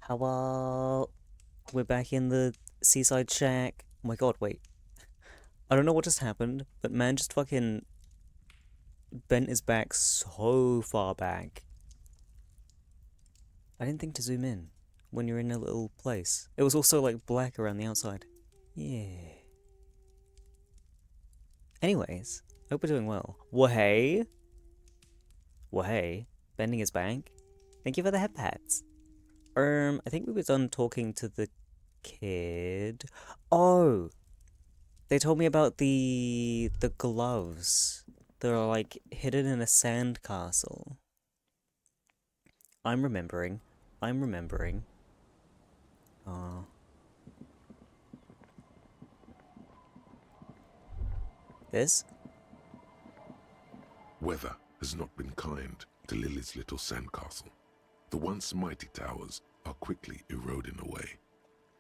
Hello, we're back in the seaside shack. Oh my god, wait. I don't know what just happened, but man just fucking bent his back so far back. I didn't think to zoom in when you're in a little place. It was also like black around the outside. Yeah. Anyways, hope we're doing well. Wahey. Wahey. Bending his back. Thank you for the head pats. I think we were done talking to the kid. Oh, they told me about the gloves. They're like hidden in a sand castle. I'm remembering. I'm remembering. Oh. This? Weather has not been kind to Lily's little sandcastle. The once mighty towers are quickly eroding away.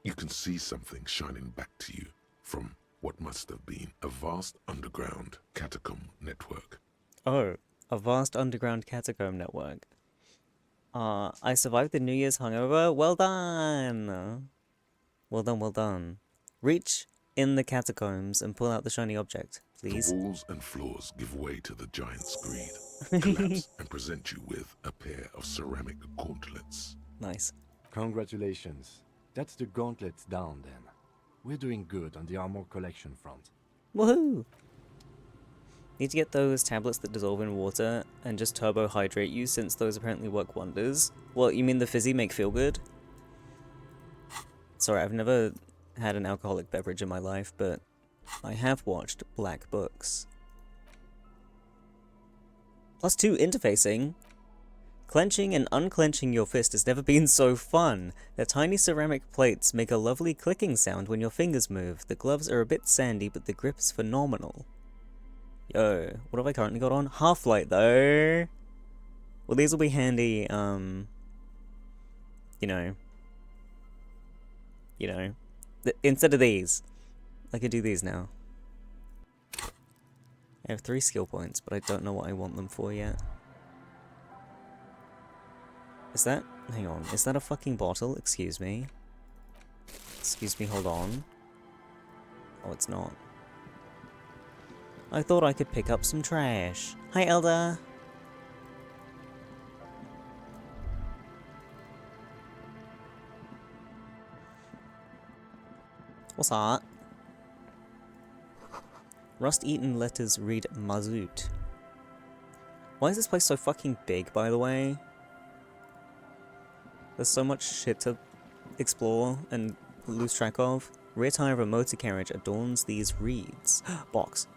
You can see something shining back to you from what must have been a vast underground catacomb network. Oh, a vast underground catacomb network. I survived the New Year's hungover. Well done! Well done, well done. Reach in the catacombs and pull out the shiny object, please. The walls and floors give way to the giant's greed, collapse and present you with a pair of ceramic gauntlets. Nice. Congratulations. That's the gauntlets down then. We're doing good on the armor collection front. Woohoo! Need to get those tablets that dissolve in water and just turbo hydrate you, since those apparently work wonders. Well, you mean the fizzy make feel good? Sorry, I've never had an alcoholic beverage in my life, but I have watched Black Books. +2 interfacing. Clenching and unclenching your fist has never been so fun. Their tiny ceramic plates make a lovely clicking sound when your fingers move. The gloves are a bit sandy, but the grip is phenomenal. Yo, what have I currently got on? Half-Light, though. Well, these will be handy, you know. Instead of these, I could do these now. I have 3 skill points, but I don't know what I want them for yet. Is that... hang on, is that a fucking bottle? Excuse me. Excuse me, hold on. Oh, it's not. I thought I could pick up some trash. Hi, Elder! What's that? Rust-eaten letters read Mazout. Why is this place so fucking big, by the way? There's so much shit to explore and lose track of. Rear tire of a motor carriage adorns these reeds. Box.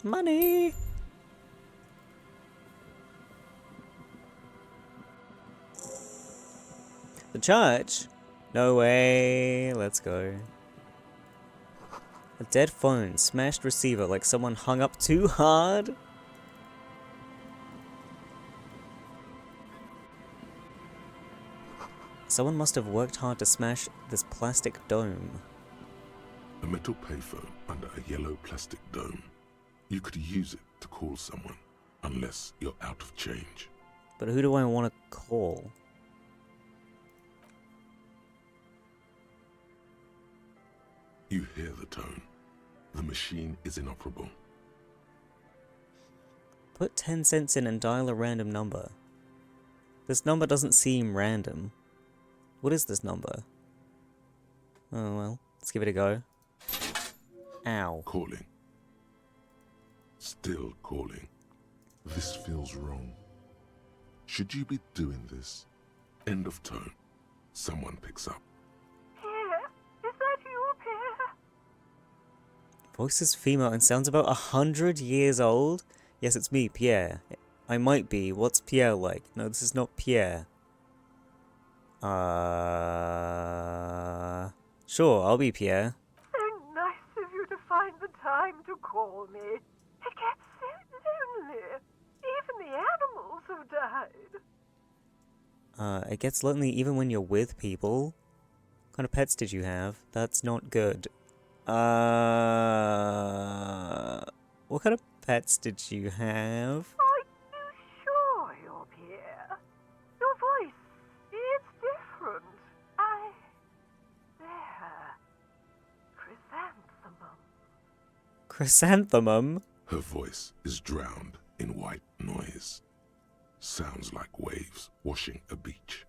Money! The church? No way. Let's go. A dead phone. Smashed receiver like someone hung up too hard. Someone must have worked hard to smash this plastic dome. A metal payphone under a yellow plastic dome. You could use it to call someone, unless you're out of change. But who do I want to call? You hear the tone. The machine is inoperable. Put 10 cents in and dial a random number. This number doesn't seem random. What is this number? Oh well, let's give it a go. Ow. Calling. Still calling. This feels wrong. Should you be doing this? End of tone. Someone picks up. Pierre, is that you, Pierre? Voice is female and sounds about 100 years old? Yes, it's me, Pierre. I might be. What's Pierre like? No, this is not Pierre. Sure, I'll be Pierre. So nice of you to find the time to call me. It gets so lonely. Even the animals have died. It gets lonely even when you're with people. What kind of pets did you have? That's not good. What kind of pets did you have? Are you sure you're Pierre? Your voice Chrysanthemum? Her voice is drowned in white noise. Sounds like waves washing a beach,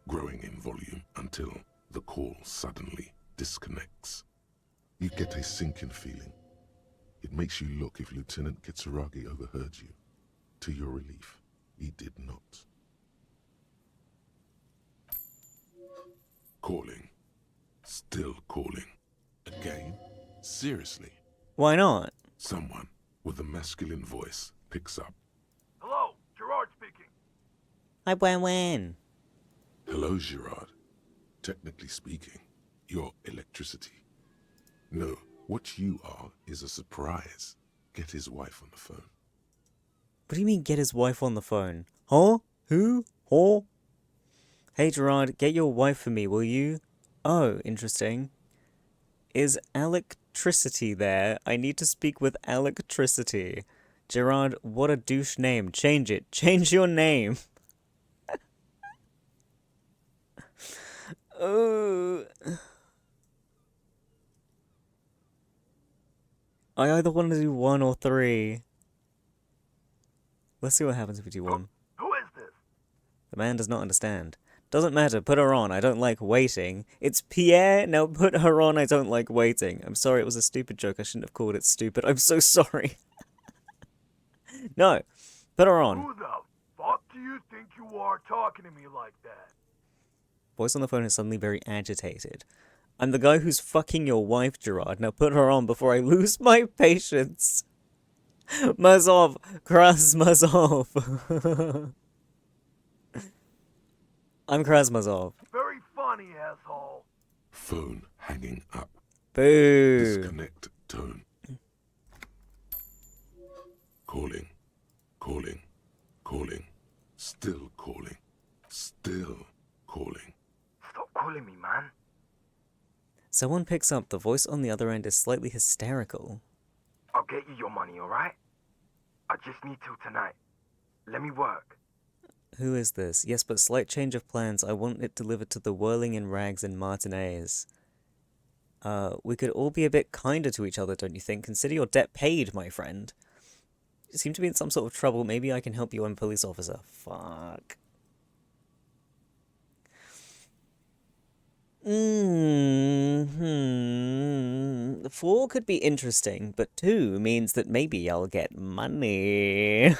growing in volume until the call suddenly disconnects. You get a sinking feeling. It makes you look if Lieutenant Kitsuragi overheard you. To your relief, he did not. Calling. Still calling. Again? Seriously? Why not? Someone with a masculine voice picks up. Hello, Gerard speaking. I win. Hello, Gerard. Technically speaking, you're electricity. No, what you are is a surprise. Get his wife on the phone. What do you mean, get his wife on the phone? Huh? Who? Huh? Hey, Gerard, get your wife for me, will you? Oh, interesting. Is electricity there? I need to speak with electricity. Gerard, what a douche name. Change it. Change your name. Oh. I either want to do 1 or 3. Let's see what happens if we do 1. Who is this? The man does not understand. Doesn't matter, put her on, I don't like waiting. It's Pierre, now put her on, I don't like waiting. I'm sorry, it was a stupid joke, I shouldn't have called it stupid, I'm so sorry. No, put her on. Who the fuck do you think you are talking to me like that? Voice on the phone is suddenly very agitated. I'm the guy who's fucking your wife, Gerard, now put her on before I lose my patience. Mazov, Krasmazov. I'm Krasmazov. Very funny, asshole. Phone hanging up. Boo. Disconnect tone. Calling. Calling. Calling. Still calling. Still calling. Stop calling me, man. Someone picks up. The voice on the other end is slightly hysterical. I'll get you your money, alright? I just need till tonight. Let me work. Who is this? Yes, but slight change of plans. I want it delivered to the Whirling in Rags in Martinez. We could all be a bit kinder to each other, don't you think? Consider your debt paid, my friend. You seem to be in some sort of trouble. Maybe I can help you, I'm police officer. Fuck. 4 could be interesting, but 2 means that maybe I'll get money.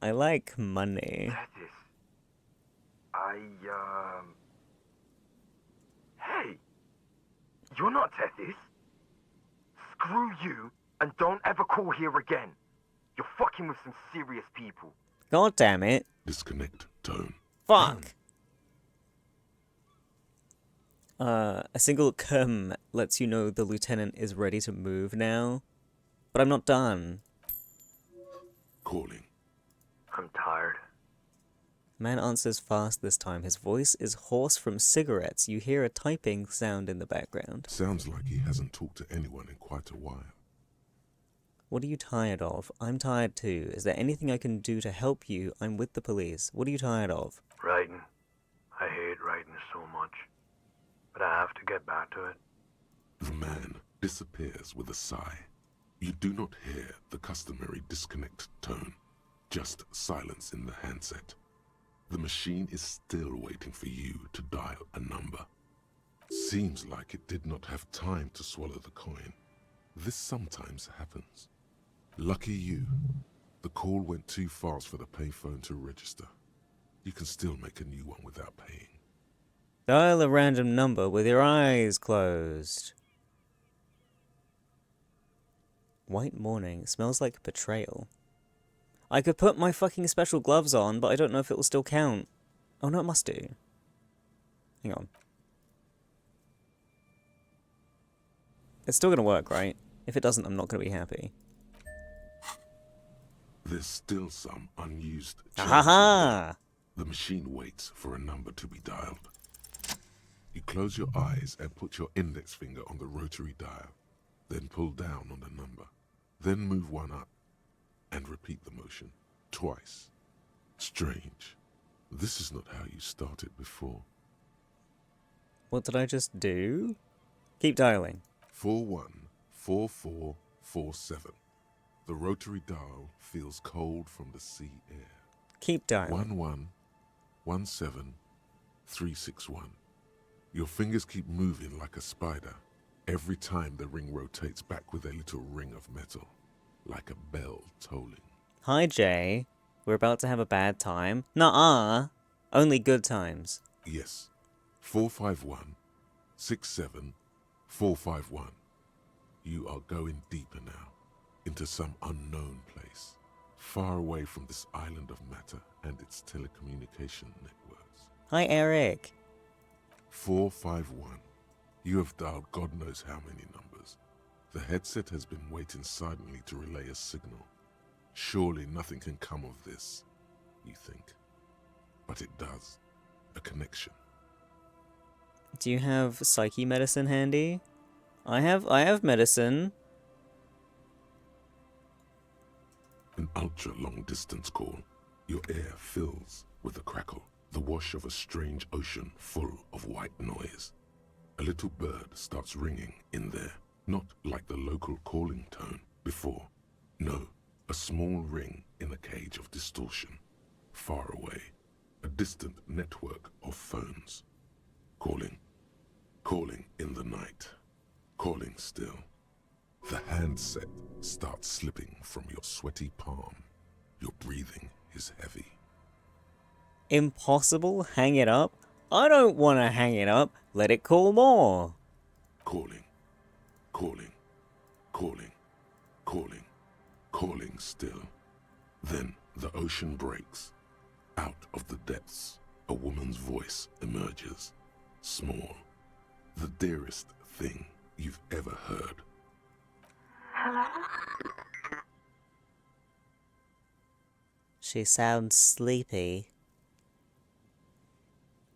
I like money. Tethys. Hey! You're not Tethys. Screw you, and don't ever call here again. You're fucking with some serious people. God damn it. Disconnect tone. Fuck. A single "come" lets you know the lieutenant is ready to move now. But I'm not done. Calling. I'm tired. Man answers fast this time. His voice is hoarse from cigarettes. You hear a typing sound in the background. Sounds like he hasn't talked to anyone in quite a while. What are you tired of? I'm tired too. Is there anything I can do to help you? I'm with the police. What are you tired of? Writing. I hate writing so much. But I have to get back to it. The man disappears with a sigh. You do not hear the customary disconnect tone, just silence in the handset. The machine is still waiting for you to dial a number. Seems like it did not have time to swallow the coin. This sometimes happens. Lucky you. The call went too fast for the payphone to register. You can still make a new one without paying. Dial a random number with your eyes closed. White morning. Smells like betrayal. I could put my fucking special gloves on, but I don't know if it will still count. Oh no, it must do. Hang on. It's still gonna work, right? If it doesn't, I'm not gonna be happy. There's still some unused Ha! The machine waits for a number to be dialed. You close your eyes and put your index finger on the rotary dial. Then pull down on the number. Then move one up and repeat the motion twice. Strange. This is not how you started before. What did I just do? Keep dialing. 414447. The rotary dial feels cold from the sea air. Keep dialing. 1117361. Your fingers keep moving like a spider every time the ring rotates back with a little ring of metal, like a bell tolling. Hi, Jay. We're about to have a bad time. Nuh-uh. Only good times. Yes, 451-67451. You are going deeper now, into some unknown place, far away from this island of matter and its telecommunication networks. Hi, Eric. 451. You have dialed God knows how many numbers. The headset has been waiting silently to relay a signal. Surely nothing can come of this, you think. But it does. A connection. Do you have psyche medicine handy? I have medicine. An ultra-long distance call. Your air fills with a crackle, the wash of a strange ocean full of white noise. A little bird starts ringing in there, not like the local calling tone before. No, a small ring in a cage of distortion, far away. A distant network of phones. Calling. Calling in the night. Calling still. The handset starts slipping from your sweaty palm. Your breathing is heavy. Impossible? Hang it up? I don't want to hang it up. Let it call more. Calling. Calling. Calling. Calling. Calling still. Then the ocean breaks. Out of the depths, a woman's voice emerges. Small. The dearest thing you've ever heard. Hello? She sounds sleepy.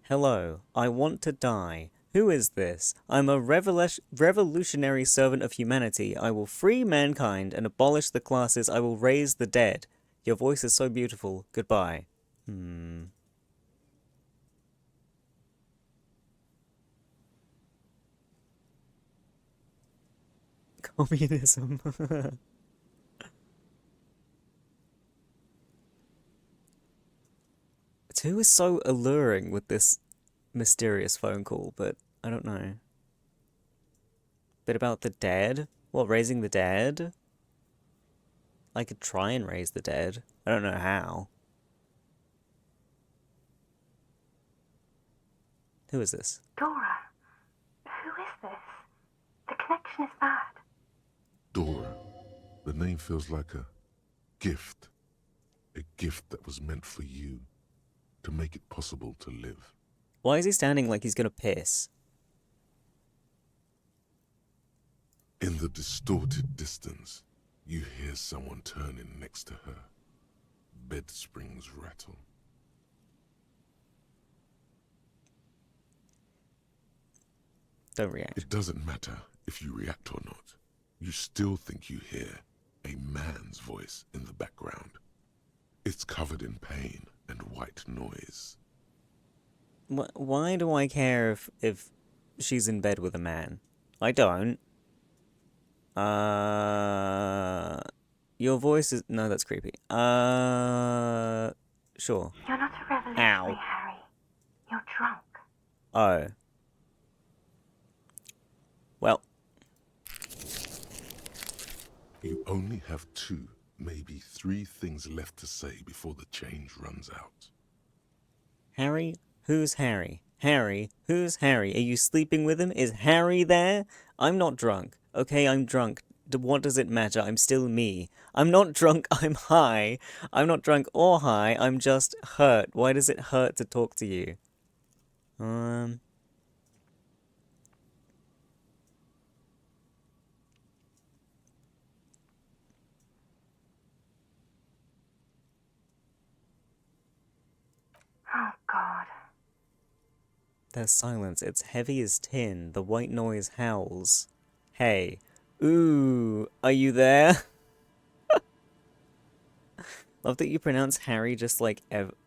Hello, I want to die. Who is this? I'm a revolutionary servant of humanity. I will free mankind and abolish the classes. I will raise the dead. Your voice is so beautiful. Goodbye. Communism. Two is so alluring with this mysterious phone call, but I don't know. Bit about the dead? What, raising the dead? I could try and raise the dead. I don't know how. Who is this? Dora, who is this? The connection is bad. Dora. The name feels like a gift. A gift that was meant for you. To make it possible to live. Why is he standing like he's gonna piss? In the distorted distance, you hear someone turning next to her. Bed springs rattle. Don't react. It doesn't matter if you react or not. You still think you hear a man's voice in the background. It's covered in pain and white noise. Why do I care if she's in bed with a man? I don't. Your voice is... No, that's creepy. Sure. You're not a revolutionary, Harry. You're drunk. Oh. Well. You only have 2, maybe 3 things left to say before the change runs out. Harry? Who's Harry? Harry? Who's Harry? Are you sleeping with him? Is Harry there? I'm not drunk. Okay, I'm drunk. What does it matter? I'm still me. I'm not drunk, I'm high. I'm not drunk or high, I'm just hurt. Why does it hurt to talk to you? Oh, God. There's silence. It's heavy as tin. The white noise howls. Hey. Ooh, are you there? Love that you pronounce Harry just like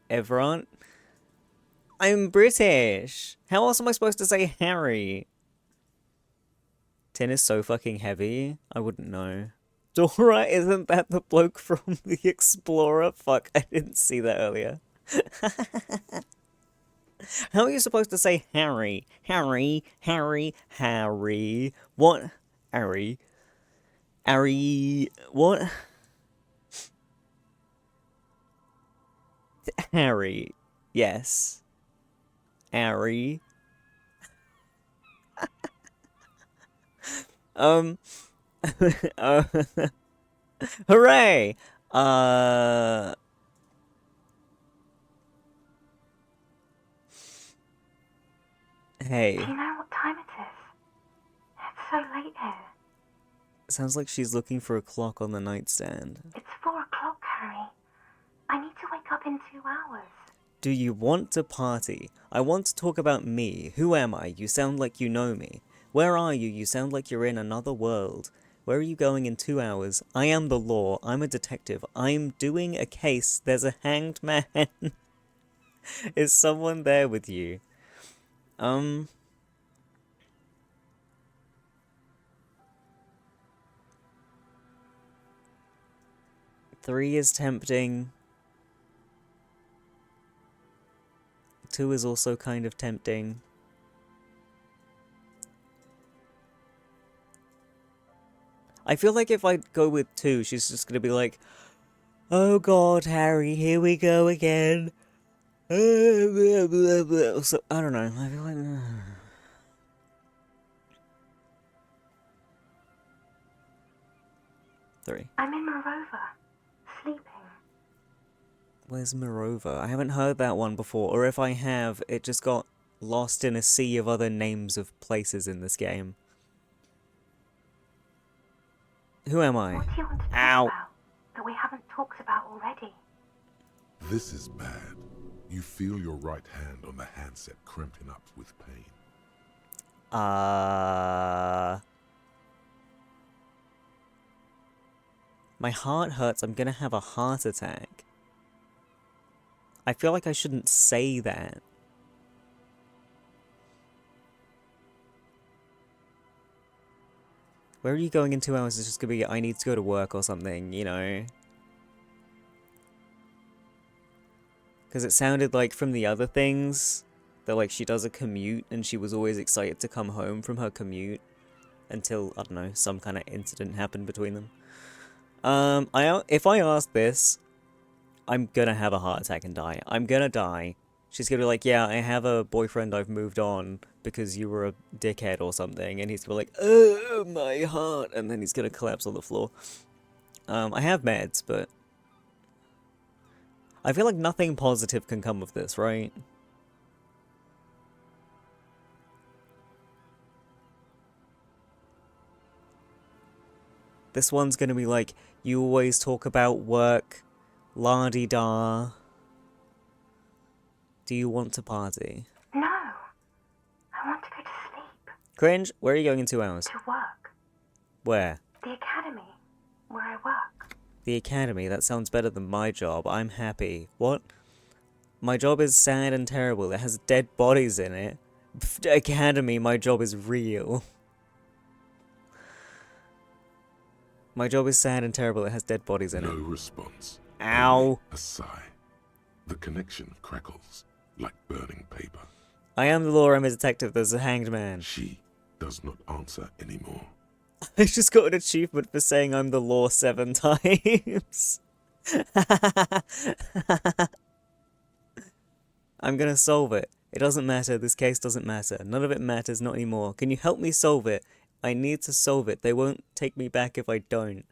Everant. I'm British. How else am I supposed to say Harry? Tin is so fucking heavy, I wouldn't know. Dora, isn't that the bloke from the Explorer? Fuck, I didn't see that earlier. How are you supposed to say Harry? Harry, Harry, Harry. What? Harry. Harry. What? Harry. Yes. Harry. uh, hooray! Hey. Do you know what time it is? It's so late here. Sounds like she's looking for a clock on the nightstand. It's 4 o'clock, Harry. I need to wake up in 2 hours. Do you want to party? I want to talk about me. Who am I? You sound like you know me. Where are you? You sound like you're in another world. Where are you going in 2 hours? I am the law. I'm a detective. I'm doing a case. There's a hanged man. Is someone there with you? 3 is tempting. 2 is also kind of tempting. I feel like if I go with 2, she's just gonna be like, "Oh God, Harry, here we go again." So, I don't know. I feel like 3. I'm in Morova, sleeping. Where's Morova? I haven't heard that one before, or if I have, it just got lost in a sea of other names of places in this game. Who am I? What do you want to talk Ow. about that we haven't talked about already? This is bad. You feel your right hand on the handset cramping up with pain. My heart hurts. I'm gonna have a heart attack. I feel like I shouldn't say that. Where are you going in 2 hours? It's just gonna be, I need to go to work or something, you know? Because it sounded like from the other things that, like, she does a commute and she was always excited to come home from her commute until, I don't know, some kind of incident happened between them. If I ask this, I'm gonna have a heart attack and die. I'm gonna die. She's gonna be like, yeah, I have a boyfriend, I've moved on because you were a dickhead or something. And he's gonna be like, oh, my heart. And then he's gonna collapse on the floor. I have meds, but I feel like nothing positive can come of this, right? This one's gonna be like, you always talk about work, la-di-da. Do you want to party? No. I want to go to sleep. Cringe, where are you going in 2 hours? To work. Where? The academy. Where I work. The academy, that sounds better than my job. I'm happy. What? My job is sad and terrible. It has dead bodies in it. Academy, my job is real. My job is sad and terrible. It has dead bodies in No it. response. Ow. Only a sigh. The connection crackles like burning paper. I am the law. I'm a detective. There's a hanged man. She does not answer anymore. I just got an achievement for saying I'm the law 7 times. I'm gonna solve it. It doesn't matter. This case doesn't matter. None of it matters. Not anymore. Can you help me solve it? I need to solve it. They won't take me back if I don't.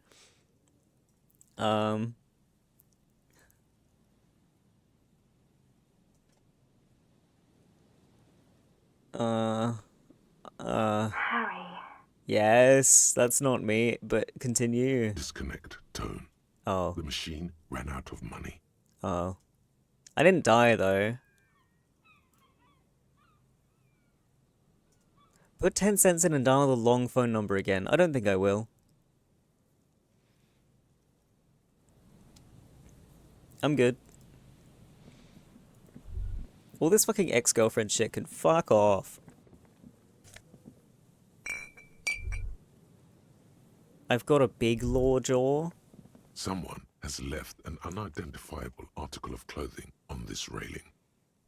Harry. Yes, that's not me, but continue. Disconnect tone. Oh, The machine ran out of money. oh. I didn't die, though. Put 10 cents in and dial the long phone number again. I don't think I will. I'm good. All this fucking ex-girlfriend shit can fuck off. I've got a big law jaw. Someone has left an unidentifiable article of clothing on this railing.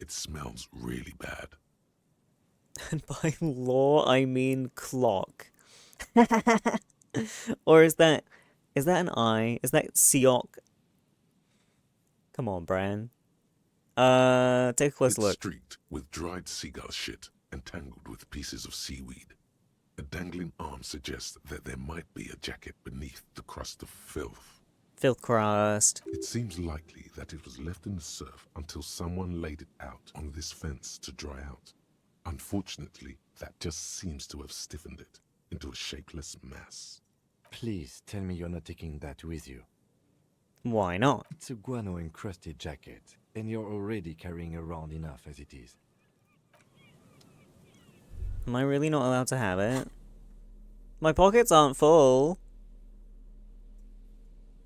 It smells really bad. And by law, I mean clock. Or is that an I? Is that Seok? Come on, Bran. Take a close It's look. streaked with dried seagull shit and tangled with pieces of seaweed. A dangling arm suggests that there might be a jacket beneath the crust of filth. Filth crust. It seems likely that it was left in the surf until someone laid it out on this fence to dry out. Unfortunately, that just seems to have stiffened it into a shapeless mass. Please tell me you're not taking that with you. Why not? It's a guano-encrusted jacket, and you're already carrying around enough as it is. Am I really not allowed to have it? My pockets aren't full.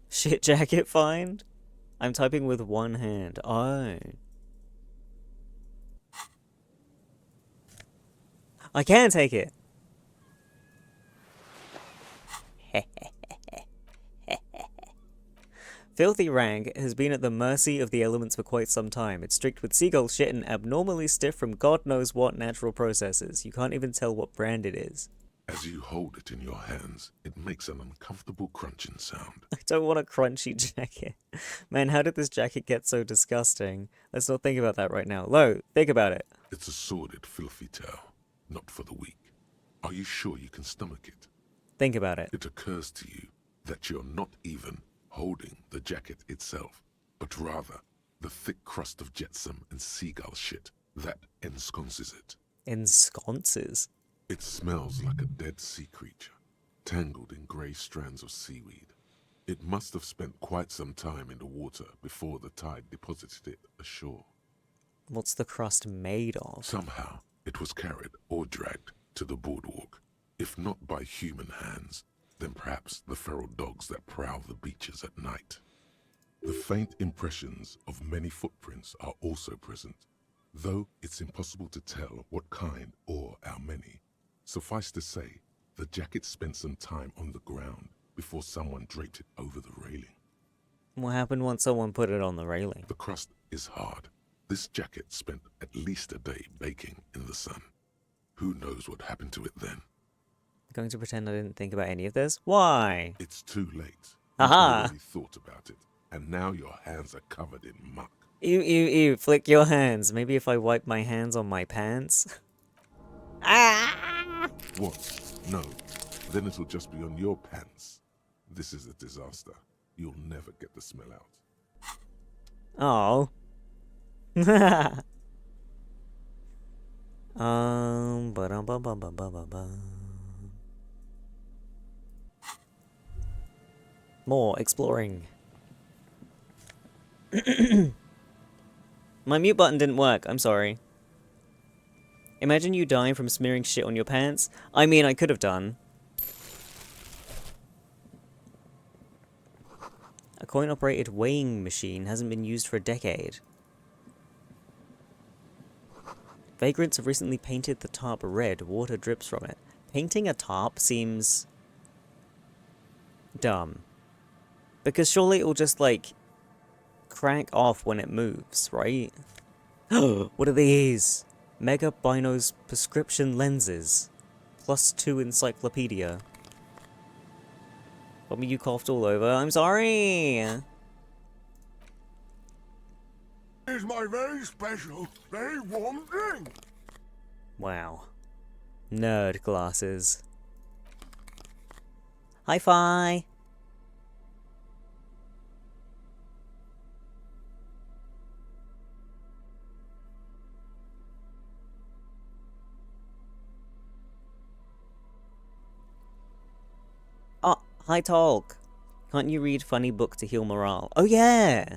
Shit jacket find? I'm typing with one hand. Oh. I can take it. Filthy Rag has been at the mercy of the elements for quite some time. It's streaked with seagull shit and abnormally stiff from God knows what natural processes. You can't even tell what brand it is. As you hold it in your hands, it makes an uncomfortable crunching sound. I don't want a crunchy jacket. Man, how did this jacket get so disgusting? Let's not think about that right now. Lo, think about it. It's a sordid, filthy tale, not for the weak. Are you sure you can stomach it? Think about it. It occurs to you that you're not even holding the jacket itself, but rather the thick crust of jetsam and seagull shit that ensconces it. Ensconces? It smells like a dead sea creature, tangled in grey strands of seaweed. It must have spent quite some time in the water before the tide deposited it ashore. What's the crust made of? Somehow, it was carried or dragged to the boardwalk, if not by human hands, then perhaps the feral dogs that prowl the beaches at night. The faint impressions of many footprints are also present, though it's impossible to tell what kind or how many. Suffice to say, the jacket spent some time on the ground before someone draped it over the railing. What happened once someone put it on the railing? The crust is hard. This jacket spent at least a day baking in the sun. Who knows what happened to it then? Going to pretend I didn't think about any of this? Why? It's too late. Aha! You've already thought about it, and now your hands are covered in muck. Ew, flick your hands. Maybe if I wipe my hands on my pants? Ah! What? No. Then it'll just be on your pants. This is a disaster. You'll never get the smell out. Oh. Ba-dum-bum-bum-bum-bum-bum. More exploring. My mute button didn't work. I'm sorry. Imagine you dying from smearing shit on your pants. I mean, I could have done. A coin-operated weighing machine hasn't been used for a decade. Vagrants have recently painted the tarp red. Water drips from it. Painting a tarp seems dumb. Because surely it will just, like, crack off when it moves, right? What are these? Mega Binos prescription lenses. +2 encyclopedia. Bobby, you coughed all over. I'm sorry! Is my very special, very warm drink. Wow. Nerd glasses. Hi-fi! Oh, hi Talk. Can't you read funny book to heal morale? Oh yeah!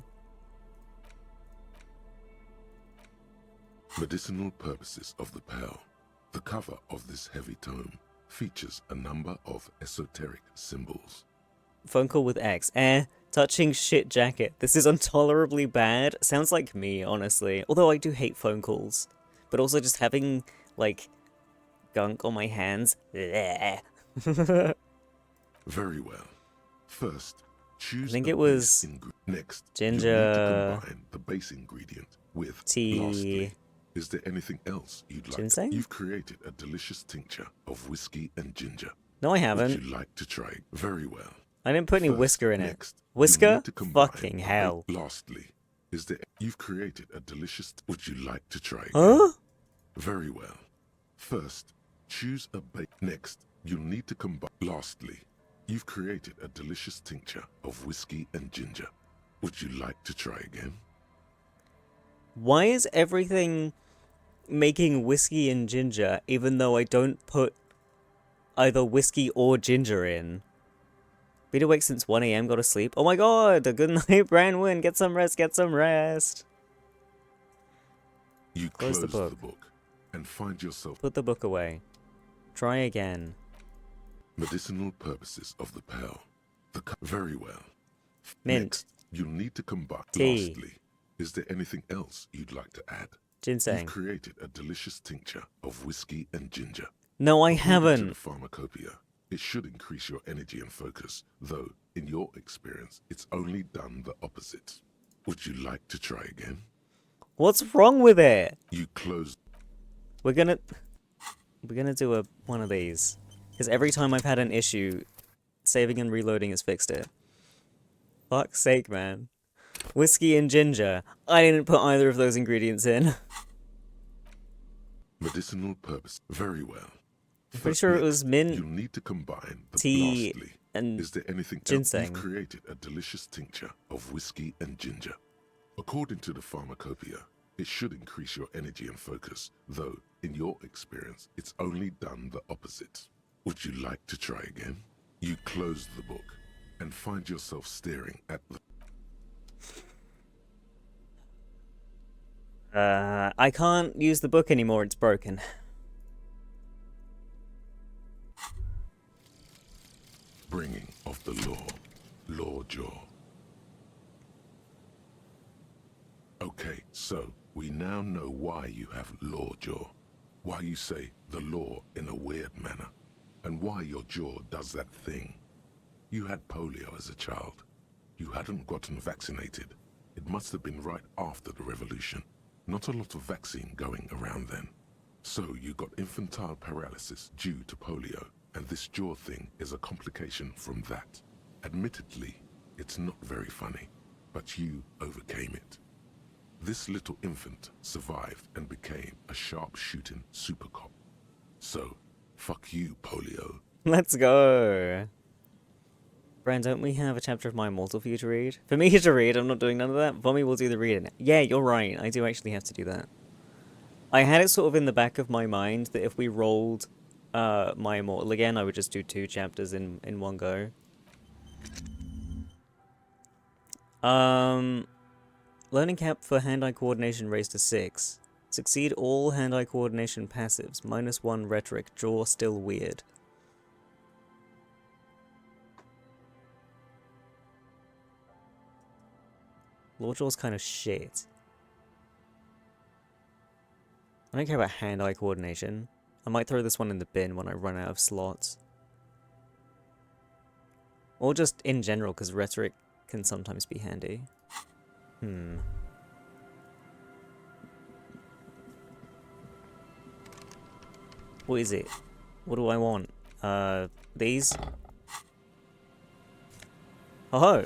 Medicinal purposes of the Pale. The cover of this heavy tome features a number of esoteric symbols. Phone call with X. Touching shit jacket. This is intolerably bad. Sounds like me, honestly. Although I do hate phone calls. But also just having, like, gunk on my hands. Bleh. Very well. First, choose think a it was base Next, ginger, you'll need to combine the base ingredient with tea, Lastly, is there anything else you'd like ginseng? You've created a delicious tincture of whiskey and ginger. No, I Would haven't. you like to try? Very well. I didn't put any First, whisker in it. next, you'll Whisker? need to combine Fucking the hell. Lastly, is there you've created a delicious Would you like to try? Huh? Very well. First, choose a base. Next, you'll need to combine. Lastly, you've created a delicious tincture of whiskey and ginger. Would you like to try again? Why is everything making whiskey and ginger even though I don't put either whiskey or ginger in? Been awake since 1 AM, go to sleep. Oh my god, a good night, Branwyn. Get some rest, get some rest. You Close close the the book and find yourself Put the book away. Try again. medicinal purposes of the pearl. Very well. Mint. Next, you'll need to combine. Tea. Lastly, is there anything else you'd like to add? Ginseng. You've created a delicious tincture of whiskey and ginger. No, I According to haven't. the pharmacopoeia, it should increase your energy and focus, though, in your experience, it's only done the opposite. Would you like to try again? What's wrong with it? You close. We're gonna do one of these. Because every time I've had an issue, saving and reloading has fixed it. Fuck's sake, man. Whiskey and ginger. I didn't put either of those ingredients in. Medicinal purpose. Very well. I'm pretty sure it was mint, You'll need to combine the tea, lastly. and Is there anything ginseng. else? You've created a delicious tincture of whiskey and ginger. According to the pharmacopoeia, it should increase your energy and focus, though, in your experience, it's only done the opposite. Would you like to try again? You close the book and find yourself staring at the I can't use the book anymore, it's broken. bringing of the law, Lawjaw. Okay, so we now know why you have Lawjaw, why you say the law in a weird manner, and why your jaw does that thing. You had polio as a child. You hadn't gotten vaccinated. It must have been right after the revolution. Not a lot of vaccine going around then. So you got infantile paralysis due to polio, and this jaw thing is a complication from that. Admittedly, it's not very funny, but you overcame it. This little infant survived and became a sharp-shooting super cop. So, fuck you, polio. Let's go. Bran, don't we have a chapter of My Immortal for you to read? For me to read, I'm not doing none of that. Vommy will do the reading. Yeah, you're right. I do actually have to do that. I had it sort of in the back of my mind that if we rolled My Immortal again, I would just do 2 chapters in one go. Learning cap for hand-eye coordination raised to 6. Succeed all hand-eye coordination passives. -1 rhetoric. Jaw still weird. Lawjaw's kind of shit. I don't care about hand-eye coordination. I might throw this one in the bin when I run out of slots. Or just in general, because rhetoric can sometimes be handy. What is it? What do I want? These? Oh-ho!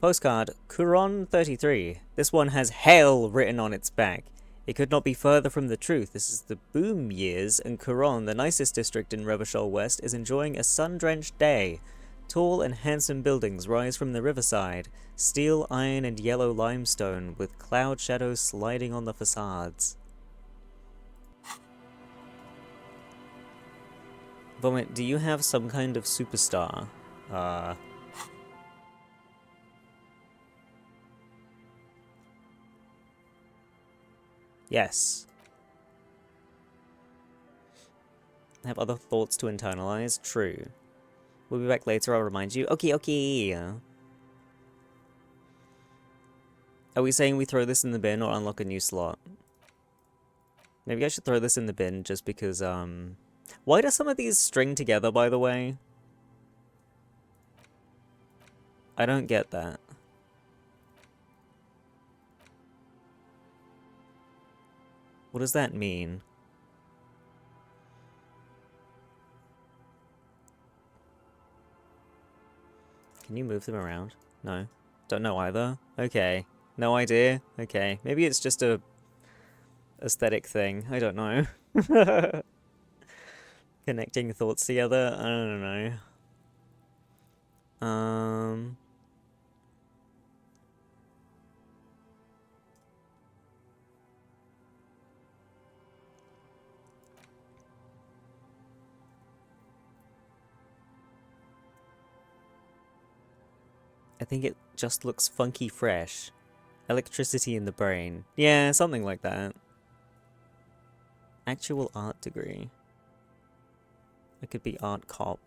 Postcard, Kuron 33. This one has hell written on its back. It could not be further from the truth. This is the boom years, and Kuron, the nicest district in Revachol West, is enjoying a sun-drenched day. Tall and handsome buildings rise from the riverside, steel, iron, and yellow limestone, with cloud shadows sliding on the facades. Vomit, do you have some kind of superstar? Yes. I have other thoughts to internalize? True. We'll be back later, I'll remind you. Okay, okay. Are we saying we throw this in the bin or unlock a new slot? Maybe I should throw this in the bin just because, Why do some of these string together, by the way? I don't get that. What does that mean? Can you move them around? No. Don't know either. Okay. No idea. Okay. Maybe it's just a aesthetic thing. I don't know. Connecting thoughts together. I don't know. I think it just looks funky fresh. Electricity in the brain. Yeah, something like that. Actual art degree. It could be art cop.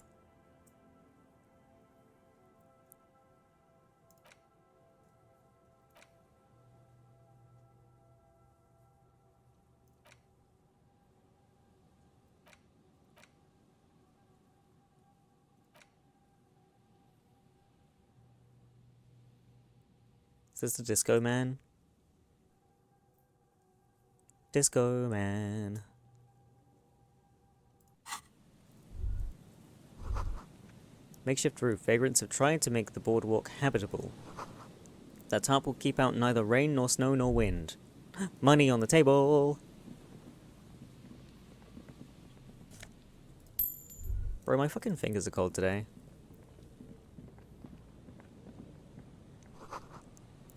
Is this the Disco Man? Disco Man. Makeshift roof. Vagrants have tried to make the boardwalk habitable. That tarp will keep out neither rain nor snow nor wind. Money on the table! Bro, my fucking fingers are cold today.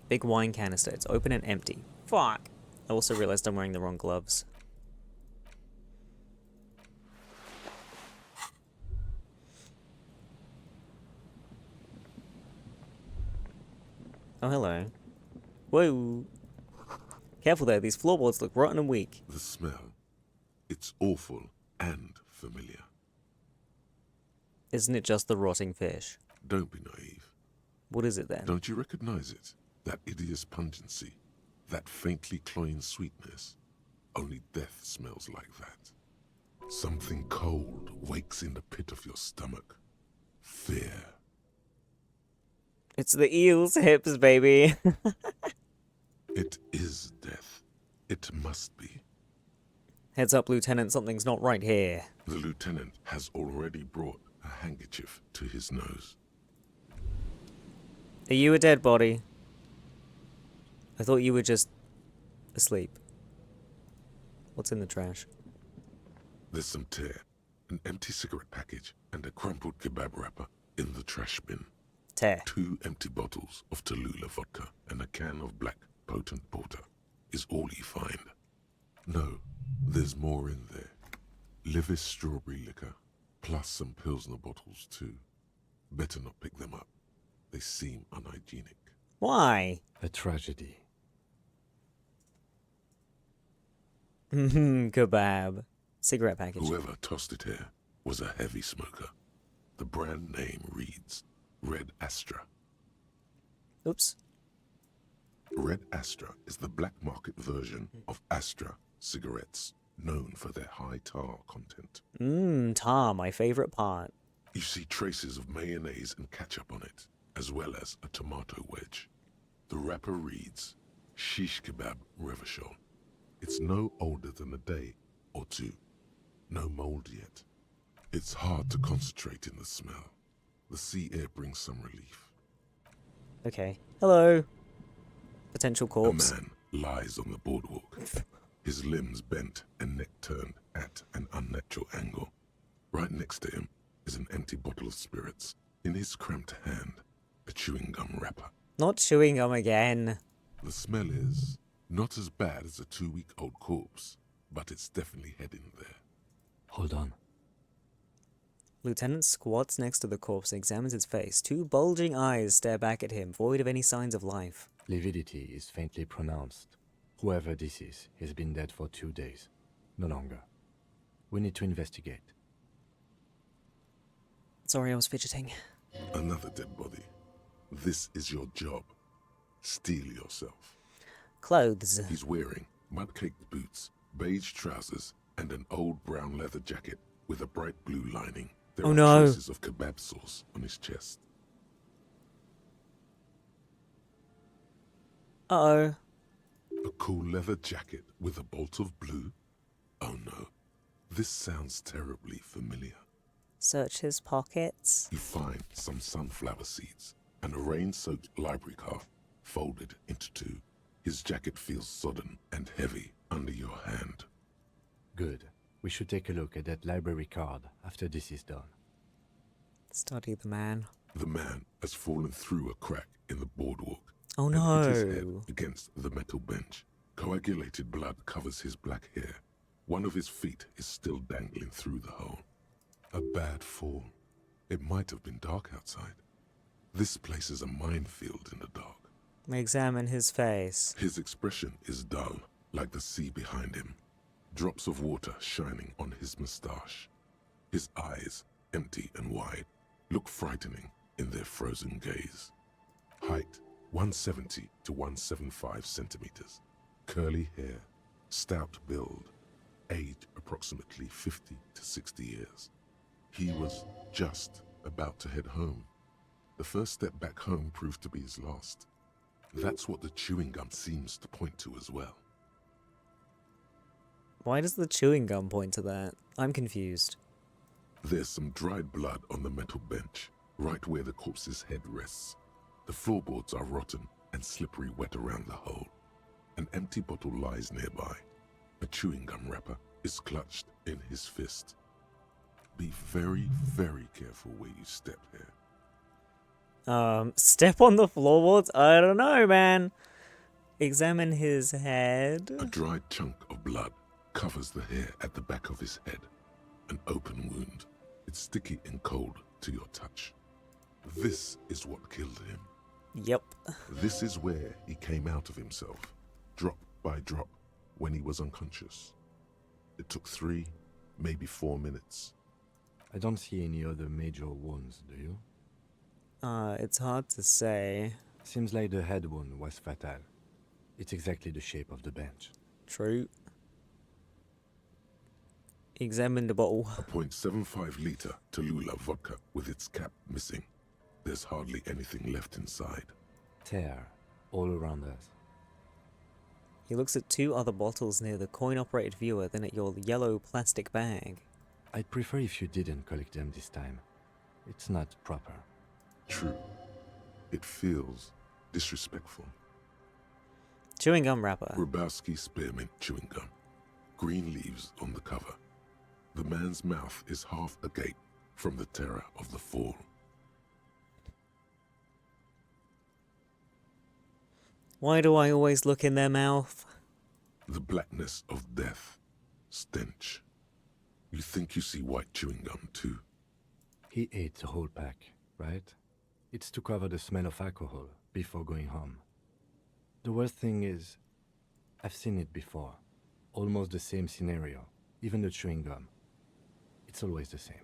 Big wine canister. It's open and empty. Fuck! I also realized I'm wearing the wrong gloves. Oh, hello. Whoa! Careful there, these floorboards look rotten and weak. The smell. It's awful and familiar. Isn't it just the rotting fish? Don't be naive. What is it then? Don't you recognize it? That hideous pungency. That faintly cloying sweetness. Only death smells like that. Something cold wakes in the pit of your stomach. Fear. It's the eel's hips, baby. It is death. It must be. Heads up, Lieutenant, something's not right here. The lieutenant has already brought a handkerchief to his nose. Are you a dead body? I thought you were just asleep. What's in the trash? There's some tear, an empty cigarette package, and a crumpled kebab wrapper in the trash bin. Tear. 2 empty bottles of Tallulah vodka and a can of black potent porter is all you find. No, there's more in there. Livis strawberry liquor, plus some Pilsner bottles too. Better not pick them up. They seem unhygienic. Why? A tragedy. Kebab. Cigarette package. Whoever tossed it here was a heavy smoker. The brand name reads Red Astra. Oops. Red Astra is the black market version of Astra cigarettes, known for their high tar content. Tar, my favorite part. You see traces of mayonnaise and ketchup on it, as well as a tomato wedge. The wrapper reads Shish Kebab Revachol. It's no older than a day or two. No mold yet. It's hard to concentrate in the smell. The sea air brings some relief. Okay. Hello. Potential corpse. A man lies on the boardwalk. His limbs bent and neck turned at an unnatural angle. Right next to him is an empty bottle of spirits. In his cramped hand, a chewing gum wrapper. Not chewing gum again. The smell is not as bad as a 2-week-old corpse, but it's definitely heading there. Hold on. Lieutenant squats next to the corpse and examines its face. 2 bulging eyes stare back at him, void of any signs of life. Lividity is faintly pronounced. Whoever this is has been dead for 2 days. No longer. We need to investigate. Sorry, I was fidgeting. Another dead body. This is your job. Steel yourself. Clothes. He's wearing mud-caked boots, beige trousers, and an old brown leather jacket with a bright blue lining. There Oh, are no. traces of kebab sauce on his chest. Uh-oh. A cool leather jacket with a bolt of blue? Oh no, this sounds terribly familiar. Search his pockets. You find some sunflower seeds and a rain-soaked library card folded into two. His jacket feels sodden and heavy under your hand. Good. We should take a look at that library card after this is done. Study the man. The man has fallen through a crack in the boardwalk Oh and hit his head no. against the metal bench. Coagulated blood covers his black hair. One of his feet is still dangling through the hole. A bad fall. It might have been dark outside. This place is a minefield in the dark. Examine his face. His expression is dull, like the sea behind him. Drops of water shining on his moustache. His eyes, empty and wide, look frightening in their frozen gaze. Height, 170 to 175 centimeters. Curly hair, stout build. Age, approximately 50 to 60 years. He was just about to head home. The first step back home proved to be his last. That's what the chewing gum seems to point to as well. Why does the chewing gum point to that? I'm confused. There's some dried blood on the metal bench, right where the corpse's head rests. The floorboards are rotten and slippery wet around the hole. An empty bottle lies nearby. A chewing gum wrapper is clutched in his fist. Be very, very careful where you step here. Step on the floorboards? I don't know, man. Examine his head. A dried chunk of blood covers the hair at the back of his head. An open wound. It's sticky and cold to your touch. This is what killed him. Yep. This is where he came out of himself, drop by drop, when he was unconscious. It took 3, maybe 4 minutes. I don't see any other major wounds, do you? It's hard to say. Seems like the head wound was fatal. It's exactly the shape of the bench. True. Examine the bottle. A .75 liter Tallulah vodka with its cap missing. There's hardly anything left inside. Tear all around us. He looks at 2 other bottles near the coin-operated viewer, then at your yellow plastic bag. I'd prefer if you didn't collect them this time. It's not proper. True. It feels disrespectful. Chewing gum wrapper. Grabowski spearmint chewing gum. Green leaves on the cover. The man's mouth is half agape from the terror of the fall. Why do I always look in their mouth? The blackness of death. Stench. You think you see white chewing gum too? He ate the whole pack, right? It's to cover the smell of alcohol before going home. The worst thing is, I've seen it before. Almost the same scenario. Even the chewing gum. It's always the same.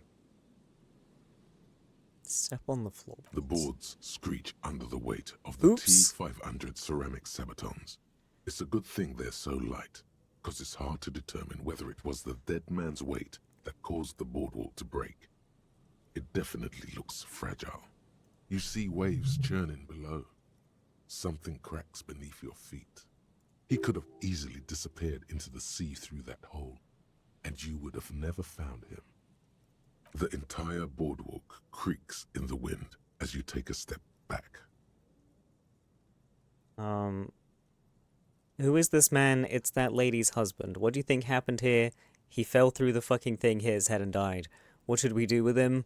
Step on the floor. The boards screech under the weight of the Oops. T500 ceramic sabatons. It's a good thing they're so light, because it's hard to determine whether it was the dead man's weight that caused the boardwalk to break. It definitely looks fragile. You see waves churning below. Something cracks beneath your feet. He could have easily disappeared into the sea through that hole, and you would have never found him. The entire boardwalk creaks in the wind as you take a step back. Who is this man? It's that lady's husband. What do you think happened here? He fell through the fucking thing, hit his head and died. What should we do with him?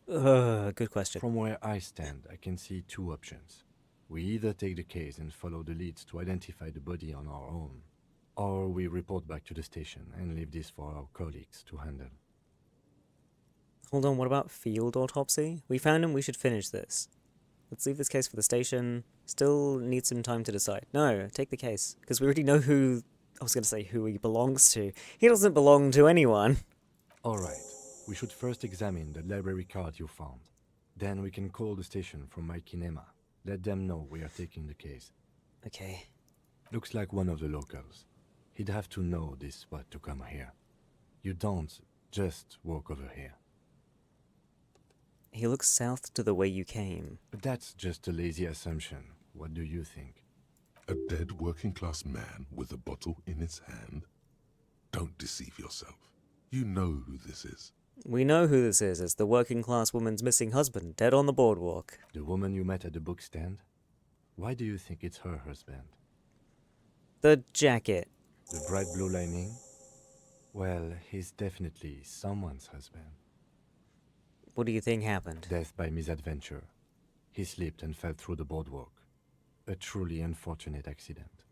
Good question. From where I stand, I can see 2 options. We either take the case and follow the leads to identify the body on our own, or we report back to the station and leave this for our colleagues to handle. Hold on, what about field autopsy? We found him, we should finish this. Let's leave this case for the station. Still need some time to decide. No, take the case. Because we already know who... I was going to say who he belongs to. He doesn't belong to anyone. Alright, we should first examine the library card you found. Then we can call the station from my kinema. Let them know we are taking the case. Okay. Looks like one of the locals. He'd have to know this spot to come here. You don't just walk over here. He looks south to the way you came. But that's just a lazy assumption. What do you think? A dead working-class man with a bottle in his hand? Don't deceive yourself. You know who this is. We know who this is. It's the working class woman's missing husband, dead on the boardwalk. The woman you met at the book stand? Why do you think it's her husband? The jacket. The bright blue lining? Well, he's definitely someone's husband. What do you think happened? Death by misadventure. He slipped and fell through the boardwalk. A truly unfortunate accident.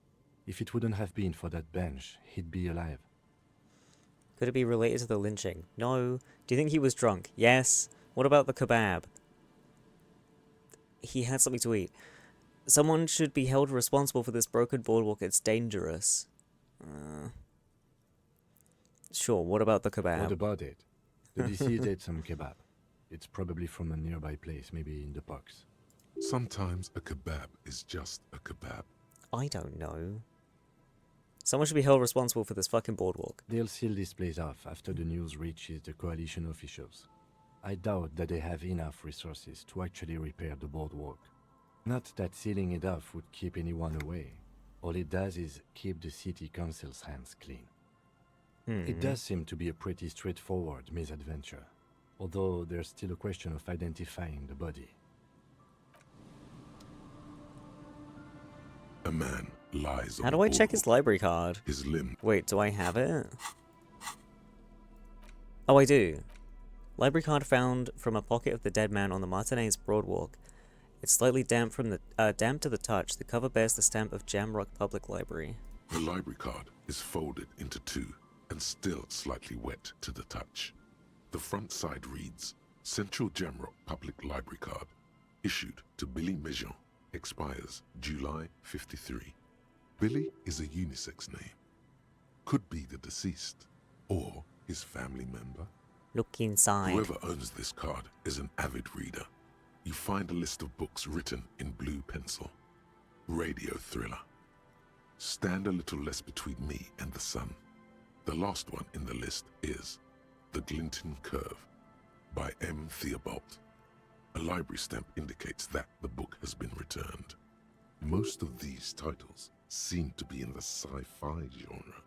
If it wouldn't have been for that bench, he'd be alive. Could it be related to the lynching? No. Do you think he was drunk? Yes. What about the kebab? He had something to eat. Someone should be held responsible for this broken boardwalk. It's dangerous. Sure, what about the kebab? What about it? The deceased ate some kebab. It's probably from a nearby place, maybe in the parks. Sometimes a kebab is just a kebab. I don't know. Someone should be held responsible for this fucking boardwalk. They'll seal this place off after the news reaches the coalition officials. I doubt that they have enough resources to actually repair the boardwalk. Not that sealing it off would keep anyone away. All it does is keep the city council's hands clean. It does seem to be a pretty straightforward misadventure, although there's still a question of identifying the body. A man lies on How the do I check his boardwalk. library card? His limb. Wait, do I have it? Oh, I do. Library card found from a pocket of the dead man on the Martinez Broadwalk. It's slightly damp from the damp to the touch. The cover bears the stamp of Jamrock Public Library. The library card is folded into two and still slightly wet to the touch. The front side reads, Central Jamrock Public Library Card, issued to Billy Mejean, expires July 53. Billy is a unisex name. Could be the deceased, or his family member. Look inside. Whoever owns this card is an avid reader. You find a list of books written in blue pencil. Radio thriller. Stand a little less between me and the sun. The last one in the list is The Glinton Curve by M. Theobald. A library stamp indicates that the book has been returned. Most of these titles seem to be in the sci-fi genre.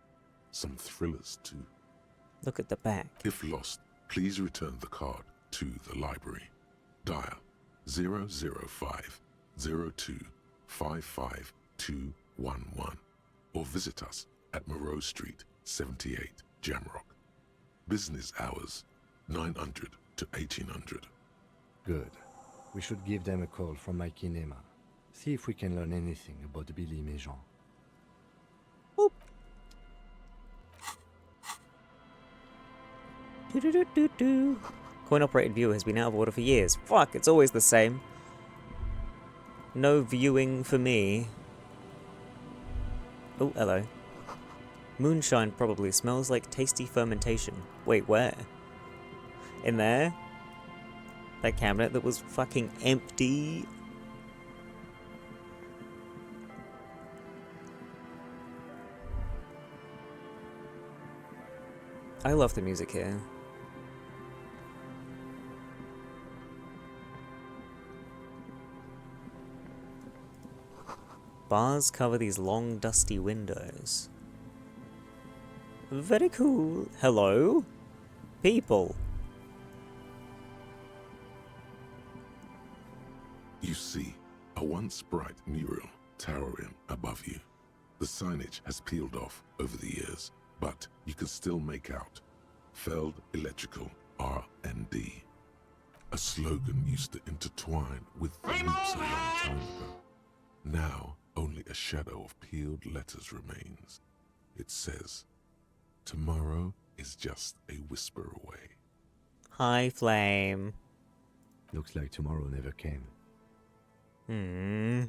Some thrillers too. Look at the back. If lost, please return the card to the library. Dial 005 02 55211 or visit us at Moreau Street, 78, Jamrock. Business hours 900 to 1800. Good. We should give them a call from my kinema. See if we can learn anything about Billy Mejean. Boop. Do-do-do-do-do. Coin-operated viewer has been out of order for years. Fuck, it's always the same. No viewing for me. Oh, hello. Moonshine probably smells like tasty fermentation. Wait, where? In there? That cabinet that was fucking empty. I love the music here. Bars cover these long, dusty windows. Very cool. Hello? People. You see a once bright mural towering above you. The signage has peeled off over the years, but you can still make out Feld Electrical R&D. A slogan used to intertwine with the loops a long time ago. Now, only a shadow of peeled letters remains. It says, tomorrow is just a whisper away. Hi, Flame. Looks like tomorrow never came. Hmm.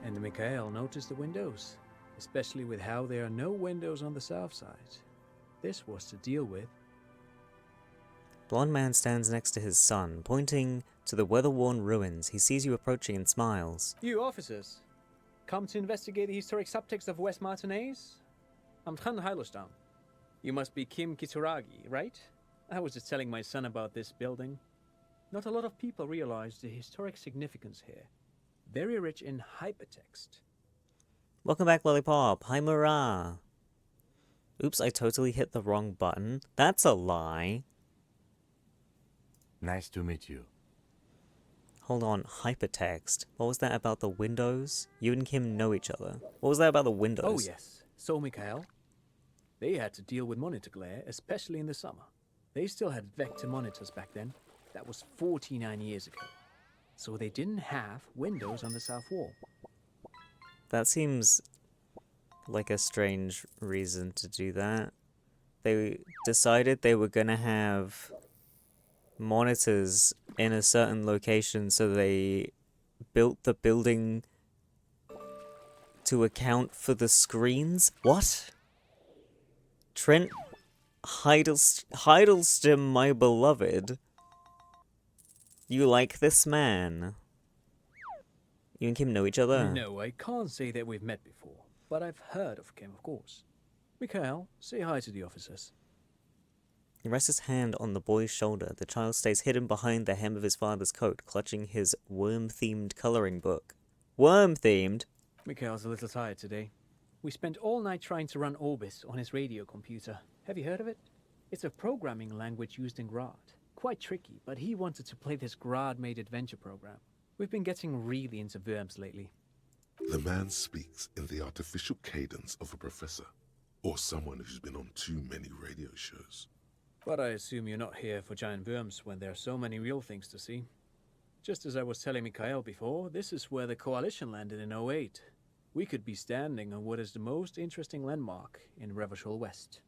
And Mikhail noticed the windows, especially with how there are no windows on the south side. This was to deal with. Blonde man stands next to his son, pointing to the weather-worn ruins. He sees you approaching and smiles. You officers, come to investigate the historic subtext of West Martinez? I'm Tran Heilostam. You must be Kim Kituragi, right? I was just telling my son about this building. Not a lot of people realize the historic significance here. Very rich in hypertext. Welcome back, Lollipop. Hi, Mara. Oops, I totally hit the wrong button. That's a lie. Nice to meet you. Hold on, hypertext. What was that about the windows? You and Kim know each other. What was that about the windows? Oh yes, so Mikhail. They had to deal with monitor glare, especially in the summer. They still had vector monitors back then. That was 49 years ago. So they didn't have windows on the south wall. That seems like a strange reason to do that. They decided they were gonna have monitors in a certain location, so they built the building to account for the screens? What? Trent Heidelstrom, my beloved. You like this man? You and Kim know each other? No, I can't say that we've met before, but I've heard of Kim, of course. Mikhail, say hi to the officers. He rests his hand on the boy's shoulder. The child stays hidden behind the hem of his father's coat, clutching his worm-themed coloring book. Worm-themed? Mikhail's a little tired today. We spent all night trying to run Orbis on his radio computer. Have you heard of it? It's a programming language used in Grad. Quite tricky, but he wanted to play this Grad-made adventure program. We've been getting really into verbs lately. The man speaks in the artificial cadence of a professor, or someone who's been on too many radio shows. But I assume you're not here for giant worms when there are so many real things to see. Just as I was telling Mikhail before, this is where the Coalition landed in '08. We could be standing on what is the most interesting landmark in Revachol West.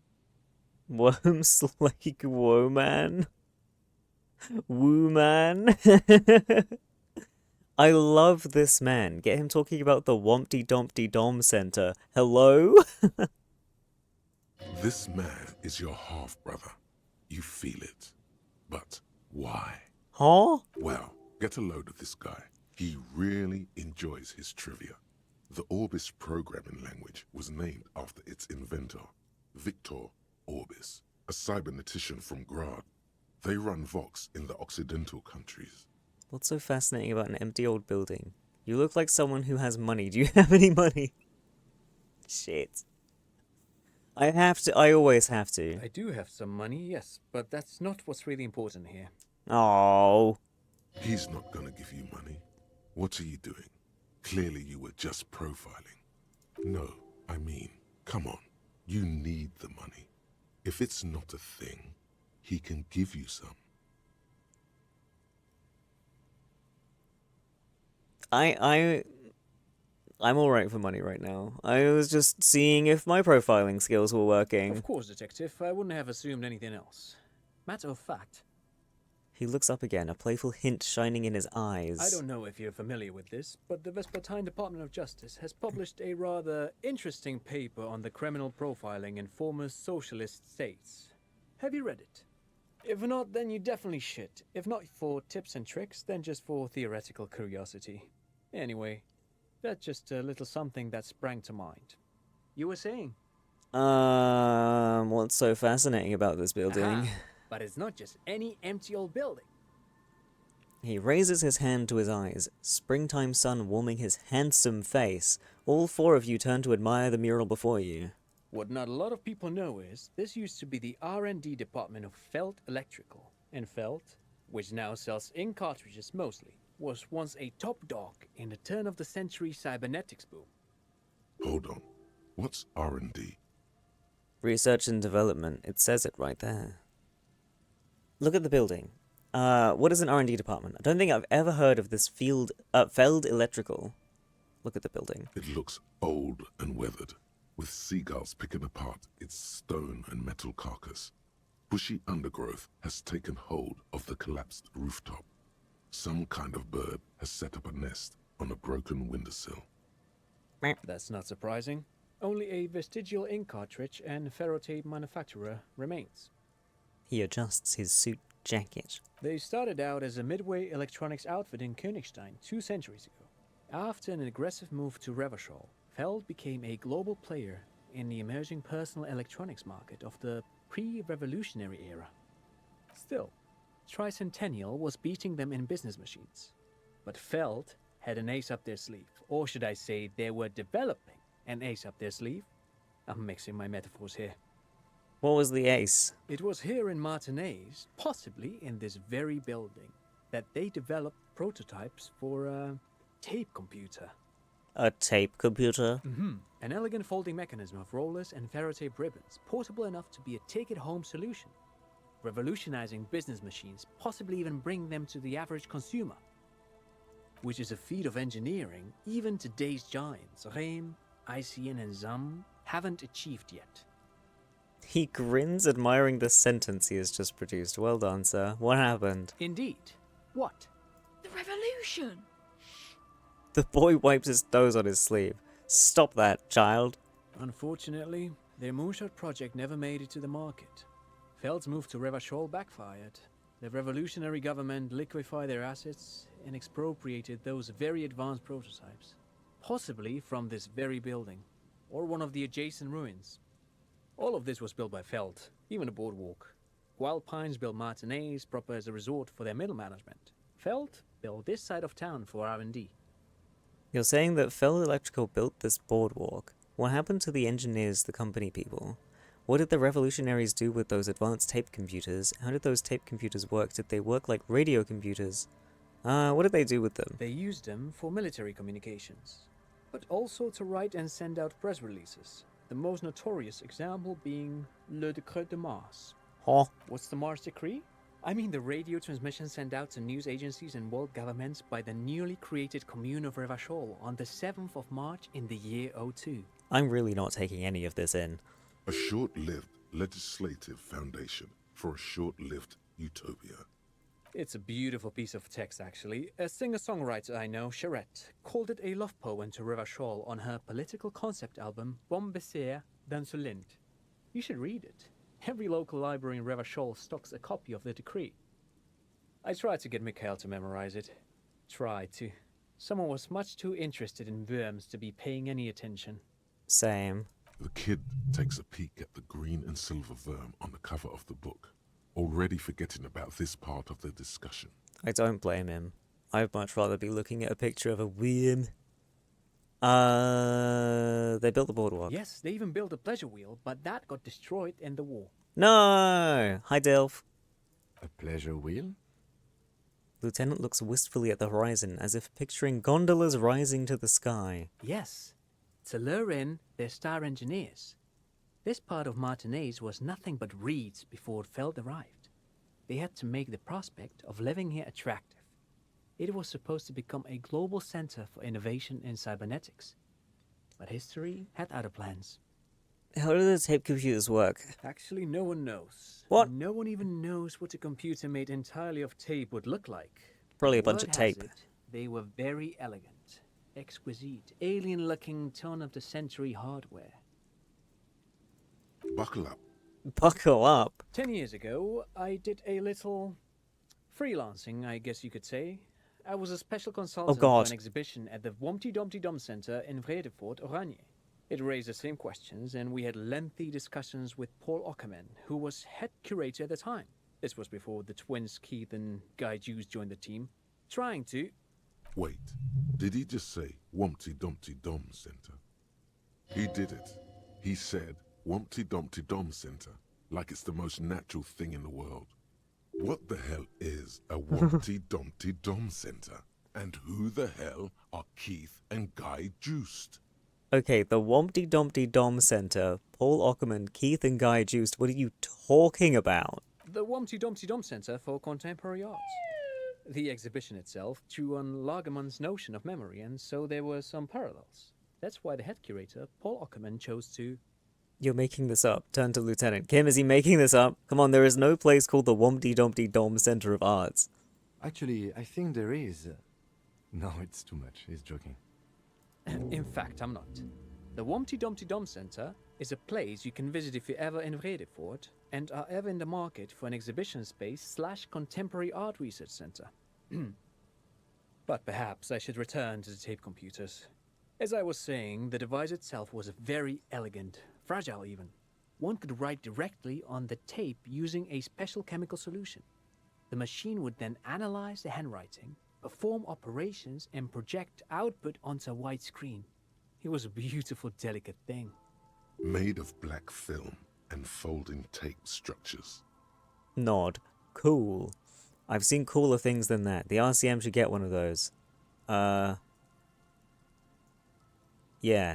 Worms like whoa man? Woo man? I love this man. Get him talking about the Wompty Dompty Dom Center. Hello? This man is your half-brother. You feel it. But why? Huh? Well, get a load of this guy. He really enjoys his trivia. The Orbis programming language was named after its inventor, Victor Orbis, a cybernetician from Grad. They run Vox in the Occidental countries. What's so fascinating about an empty old building? You look like someone who has money. Do you have any money? Shit. I always have to. I do have some money, yes, but that's not what's really important here. Oh. He's not gonna give you money. What are you doing? Clearly you were just profiling. No, I mean, come on. You need the money. If it's not a thing, he can give you some. I'm alright for money right now. I was just seeing if my profiling skills were working. Of course, Detective. I wouldn't have assumed anything else. Matter of fact, He looks up again, a playful hint shining in his eyes. I don't know if you're familiar with this, but the Vespertine Department of Justice has published a rather interesting paper on the criminal profiling in former socialist states. Have you read it? If not, then you definitely should. If not for tips and tricks, then just for theoretical curiosity. Anyway, that's just a little something that sprang to mind. You were saying? What's so fascinating about this building? Aha, but it's not just any empty old building. He raises his hand to his eyes, springtime sun warming his handsome face. All four of you turn to admire the mural before you. What not a lot of people know is, this used to be the R&D department of Felt Electrical. And Felt, which now sells ink cartridges mostly, was once a top dog in the turn-of-the-century cybernetics boom. Hold on. What's R&D? Research and development. It says it right there. Look at the building. What is an R&D department? I don't think I've ever heard of this Feld Electrical. Look at the building. It looks old and weathered, with seagulls picking apart its stone and metal carcass. Bushy undergrowth has taken hold of the collapsed rooftop. Some kind of bird has set up a nest on a broken windowsill. That's not surprising. Only a vestigial ink cartridge and ferrotape manufacturer remains. He adjusts his suit jacket. They started out as a midway electronics outfit in Königstein 2 centuries ago. After an aggressive move to Revachol, Feld became a global player in the emerging personal electronics market of the pre-revolutionary era. Still, Tricentennial was beating them in business machines. But Feld had an ace up their sleeve, or should I say they were developing an ace up their sleeve? I'm mixing my metaphors here. What was the ace? It was here in Martinez, possibly in this very building, that they developed prototypes for a tape computer. A tape computer? An elegant folding mechanism of rollers and ferrotape ribbons, portable enough to be a take-it-home solution, revolutionizing business machines, possibly even bring them to the average consumer, which is a feat of engineering even today's giants, Rehm, ICN and ZAM, haven't achieved yet. He grins, admiring the sentence he has just produced. Well done, sir. What happened? Indeed. What? The revolution! The boy wipes his nose on his sleeve. Stop that, child. Unfortunately, their moonshot project never made it to the market. Feld's move to Revachol backfired. The revolutionary government liquefied their assets and expropriated those very advanced prototypes, possibly from this very building, or one of the adjacent ruins. All of this was built by Feld, even the boardwalk. Wild Pines built Martinez proper as a resort for their middle management. Feld built this side of town for R&D. You're saying that Feld Electrical built this boardwalk. What happened to the engineers, the company people? What did the revolutionaries do with those advanced tape computers? How did those tape computers work? Did they work like radio computers? What did they do with them? They used them for military communications, but also to write and send out press releases. The most notorious example being Le Décret de Mars. Huh? What's the Mars Decree? I mean the radio transmission sent out to news agencies and world governments by the newly created Commune of Revachol on the 7th of March in the year 02. I'm really not taking any of this in. A short-lived legislative foundation for a short-lived utopia. It's a beautiful piece of text, actually. A singer-songwriter I know, Charette, called it a love poem to Revachol on her political concept album, Bon Baiser dans le Lind. You should read it. Every local library in Revachol stocks a copy of the decree. I tried to get Mikhail to memorize it. Tried to. Someone was much too interested in worms to be paying any attention. Same. The kid takes a peek at the green and silver worm on the cover of the book, already forgetting about this part of the discussion. I don't blame him. I'd much rather be looking at a picture of a worm. They built the boardwalk. Yes, they even built a pleasure wheel, but that got destroyed in the war. No! Hi, Dilf. A pleasure wheel? Lieutenant looks wistfully at the horizon, as if picturing gondolas rising to the sky. Yes, to lure in their star engineers. This part of Martinez was nothing but reeds before Feld arrived. They had to make the prospect of living here attractive. It was supposed to become a global center for innovation in cybernetics. But history had other plans. How do the tape computers work? Actually, no one knows. What? No one even knows what a computer made entirely of tape would look like. Probably a bunch of Word has tape. it, they were very elegant, exquisite, alien-looking turn-of-the-century hardware. Buckle up. Buckle up. 10 years ago, I did a little freelancing, I guess you could say. I was a special consultant for God. an exhibition at the Womty Dumpty Dum Center in Vredefort, Oranje. It raised the same questions, and we had lengthy discussions with Paul Ockerman, who was head curator at the time. This was before the twins Keith and Guy Jews joined the team, trying to... Wait, did he just say Wumpty Dumpty Dom Center? He did it. He said Wumpty Dumpty Dom Center, like it's the most natural thing in the world. What the hell is a Wumpty Dumpty Dom Center? And who the hell are Keith and Guy Juiced? Okay, the Wompty Dumpty Dom Center, Paul Ockerman, Keith and Guy Juiced, what are you talking about? The Womty Dumpty Dum Center for Contemporary Arts. The exhibition itself drew on Lagerman's notion of memory, and so there were some parallels. That's why the head curator, Paul Ockerman, chose to... You're making this up. Turn to Lieutenant. Kim, is he making this up? Come on, there is no place called the Wompty Dumpty Dom Center of Arts. Actually, I think there is. No, it's too much. He's joking. In fact, I'm not. The Womty Dumpty Dum Center is a place you can visit if you're ever in Vredefort and are ever in the market for an exhibition space / contemporary art research center. But perhaps I should return to the tape computers. As I was saying, the device itself was very elegant, fragile even. One could write directly on the tape using a special chemical solution. The machine would then analyze the handwriting, perform operations, and project output onto a white screen. It was a beautiful, delicate thing. Made of black film and folding tape structures. Nod. Cool. I've seen cooler things than that. The RCM should get one of those. Yeah.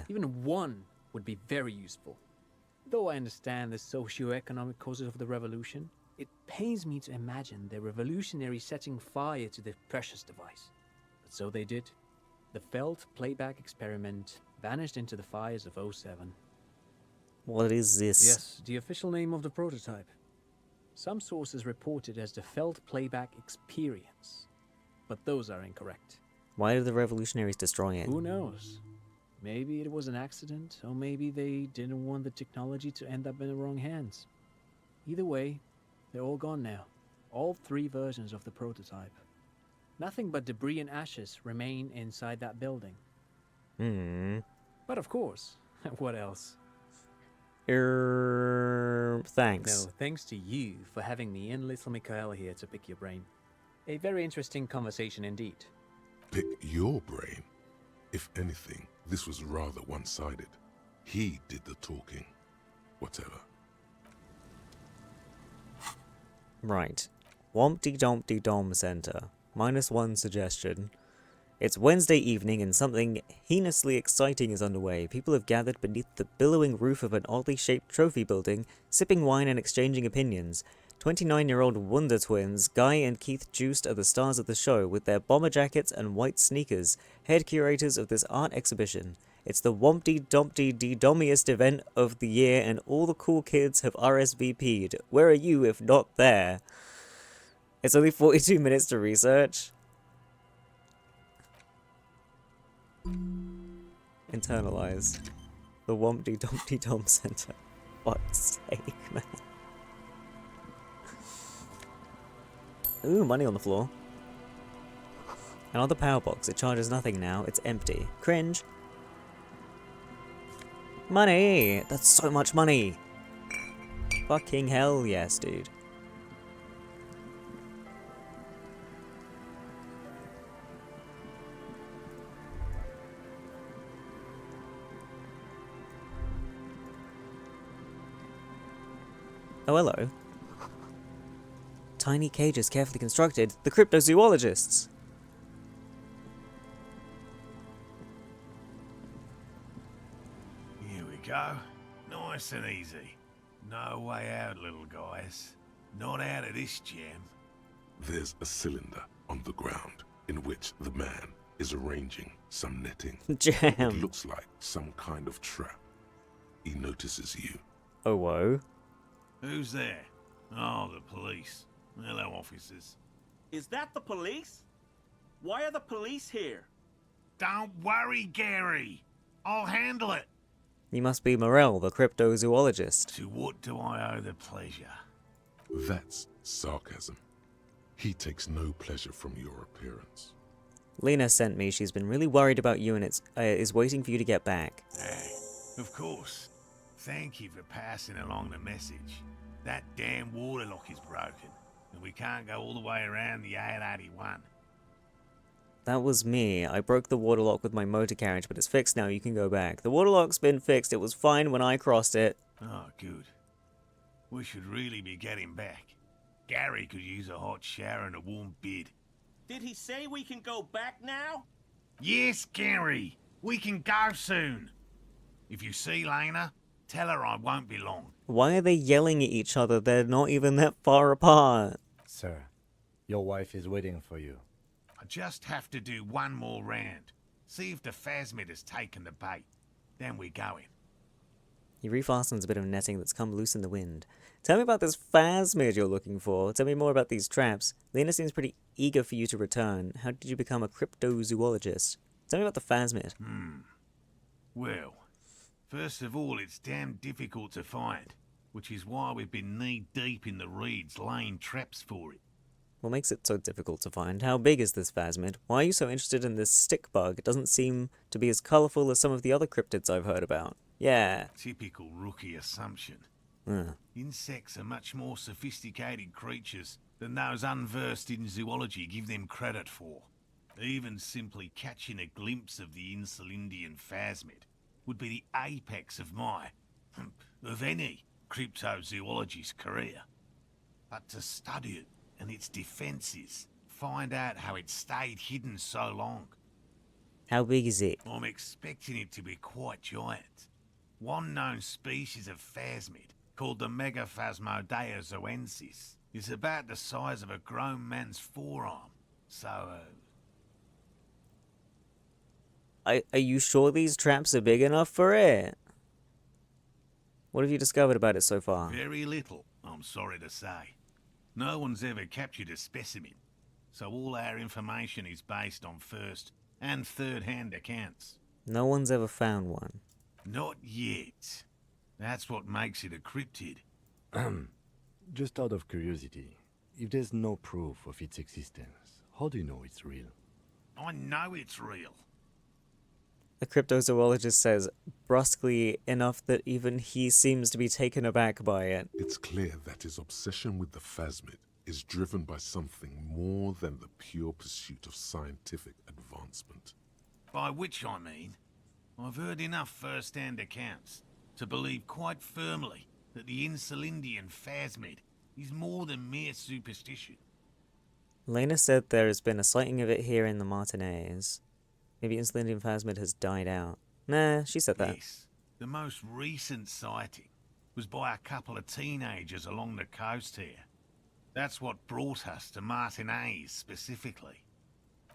Even one would be very useful. Though I understand the socio-economic causes of the revolution, it pains me to imagine the revolutionaries setting fire to the precious device. But so they did. The Felt playback experiment vanished into the fires of '07. What is this? Yes, the official name of the prototype. Some sources report it as the Felt playback experience, but those are incorrect. Why did the revolutionaries destroy it? Who knows? Maybe it was an accident, or maybe they didn't want the technology to end up in the wrong hands. Either way, they're all gone now. All 3 versions of the prototype. Nothing but debris and ashes remain inside that building. But of course, what else? Thanks. No, thanks to you for having me and little Mikael here to pick your brain. A very interesting conversation indeed. Pick your brain. If anything, this was rather one-sided. He did the talking. Whatever. Right. Wompty-Dompty-Dom Center. -1 suggestion. It's Wednesday evening and something heinously exciting is underway. People have gathered beneath the billowing roof of an oddly shaped trophy building, sipping wine and exchanging opinions. 29-year-old Wonder Twins, Guy and Keith Joost, are the stars of the show, with their bomber jackets and white sneakers, head curators of this art exhibition. It's the Wompty-Dompty-Dommiest event of the year, and all the cool kids have RSVP'd. Where are you if not there? It's only 42 minutes to research. Internalize. The Wompty-Dompty-Dom Center. Fuck's sake, man. Ooh, money on the floor. Another power box. It charges nothing now. It's empty. Cringe. Money! That's so much money! Fucking hell yes, dude. Oh, hello. Tiny cages carefully constructed. The cryptozoologists! Here we go. Nice and easy. No way out, little guys. Not out of this jam. There's a cylinder on the ground in which the man is arranging some netting. It Jam! looks like some kind of trap. He notices you. Oh, whoa. Who's there? Oh, the police. Hello, officers. Is that the police? Why are the police here? Don't worry, Gary. I'll handle it. You must be Morel, the cryptozoologist. To what do I owe the pleasure? That's sarcasm. He takes no pleasure from your appearance. Lena sent me. She's been really worried about you and is waiting for you to get back. Of course. Thank you for passing along the message. That damn water lock is broken, and we can't go all the way around the 881. That was me. I broke the water lock with my motor carriage, but it's fixed now. You can go back. The water lock's been fixed. It was fine when I crossed it. Oh, good. We should really be getting back. Gary could use a hot shower and a warm bed. Did he say we can go back now? Yes, Gary. We can go soon. If you see Lena, tell her I won't be long. Why are they yelling at each other? They're not even that far apart. Sir, your wife is waiting for you. I just have to do one more round. See if the phasmid has taken the bait. Then we're going. He refastens a bit of netting that's come loose in the wind. Tell me about this phasmid you're looking for. Tell me more about these traps. Lena seems pretty eager for you to return. How did you become a cryptozoologist? Tell me about the phasmid. Well, first of all, it's damn difficult to find, which is why we've been knee-deep in the reeds laying traps for it. What makes it so difficult to find? How big is this phasmid? Why are you so interested in this stick bug? It doesn't seem to be as colourful as some of the other cryptids I've heard about. Yeah. Typical rookie assumption. Insects are much more sophisticated creatures than those unversed in zoology give them credit for. Even simply catching a glimpse of the Insulindian phasmid would be the apex of of any cryptozoologist's career. But to study it and its defences, find out how it stayed hidden so long. How big is it? I'm expecting it to be quite giant. One known species of phasmid, called the Megaphasmodea zoensis, is about the size of a grown man's forearm. So, Are you sure these traps are big enough for it? What have you discovered about it so far? very little, I'm sorry to say. No one's ever captured a specimen, so all our information is based on first and third-hand accounts. No one's ever found one. Not yet. That's what makes it a cryptid. Just out of curiosity, if there's no proof of its existence, how do you know it's real? I know it's real. The cryptozoologist says, brusquely enough that even he seems to be taken aback by it. It's clear that his obsession with the phasmid is driven by something more than the pure pursuit of scientific advancement. By which I mean, I've heard enough first-hand accounts to believe quite firmly that the Insulindian phasmid is more than mere superstition. Lena said there has been a sighting of it here in the Martinez. Maybe Insulindian phasmid has died out. Nah, she said that. Yes, the most recent sighting was by a couple of teenagers along the coast here. That's what brought us to Martinez specifically.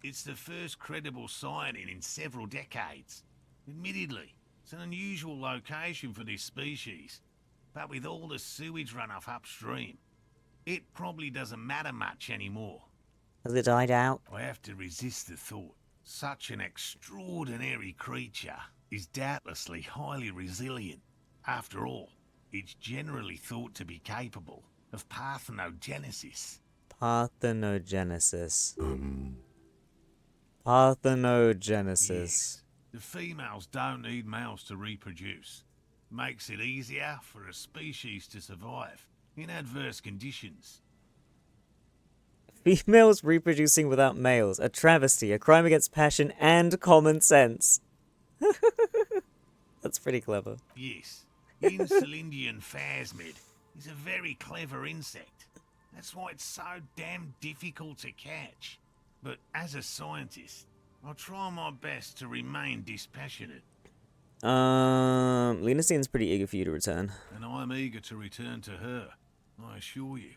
It's the first credible sighting in several decades. Admittedly, it's an unusual location for this species, but with all the sewage runoff upstream, it probably doesn't matter much anymore. Has it died out? I have to resist the thought. Such an extraordinary creature is doubtlessly highly resilient. After all, it's generally thought to be capable of parthenogenesis. Parthenogenesis. Parthenogenesis. Yes. The females don't need males to reproduce. Makes it easier for a species to survive in adverse conditions. Females reproducing without males. A travesty, a crime against passion and common sense. That's pretty clever. Yes, Insulindian phasmid is a very clever insect. That's why it's so damn difficult to catch. But as a scientist, I'll try my best to remain dispassionate. Lena seems pretty eager for you to return. And I'm eager to return to her, I assure you.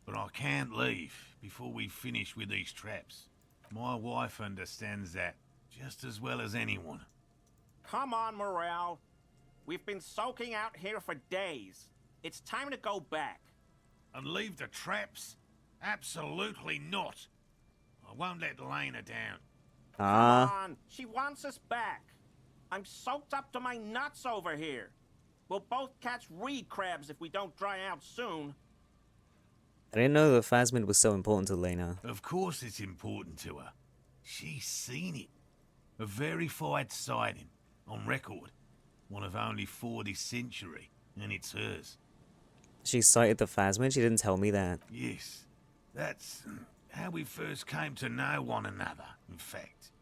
But I can't leave before we finish with these traps. My wife understands that just as well as anyone. Come on, Morale. We've been soaking out here for days. It's time to go back. And leave the traps? Absolutely not. I won't let Lena down. Come on, she wants us back. I'm soaked up to my nuts over here. We'll both catch reed crabs if we don't dry out soon. I didn't know the phasmid was so important to Lena. Of course it's important to her. She's seen it. A verified sighting, on record. One of only 4 this century, and it's hers. She sighted the phasmid? She didn't tell me that. Yes, that's how we first came to know one another, in fact.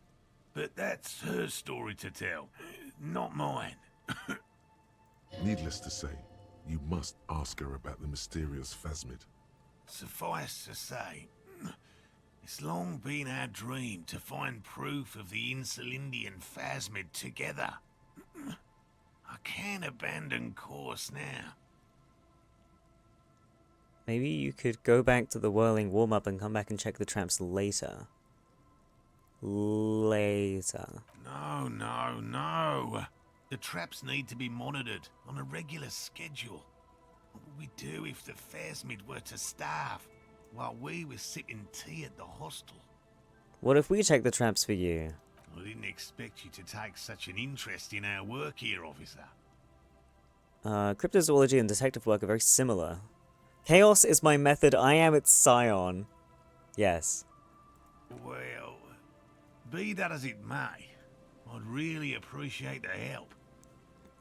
But that's her story to tell, not mine. Needless to say, you must ask her about the mysterious phasmid. Suffice to say, it's long been our dream to find proof of the Insulindian phasmid together. I can't abandon course now. Maybe you could go back to the whirling warm-up and come back and check the traps later. Later. No, no, no. The traps need to be monitored on a regular schedule. What would we do if the phasmid were to starve while we were sipping tea at the hostel? What if we check the traps for you? I didn't expect you to take such an interest in our work here, officer. Cryptozoology and detective work are very similar. Chaos is my method, I am its scion. Yes. Well, be that as it may, I'd really appreciate the help.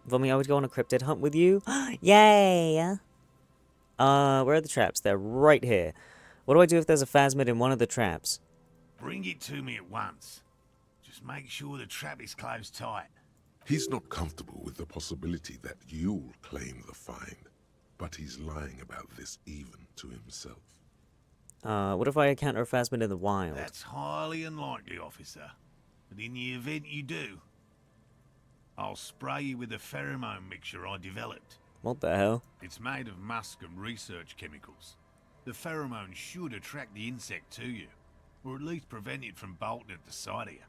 Vommy, I would go on a cryptid hunt with you. Yay! Where are the traps? They're right here. What do I do if there's a phasmid in one of the traps? Bring it to me at once. Just make sure the trap is closed tight. He's not comfortable with the possibility that you'll claim the find, but he's lying about this even to himself. What if I encounter a phasmid in the wild? That's highly unlikely, officer. But in the event you do, I'll spray you with a pheromone mixture I developed. What the hell? It's made of musk and research chemicals. The pheromone should attract the insect to you, or at least prevent it from bolting at the sight of you.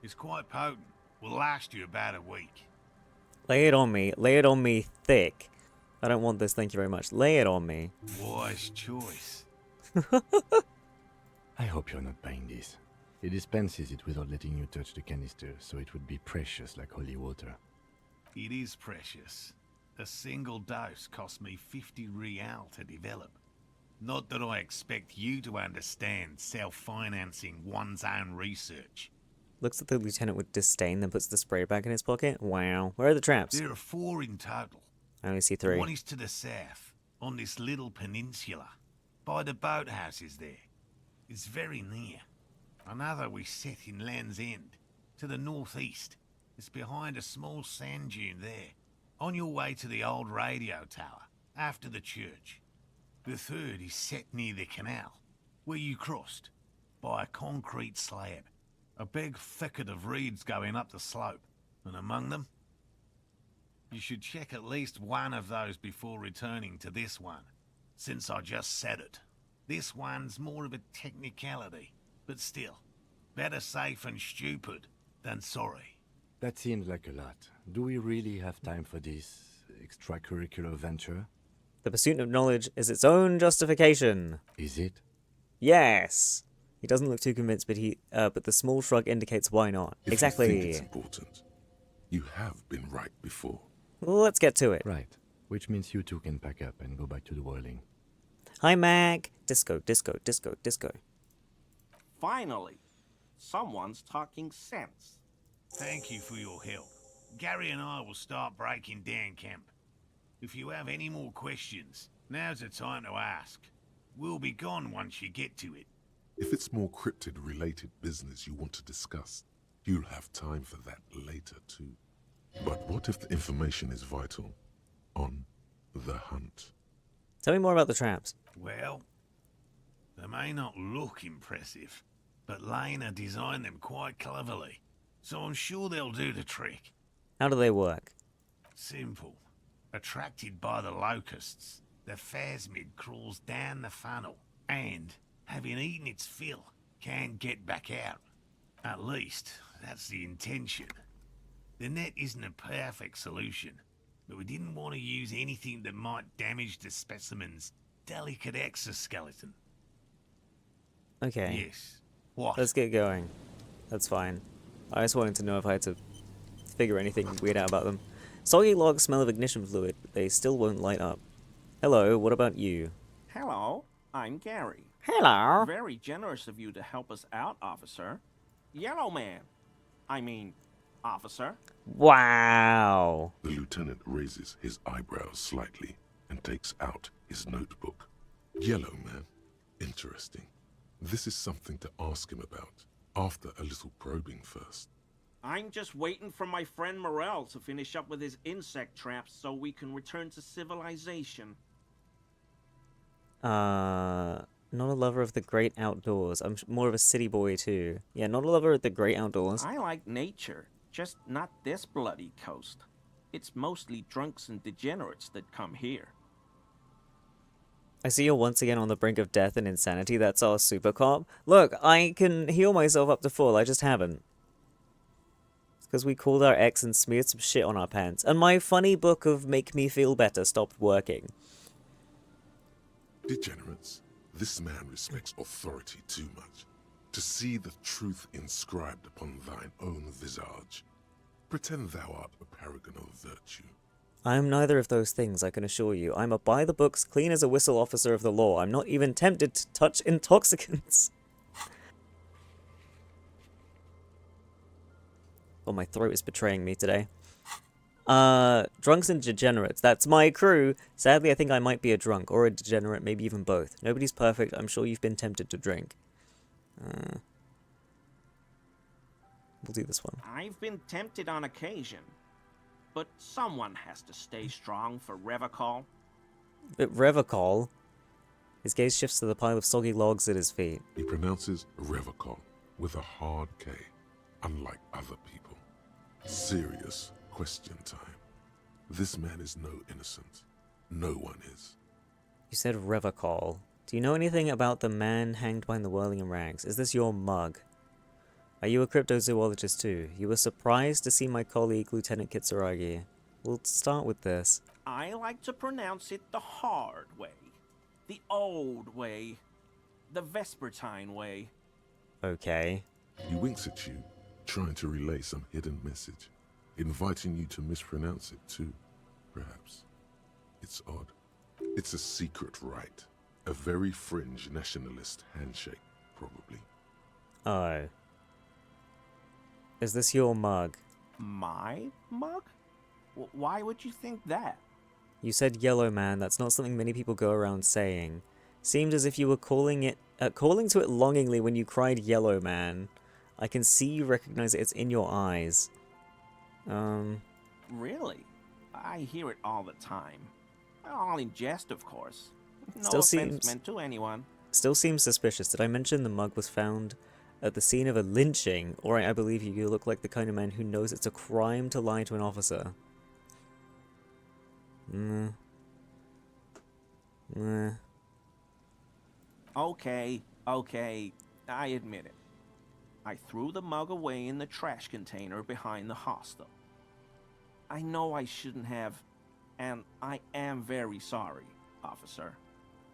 It's quite potent. Will last you about a week. Lay it on me. Lay it on me thick. I don't want this, thank you very much. Lay it on me. Wise choice. I hope you're not buying this. He dispenses it without letting you touch the canister, so it would be precious like holy water. It is precious. A single dose cost me 50 real to develop. Not that I expect you to understand self-financing one's own research. Looks at the lieutenant with disdain, then puts the spray back in his pocket. Wow. Where are the traps? There are 4 in total. I only see 3. One is to the south, on this little peninsula, by the boathouses there. It's very near. Another we set in Land's End, to the northeast. It's behind a small sand dune there, on your way to the old radio tower, after the church. The third is set near the canal, where you crossed, by a concrete slab. A big thicket of reeds going up the slope, and among them, you should check at least one of those before returning to this one, since I just said it. This one's more of a technicality, but still, better safe and stupid than sorry. That seems like a lot. Do we really have time for this extracurricular venture? The pursuit of knowledge is its own justification. Is it? Yes. He doesn't look too convinced, but the small shrug indicates why not. If Exactly. you think it's important, you have been right before. Let's get to it. Right. Which means you two can pack up and go back to the whirling. Hi, Mac. Disco, disco, disco, disco. Finally, someone's talking sense. Thank you for your help. Gary and I will start breaking down camp. If you have any more questions, now's the time to ask. We'll be gone once you get to it. If it's more cryptid-related business you want to discuss, you'll have time for that later too. But what if the information is vital? On the hunt. Tell me more about the traps. Well, they may not look impressive, but Lena designed them quite cleverly, so I'm sure they'll do the trick. How do they work? Simple. Attracted by the locusts, the phasmid crawls down the funnel, and, having eaten its fill, can get back out. At least, that's the intention. The net isn't a perfect solution, but we didn't want to use anything that might damage the specimen's delicate exoskeleton. Okay. Yes. What? Let's get going. That's fine. I just wanted to know if I had to figure anything weird out about them. Soggy logs smell of ignition fluid, but they still won't light up. Hello, what about you? Hello, I'm Gary. Hello. Very generous of you to help us out, officer. Yellow man. I mean, officer. Wow. The lieutenant raises his eyebrows slightly and takes out his notebook. Yellow man. Interesting. This is something to ask him about, after a little probing first. I'm just waiting for my friend Morel to finish up with his insect traps so we can return to civilization. Not a lover of the great outdoors. I'm more of a city boy too. Yeah, not a lover of the great outdoors. I like nature, just not this bloody coast. It's mostly drunks and degenerates that come here. I see you're once again on the brink of death and insanity. That's our super cop. Look, I can heal myself up to full. I just haven't. It's because we called our ex and smeared some shit on our pants. And my funny book of Make Me Feel Better stopped working. Degenerates, this man respects authority too much. To see the truth inscribed upon thine own visage. Pretend thou art a paragon of virtue. I am neither of those things, I can assure you. I'm a by-the-books, clean-as-a-whistle officer of the law. I'm not even tempted to touch intoxicants. Oh, my throat is betraying me today. Drunks and degenerates. That's my crew. Sadly, I think I might be a drunk or a degenerate, maybe even both. Nobody's perfect. I'm sure you've been tempted to drink. We'll do this one. I've been tempted on occasion, but someone has to stay strong for Revacol. Revacol? His gaze shifts to the pile of soggy logs at his feet. He pronounces Revacol with a hard K, unlike other people. Serious question time. This man is no innocent. No one is. You said Revacol. Do you know anything about the man hanged behind the whirling rags? Is this your mug? Are you a cryptozoologist too? You were surprised to see my colleague, Lieutenant Kitsuragi. We'll start with this. I like to pronounce it the hard way. The old way. The Vespertine way. Okay. He winks at you, trying to relay some hidden message, inviting you to mispronounce it too, perhaps. It's odd. It's a secret rite. A very fringe nationalist handshake, probably. Oh. Is this your mug? My mug? Why would you think that? You said yellow man. That's not something many people go around saying. Seemed as if you were calling to it longingly when you cried yellow man. I can see you recognize it. It's in your eyes. Really? I hear it all the time. All in jest, of course. No Still offense seems meant to anyone. Still seems suspicious. Did I mention the mug was found at the scene of a lynching? Alright, I believe you. You look like the kind of man who knows it's a crime to lie to an officer. Okay, I admit it. I threw the mug away in the trash container behind the hostel. I know I shouldn't have, and I am very sorry, officer.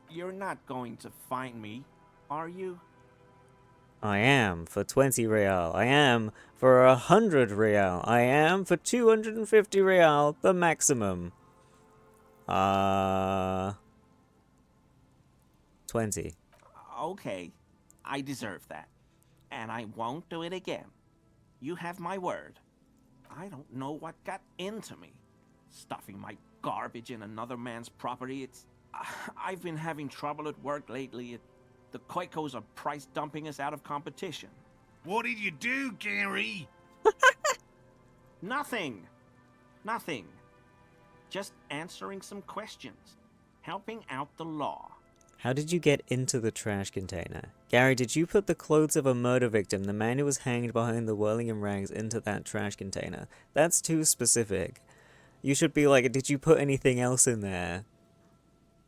You're not going to find me, are you? I am for 20 real. I am for 100 real. I am for 250 real, the maximum. 20. Okay, I deserve that. And I won't do it again. You have my word. I don't know what got into me. Stuffing my garbage in another man's property, I've been having trouble at work lately. The Koikos are price dumping us out of competition. What did you do, Gary? Nothing. Just answering some questions. Helping out the law. How did you get into the trash container? Gary, did you put the clothes of a murder victim, the man who was hanged behind the whirling rags, into that trash container? That's too specific. You should be like, did you put anything else in there?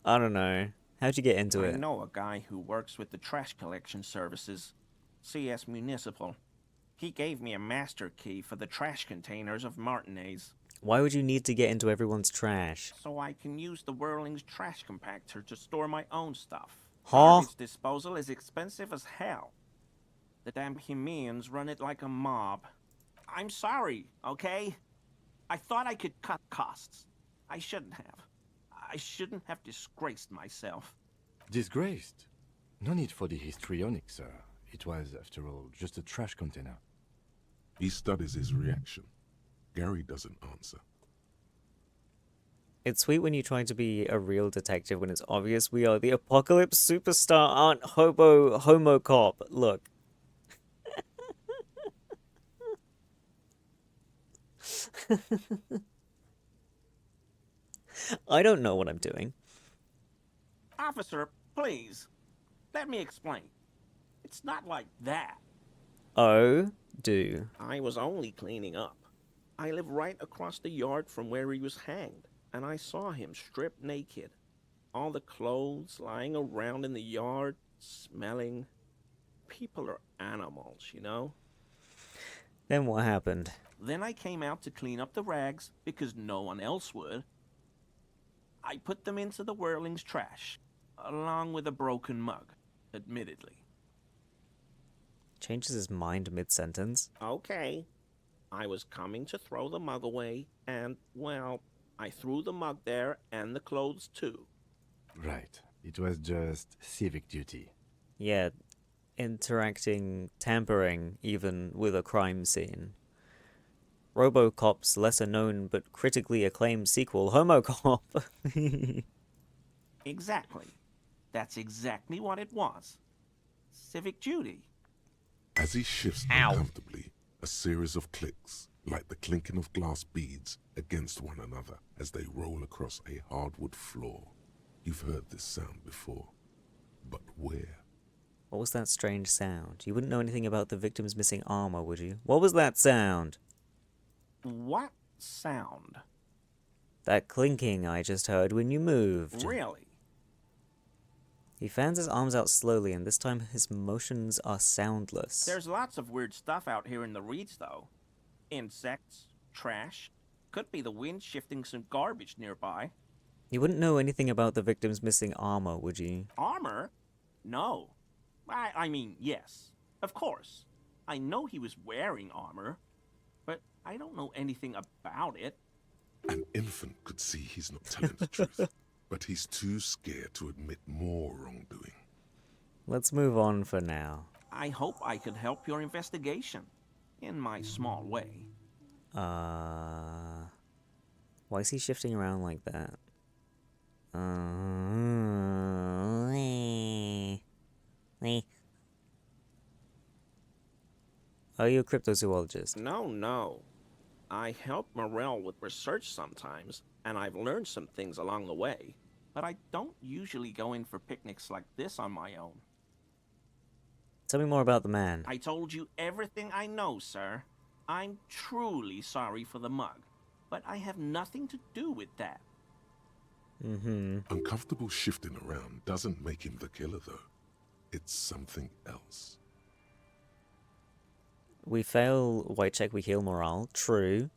I don't know. How'd you get into it? I know a guy who works with the trash collection services. CS Municipal. He gave me a master key for the trash containers of Martinez. Why would you need to get into everyone's trash? So I can use the Whirling's trash compactor to store my own stuff. Huh? Garbage disposal is expensive as hell. The damn Bohemians run it like a mob. I'm sorry, okay? I thought I could cut costs. I shouldn't have. I shouldn't have disgraced myself. Disgraced? No need for the histrionic, sir. It was, after all, just a trash container. He studies his reaction. Gary doesn't answer. It's sweet when you try to be a real detective when it's obvious we are the apocalypse superstar aunt homo cop. Look. I don't know what I'm doing. Officer, please. Let me explain. It's not like that. Oh, do. I was only cleaning up. I live right across the yard from where he was hanged, and I saw him stripped naked. All the clothes lying around in the yard, smelling. People are animals, you know? Then what happened? Then I came out to clean up the rags, because no one else would. I put them into the Whirling's trash, along with a broken mug, admittedly. Changes his mind mid-sentence. Okay. I was coming to throw the mug away, and, well, I threw the mug there and the clothes too. Right. It was just civic duty. Yeah, tampering even with a crime scene. RoboCop's lesser known but critically acclaimed sequel, HomoCop. Exactly. That's exactly what it was. Civic duty. As he shifts uncomfortably, a series of clicks, like the clinking of glass beads against one another as they roll across a hardwood floor. You've heard this sound before, but where? What was that strange sound? You wouldn't know anything about the victim's missing armor, would you? What was that sound? What sound? That clinking I just heard when you moved. Really? He fans his arms out slowly, and this time his motions are soundless. There's lots of weird stuff out here in the reeds, though. Insects, trash. Could be the wind shifting some garbage nearby. You wouldn't know anything about the victim's missing armor, would you? Armor? No. I mean, yes. Of course. I know he was wearing armor, but I don't know anything about it. An infant could see he's not telling the truth, but he's too scared to admit more wrongdoing. Let's move on for now. I hope I could help your investigation, in my small way. Why is he shifting around like that? Are you a cryptozoologist? No. I help Morel with research sometimes, and I've learned some things along the way. But I don't usually go in for picnics like this on my own. Tell me more about the man. I told you everything I know, sir. I'm truly sorry for the mug, but I have nothing to do with that. Uncomfortable shifting around doesn't make him the killer, though. It's something else. We fail white check, we heal morale. True.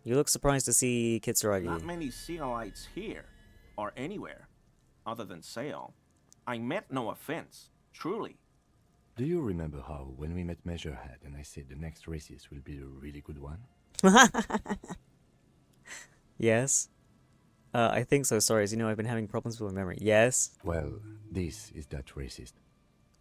You look surprised to see Kitsuragi. Not many Sealites here, or anywhere, other than Sail. I meant no offense, truly. Do you remember how, when we met Measurehead and I said the next racist will be a really good one? Yes. I think so, sorry. As you know, I've been having problems with my memory. Yes. Well, this is that racist.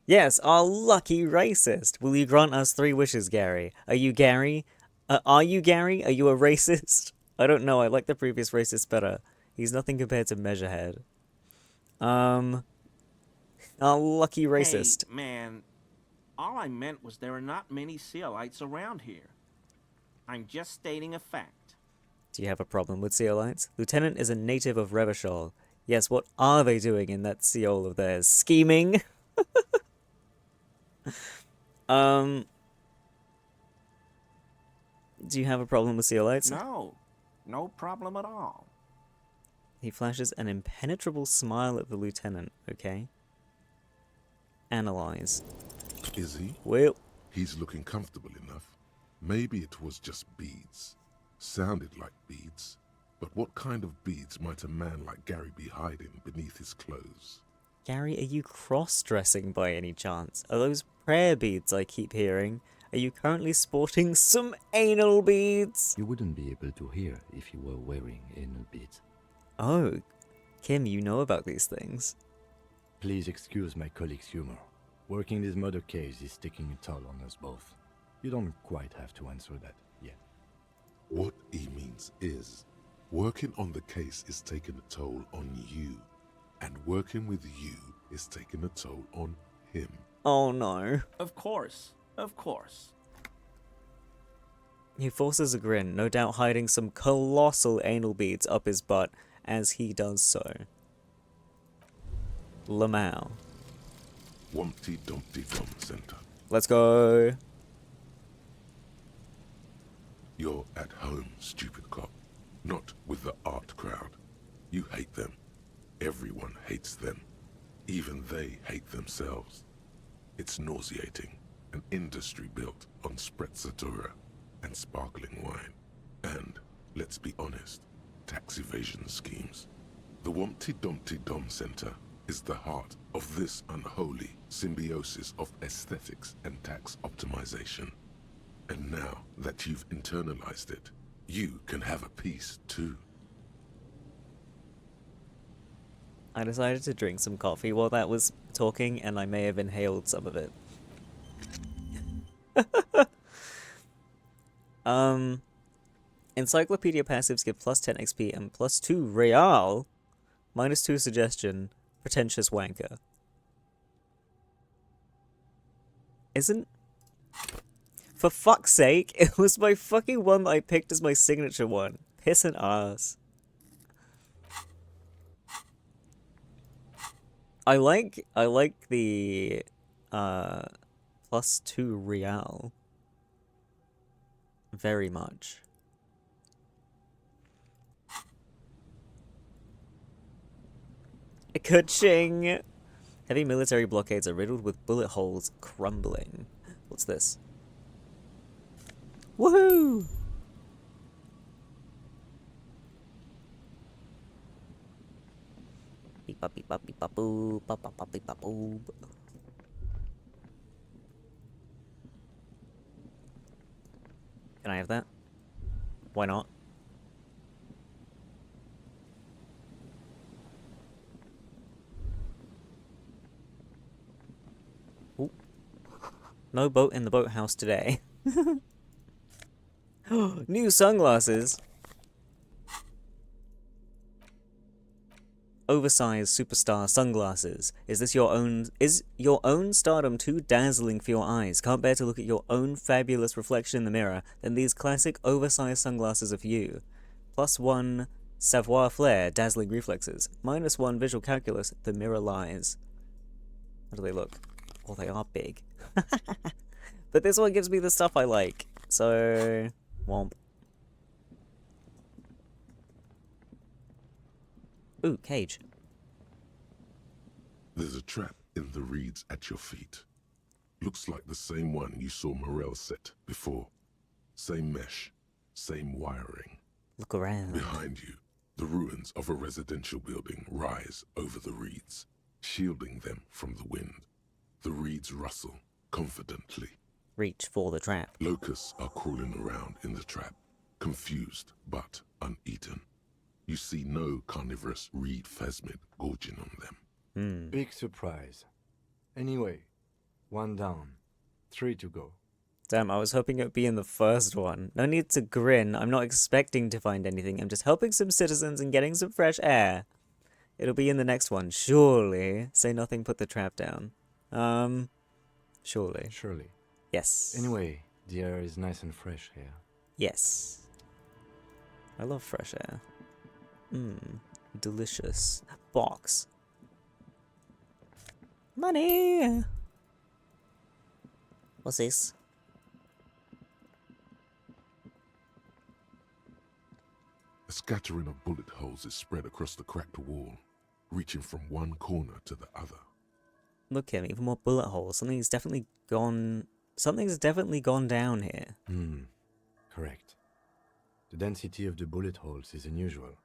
Yes, our lucky racist. Will you grant us 3 wishes, Gary? Are you Gary? Are you Gary? Are you a racist? I don't know. I like the previous racist better. He's nothing compared to Measurehead. Our lucky racist. Hey, man. All I meant was there are not many Sealites around here. I'm just stating a fact. Do you have a problem with Seolites? Lieutenant is a native of Revachol. Yes, what are they doing in that Seol of theirs? Scheming? Do you have a problem with Seolites? No problem at all. He flashes an impenetrable smile at the lieutenant, okay? Analyze. Is he? Well, He's looking comfortable enough. Maybe it was just beads. Sounded like beads. But what kind of beads might a man like Gary be hiding beneath his clothes? Gary, are you cross-dressing by any chance? Are those prayer beads I keep hearing? Are you currently sporting some anal beads? You wouldn't be able to hear if you were wearing anal beads. Oh, Kim, you know about these things. Please excuse my colleague's humor. Working this murder case is taking a toll on us both. You don't quite have to answer that yet. What he means is, working on the case is taking a toll on you, and working with you is taking a toll on him. Oh no. Of course. He forces a grin, no doubt hiding some colossal anal beads up his butt as he does so. Lamau. Wumpty Dumpty Dum Center. Let's go. You're at home, stupid cop. Not with the art crowd. You hate them. Everyone hates them. Even they hate themselves. It's nauseating. An industry built on sprezzatura and sparkling wine. And, let's be honest, tax evasion schemes. The Wumpty Dumpty Dum Center is the heart of this unholy symbiosis of aesthetics and tax optimization. And now that you've internalized it, you can have a piece too. I decided to drink some coffee while that was talking, and I may have inhaled some of it. Encyclopedia passives give plus 10 XP and plus 2 real. Minus 2 suggestion. Pretentious wanker. Isn't... For fuck's sake, it was my fucking one that I picked as my signature one. Piss and ass. I like the plus 2 real very much. Ka-ching! Heavy military blockades are riddled with bullet holes crumbling. What's this? Woohoo! Beep bop beep bop beep bop boo bop bop bop beep bop boo. Can I have that? Why not? Ooh. No boat in the boathouse today. New sunglasses. Oversized superstar sunglasses. Is your own stardom too dazzling for your eyes? Can't bear to look at your own fabulous reflection in the mirror? Then these classic oversized sunglasses are for you. Plus 1 savoir flair, dazzling reflexes. Minus 1 visual calculus, the mirror lies. How do they look? Oh, they are big. But this one gives me the stuff I like. So, womp. Ooh, cage. There's a trap in the reeds at your feet. Looks like the same one you saw Morel set before. Same mesh, same wiring. Look around. Behind you, the ruins of a residential building rise over the reeds, shielding them from the wind. The reeds rustle confidently. Reach for the trap. Locusts are crawling around in the trap, confused but uneaten. You see no carnivorous reed phasmid gorging on them. Big surprise. Anyway, 1 down, 3 to go. Damn, I was hoping it would be in the first one. No need to grin. I'm not expecting to find anything. I'm just helping some citizens and getting some fresh air. It'll be in the next one, surely. Say nothing, put the trap down. Surely. Surely. Yes. Anyway, the air is nice and fresh here. Yes. I love fresh air. Delicious. Box. Money! What's this? A scattering of bullet holes is spread across the cracked wall, reaching from one corner to the other. Look at me, even more bullet holes. Something's definitely gone down here. Correct. The density of the bullet holes is unusual.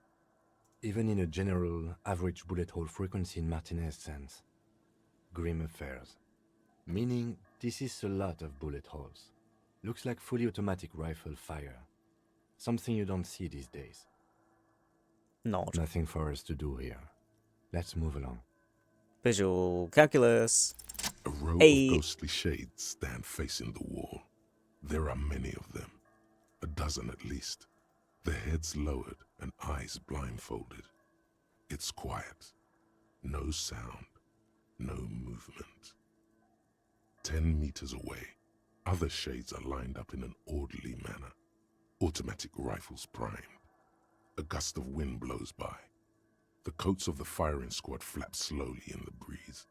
Even in a general average bullet hole frequency in Martinez sense. Grim affairs. Meaning, this is a lot of bullet holes. Looks like fully automatic rifle fire. Something you don't see these days. Not. Nothing for us to do here. Let's move along. Visual calculus. A row of ghostly shades stand facing the wall. There are many of them. 12 at least. Their heads lowered and eyes blindfolded. It's quiet. No sound. No movement. 10 meters away, other shades are lined up in an orderly manner. Automatic rifles primed. A gust of wind blows by. The coats of the firing squad flap slowly in the breeze.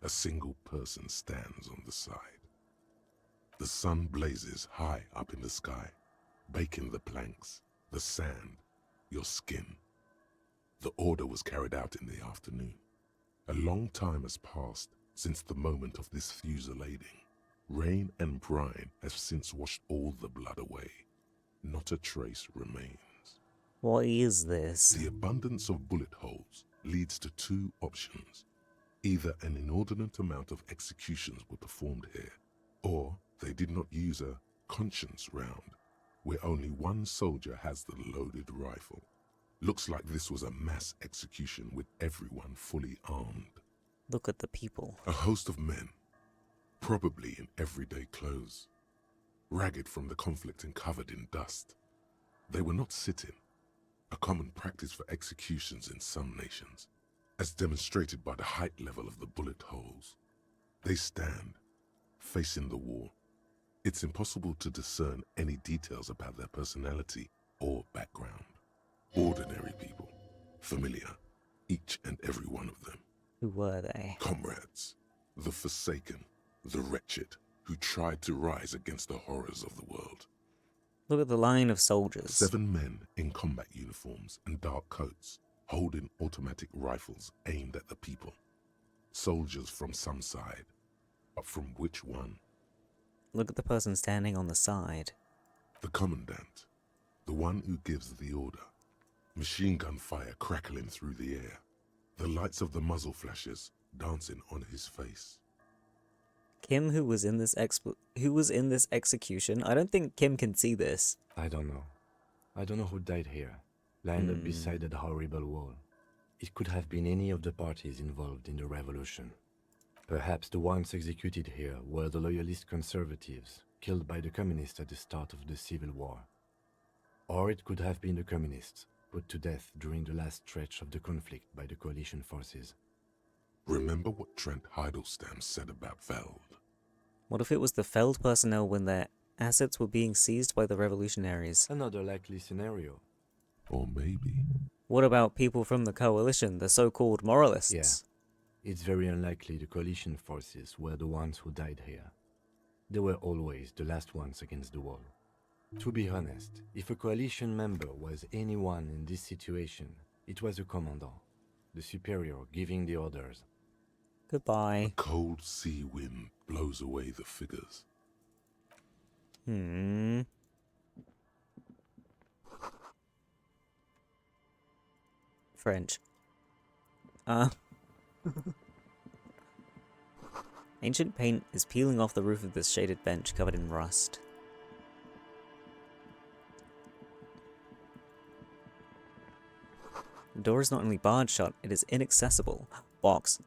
A single person stands on the side. The sun blazes high up in the sky, baking the planks, the sand, your skin. The order was carried out in the afternoon. A long time has passed since the moment of this fusillading. Rain and brine have since washed all the blood away. Not a trace remains. What is this? The abundance of bullet holes leads to 2 options. Either an inordinate amount of executions were performed here, or they did not use a conscience round, where only one soldier has the loaded rifle. Looks like this was a mass execution with everyone fully armed. Look at the people. A host of men, probably in everyday clothes. ragged from the conflict and covered in dust. They were not sitting, a common practice for executions in some nations, as demonstrated by the height level of the bullet holes. They stand, facing the wall. It's impossible to discern any details about their personality or background. Ordinary people, familiar, each and every one of them. Who were they? Comrades, the forsaken, the wretched, who tried to rise against the horrors of the world. Look at the line of soldiers. 7 men in combat uniforms and dark coats, holding automatic rifles aimed at the people. Soldiers from some side, but from which one? Look at the person standing on the side. The commandant, the one who gives the order. Machine gun fire crackling through the air, the lights of the muzzle flashes dancing on his face. Kim, who was in this execution, I don't think Kim can see this. I don't know. I don't know who died here, lined up beside that horrible wall. It could have been any of the parties involved in the revolution. Perhaps the ones executed here were the loyalist conservatives, killed by the communists at the start of the Civil War. Or it could have been the communists, put to death during the last stretch of the conflict by the coalition forces. Remember what Trent Heidelstein said about Veld? What if it was the Feld personnel when their assets were being seized by the revolutionaries? Another likely scenario. Or maybe... What about people from the coalition, the so-called moralists? Yeah. It's very unlikely the coalition forces were the ones who died here. They were always the last ones against the wall. To be honest, if a coalition member was anyone in this situation, it was a commandant, the superior giving the orders. Goodbye. A cold sea wind blows away the figures. French. Ancient paint is peeling off the roof of this shaded bench covered in rust. The door is not only barred shut, it is inaccessible. Box.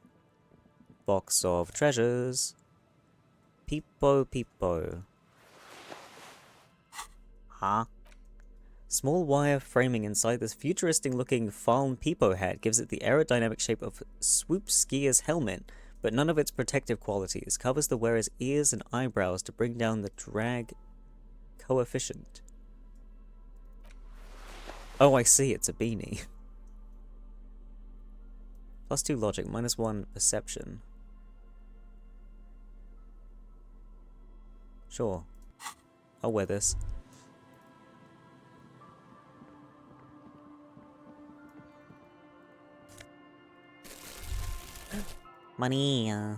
Box of treasures. Peepo peepo. Huh? Small wire framing inside this futuristic looking Falm Peepo hat gives it the aerodynamic shape of Swoop Skier's helmet, but none of its protective qualities. Covers the wearer's ears and eyebrows to bring down the drag coefficient. Oh, I see, it's a beanie. +2 logic, -1 perception. Sure. I'll wear this. Money. I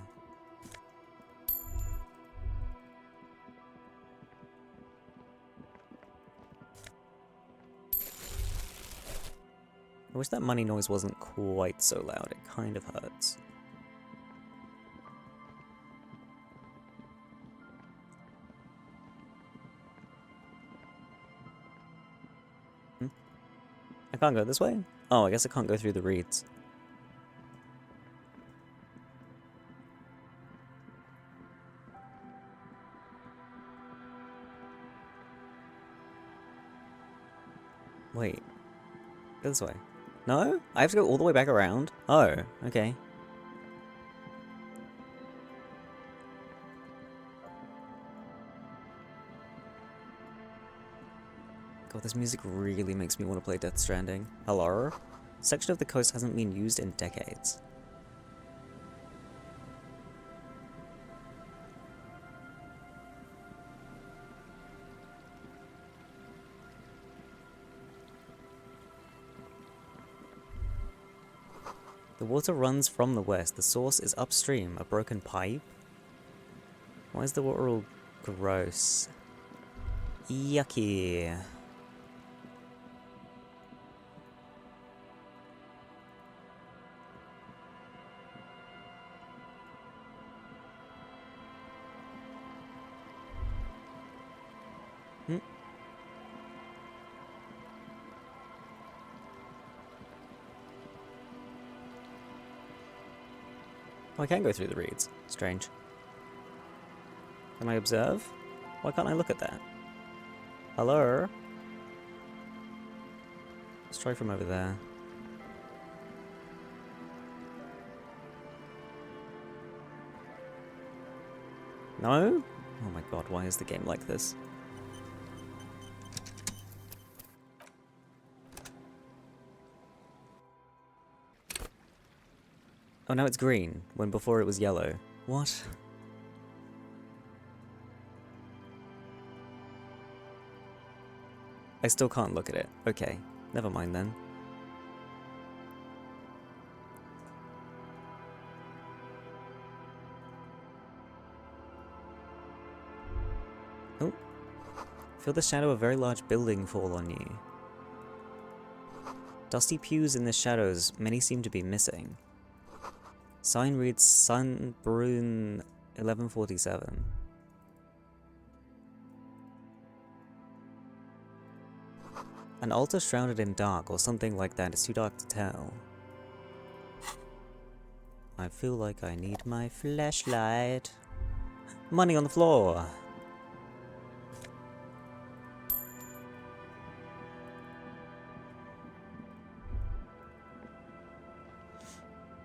wish that money noise wasn't quite so loud. It kind of hurts. I can't go this way? Oh, I guess I can't go through the reeds. Wait. Go this way. No? I have to go all the way back around? Oh, okay. God, this music really makes me want to play Death Stranding. Hello? Section of the coast hasn't been used in decades. The water runs from the west. The source is upstream. A broken pipe? Why is the water all gross? Yucky. Oh, I can go through the reeds. Strange. Can I observe? Why can't I look at that? Hello? Let's try from over there. No? Oh my god, why is the game like this? Oh, now it's green, when before it was yellow. What? I still can't look at it. Okay, never mind then. Oh. Feel the shadow of a very large building fall on you. Dusty pews in the shadows, many seem to be missing. Sign reads Sunbrune 1147. An altar shrouded in dark or something like that. It's too dark to tell. I feel like I need my flashlight. Money on the floor.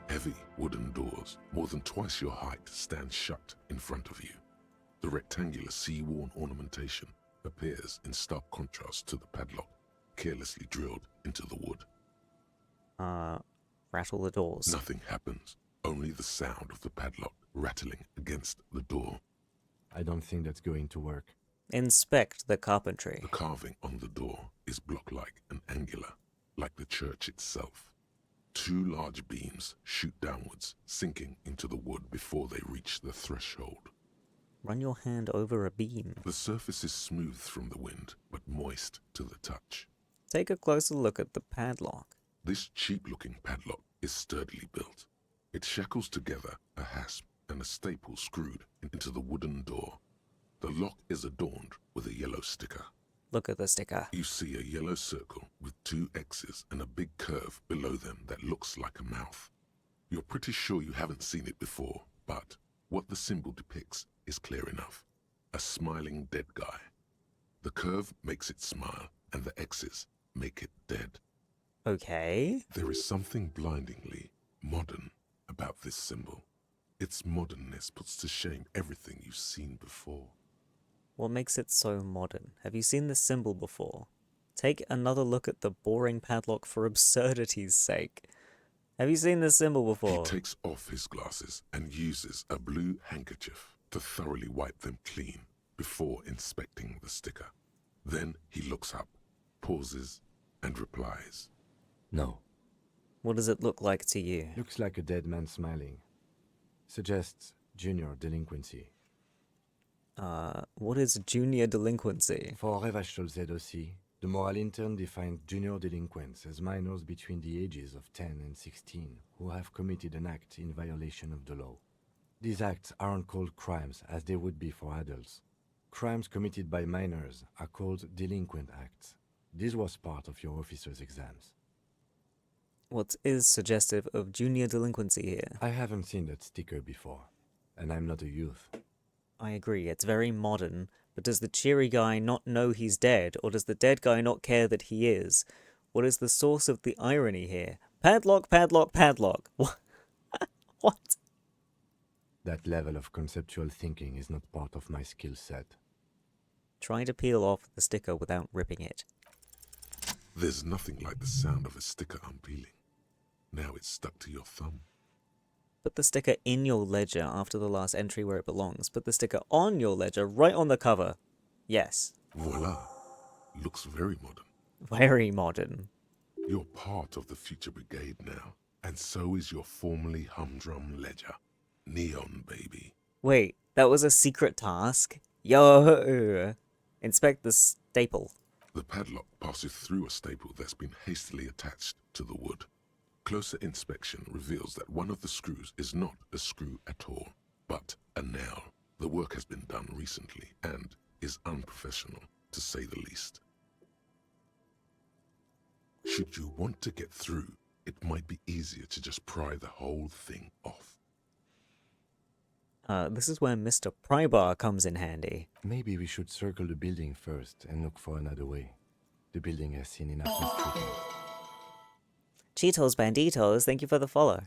Heavy wooden doors, more than twice your height, stand shut in front of you. The rectangular sea-worn ornamentation appears in stark contrast to the padlock, carelessly drilled into the wood. Rattle the doors. Nothing happens, only the sound of the padlock rattling against the door. I don't think that's going to work. Inspect the carpentry. The carving on the door is block-like and angular, like the church itself. Two large beams shoot downwards, sinking into the wood before they reach the threshold. Run your hand over a beam. The surface is smooth from the wind, but moist to the touch. Take a closer look at the padlock. This cheap-looking padlock is sturdily built. It shackles together a hasp and a staple screwed into the wooden door. The lock is adorned with a yellow sticker. Look at the sticker. You see a yellow circle with two X's and a big curve below them that looks like a mouth. You're pretty sure you haven't seen it before, but what the symbol depicts is clear enough. A smiling dead guy. The curve makes it smile, and the X's make it dead. Okay. There is something blindingly modern about this symbol. Its modernness puts to shame everything you've seen before. What makes it so modern? Have you seen this symbol before? Take another look at the boring padlock for absurdity's sake. Have you seen this symbol before? He takes off his glasses and uses a blue handkerchief to thoroughly wipe them clean before inspecting the sticker. Then he looks up, pauses, and replies. No. What does it look like to you? Looks like a dead man smiling. Suggests junior delinquency. What is junior delinquency? For Revachol ZOC, the moral intern defined junior delinquents as minors between the ages of 10 and 16 who have committed an act in violation of the law. These acts aren't called crimes as they would be for adults. Crimes committed by minors are called delinquent acts. This was part of your officer's exams. What is suggestive of junior delinquency here? I haven't seen that sticker before, and I'm not a youth. I agree, it's very modern, but does the cheery guy not know he's dead, or does the dead guy not care that he is? What is the source of the irony here? Padlock, padlock, padlock. What? That level of conceptual thinking is not part of my skill set. Try to peel off the sticker without ripping it. There's nothing like the sound of a sticker unpeeling. Now it's stuck to your thumb. Put the sticker in your ledger after the last entry where it belongs. Put the sticker on your ledger right on the cover. Yes. Voila. Looks very modern. Very modern. You're part of the future brigade now, and so is your formerly humdrum ledger. Neon, baby. Wait, that was a secret task? Yo! Inspect the staple. The padlock passes through a staple that's been hastily attached to the wood. Closer inspection reveals that one of the screws is not a screw at all, but a nail. The work has been done recently and is unprofessional, to say the least. Should you want to get through, it might be easier to just pry the whole thing off. This is where Mr. Prybar comes in handy. Maybe we should circle the building first and look for another way. The building has seen enough mistreatment. Cheetos Banditos, thank you for the follow.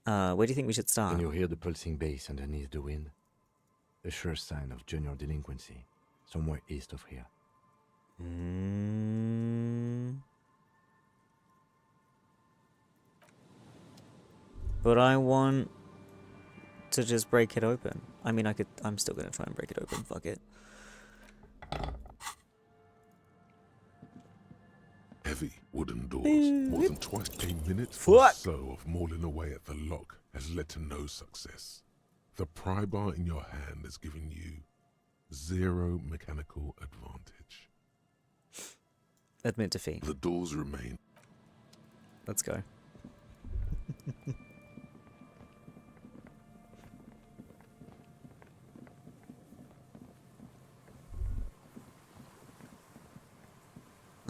Where do you think we should start? Can you hear the pulsing bass underneath the wind? A sure sign of junior delinquency, somewhere east of here. But I want to just break it open. I mean, I'm still gonna try and break it open, fuck it. Heavy wooden doors, more than twice a minute or so of mauling away at the lock has led to no success. The pry bar in your hand has given you 0 mechanical advantage. Admit defeat. The doors remain. Let's go.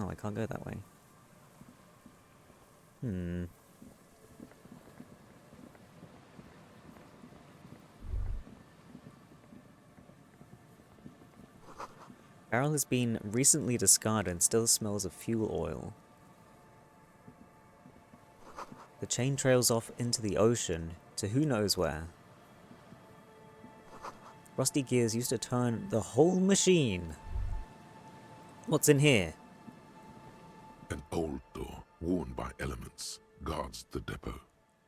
Oh, I can't go that way. Barrel has been recently discarded and still smells of fuel oil. The chain trails off into the ocean, to who knows where. Rusty gears used to turn the whole machine. What's in here? An old door, worn by elements, guards the depot.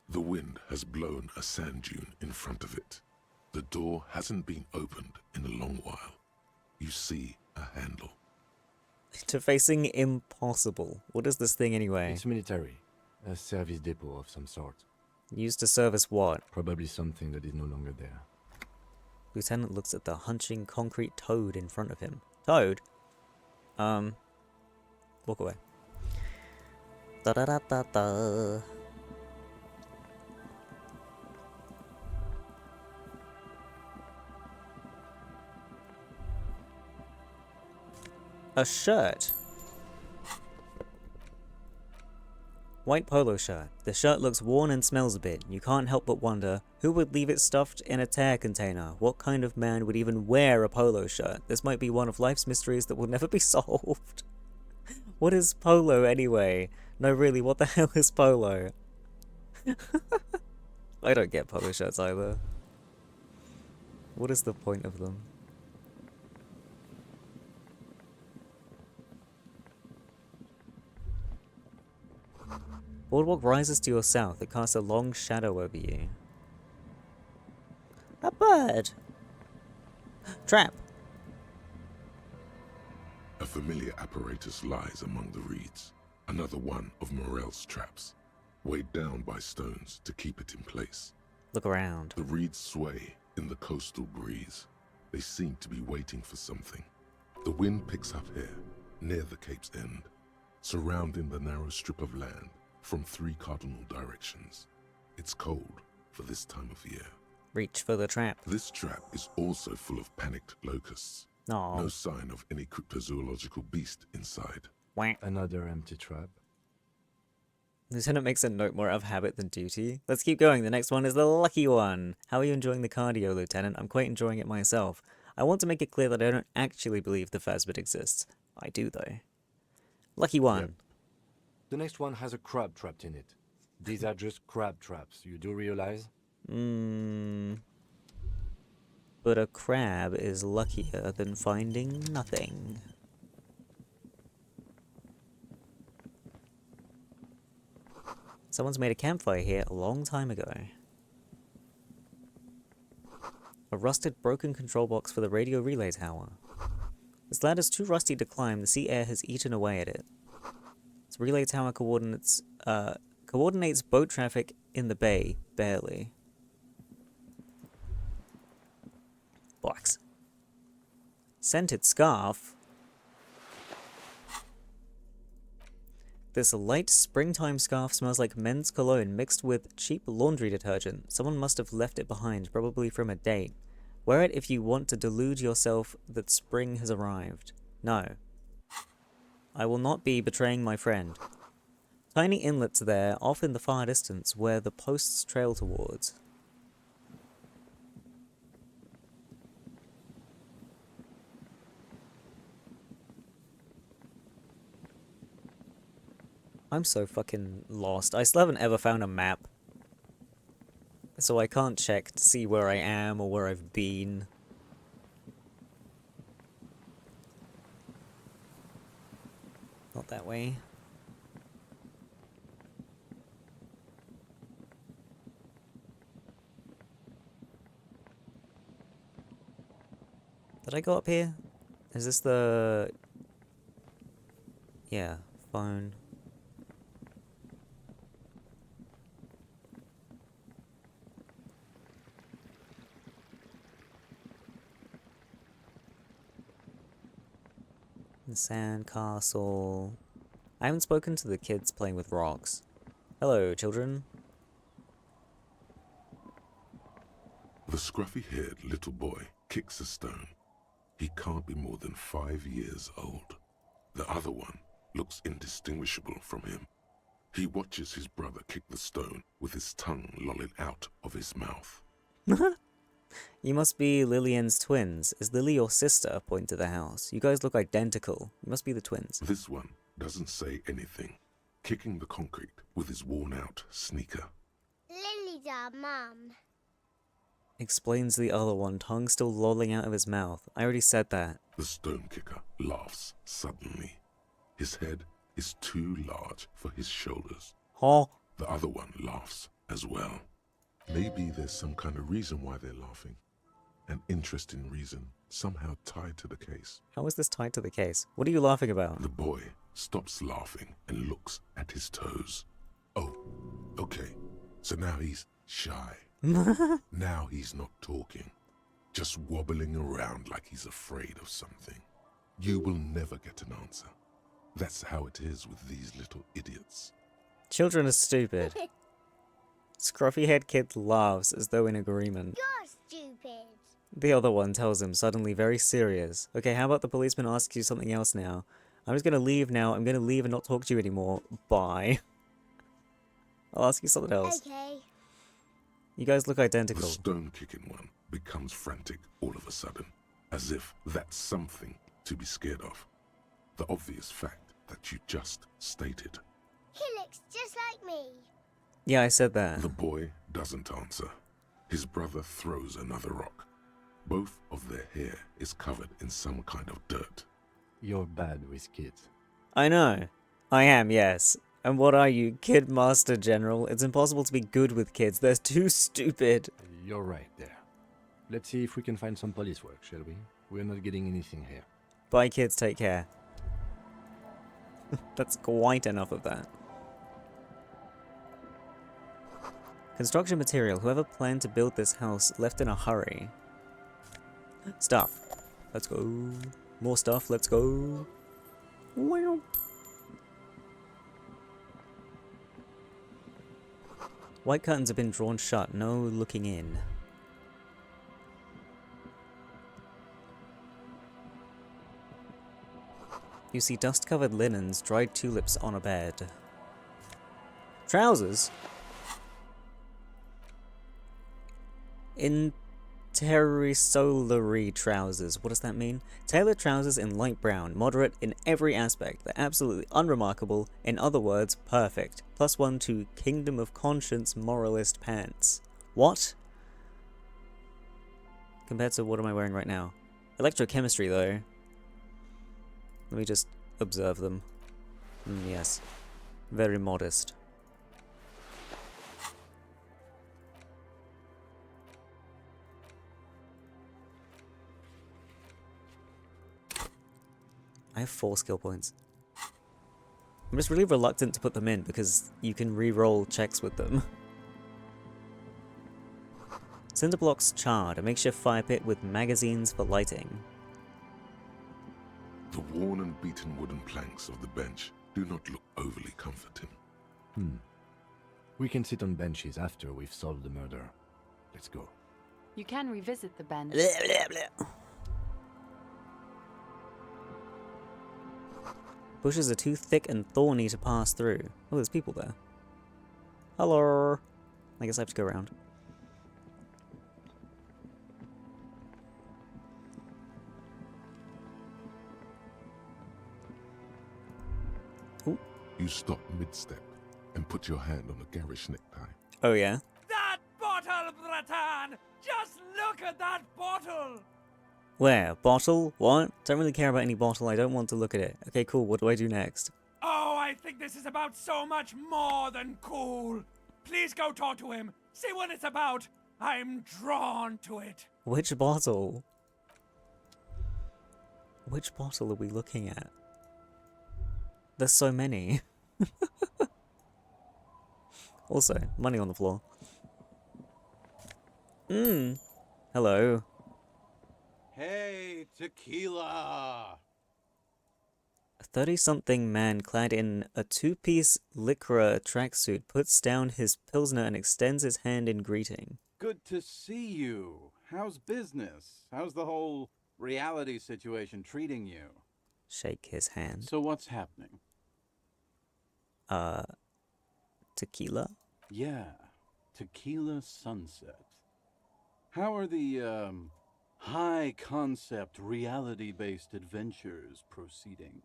The wind has blown a sand dune in front of it. The door hasn't been opened in a long while. You see a handle. Interfacing impossible. What is this thing anyway? It's military. A service depot of some sort. Used to service what? Probably something that is no longer there. Lieutenant looks at the hunching concrete toad in front of him. Toad? Walk away. Da da da da da. A shirt. White polo shirt. The shirt looks worn and smells a bit. You can't help but wonder, who would leave it stuffed in a tear container? What kind of man would even wear a polo shirt? This might be one of life's mysteries that will never be solved. What is polo anyway? No, really, what the hell is polo? I don't get polo shirts either. What is the point of them? Boardwalk rises to your south. It casts a long shadow over you. A bird! Trap! A familiar apparatus lies among the reeds. Another one of Morel's traps, weighed down by stones to keep it in place. Look around. The reeds sway in the coastal breeze. They seem to be waiting for something. The wind picks up here, near the cape's end, surrounding the narrow strip of land from 3 cardinal directions. It's cold for this time of year. Reach for the trap. This trap is also full of panicked locusts. Aww. No sign of any cryptozoological beast inside. Wah. Another empty trap. Lieutenant makes a note more of habit than duty. Let's keep going. The next one is the lucky one. How are you enjoying the cardio, Lieutenant? I'm quite enjoying it myself. I want to make it clear that I don't actually believe the Phasmid exists. I do, though. Lucky one. Yep. The next one has a crab trapped in it. These are just crab traps, you do realize? But a crab is luckier than finding nothing. Someone's made a campfire here a long time ago. A rusted, broken control box for the radio relay tower. This ladder's too rusty to climb. The sea air has eaten away at it. Its relay tower coordinates boat traffic in the bay, barely. Box. Scented scarf. This light springtime scarf smells like men's cologne mixed with cheap laundry detergent. Someone must have left it behind, probably from a date. Wear it if you want to delude yourself that spring has arrived. No. I will not be betraying my friend. Tiny inlets there, off in the far distance, where the posts trail towards. I'm so fucking lost. I still haven't ever found a map. So I can't check to see where I am or where I've been. Not that way. Did I go up here? Is this the... Yeah, phone. The sandcastle. I haven't spoken to the kids playing with rocks. Hello, children. The scruffy-haired little boy kicks a stone. He can't be more than 5 years old. The other one looks indistinguishable from him. He watches his brother kick the stone with his tongue lolling out of his mouth. You must be Lillian's twins. Is Lily your sister? Point to the house. You guys look identical. You must be the twins. This one doesn't say anything, kicking the concrete with his worn-out sneaker. Lily's our mum. Explains the other one, tongue still lolling out of his mouth. I already said that. The stone kicker laughs suddenly. His head is too large for his shoulders. Huh? The other one laughs as well. Maybe there's some kind of reason why they're laughing. An interesting reason, somehow tied to the case. How is this tied to the case? What are you laughing about? The boy stops laughing and looks at his toes. Oh, okay. So now he's shy. Now he's not talking, just wobbling around like he's afraid of something. You will never get an answer. That's how it is with these little idiots. Children are stupid. Scruffy-haired kid laughs as though in agreement. You're stupid. The other one tells him, suddenly very serious. Okay, how about the policeman asks you something else now? I'm just gonna leave now. I'm gonna leave and not talk to you anymore. Bye. I'll ask you something else. Okay. You guys look identical. The stone-kicking one becomes frantic all of a sudden, as if that's something to be scared of. The obvious fact that you just stated. He looks just like me. Yeah, I said that. The boy doesn't answer. His brother throws another rock. Both of their hair is covered in some kind of dirt. You're bad with kids. I know. I am, yes. And what are you, Kid Master General? It's impossible to be good with kids. They're too stupid. You're right there. Let's see if we can find some police work, shall we? We're not getting anything here. Bye, kids. Take care. That's quite enough of that. Construction material. Whoever planned to build this house left in a hurry. Stuff. Let's go. More stuff. Let's go. Wow. White curtains have been drawn shut. No looking in. You see dust-covered linens, dried tulips on a bed. Trousers? Interisolary trousers. What does that mean? Tailored trousers in light brown, moderate in every aspect. They're absolutely unremarkable. In other words, perfect. +1 to Kingdom of Conscience moralist pants. What? Compared to what am I wearing right now? Electrochemistry, though. Let me just observe them. Yes. Very modest. I have 4 skill points. I'm just really reluctant to put them in because you can re-roll checks with them. Cinder blocks charred, a makeshift fire pit with magazines for lighting. The worn and beaten wooden planks of the bench do not look overly comforting. We can sit on benches after we've solved the murder. Let's go. You can revisit the bench. Blah, blah, blah. Bushes are too thick and thorny to pass through. Oh, there's people there. Hello. I guess I have to go around. Ooh, You stop mid-step and put your hand on a garish necktie. Oh, yeah? That bottle, Bratan! Just look at that bottle! Where? Bottle? What? Don't really care about any bottle. I don't want to look at it. Okay, cool. What do I do next? Oh, I think this is about so much more than cool. Please go talk to him. See what it's about. I'm drawn to it. Which bottle? Which bottle are we looking at? There's so many. Also, money on the floor. Hello. Hey, tequila! A 30-something man clad in a two-piece lycra tracksuit puts down his pilsner and extends his hand in greeting. Good to see you. How's business? How's the whole reality situation treating you? Shake his hand. So what's happening? Tequila? Yeah, Tequila Sunset. How are the, high-concept, reality-based adventures proceeding?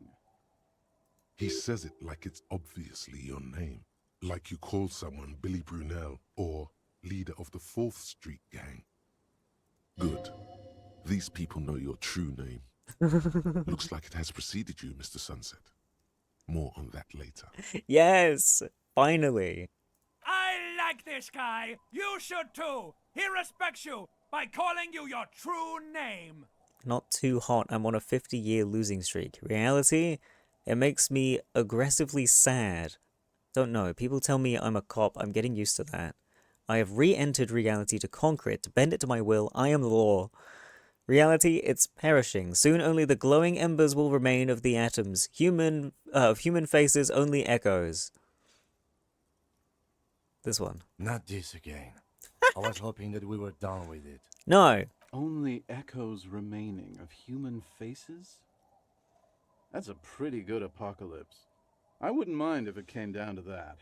He says it like it's obviously your name. Like you call someone Billy Brunel or leader of the 4th Street Gang. Good. These people know your true name. Looks like it has preceded you, Mr. Sunset. More on that later. Yes! Finally! I like this guy. You should too. He respects you by calling you your true name. Not too hot. I'm on a 50-year losing streak. Reality? It makes me aggressively sad. Don't know. People tell me I'm a cop. I'm getting used to that. I have re-entered reality to conquer it, to bend it to my will. I am the law. Reality, it's perishing. Soon only the glowing embers will remain of the atoms. Of human faces, only echoes. This one. Not this again. I was hoping that we were done with it. No. Only echoes remaining of human faces? That's a pretty good apocalypse. I wouldn't mind if it came down to that.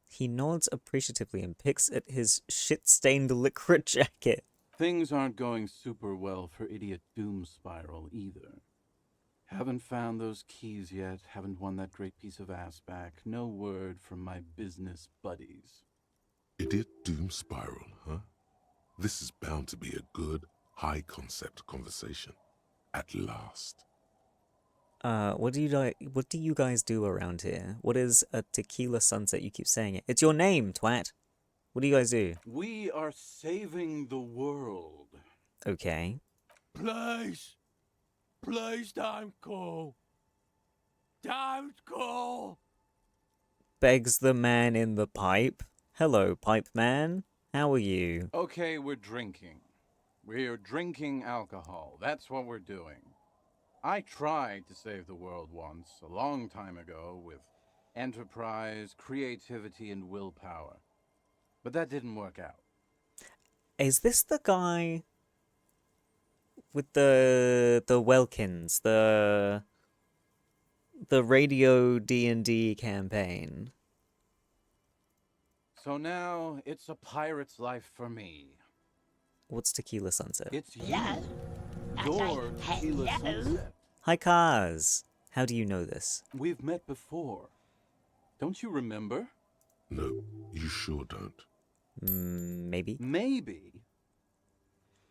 He nods appreciatively and picks at his shit-stained lycra jacket. Things aren't going super well for Idiot Doom Spiral either. Haven't found those keys yet, haven't won that great piece of ass back. No word from my business buddies. Idiot Doom Spiral, huh? This is bound to be a good, high-concept conversation. At last. What do you guys do around here? What is a Tequila Sunset? You keep saying it. It's your name, twat. What do you guys do? We are saving the world. Okay. Please. Please don't go. Don't go. Begs the man in the pipe. Hello, pipe man. How are you? Okay, we're drinking. We're drinking alcohol. That's what we're doing. I tried to save the world once, a long time ago, with enterprise, creativity, and willpower. But that didn't work out. Is this the guy with the Welkins, the radio D&D campaign? So now it's a pirate's life for me. What's Tequila Sunset? It's you. Your Tequila Sunset. Hi, Kaz. How do you know this? We've met before. Don't you remember? No, you sure don't. Maybe. Maybe.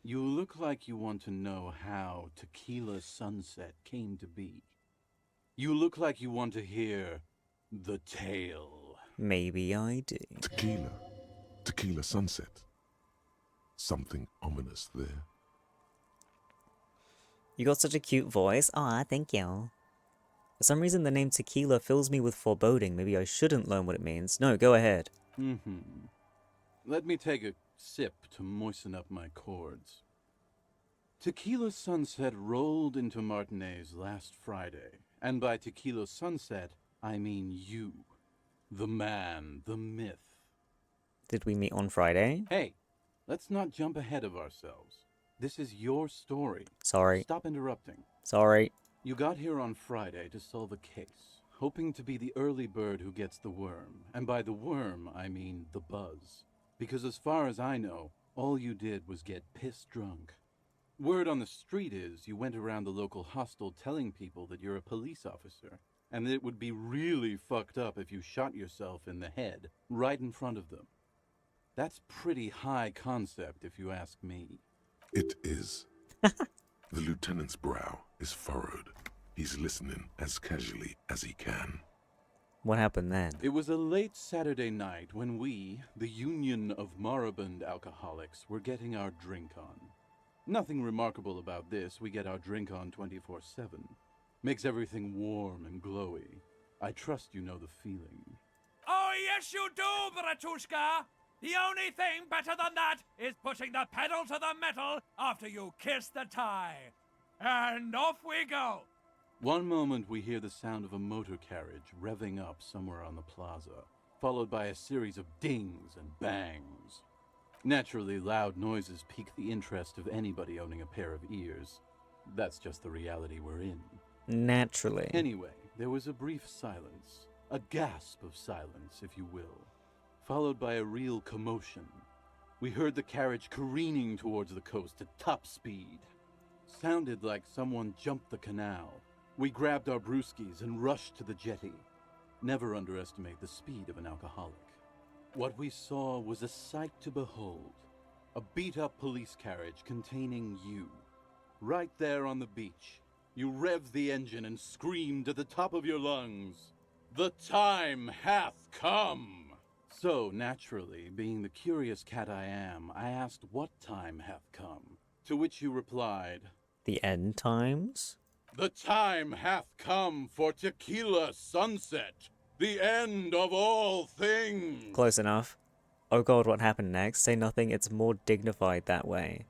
You look like you want to know how Tequila Sunset came to be. You look like you want to hear the tale. Maybe I do. Tequila. Tequila Sunset. Something ominous there. You got such a cute voice. Aw, thank you. For some reason, the name Tequila fills me with foreboding. Maybe I shouldn't learn what it means. No, go ahead. Let me take a sip to moisten up my chords. Tequila Sunset rolled into Martinez last Friday. And by Tequila Sunset, I mean you. The man, the myth. Did we meet on Friday? Hey, let's not jump ahead of ourselves. This is your story. Sorry. Stop interrupting. Sorry. You got here on Friday to solve a case, hoping to be the early bird who gets the worm. And by the worm, I mean the buzz. Because as far as I know, all you did was get piss drunk. Word on the street is you went around the local hostel telling people that you're a police officer, and it would be really fucked up if you shot yourself in the head right in front of them. That's pretty high concept, if you ask me. It is. The lieutenant's brow is furrowed. He's listening as casually as he can. What happened then? It was a late Saturday night when we, the Union of Moribund Alcoholics, were getting our drink on. Nothing remarkable about this. We get our drink on 24/7. Makes everything warm and glowy. I trust you know the feeling. Oh, yes, you do, Bratushka. The only thing better than that is putting the pedal to the metal after you kiss the tie. And off we go. One moment we hear the sound of a motor carriage revving up somewhere on the plaza, followed by a series of dings and bangs. Naturally, loud noises pique the interest of anybody owning a pair of ears. That's just the reality we're in. Naturally. Anyway, there was a brief silence. A gasp of silence, if you will. Followed by a real commotion. We heard the carriage careening towards the coast at top speed. Sounded like someone jumped the canal. We grabbed our brewskis and rushed to the jetty. Never underestimate the speed of an alcoholic. What we saw was a sight to behold. A beat-up police carriage containing you. Right there on the beach. You revved the engine and screamed at the top of your lungs, "The time hath come!" So, naturally, being the curious cat I am, I asked what time hath come, to which you replied, The end times? "The time hath come for tequila sunset, the end of all things." Close enough. Oh god, what happened next? Say nothing, it's more dignified that way.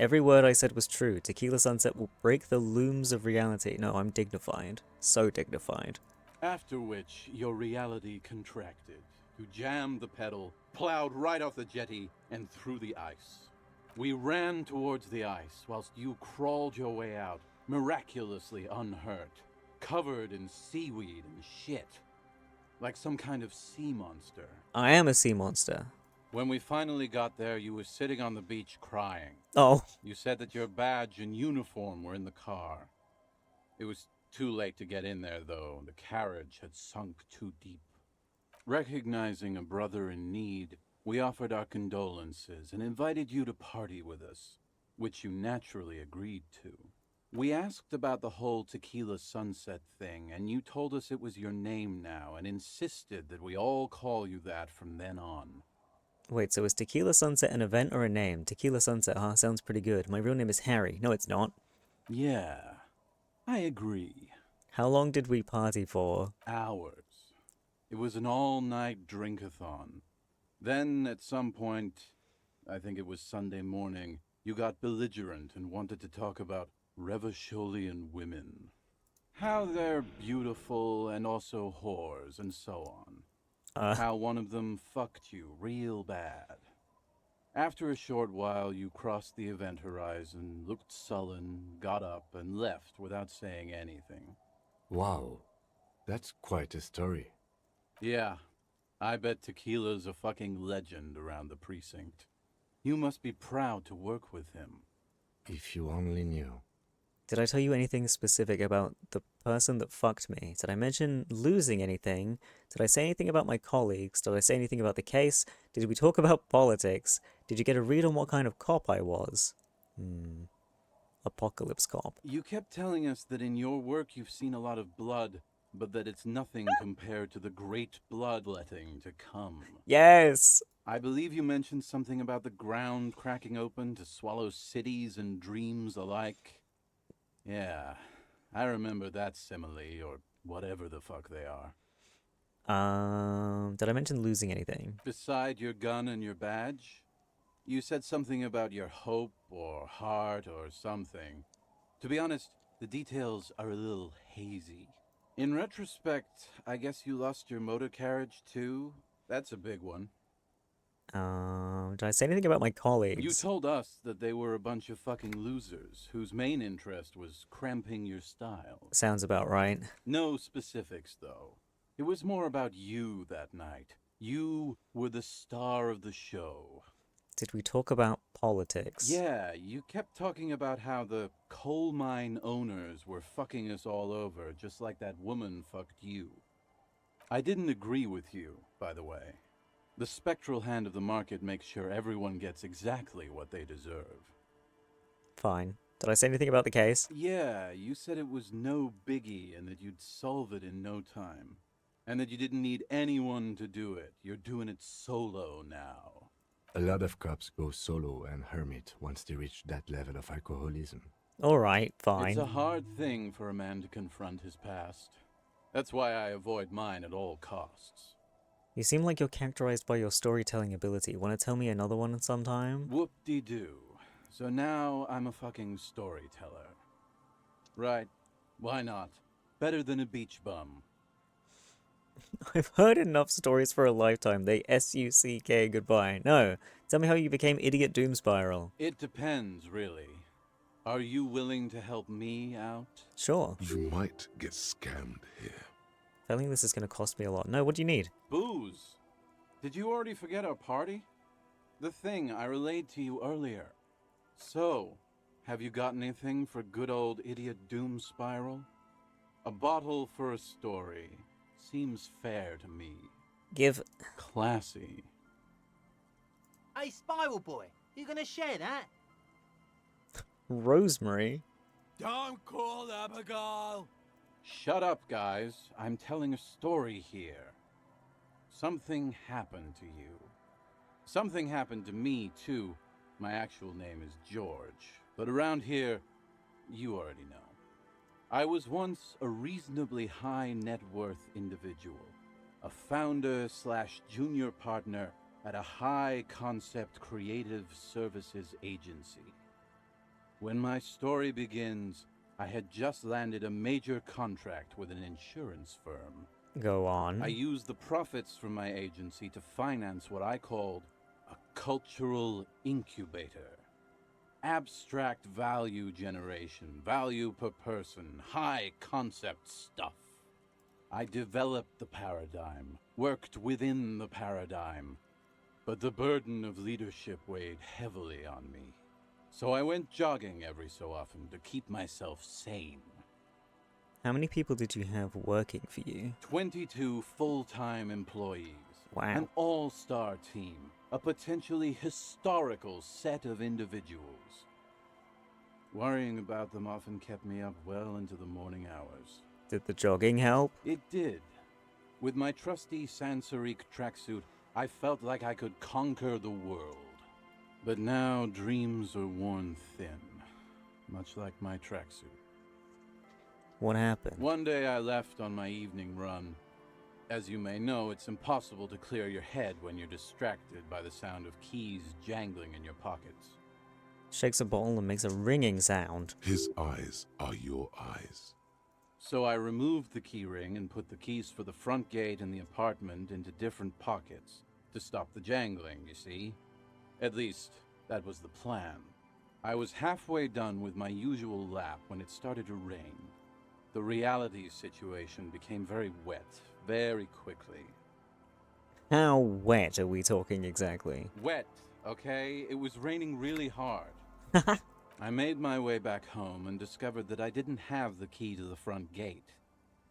Every word I said was true. Tequila sunset will break the looms of reality. No, I'm dignified. So dignified. After which, your reality contracted. You jammed the pedal, plowed right off the jetty, and through the ice. We ran towards the ice, whilst you crawled your way out, miraculously unhurt, covered in seaweed and shit. Like some kind of sea monster. I am a sea monster. When we finally got there, you were sitting on the beach crying. Oh. You said that your badge and uniform were in the car. It was too late to get in there, though. The carriage had sunk too deep. Recognizing a brother in need, we offered our condolences and invited you to party with us, which you naturally agreed to. We asked about the whole tequila sunset thing, and you told us it was your name now and insisted that we all call you that from then on. Wait, so is Tequila Sunset an event or a name? Tequila Sunset, huh? Sounds pretty good. My real name is Harry. No, it's not. Yeah, I agree. How long did we party for? Hours. It was an all-night drink-a-thon. Then, at some point, I think it was Sunday morning, you got belligerent and wanted to talk about Revacholian women. How they're beautiful and also whores and so on. How one of them fucked you real bad. After a short while, you crossed the event horizon, looked sullen, got up, and left without saying anything. Wow, that's quite a story. Yeah, I bet Tequila's a fucking legend around the precinct. You must be proud to work with him. If you only knew. Did I tell you anything specific about the person that fucked me? Did I mention losing anything? Did I say anything about my colleagues? Did I say anything about the case? Did we talk about politics? Did you get a read on what kind of cop I was? Apocalypse cop. You kept telling us that in your work you've seen a lot of blood, but that it's nothing compared to the great bloodletting to come. Yes! I believe you mentioned something about the ground cracking open to swallow cities and dreams alike. Yeah, I remember that simile, or whatever the fuck they are. Did I mention losing anything? Beside your gun and your badge? You said something about your hope, or heart, or something. To be honest, the details are a little hazy. In retrospect, I guess you lost your motor carriage too? That's a big one. Did I say anything about my colleagues? You told us that they were a bunch of fucking losers, whose main interest was cramping your style. Sounds about right. No specifics, though. It was more about you that night. You were the star of the show. Did we talk about politics? Yeah, you kept talking about how the coal mine owners were fucking us all over, just like that woman fucked you. I didn't agree with you, by the way. The spectral hand of the market makes sure everyone gets exactly what they deserve. Fine. Did I say anything about the case? Yeah, you said it was no biggie and that you'd solve it in no time. And that you didn't need anyone to do it. You're doing it solo now. A lot of cops go solo and hermit once they reach that level of alcoholism. Alright, fine. It's a hard thing for a man to confront his past. That's why I avoid mine at all costs. You seem like you're characterized by your storytelling ability. Want to tell me another one sometime? Whoop-de-doo. So now I'm a fucking storyteller. Right. Why not? Better than a beach bum. I've heard enough stories for a lifetime. They S-U-C-K goodbye. No. Tell me how you became Idiot Doom Spiral. It depends, really. Are you willing to help me out? Sure. You might get scammed here. Feeling this is going to cost me a lot. No, what do you need? Booze. Did you already forget our party? The thing I relayed to you earlier. So, have you got anything for good old Idiot Doom Spiral? A bottle for a story. Seems fair to me. Give... Classy. Hey, Spiral Boy, you gonna share that? Rosemary? Don't call Abigail! Shut up, guys. I'm telling a story here. Something happened to you. Something happened to me, too. My actual name is George, but around here, you already know. I was once a reasonably high net worth individual, a founder/junior partner at a high concept creative services agency. When my story begins, I had just landed a major contract with an insurance firm. Go on. I used the profits from my agency to finance what I called a cultural incubator. Abstract value generation, value per person, high concept stuff. I developed the paradigm, worked within the paradigm, but the burden of leadership weighed heavily on me. So I went jogging every so often to keep myself sane. How many people did you have working for you? 22 full-time employees. Wow. An all-star team. A potentially historical set of individuals. Worrying about them often kept me up well into the morning hours. Did the jogging help? It did. With my trusty Sansarique tracksuit, I felt like I could conquer the world. But now dreams are worn thin, much like my tracksuit. What happened? One day I left on my evening run. As you may know, it's impossible to clear your head when you're distracted by the sound of keys jangling in your pockets. Shakes a bottle and makes a ringing sound. His eyes are your eyes. So I removed the key ring and put the keys for the front gate and the apartment into different pockets to stop the jangling, you see? At least, that was the plan. I was halfway done with my usual lap when it started to rain. The reality situation became very wet, very quickly. How wet are we talking exactly? Wet, okay? It was raining really hard. I made my way back home and discovered that I didn't have the key to the front gate.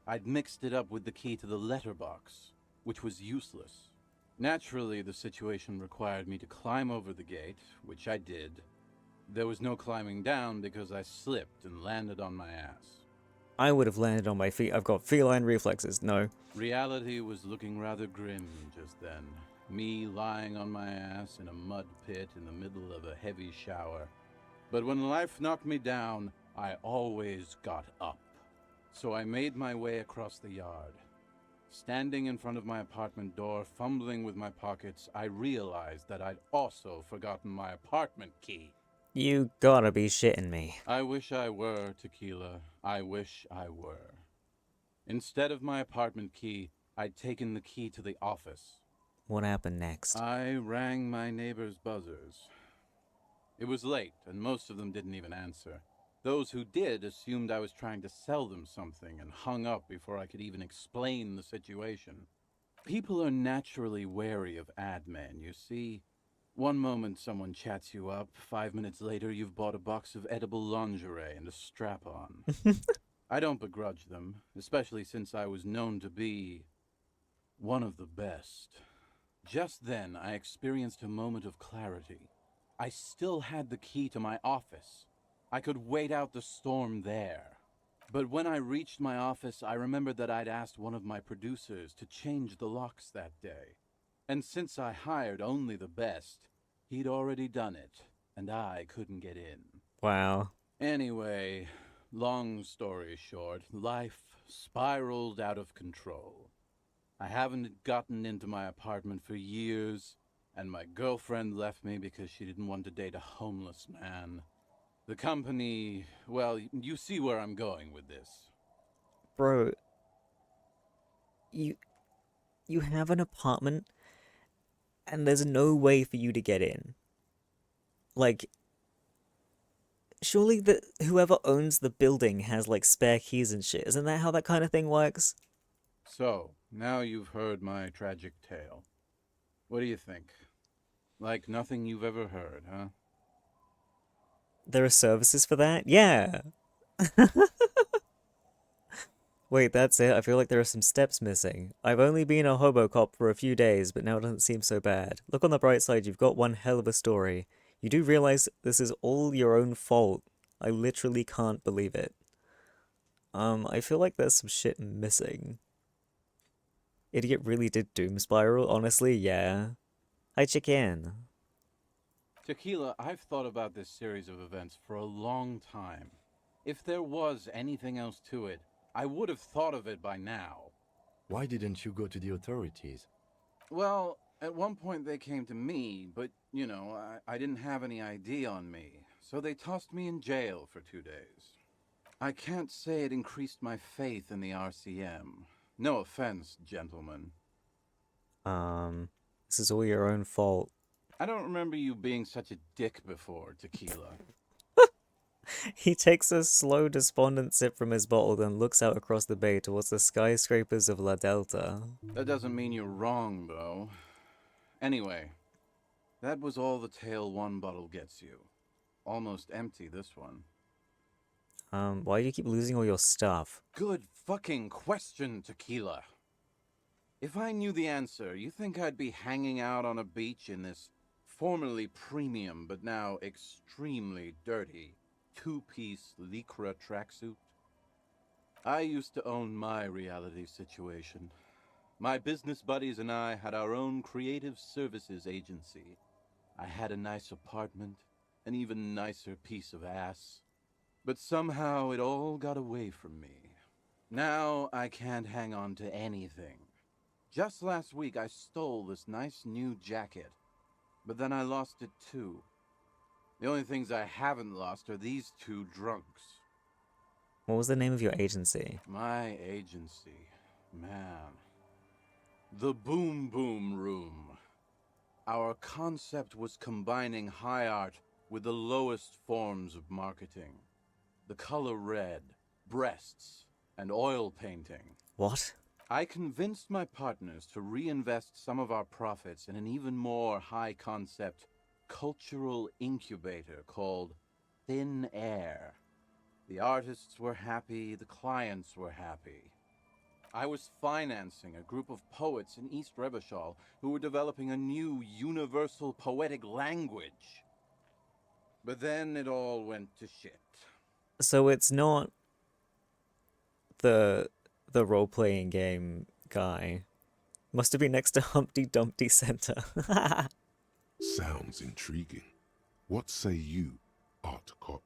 I'd mixed it up with the key to the letterbox, which was useless. Naturally, the situation required me to climb over the gate, which I did. There was no climbing down because I slipped and landed on my ass. I would have landed on my feet. I've got feline reflexes. No. Reality was looking rather grim just then. Me lying on my ass in a mud pit in the middle of a heavy shower. But when life knocked me down, I always got up. So I made my way across the yard. Standing in front of my apartment door, fumbling with my pockets, I realized that I'd also forgotten my apartment key. You gotta be shitting me. I wish I were, Tequila. I wish I were. Instead of my apartment key, I'd taken the key to the office. What happened next? I rang my neighbor's buzzers. It was late, and most of them didn't even answer. Those who did assumed I was trying to sell them something and hung up before I could even explain the situation. People are naturally wary of ad men, you see. One moment someone chats you up, 5 minutes later you've bought a box of edible lingerie and a strap-on. I don't begrudge them, especially since I was known to be one of the best. Just then, I experienced a moment of clarity. I still had the key to my office. I could wait out the storm there. But when I reached my office, I remembered that I'd asked one of my producers to change the locks that day. And since I hired only the best, he'd already done it, and I couldn't get in. Wow. Anyway, long story short, life spiraled out of control. I haven't gotten into my apartment for years, and my girlfriend left me because she didn't want to date a homeless man. The company, well, you see where I'm going with this. Bro, you have an apartment and there's no way for you to get in. Like, surely whoever owns the building has like spare keys and shit. Isn't that how that kind of thing works? So, now you've heard my tragic tale. What do you think? Like nothing you've ever heard, huh? There are services for that? Yeah. Wait, that's it? I feel like there are some steps missing. I've only been a hobo cop for a few days, but now it doesn't seem so bad. Look on the bright side, you've got one hell of a story. You do realize this is all your own fault. I literally can't believe it. I feel like there's some shit missing. Idiot really did doom spiral? Honestly, yeah. Hi, Chicken. Tequila, I've thought about this series of events for a long time. If there was anything else to it, I would have thought of it by now. Why didn't you go to the authorities? Well, at one point they came to me, but, you know, I didn't have any ID on me, so they tossed me in jail for 2 days. I can't say it increased my faith in the RCM. No offense, gentlemen. This is all your own fault. I don't remember you being such a dick before, Tequila. He takes a slow, despondent sip from his bottle, then looks out across the bay towards the skyscrapers of La Delta. That doesn't mean you're wrong, though. Anyway, that was all the tale one bottle gets you. Almost empty, this one. Why do you keep losing all your stuff? Good fucking question, Tequila. If I knew the answer, you think I'd be hanging out on a beach in this formerly premium but now extremely dirty two-piece lycra tracksuit? I used to own my reality situation. My business buddies and I had our own creative services agency. I had a nice apartment, an even nicer piece of ass. But somehow it all got away from me. Now I can't hang on to anything. Just last week I stole this nice new jacket, but then I lost it too. The only things I haven't lost are these two drunks. What was the name of your agency? My agency, man. The Boom Boom Room. Our concept was combining high art with the lowest forms of marketing. The color red, breasts, and oil painting. What? I convinced my partners to reinvest some of our profits in an even more high-concept cultural incubator called Thin Air. The artists were happy, the clients were happy. I was financing a group of poets in East Revachol who were developing a new universal poetic language. But then it all went to shit. So it's not the role-playing game guy. Must have been next to Humpty Dumpty Center. Sounds intriguing. What say you, Art Cop?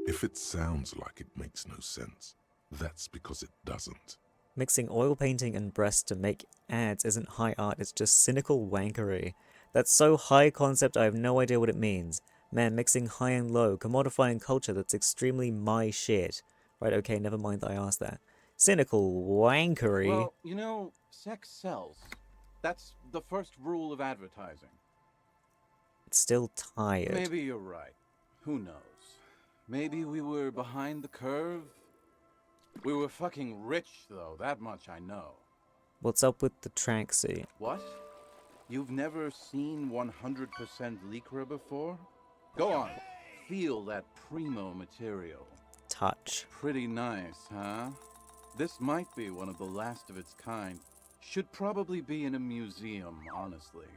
If it sounds like it makes no sense, that's because it doesn't. Mixing oil painting and breasts to make ads isn't high art, it's just cynical wankery. That's so high concept I have no idea what it means. Man, mixing high and low, commodifying culture that's extremely my shit. Right, okay, never mind that I asked that. Cynical wankery. Well, you know, sex sells. That's the first rule of advertising. It's still tired. Maybe you're right. Who knows? Maybe we were behind the curve? We were fucking rich, though. That much I know. What's up with the tracksuit? What? You've never seen 100% lycra before? Go on, feel that primo material. Touch. Pretty nice, huh? This might be one of the last of its kind. Should probably be in a museum, honestly.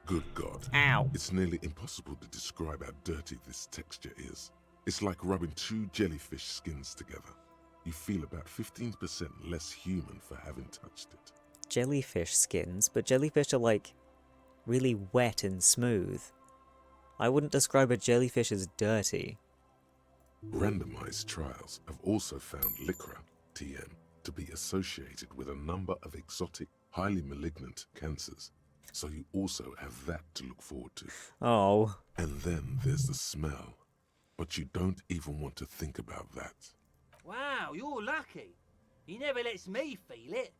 Good God. Ow. It's nearly impossible to describe how dirty this texture is. It's like rubbing two jellyfish skins together. You feel about 15% less human for having touched it. Jellyfish skins, but jellyfish are like really wet and smooth. I wouldn't describe a jellyfish as dirty. Randomized trials have also found lycra, TM, to be associated with a number of exotic, highly malignant cancers. So you also have that to look forward to. Oh. And then there's the smell. But you don't even want to think about that. Wow, you're lucky. He never lets me feel it.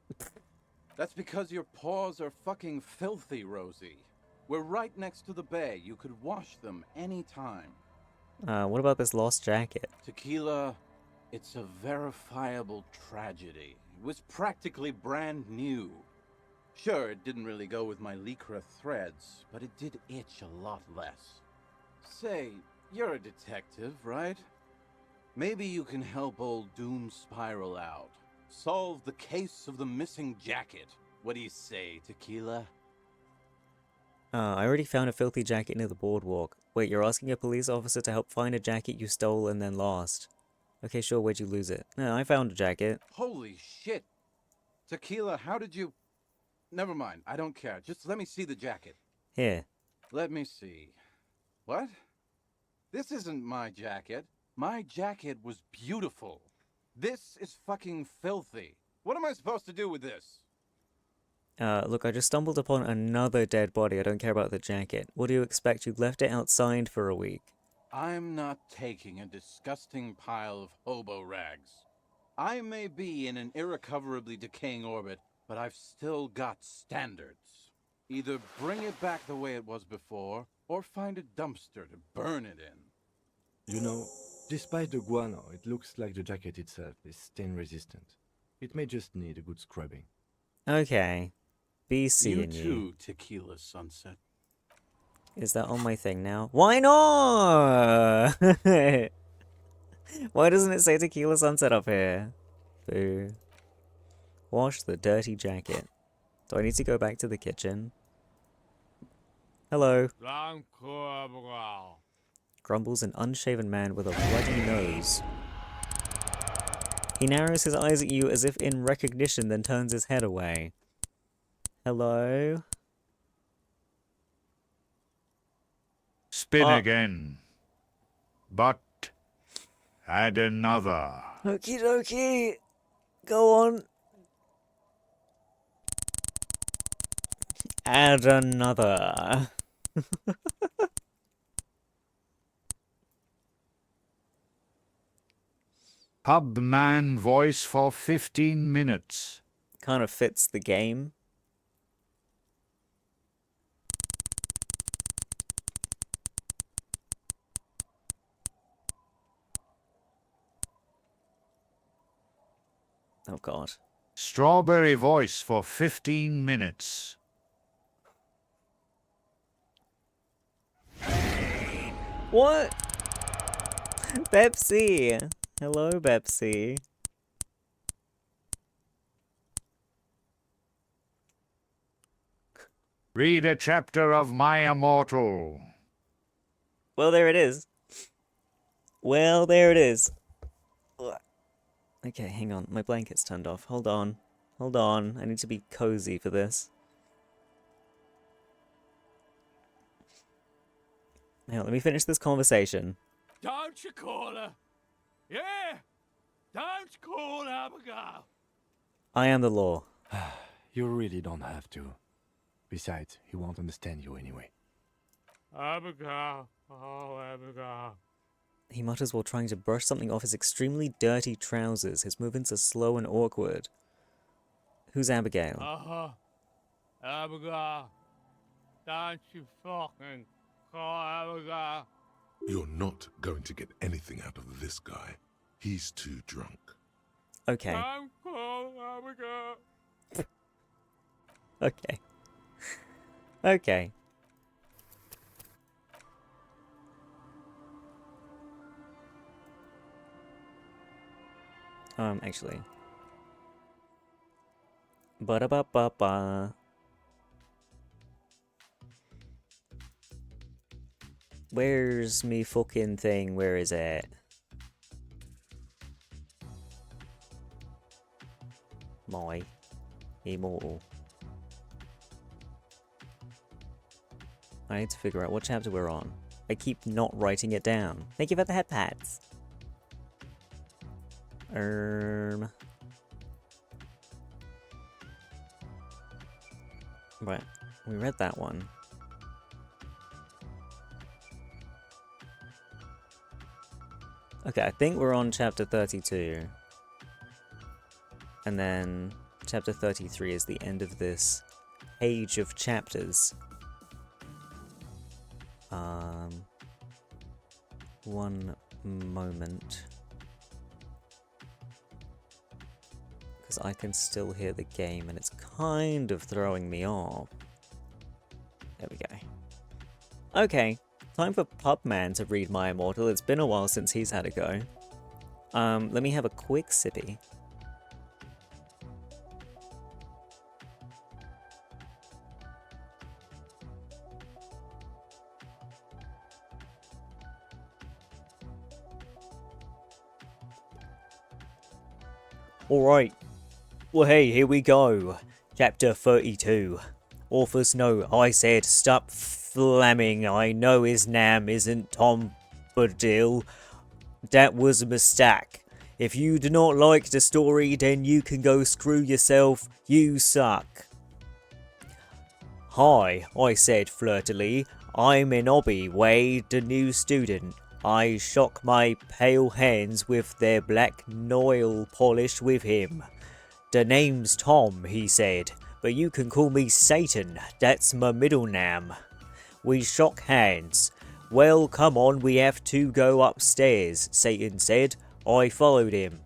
That's because your paws are fucking filthy, Rosie. We're right next to the bay. You could wash them anytime. What about this lost jacket? Tequila, it's a verifiable tragedy. It was practically brand new. Sure, it didn't really go with my lycra threads, but it did itch a lot less. Say, you're a detective, right? Maybe you can help old Doom Spiral out. Solve the case of the missing jacket. What do you say, Tequila? I already found a filthy jacket near the boardwalk. Wait, you're asking a police officer to help find a jacket you stole and then lost. Okay, sure, where'd you lose it? No, I found a jacket. Holy shit! Tequila, how did you... Never mind, I don't care. Just let me see the jacket. Here. Let me see. What? This isn't my jacket. My jacket was beautiful. This is fucking filthy. What am I supposed to do with this? Look, I just stumbled upon another dead body. I don't care about the jacket. What do you expect? You left it outside for a week. I'm not taking a disgusting pile of hobo rags. I may be in an irrecoverably decaying orbit, but I've still got standards. Either bring it back the way it was before, or find a dumpster to burn it in. You know, despite the guano, it looks like the jacket itself is stain resistant. It may just need a good scrubbing. Okay. Be seeing you. You too, Tequila Sunset. Is that on my thing now? Why not? Why doesn't it say Tequila Sunset up here? Boo. Wash the dirty jacket. Do I need to go back to the kitchen? Hello. Grumbles an unshaven man with a bloody nose. He narrows his eyes at you as if in recognition, then turns his head away. Hello? Spin again. But add another. Okie dokie. Go on. Add another. Pubman voice for 15 minutes. Kind of fits the game. Oh god. Strawberry voice for 15 minutes. What? Pepsi. Hello, Pepsi. Read a chapter of My Immortal. Well, there it is. Well, there it is. Okay, hang on. My blanket's turned off. Hold on. Hold on. I need to be cozy for this. Hang on, let me finish this conversation. Don't you call her? Yeah! Don't call Abigail! I am the law. You really don't have to. Besides, he won't understand you anyway. Abigail. Oh, Abigail. He mutters while trying to brush something off his extremely dirty trousers. His movements are slow and awkward. Who's Abigail? Abigail. Don't you fucking call Abigail. You're not going to get anything out of this guy. He's too drunk. Okay. Don't call Abigail. Okay. Okay. Actually. Ba-da-ba-ba-ba. Where's me fucking thing? Where is it? My immortal. I need to figure out what chapter we're on. I keep not writing it down. Thank you for the head pats. Right, we read that one. Okay, I think we're on chapter 32. And then chapter 33 is the end of this page of chapters. One moment. Because I can still hear the game and it's kind of throwing me off. There we go. Okay, time for Pubman to read My Immortal. It's been a while since he's had a go. Let me have a quick sippy. Alright, well hey, here we go. Chapter 32. Author's note, I said stop flamming, I know his name isn't Tom Bodil. That was a mistake. If you do not like the story, then you can go screw yourself, you suck. Hi, I said flirtily, I'm Inobi Wade, the new student. I shock my pale hands with their black nail polish with him. The name's Tom, he said, but you can call me Satan, that's my middle name. We shook hands. Well, come on, we have to go upstairs, Satan said. I followed him.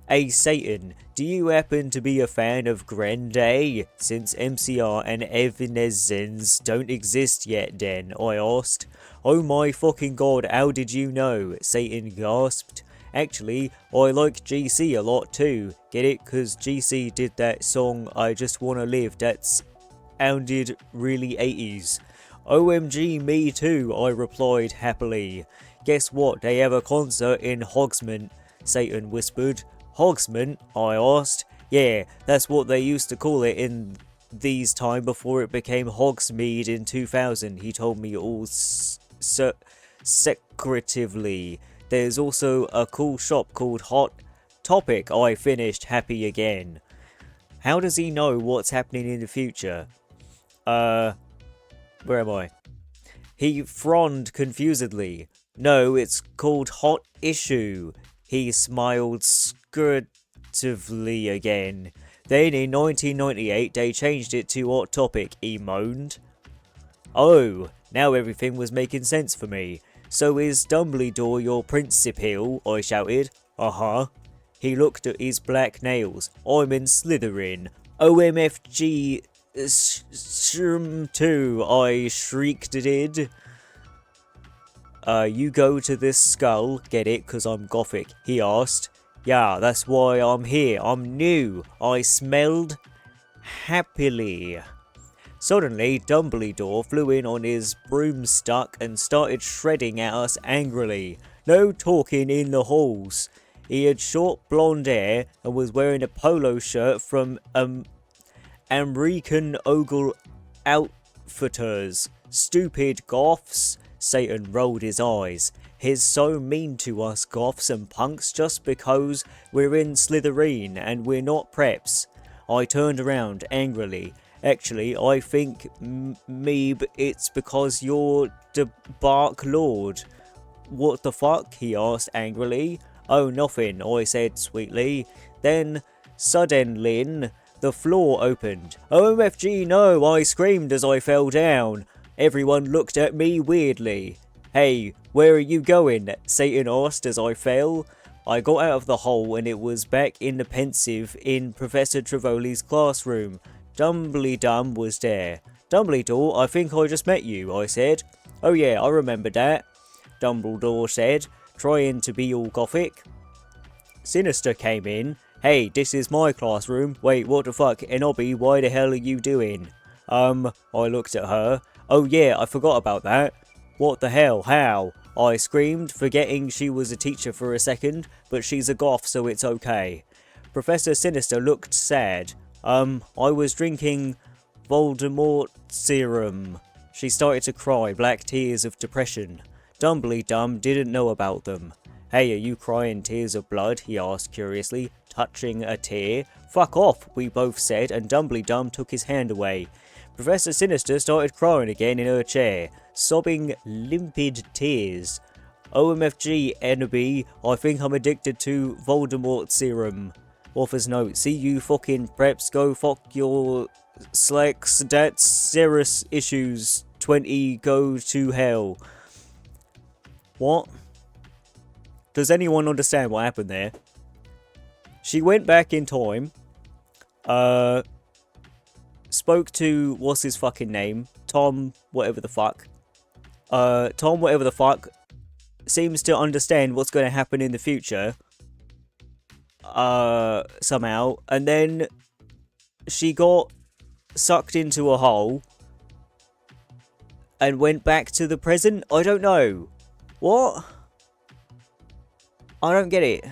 Hey Satan, do you happen to be a fan of Grande? Since MCR and Evanescence don't exist yet then, I asked. Oh my fucking god, how did you know? Satan gasped. Actually, I like GC a lot too. Get it? Cause GC did that song I Just Wanna Live that sounded really 80s. OMG, me too, I replied happily. Guess what? They have a concert in Hogsmeade, Satan whispered. Hogsmeade? I asked. Yeah, that's what they used to call it in these time before it became Hogsmeade in 2000, he told me all secretively. There's also a cool shop called Hot Topic, I finished happy again. How does he know what's happening in the future? Where am I? He frowned confusedly. No, it's called Hot Issue. He smiled secretively again. Then in 1998 they changed it to Hot Topic, he moaned. Oh, now everything was making sense for me. So is Dumbledore your principal? I shouted. Uh-huh. He looked at his black nails. I'm in Slytherin. OMFG too, I shrieked it. You go to this skull, get it, 'cause I'm gothic, he asked. Yeah, that's why I'm here, I'm new. I smelled happily. Suddenly, Dumbledore flew in on his broomstick and started shredding at us angrily. No talking in the halls. He had short blonde hair and was wearing a polo shirt from American Ogle Outfitters. Stupid goths. Satan rolled his eyes. He's so mean to us goths and punks just because we're in Slytherin and we're not preps. I turned around angrily. Actually, I think Meeb, it's because you're the Bark Lord. What the fuck? He asked angrily. Oh, nothing, I said sweetly. Then, suddenly, the floor opened. OMFG no, I screamed as I fell down. Everyone looked at me weirdly. Hey, where are you going? Satan asked as I fell. I got out of the hole and it was back in the pensive in Professor Trevoli's classroom. Dumbledore was there. Dumbledore, I think I just met you, I said. Oh yeah, I remember that, Dumbledore said, trying to be all gothic. Sinister came in. Hey, this is my classroom. Wait, what the fuck? Enobi, why the hell are you doing? I looked at her. Oh yeah, I forgot about that. What the hell? How? I screamed, forgetting she was a teacher for a second, but she's a goth, so it's okay. Professor Sinister looked sad. I was drinking Voldemort serum. She started to cry, black tears of depression. Dumbledore didn't know about them. Hey, are you crying tears of blood? He asked curiously, touching a tear. Fuck off, we both said, and Dumbledore took his hand away. Professor Sinister started crying again in her chair, sobbing limpid tears. OMFG, Enobi, I think I'm addicted to Voldemort serum. Author's note, see you fucking preps, go fuck your slacks, that's serious issues, 20, go to hell. What? Does anyone understand what happened there? She went back in time, spoke to, what's his fucking name? Tom, whatever the fuck. Tom, whatever the fuck, seems to understand what's going to happen in the future. Somehow. And then she got sucked into a hole and went back to the present? I don't know. What? I don't get it.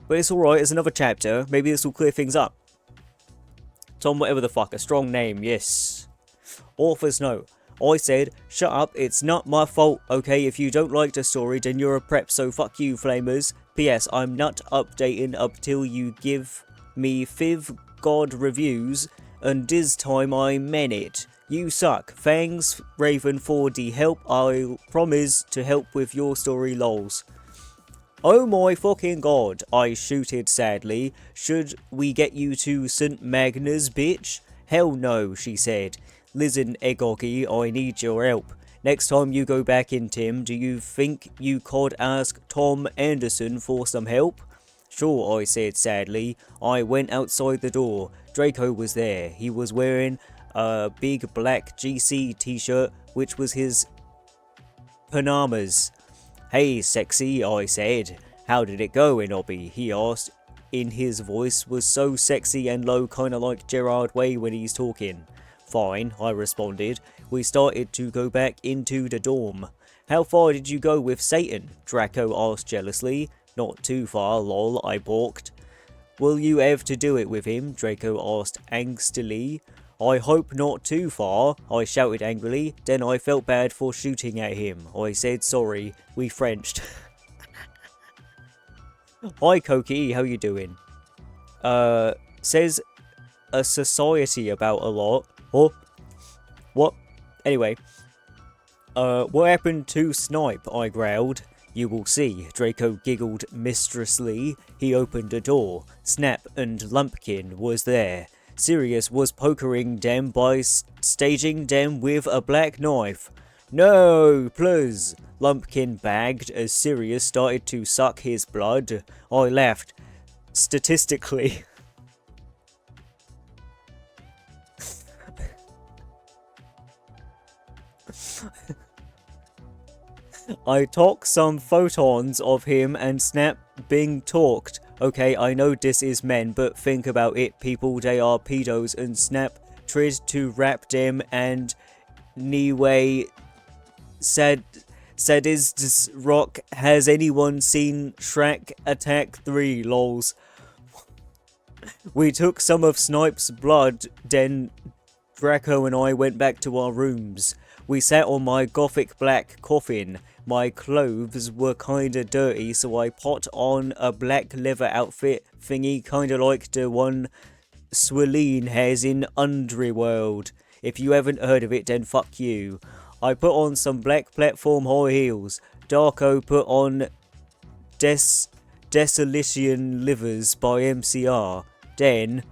But it's alright, it's another chapter. Maybe this will clear things up. Tom, whatever the fuck, a strong name, yes. Author's note. I said, shut up, it's not my fault, okay? If you don't like the story, then you're a prep, so fuck you, flamers. P.S. I'm not updating up till you give me 5 god reviews, and this time I meant it. You suck. Thanks, Raven, for the help. I'll promise to help with your story, lols. Oh my fucking god, I shooted sadly. Should we get you to St. Magna's, bitch? Hell no, she said. Listen, Egoggy, I need your help. Next time you go back in, Tim, do you think you could ask Tom Anderson for some help? Sure, I said sadly. I went outside the door. Draco was there. He was wearing a big black GC t-shirt, which was his Panamas. Hey, sexy, I said. How did it go, Enobi? He asked. In his voice was so sexy and low, kinda like Gerard Way when he's talking. Fine, I responded. We started to go back into the dorm. How far did you go with Satan? Draco asked jealously. Not too far, lol, I balked. Will you have to do it with him? Draco asked angstily. I hope not too far, I shouted angrily. Then I felt bad for shooting at him. I said sorry. We Frenched. Hi Koki, how you doing? Says a society about a lot. Oh, what? Anyway. What happened to Snipe? I growled. You will see, Draco giggled mistressly. He opened a door. Snap and Lumpkin was there. Sirius was pokering them by staging them with a black knife. No, please, Lumpkin bagged as Sirius started to suck his blood. I laughed. Statistically. I took some photons of him and Snap being talked. Okay, I know this is men, but think about it, people, they are pedos, and Snap tried to rap them and Niwe Sadist Rock. Has anyone seen Shrek Attack 3, lols? We took some of Snipe's blood, then Draco and I went back to our rooms. We sat on my gothic black coffin. My clothes were kinda dirty, so I put on a black leather outfit thingy, kinda like the one Swilleen has in Underworld. If you haven't heard of it, then fuck you. I put on some black platform high heels. Darko put on Desolation Livers by MCR. Then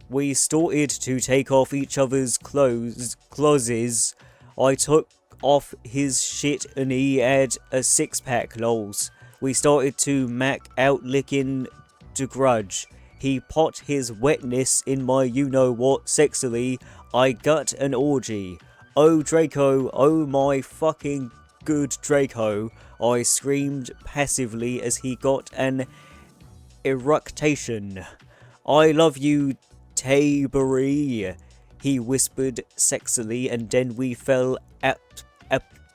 we started to take off each other's clothes. I took off his shit and he had a 6-pack, lols. We started to mac out licking the grudge. He pot his wetness in my you-know-what sexily. I got an orgy. Oh Draco, oh my fucking good Draco. I screamed passively as he got an eructation. I love you, Tabery, he whispered sexily, and then we fell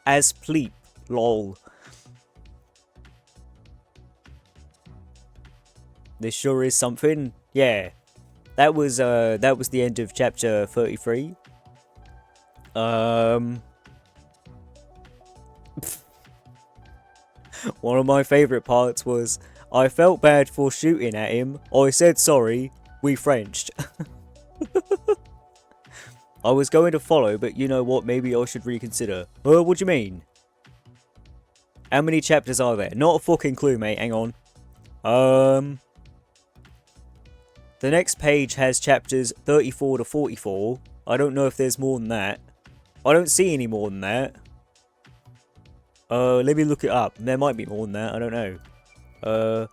asleep. Lol. This sure is something. Yeah. That was the end of chapter 33. One of my favourite parts was, I felt bad for shooting at him. I said sorry. We Frenched. I was going to follow, but you know what? Maybe I should reconsider. What do you mean? How many chapters are there? Not a fucking clue, mate. Hang on. The next page has chapters 34 to 44. I don't know if there's more than that. I don't see any more than that. Let me look it up. There might be more than that. I don't know.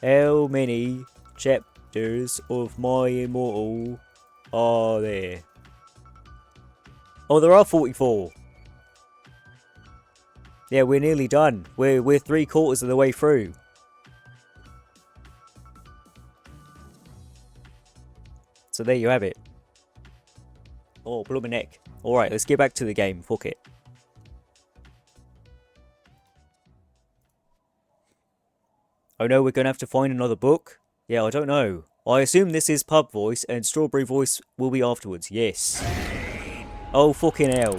How many chapters of My Immortal are there? Oh, there are 44. Yeah, we're nearly done. We're 3/4 of the way through. So there you have it. Oh, blow my neck. Alright, let's get back to the game. Fuck it. Oh no, we're going to have to find another book? Yeah, I don't know. I assume this is pub voice and strawberry voice will be afterwards. Yes. Oh, fucking hell.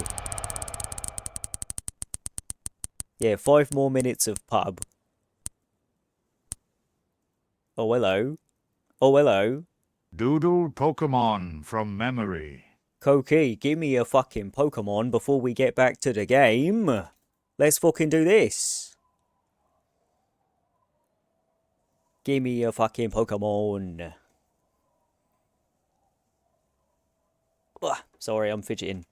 Yeah, 5 more minutes of pub. Oh, hello. Oh, hello. Doodle Pokemon from memory. Koki, give me a fucking Pokemon before we get back to the game. Let's fucking do this. Give me a fucking Pokemon. Ugh, sorry, I'm fidgeting.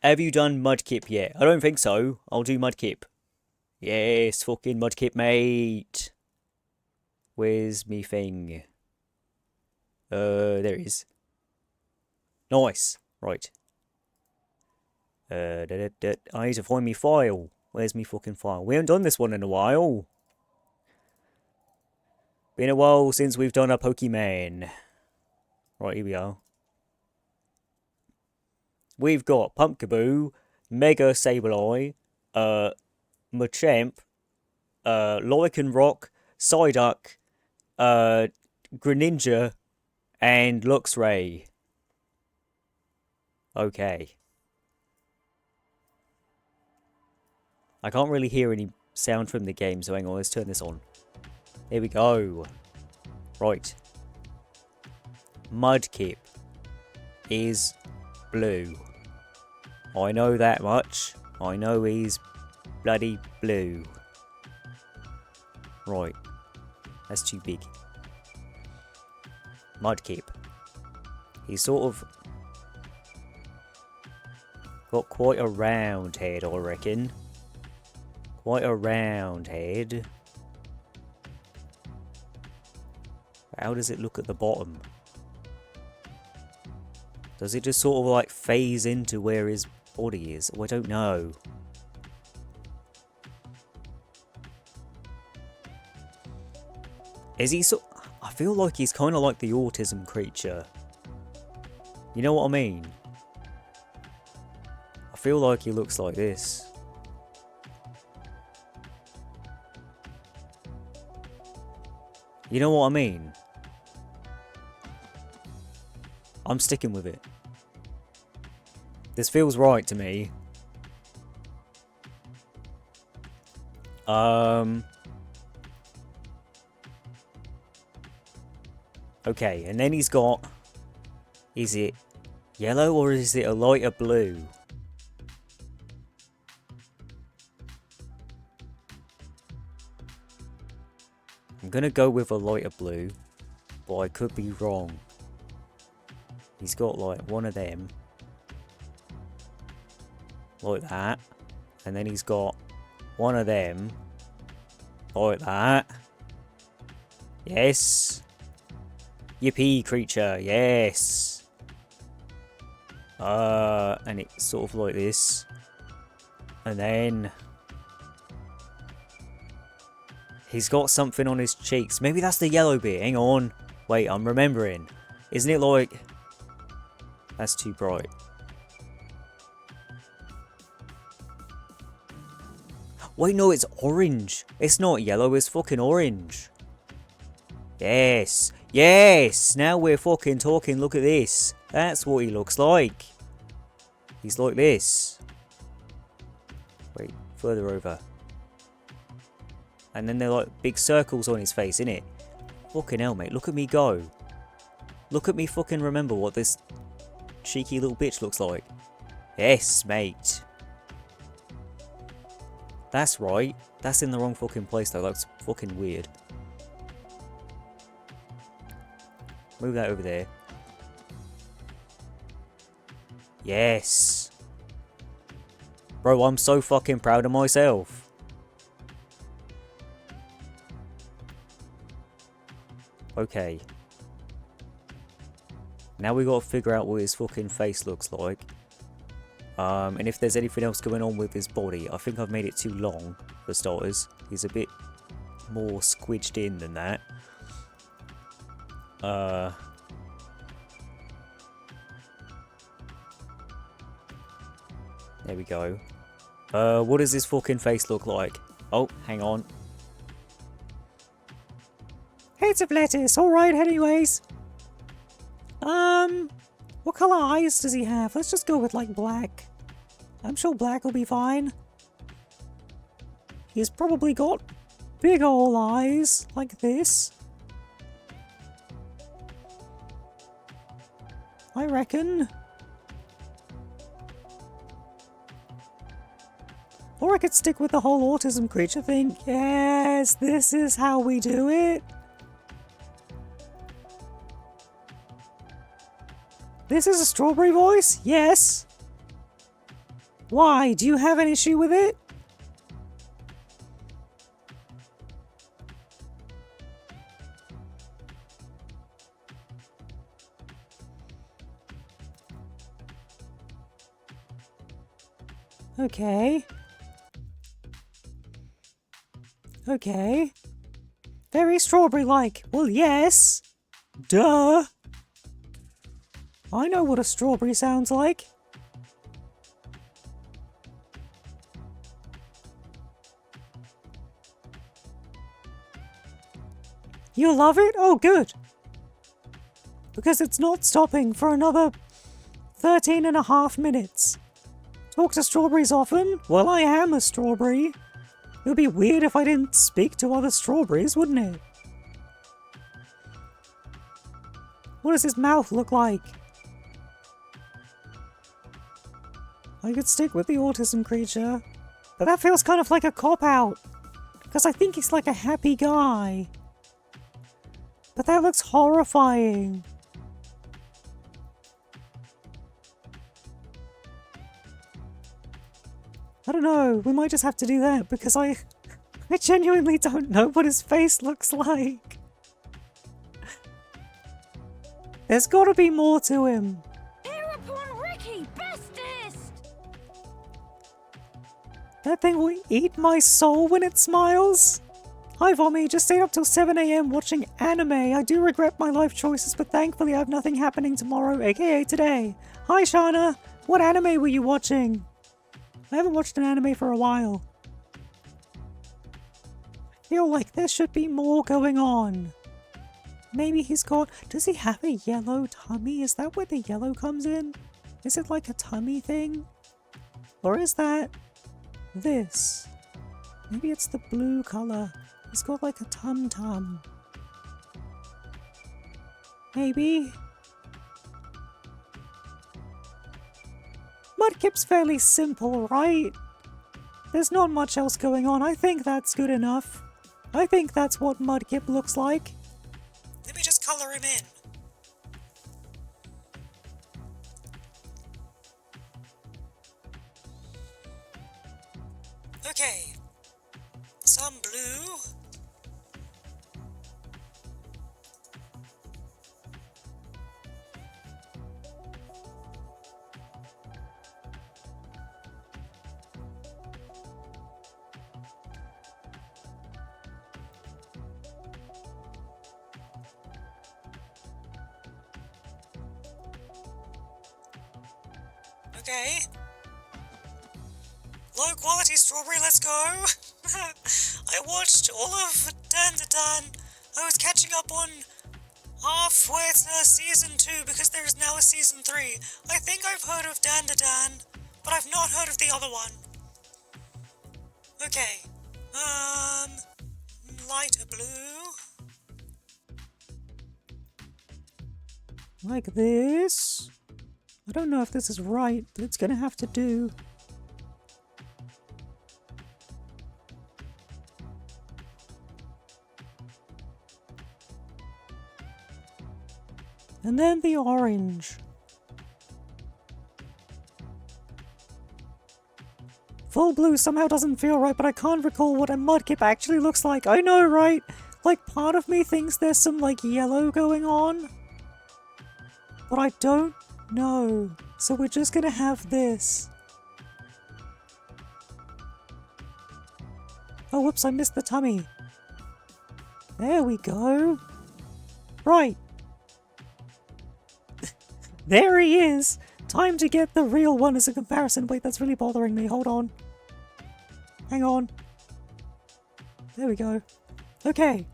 Have you done Mudkip yet? I don't think so. I'll do Mudkip. Yes, fucking Mudkip, mate. Where's me thing? There it is. Nice. Right. I need to find me file. Where's me fucking file? We haven't done this one in a while. Been a while since we've done a Pokemon. Right, here we are. We've got Pumpkaboo, Mega Sableye, Machamp, Lycanroc, Psyduck, Greninja, and Luxray. Okay. I can't really hear any sound from the game, so hang on, let's turn this on. There we go. Right. Mudkip is blue. I know that much. I know he's bloody blue. Right. That's too big. Mudkip. He's sort of got quite a round head, I reckon. Quite a round head. How does it look at the bottom? Does it just sort of like phase into where his body is? Oh, I don't know. Is he so? I feel like he's kind of like the autism creature. You know what I mean? I feel like he looks like this. You know what I mean? I'm sticking with it. This feels right to me. Okay, and then he's got... Is it yellow or is it a lighter blue? I'm gonna go with a lighter blue, but I could be wrong. He's got like one of them. Like that. And then he's got one of them. Like that. Yes. Yippee, creature. Yes. And it's sort of like this. And then... he's got something on his cheeks. Maybe that's the yellow bit. Hang on. Wait, I'm remembering. Isn't it like... that's too bright. Wait, no, it's orange. It's not yellow, it's fucking orange. Yes. Yes! Now we're fucking talking. Look at this. That's what he looks like. He's like this. Wait, further over. And then they're like big circles on his face, innit? Fucking hell, mate. Look at me go. Look at me fucking remember what this cheeky little bitch looks like. Yes, mate. That's right. That's in the wrong fucking place though. That's fucking weird. Move that over there. Yes. Bro, I'm so fucking proud of myself. Okay. Now we gotta figure out what his fucking face looks like. And if there's anything else going on with his body. I think I've made it too long, for starters. He's a bit more squidged in than that. There we go. What does his fucking face look like? Oh, hang on. Heads of lettuce, alright anyways. What colour eyes does he have? Let's just go with like black. I'm sure black will be fine. He's probably got big ol' eyes, like this. I reckon. Or I could stick with the whole autism creature thing. Yes, this is how we do it. This is a strawberry voice? Yes. Why? Do you have an issue with it? Okay. Okay. Very strawberry-like. Well, yes. Duh. I know what a strawberry sounds like. You love it? Oh, good. Because it's not stopping for another 13.5 minutes. Talk to strawberries often? Well, I am a strawberry. It would be weird if I didn't speak to other strawberries, wouldn't it? What does his mouth look like? I could stick with the autism creature, but that feels kind of like a cop-out, because I think he's like a happy guy. But that looks horrifying. I don't know, we might just have to do that, because I genuinely don't know what his face looks like. There's gotta be more to him. That thing will eat my soul when it smiles. Hi Vommy, just stayed up till 7 AM watching anime. I do regret my life choices, but thankfully I have nothing happening tomorrow, aka today. Hi Shana, what anime were you watching? I haven't watched an anime for a while. I feel like there should be more going on. Maybe he's got... does he have a yellow tummy? Is that where the yellow comes in? Is it like a tummy thing? Or is that... this? Maybe it's the blue colour. He's got like a tum-tum. Maybe? Mudkip's fairly simple, right? There's not much else going on. I think that's good enough. I think that's what Mudkip looks like. Let me just colour him in. Okay. Some blue. Okay. Low quality strawberry, let's go! I watched all of Dan to Dan. I was catching up on halfway to season 2 because there is now a season 3. I think I've heard of Dan to Dan, but I've not heard of the other one. Okay. Lighter blue. Like this. I don't know if this is right, but it's gonna have to do. And then the orange. Full blue somehow doesn't feel right, but I can't recall what a mudkip actually looks like. I know, right? Like, part of me thinks there's some, like, yellow going on. But I don't know. So we're just gonna have this. Oh, whoops, I missed the tummy. There we go. Right. There he is! Time to get the real one as a comparison. Wait, that's really bothering me. Hold on. Hang on. There we go. Okay.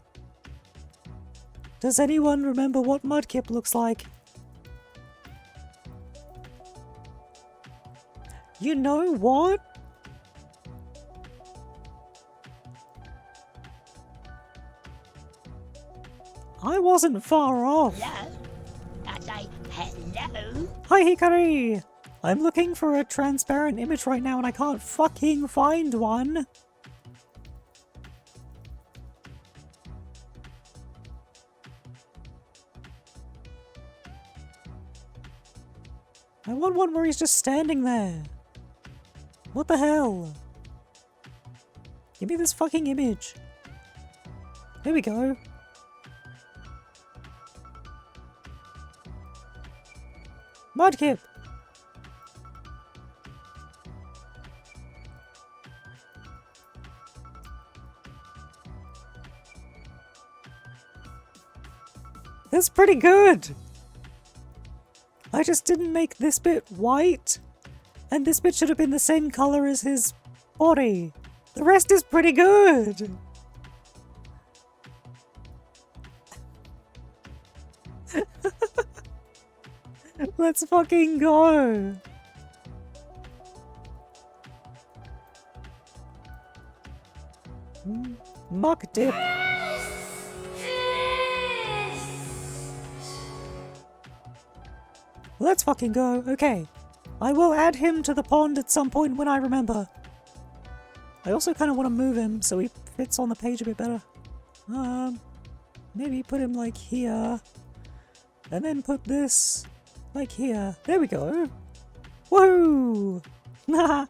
Does anyone remember what Mudkip looks like? You know what? I wasn't far off. Hello? I say hello? Hi, Hikari! I'm looking for a transparent image right now and I can't fucking find one. I want one where he's just standing there. What the hell? Give me this fucking image. There we go. Mudkip! That's pretty good! I just didn't make this bit white, and this bit should have been the same color as his body. The rest is pretty good! Let's fucking go! Muck dip. Let's fucking go. Okay. I will add him to the pond at some point when I remember. I also kind of want to move him so he fits on the page a bit better. Maybe put him like here. And then put this like here. There we go. Woohoo! Nah.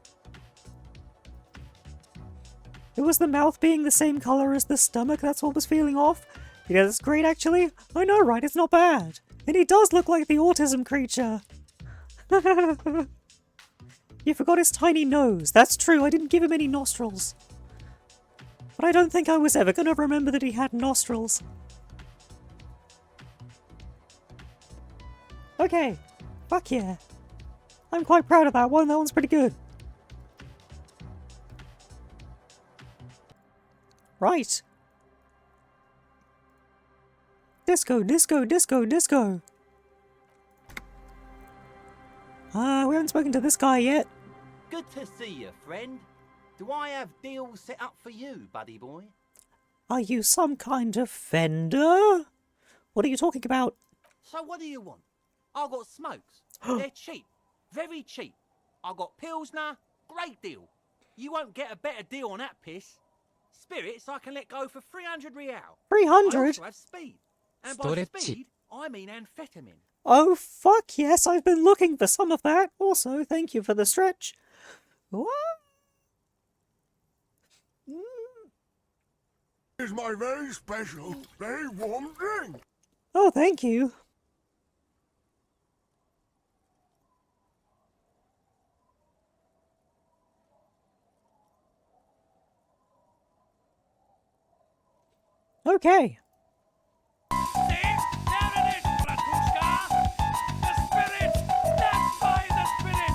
It was the mouth being the same color as the stomach that's what was feeling off. Yeah, that's great actually. I know, right? It's not bad. And he does look like the autism creature. You forgot his tiny nose. That's true, I didn't give him any nostrils. But I don't think I was ever gonna remember that he had nostrils. Okay. Fuck yeah. I'm quite proud of that one. That one's pretty good. Right. Disco, disco, disco, disco. We haven't spoken to this guy yet. Good to see you, friend. Do I have deals set up for you, buddy boy? Are you some kind of vendor? What are you talking about? So what do you want? I got smokes. They're cheap. Very cheap. I got Pilsner. Great deal. You won't get a better deal on that piss. Spirits I can let go for 300 real. 300? I also have speed. And by speed, I mean amphetamine. Oh, fuck yes, I've been looking for some of that. Also, thank you for the stretch. What? Here's my very special, very warm drink. Oh, thank you. Okay. There it is, Bratushka! The spirit! Stand by the spirit!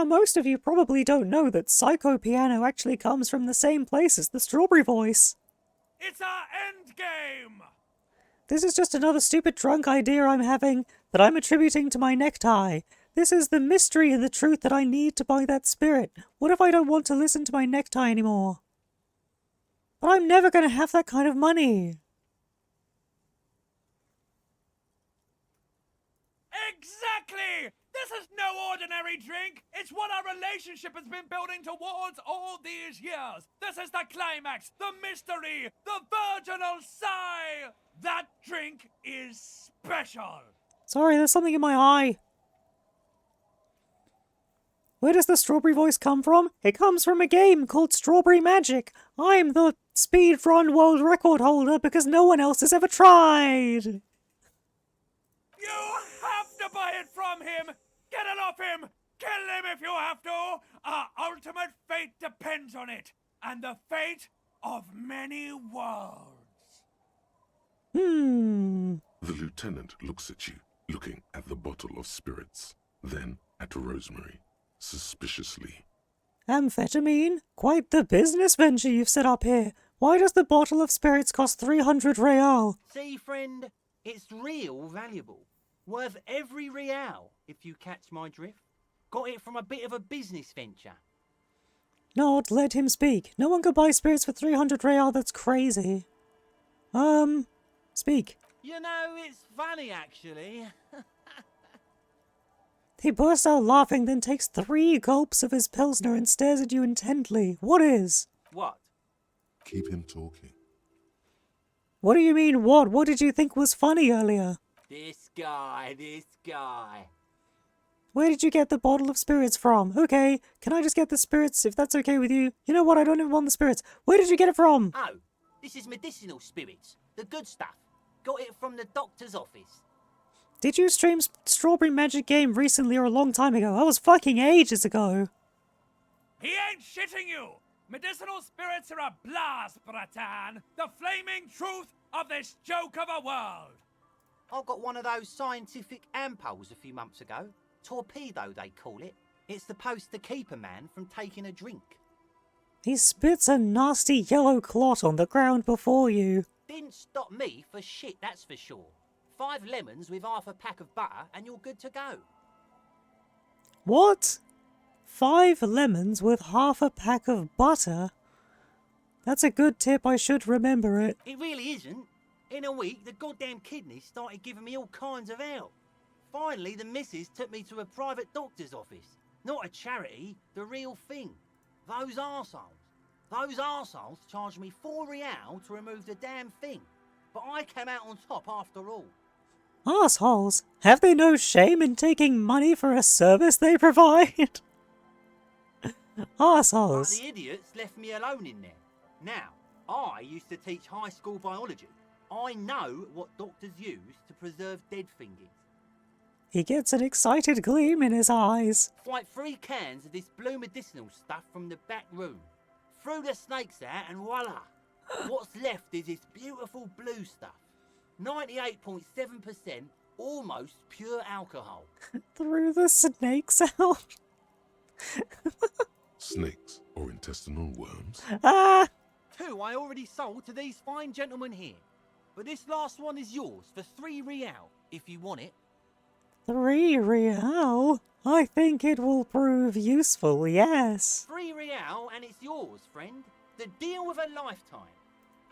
Now, most of you probably don't know that Psycho Piano actually comes from the same place as the Strawberry Voice. It's our end game! This is just another stupid drunk idea I'm having that I'm attributing to my necktie. This is the mystery and the truth that I need to buy that spirit. What if I don't want to listen to my necktie anymore? But I'm never going to have that kind of money. Exactly! This is no ordinary drink! It's what our relationship has been building towards all these years! This is the climax, the mystery, the virginal sigh! That drink is special! Sorry, there's something in my eye. Where does the Strawberry Voice come from? It comes from a game called Strawberry Magic. I'm the speedrun world record holder because no one else has ever tried. You have to buy it from him! Get it off him! Kill him if you have to! Our ultimate fate depends on it, and the fate of many worlds. The lieutenant looks at you, looking at the bottle of spirits, then at Rosemary, suspiciously. Amphetamine? Quite the business venture you've set up here. Why does the bottle of spirits cost 300 real? See, friend, it's real valuable. Worth every real, if you catch my drift. Got it from a bit of a business venture. Not let him speak. No one could buy spirits for 300 real, that's crazy. Speak. You know, it's funny, actually. He bursts out laughing, then takes 3 gulps of his Pilsner and stares at you intently. What is? What? Keep him talking. What do you mean, what? What did you think was funny earlier? This guy. Where did you get the bottle of spirits from? Okay, can I just get the spirits if that's okay with you? You know what, I don't even want the spirits. Where did you get it from? Oh, this is medicinal spirits. The good stuff. Got it from the doctor's office. Did you stream Strawberry Magic Game recently or a long time ago? That was fucking ages ago. He ain't shitting you! Medicinal spirits are a blast, Bratan! The flaming truth of this joke of a world! I got one of those scientific ampules a few months ago. Torpedo, they call it. It's supposed to keep a man from taking a drink. He spits a nasty yellow clot on the ground before you. Didn't stop me for shit, that's for sure. 5 lemons with half a pack of butter and you're good to go. What? 5 lemons with half a pack of butter? That's a good tip, I should remember it. It really isn't. In a week, the goddamn kidneys started giving me all kinds of help. Finally, the missus took me to a private doctor's office. Not a charity, the real thing. Those arseholes charged me 4 real to remove the damn thing. But I came out on top after all. Arseholes? Have they no shame in taking money for a service they provide? Arseholes. But the idiots left me alone in there. Now, I used to teach high school biology. I know what doctors use to preserve dead things. He gets an excited gleam in his eyes. Like 3 cans of this blue medicinal stuff from the back room. Threw the snakes out and voila! What's left is this beautiful blue stuff. 98.7%, almost pure alcohol. Threw the snakes out? Snakes or intestinal worms? 2 I already sold to these fine gentlemen here. But this last one is yours for 3 real, if you want it. 3 real? I think it will prove useful, yes. 3 real and it's yours, friend. The deal of a lifetime.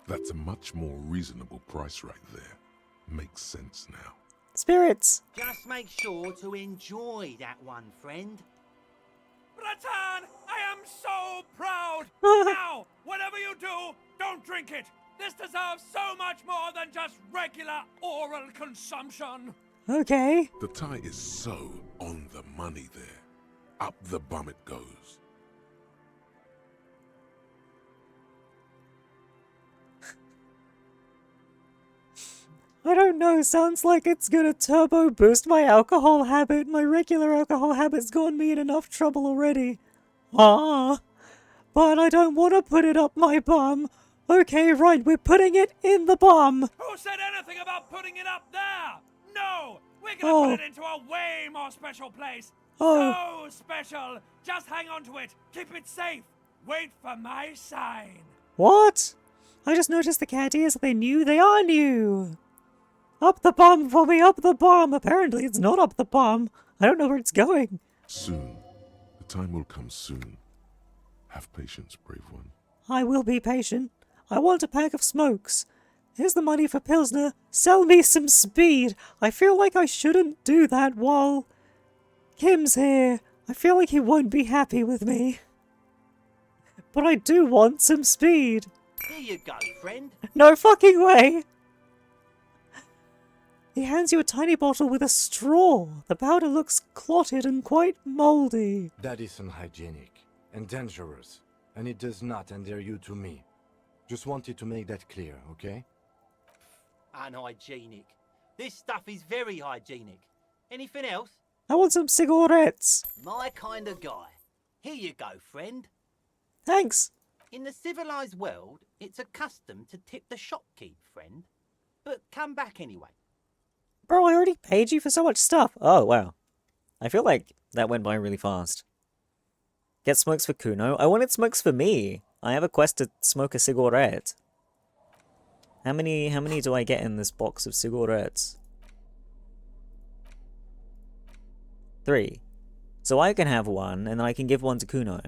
That's a much more reasonable price right there. Makes sense now. Spirits! Just make sure to enjoy that one, friend. Bratan, I am so proud! Now, whatever you do, don't drink it! This deserves so much more than just regular oral consumption! Okay. The tie is so on the money there. Up the bum it goes. I don't know, sounds like it's gonna turbo boost my alcohol habit. My regular alcohol habit's gotten me in enough trouble already. But I don't want to put it up my bum. Okay, right, we're putting it in the bum. Who said anything about putting it up there? No! We're gonna put it into a way more special place. Oh. So special! Just hang on to it. Keep it safe. Wait for my sign. What? I just noticed the cat ears. They new. They are new. Up the bum for me, up the bum. Apparently it's not up the bum. I don't know where it's going. Soon. The time will come soon. Have patience, brave one. I will be patient. I want a pack of smokes. Here's the money for Pilsner. Sell me some speed. I feel like I shouldn't do that while Kim's here. I feel like he won't be happy with me. But I do want some speed. Here you go, friend. No fucking way. He hands you a tiny bottle with a straw. The powder looks clotted and quite mouldy. That is unhygienic and dangerous, and it does not endear you to me. Just wanted to make that clear, okay? Unhygienic. This stuff is very hygienic. Anything else? I want some cigarettes. My kind of guy. Here you go, friend. Thanks. In the civilized world, it's a custom to tip the shopkeep, friend. But come back anyway. Bro, I already paid you for so much stuff. Oh, wow. I feel like that went by really fast. Get smokes for Kuno. I wanted smokes for me. I have a quest to smoke a cigarette. How many do I get in this box of cigarettes? 3. So I can have one, and then I can give one to Kuno.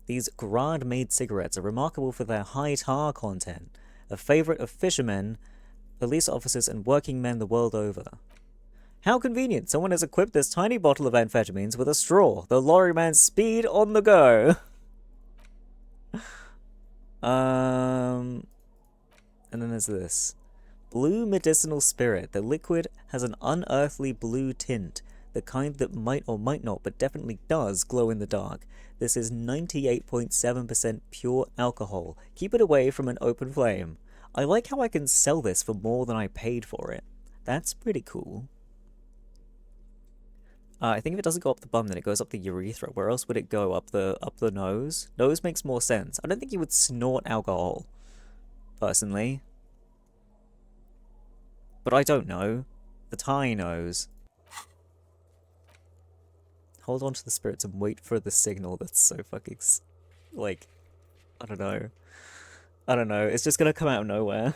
These Grad-made cigarettes are remarkable for their high tar content, a favorite of fishermen, police officers, and working men the world over. How convenient! Someone has equipped this tiny bottle of amphetamines with a straw. The lorryman's speed on the go. And then there's this. Blue medicinal spirit. The liquid has an unearthly blue tint. The kind that might or might not, but definitely does, glow in the dark. This is 98.7% pure alcohol. Keep it away from an open flame. I like how I can sell this for more than I paid for it. That's pretty cool. I think if it doesn't go up the bum, then it goes up the urethra. Where else would it go? Up the nose? Nose makes more sense. I don't think you would snort alcohol, personally. But I don't know. The Thai knows. Hold on to the spirits and wait for the signal. That's so fucking... like... I don't know. I don't know. It's just gonna come out of nowhere.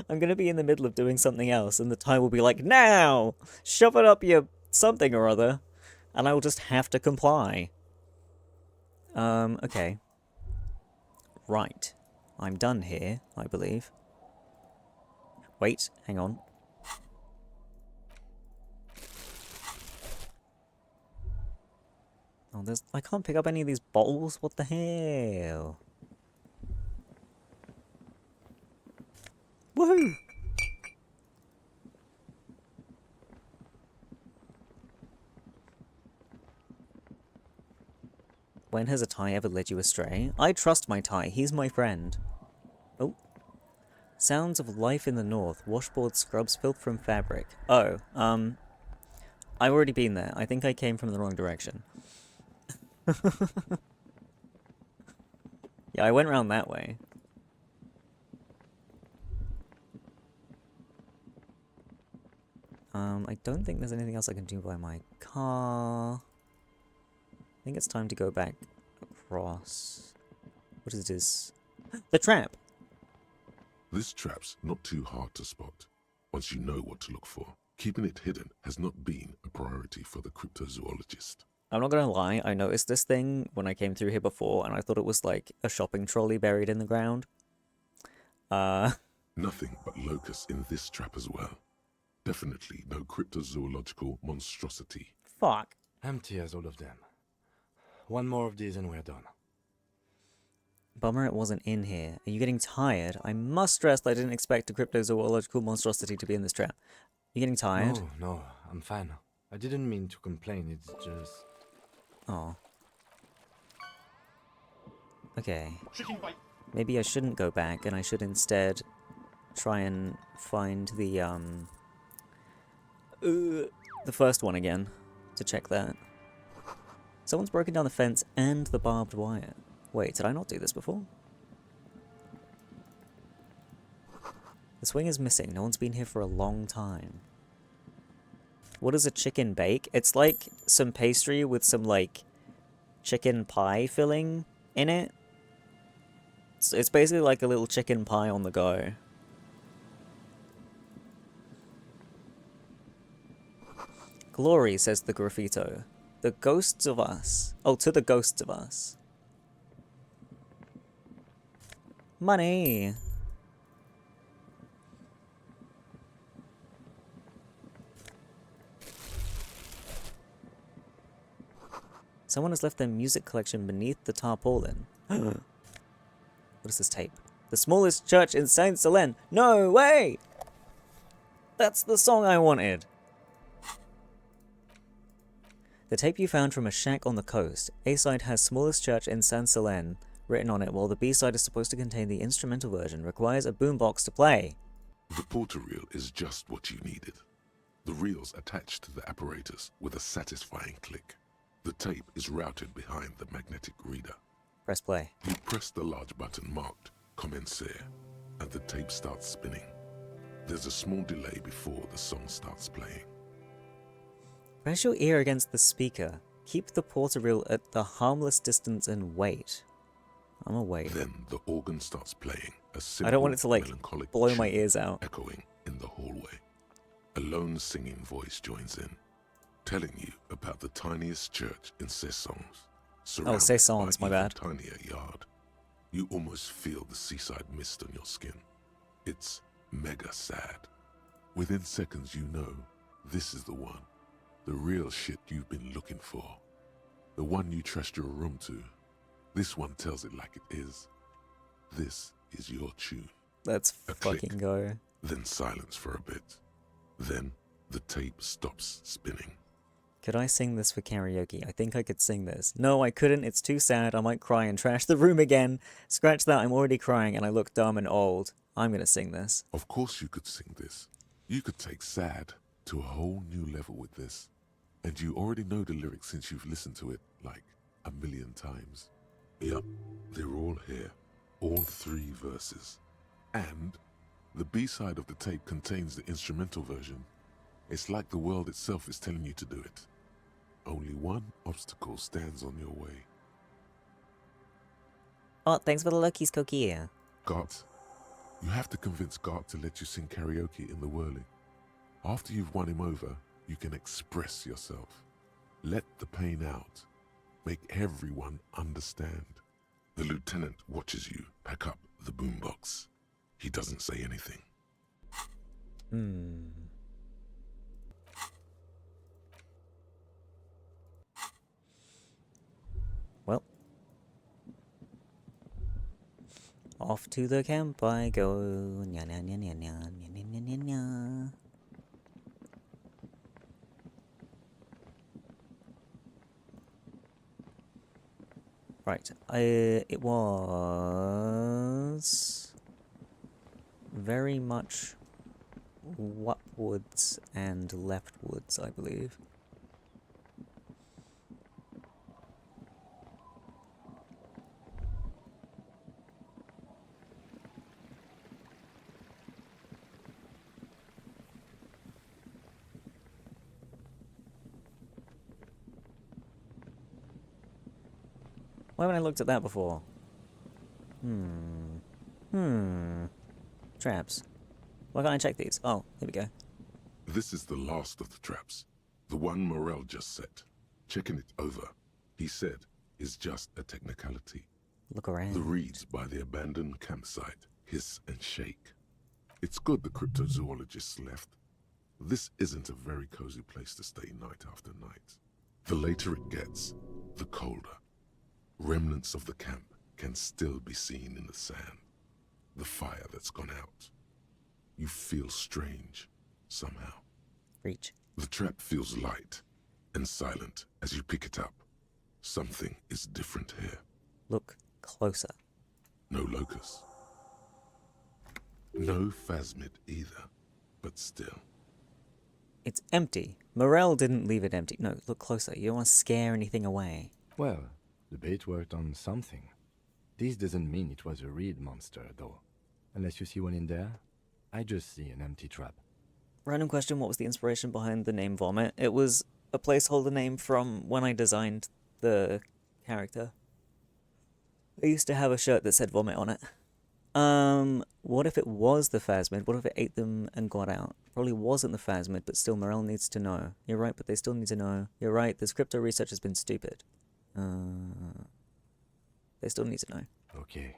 I'm gonna be in the middle of doing something else, and the Thai will be like, now! Shove it up your something or other. And I will just have to comply. Okay. Right. I'm done here, I believe. Wait, hang on. Oh, I can't pick up any of these bottles? What the hell? Woohoo! When has a Thai ever led you astray? I trust my Thai. He's my friend. Oh. Sounds of life in the north. Washboard scrubs filth from fabric. Oh, I've already been there. I think I came from the wrong direction. Yeah, I went around that way. I don't think there's anything else I can do by my car. I think it's time to go back across. What is this? The trap! This trap's not too hard to spot, once you know what to look for. Keeping it hidden has not been a priority for the cryptozoologist. I'm not gonna lie, I noticed this thing when I came through here before, and I thought it was like a shopping trolley buried in the ground. Nothing but locusts in this trap as well. Definitely no cryptozoological monstrosity. Fuck. Empty as all of them. One more of these and we're done. Bummer it wasn't in here. Are you getting tired? I must stress that I didn't expect a cryptozoological monstrosity to be in this trap. You getting tired? No, I'm fine. I didn't mean to complain, it's just... Oh. Okay. Maybe I shouldn't go back, and I should instead try and find the first one again, to check that. Someone's broken down the fence and the barbed wire. Wait, did I not do this before? The swing is missing. No one's been here for a long time. What is a chicken bake? It's like some pastry with some, like, chicken pie filling in it. It's basically like a little chicken pie on the go. Glory, says the graffito. The ghosts of us. Oh, to the ghosts of us. Money! Someone has left their music collection beneath the tarpaulin. What is this tape? The smallest church in Saint Selen. No way! That's the song I wanted. The tape you found from a shack on the coast. A-side has smallest church in Saint Selen written on it, while the B-side is supposed to contain the instrumental version. Requires a boombox to play. The porter reel is just what you needed. The reel's attached to the apparatus with a satisfying click. The tape is routed behind the magnetic reader. Press play. You press the large button marked Commencer, and the tape starts spinning. There's a small delay before the song starts playing. Press your ear against the speaker. Keep the porter reel at the harmless distance and wait. I'm gonna wait. Then the organ starts playing a simple, I don't want it to, like, melancholic blow my tune ears out. echoing in the hallway. A lone singing voice joins in, telling you about the tiniest church in Cessons. Oh, Cessons, my bad. Tinier yard. You almost feel the seaside mist on your skin. It's mega sad. Within seconds you know this is the one. The real shit you've been looking for. The one you trust your room to. This one tells it like it is. This is your tune. Let's A fucking click, go. then silence for a bit. Then the tape stops spinning. Could I sing this for karaoke? I think I could sing this. No, I couldn't. It's too sad. I might cry and trash the room again. Scratch that. I'm already crying and I look dumb and old. I'm gonna sing this. Of course you could sing this. You could take sad to a whole new level with this. And you already know the lyrics since you've listened to it like a million times. Yup, they're all here. All 3 verses. And the B-side of the tape contains the instrumental version. It's like the world itself is telling you to do it. Only one obstacle stands on your way. Oh, thanks for the Lucky's cookie. Gart. You have to convince Gart to let you sing karaoke in the whirling. After you've won him over, you can express yourself. Let the pain out. Make everyone understand. The lieutenant watches you pack up the boombox. He doesn't say anything. Well. Off to the camp I go. Nya nya nya nya nya nya nya nya nya. Right, it was very much upwards and leftwards, I believe. Why haven't I looked at that before? Traps. Why can't I check these? Oh, here we go. This is the last of the traps. The one Morel just set. Checking it over, he said, is just a technicality. Look around. The reeds by the abandoned campsite hiss and shake. It's good the cryptozoologists left. This isn't a very cozy place to stay night after night. The later it gets, the colder. Remnants of the camp can still be seen in the sand. The fire that's gone out. You feel strange, somehow. Reach. The trap feels light and silent as you pick it up. Something is different here. Look closer. No locust. No phasmid either, but still. It's empty. Morel didn't leave it empty. No, look closer. You don't want to scare anything away. Well, the bait worked on something. This doesn't mean it was a reed monster, though. Unless you see one in there, I just see an empty trap. Random question, what was the inspiration behind the name Vomit? It was a placeholder name from when I designed the character. I used to have a shirt that said Vomit on it. What if it was the Phasmid? What if it ate them and got out? Probably wasn't the Phasmid, but still Morel needs to know. You're right, but they still need to know. You're right, this crypto research has been stupid. They still need to know. Okay.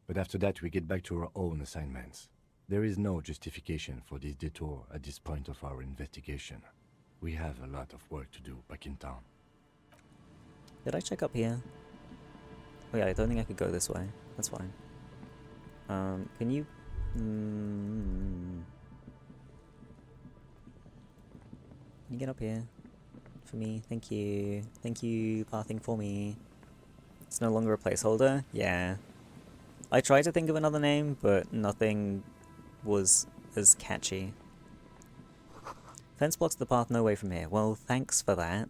But after that, we get back to our own assignments. There is no justification for this detour at this point of our investigation. We have a lot of work to do back in town. Did I check up here? Oh yeah, I don't think I could go this way. That's fine. Can you... Can you get up here? For me? Thank you. Thank you, pathing for me. It's no longer a placeholder? Yeah. I tried to think of another name, but nothing was as catchy. Fence blocks the path no way from here. Well, thanks for that.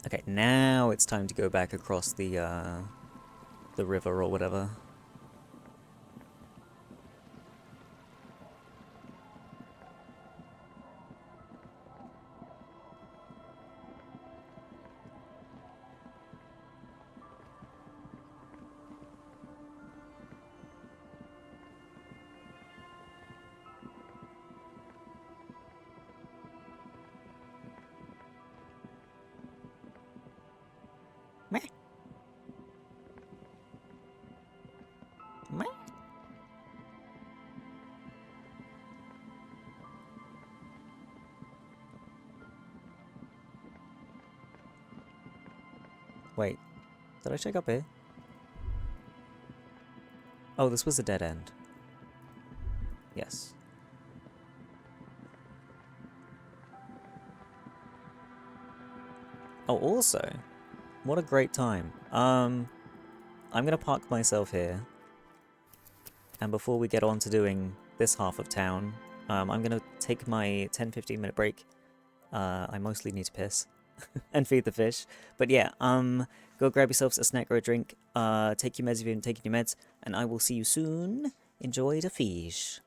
Okay, now it's time to go back across the river or whatever. Wait, did I check up here? Oh, this was a dead end. Yes. Oh, also, what a great time. I'm gonna park myself here. And before we get on to doing this half of town, I'm gonna take my 10-15 minute break. I mostly need to piss. And feed the fish. But yeah, go grab yourselves a snack or a drink. Take your meds if you haven't taken your meds. And I will see you soon. Enjoy the fish.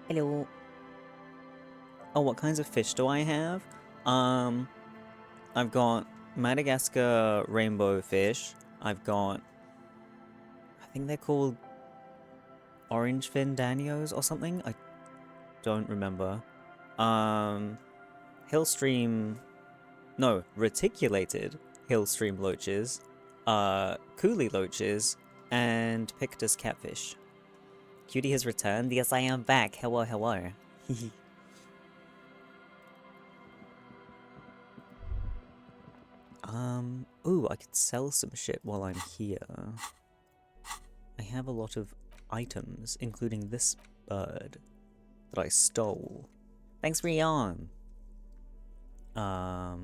Hello. Oh, what kinds of fish do I have? I've got Madagascar rainbow fish. I've got, I think they're called orange fin danios or something. I don't remember. Reticulated hillstream loaches, coolie loaches, and pictus catfish. Cutie has returned. Yes, I am back. Hello, hello. Ooh, I could sell some shit while I'm here. I have a lot of items, including this bird that I stole. Thanks for your yarn. I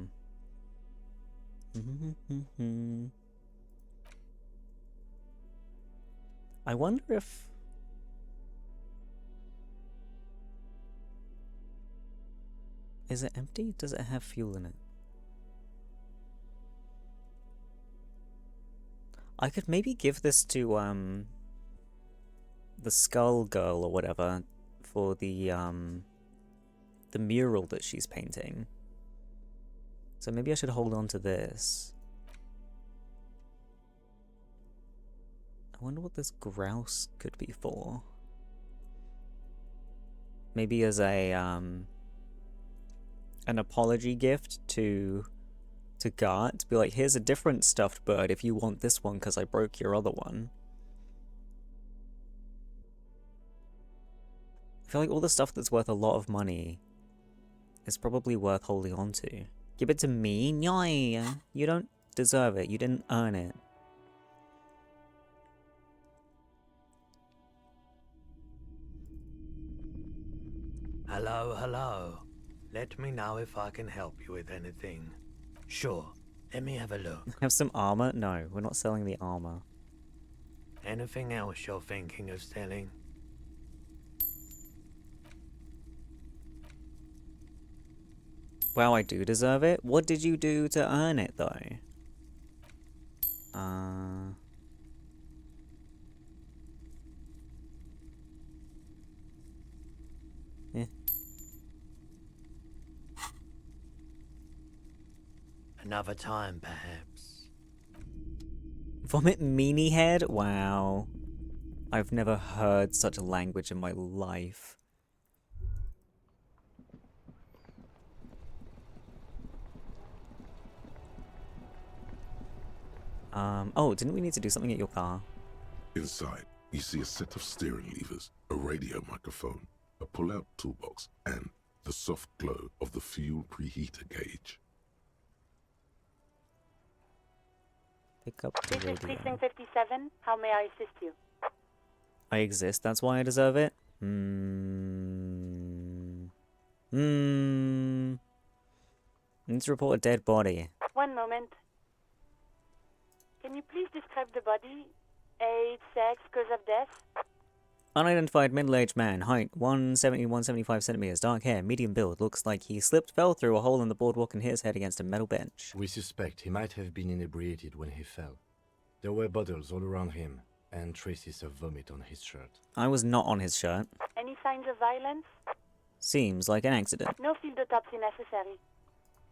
wonder if... Is it empty? Does it have fuel in it? I could maybe give this to, the Skull Girl or whatever for the mural that she's painting. So maybe I should hold on to this. I wonder what this grouse could be for. Maybe as a, an apology gift to Gart, to be like, here's a different stuffed bird if you want this one because I broke your other one. I feel like all the stuff that's worth a lot of money is probably worth holding on to. Give it to me? No, you don't deserve it. You didn't earn it. Hello, hello. Let me know if I can help you with anything. Sure, let me have a look. Have some armor? No, we're not selling the armor. Anything else you're thinking of selling? Wow, I do deserve it? What did you do to earn it, though? Yeah. Another time, perhaps. Vomit meanie head? Wow. I've never heard such language in my life. Oh, didn't we need to do something at your car? Inside, you see a set of steering levers, a radio microphone, a pull-out toolbox, and the soft glow of the fuel preheater gauge. Pick up the This is radio. Precinct 57. How may I assist you? I exist, that's why I deserve it? Need to report a dead body. One moment. Can you please describe the body? Age, sex, cause of death? Unidentified middle-aged man, height 170, 175 centimeters, dark hair, medium build, looks like he slipped, fell through a hole in the boardwalk and hit his head against a metal bench. We suspect he might have been inebriated when he fell. There were bottles all around him, and traces of vomit on his shirt. I was not on his shirt. Any signs of violence? Seems like an accident. No field autopsy necessary.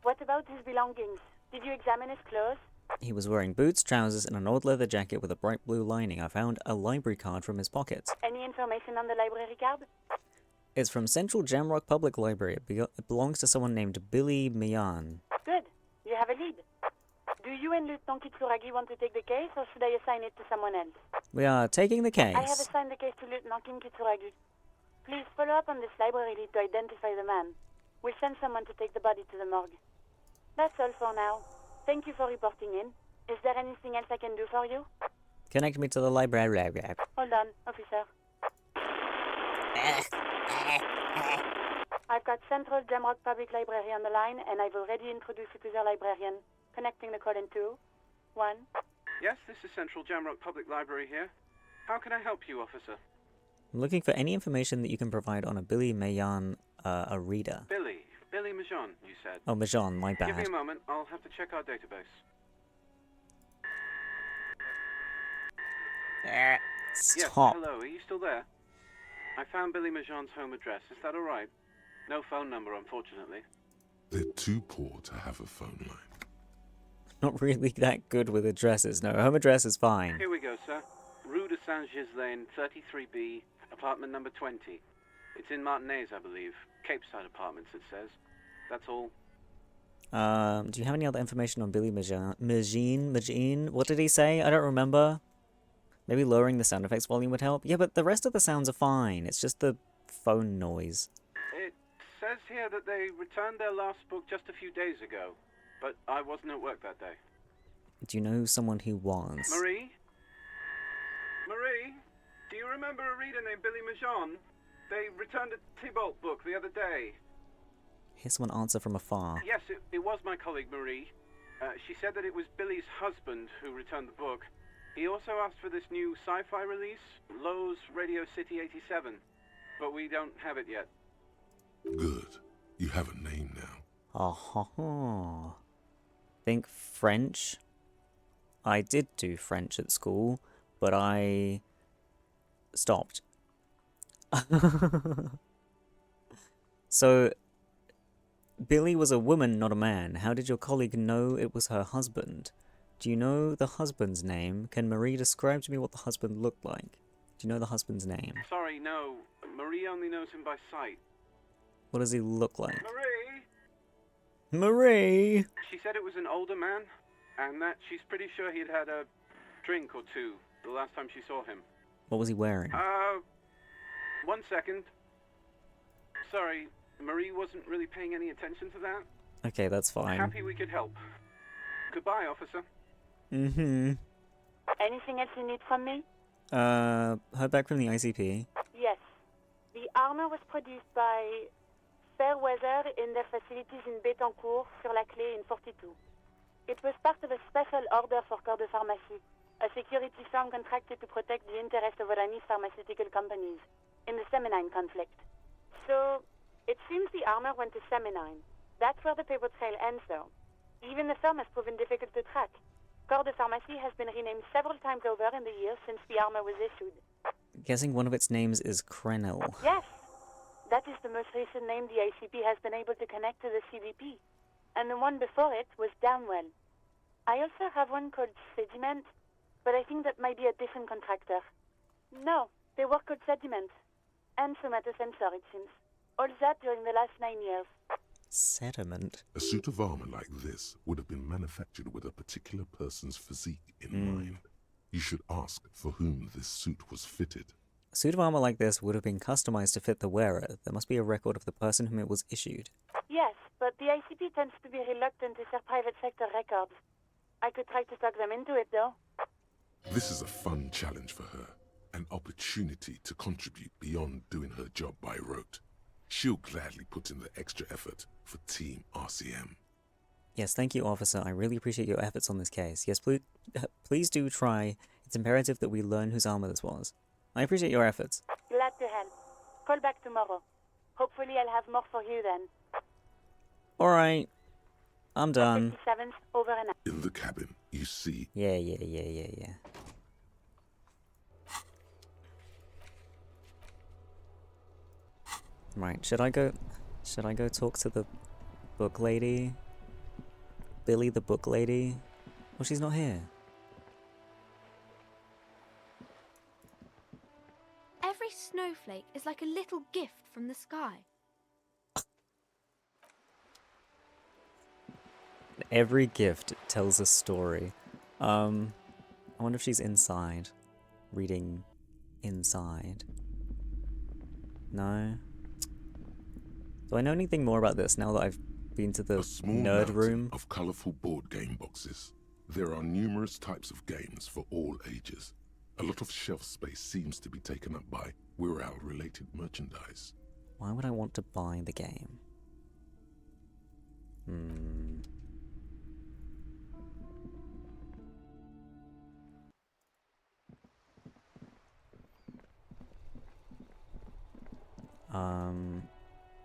What about his belongings? Did you examine his clothes? He was wearing boots, trousers, and an old leather jacket with a bright blue lining. I found a library card from his pocket. Any information on the library card? It's from Central Jamrock Public Library. It belongs to someone named Billy Mian. Good. You have a lead. Do you and Lieutenant Kitsuragi want to take the case, or should I assign it to someone else? We are taking the case. I have assigned the case to Lieutenant Kitsuragi. Please follow up on this library lead to identify the man. We'll send someone to take the body to the morgue. That's all for now. Thank you for reporting in. Is there anything else I can do for you? Connect me to the library. Hold on, officer. I've got Central Jamrock Public Library on the line, and I've already introduced you to the librarian. Connecting the call in 2, 1. Yes, this is Central Jamrock Public Library here. How can I help you, officer? I'm looking for any information that you can provide on a Billy Mayan, a reader. Billy Majon, you said. Oh, Majan, my bad. Give me a moment, I'll have to check our database. Stop. Yes, hello, are you still there? I found Billy Majan's home address. Is that all right? No phone number, unfortunately. They're too poor to have a phone line. Not really that good with addresses. No, home address is fine. Here we go, sir. Rue de Saint-Ghislain, 33B, apartment number 20. It's in Martinez, I believe. Cape Side Apartments, it says. That's all. Do you have any other information on Billy Majin? What did he say? I don't remember. Maybe lowering the sound effects volume would help. Yeah, but the rest of the sounds are fine. It's just the phone noise. It says here that they returned their last book just a few days ago, but I wasn't at work that day. Do you know someone who was? Marie? Marie? Do you remember a reader named Billy Majan? They returned a Tybalt book the other day. Hear someone answer from afar. Yes, it was my colleague Marie. She said that it was Billy's husband who returned the book. He also asked for this new sci-fi release, Lowe's Radio City 87, but we don't have it yet. Good. You have a name now. Oh, think French. I did do French at school, but I stopped. So, Billy was a woman, not a man. How did your colleague know it was her husband? Do you know the husband's name? Can Marie describe to me what the husband looked like? Do you know the husband's name? Sorry, no. Marie only knows him by sight. What does he look like? Marie? Marie! She said it was an older man, and that she's pretty sure he'd had a drink or two the last time she saw him. What was he wearing? 1 second. Sorry, Marie wasn't really paying any attention to that. Okay, that's fine. Happy we could help. Goodbye, officer. Mm-hmm. Anything else you need from me? Heard back from the ICP. Yes. The armor was produced by Fairweather in their facilities in Betancourt, sur la Clé in 42. It was part of a special order for Corps de Pharmacie, a security firm contracted to protect the interests of Oranese pharmaceutical companies in the Seminine conflict. So, it seems the armor went to Seminine. That's where the paper trail ends, though. Even the firm has proven difficult to track. Corps de Pharmacie has been renamed several times over in the years since the armor was issued. Guessing one of its names is Krenel. Yes, that is the most recent name the ACP has been able to connect to the CDP. And the one before it was Downwell. I also have one called Sediment, but I think that might be a different contractor. No, they were called Sediment. And Somatosensor, it seems. All that during the last 9 years. Sediment? A suit of armor like this would have been manufactured with a particular person's physique in mind. You should ask for whom this suit was fitted. A suit of armor like this would have been customized to fit the wearer. There must be a record of the person whom it was issued. Yes, but the ICP tends to be reluctant to share private sector records. I could try to talk them into it, though. This is a fun challenge for her. An opportunity to contribute beyond doing her job by rote. She'll gladly put in the extra effort for Team RCM. Yes, thank you, officer. I really appreciate your efforts on this case. Yes, please do try. It's imperative that we learn whose armor this was. I appreciate your efforts. Glad to help. Call back tomorrow. Hopefully I'll have more for you then. Alright. I'm done. 57's over and out. In the cabin, you see... Yeah. Right, should I go talk to the book lady? Billy the book lady? Well, she's not here. Every snowflake is like a little gift from the sky. Every gift tells a story. I wonder if she's inside. Reading inside. No? Do I know anything more about this now that I've been to the nerd room? Of colourful board game boxes. There are numerous types of games for all ages. A lot of shelf space seems to be taken up by Wirral-related merchandise. Why would I want to buy the game?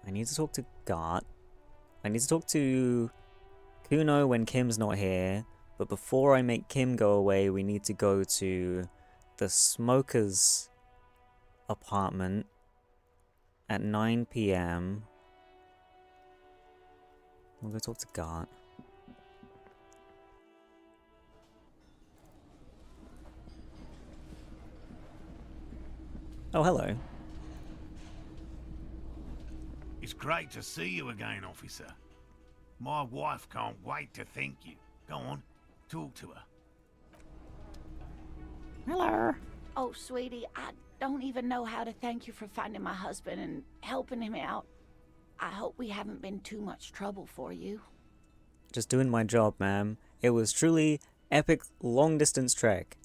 I need to talk to Gart. I need to talk to Kuno when Kim's not here. But before I make Kim go away, we need to go to the smoker's apartment at 9 p.m. We'll go talk to Gart. Oh, hello. It's great to see you again, officer. My wife can't wait to thank you. Go on, talk to her. Hello. Oh, sweetie, I don't even know how to thank you for finding my husband and helping him out. I hope we haven't been too much trouble for you. Just doing my job, ma'am. It was truly epic long-distance trek.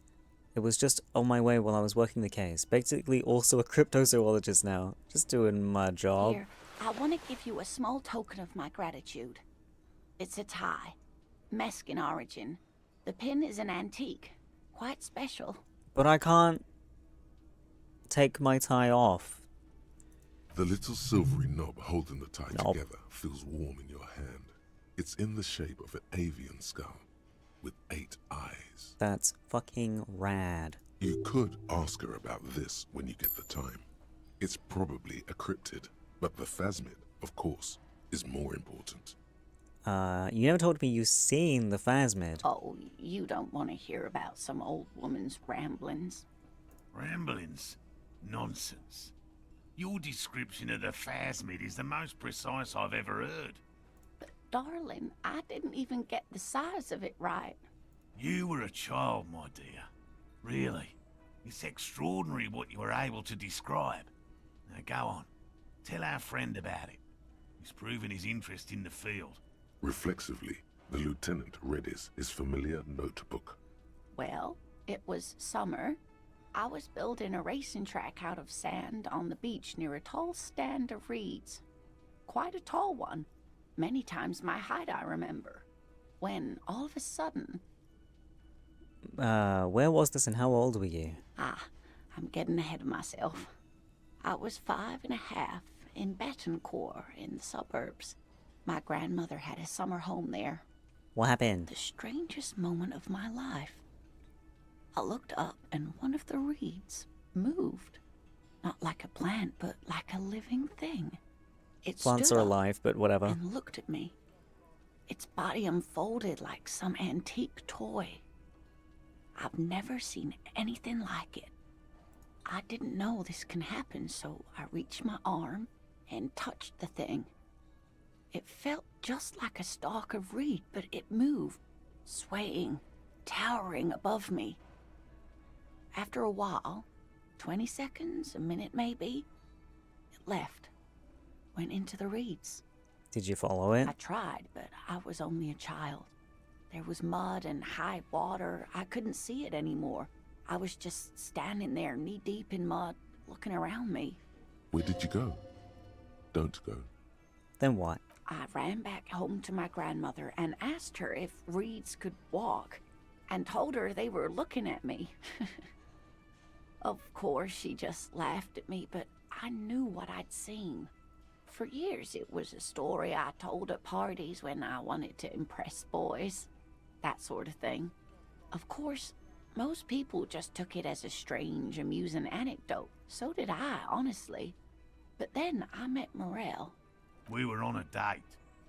It was just on my way while I was working the case. Basically also a cryptozoologist now. Just doing my job. Here, I want to give you a small token of my gratitude. It's a tie. Mexican origin. The pin is an antique. Quite special. But I can't take my tie off. The little silvery knob holding the tie together feels warm in your hand. It's in the shape of an avian skull with 8 eyes. That's fucking rad. You could ask her about this when you get the time. It's probably a cryptid, but the phasmid, of course, is more important. You never told me you seen the phasmid. Oh, you don't want to hear about some old woman's ramblings. Ramblings? Nonsense. Your description of the phasmid is the most precise I've ever heard. But darling, I didn't even get the size of it right. You were a child, my dear. Really. It's extraordinary what you were able to describe. Now go on. Tell our friend about it. He's proven his interest in the field. Reflexively, the lieutenant read his familiar notebook. Well, it was summer. I was building a racing track out of sand on the beach near a tall stand of reeds. Quite a tall one. Many times my height, I remember. When, all of a sudden... Where was this and how old were you? I'm getting ahead of myself. I was 5 and a half in Betancourt in the suburbs. My grandmother had a summer home there. What happened? The strangest moment of my life. I looked up and one of the reeds moved. Not like a plant, but like a living thing. It Plants stood are up alive, but whatever. and looked at me. Its body unfolded like some antique toy. I've never seen anything like it. I didn't know this can happen, so I reached my arm and touched the thing. It felt just like a stalk of reed, but it moved, swaying, towering above me. After a while, 20 seconds, a minute maybe, it left, went into the reeds. Did you follow it? I tried, but I was only a child. There was mud and high water. I couldn't see it anymore. I was just standing there, knee-deep in mud, looking around me. Where did you go? Don't go. Then what? I ran back home to my grandmother and asked her if reeds could walk, and told her they were looking at me. Of course, she just laughed at me, but I knew what I'd seen. For years, it was a story I told at parties when I wanted to impress boys. That sort of thing. Of course, most people just took it as a strange, amusing anecdote. So did I, honestly. But then I met Morel. We were on a date.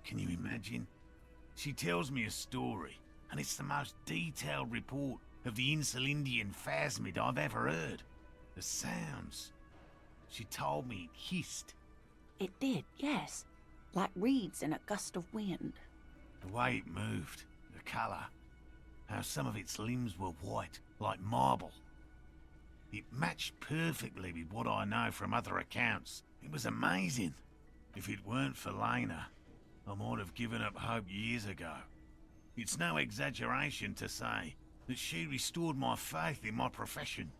Can you imagine? She tells me a story, and it's the most detailed report of the Insulindian phasmid I've ever heard. The sounds. She told me it hissed. It did, yes. Like reeds in a gust of wind. The way it moved, the colour, how some of its limbs were white, like marble. It matched perfectly with what I know from other accounts. It was amazing. If it weren't for Lena, I might have given up hope years ago. It's no exaggeration to say that she restored my faith in my profession.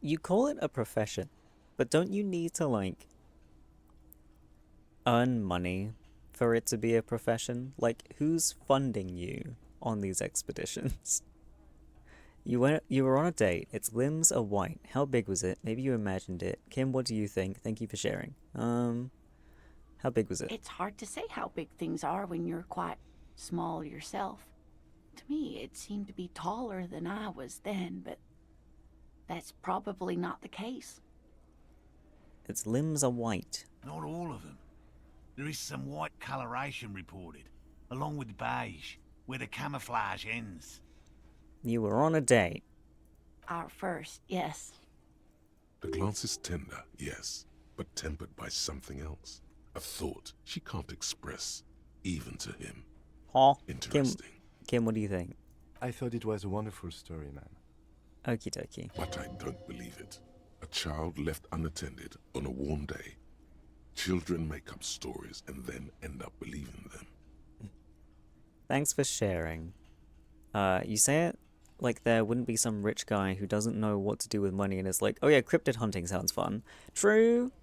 You call it a profession, but don't you need to, like, earn money for it to be a profession? Like, who's funding you on these expeditions? You were on a date. Its limbs are white. How big was it? Maybe you imagined it. Kim, what do you think? Thank you for sharing. How big was it? It's hard to say how big things are when you're quite small yourself. To me, it seemed to be taller than I was then, but that's probably not the case. Its limbs are white. Not all of them. There is some white coloration reported, along with beige, where the camouflage ends. You were on a date. Our first, yes. The glance is tender, yes, but tempered by something else. A thought she can't express, even to him. Huh? Interesting. Kim, what do you think? I thought it was a wonderful story, man. Okie dokie. But I don't believe it. A child left unattended on a warm day. Children make up stories and then end up believing them. Thanks for sharing. You say it like there wouldn't be some rich guy who doesn't know what to do with money and is like, oh yeah, cryptid hunting sounds fun. True.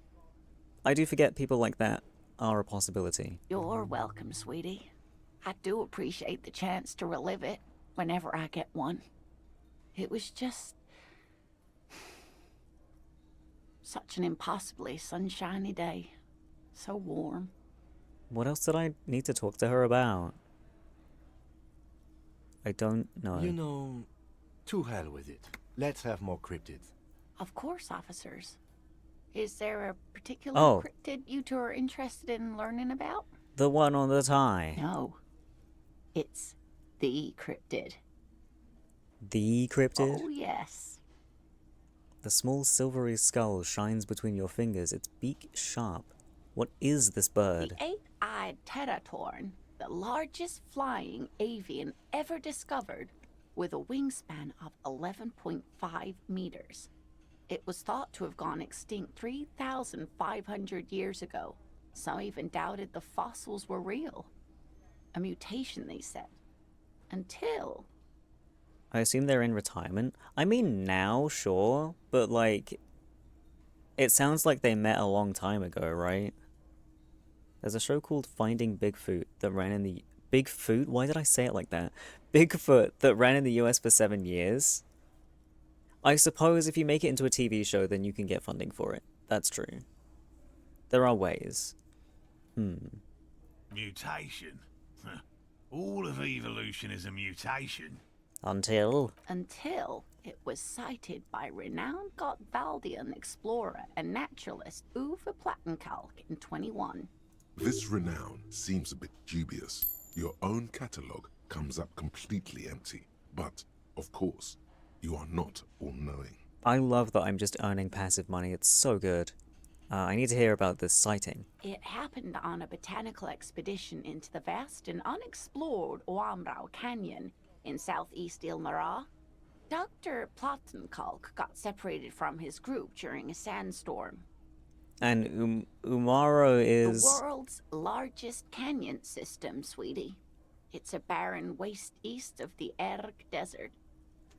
I do forget people like that are a possibility. You're welcome, sweetie. I do appreciate the chance to relive it whenever I get one. It was just such an impossibly sunshiny day. So warm. What else did I need to talk to her about? I don't know. You know, to hell with it. Let's have more cryptids. Of course, officers. Is there a particular Oh. cryptid you two are interested in learning about? The one on the tie. No. It's the cryptid. The cryptid? Oh, yes. The small silvery skull shines between your fingers, its beak sharp. What is this bird? The eight-eyed teratorn, the largest flying avian ever discovered, with a wingspan of 11.5 meters. It was thought to have gone extinct 3,500 years ago. Some even doubted the fossils were real. A mutation, they said. Until... I assume they're in retirement. I mean, now, sure, but like, it sounds like they met a long time ago, right? There's a show called Finding Bigfoot that ran in the... Bigfoot? Why did I say it like that? Bigfoot that ran in the US for 7 years. I suppose if you make it into a TV show, then you can get funding for it. That's true. There are ways. Mutation? All of evolution is a mutation. Until it was cited by renowned Gotvaldian explorer and naturalist Uwe Plattenkalk in 21. This renown seems a bit dubious. Your own catalogue comes up completely empty. But, of course, you are not all-knowing. I love that I'm just earning passive money. It's so good. I need to hear about this sighting. It happened on a botanical expedition into the vast and unexplored Oamrau Canyon in southeast Ilmara. Dr. Plattenkalk got separated from his group during a sandstorm. And Umaro is... The world's largest canyon system, sweetie. It's a barren waste east of the Erg Desert.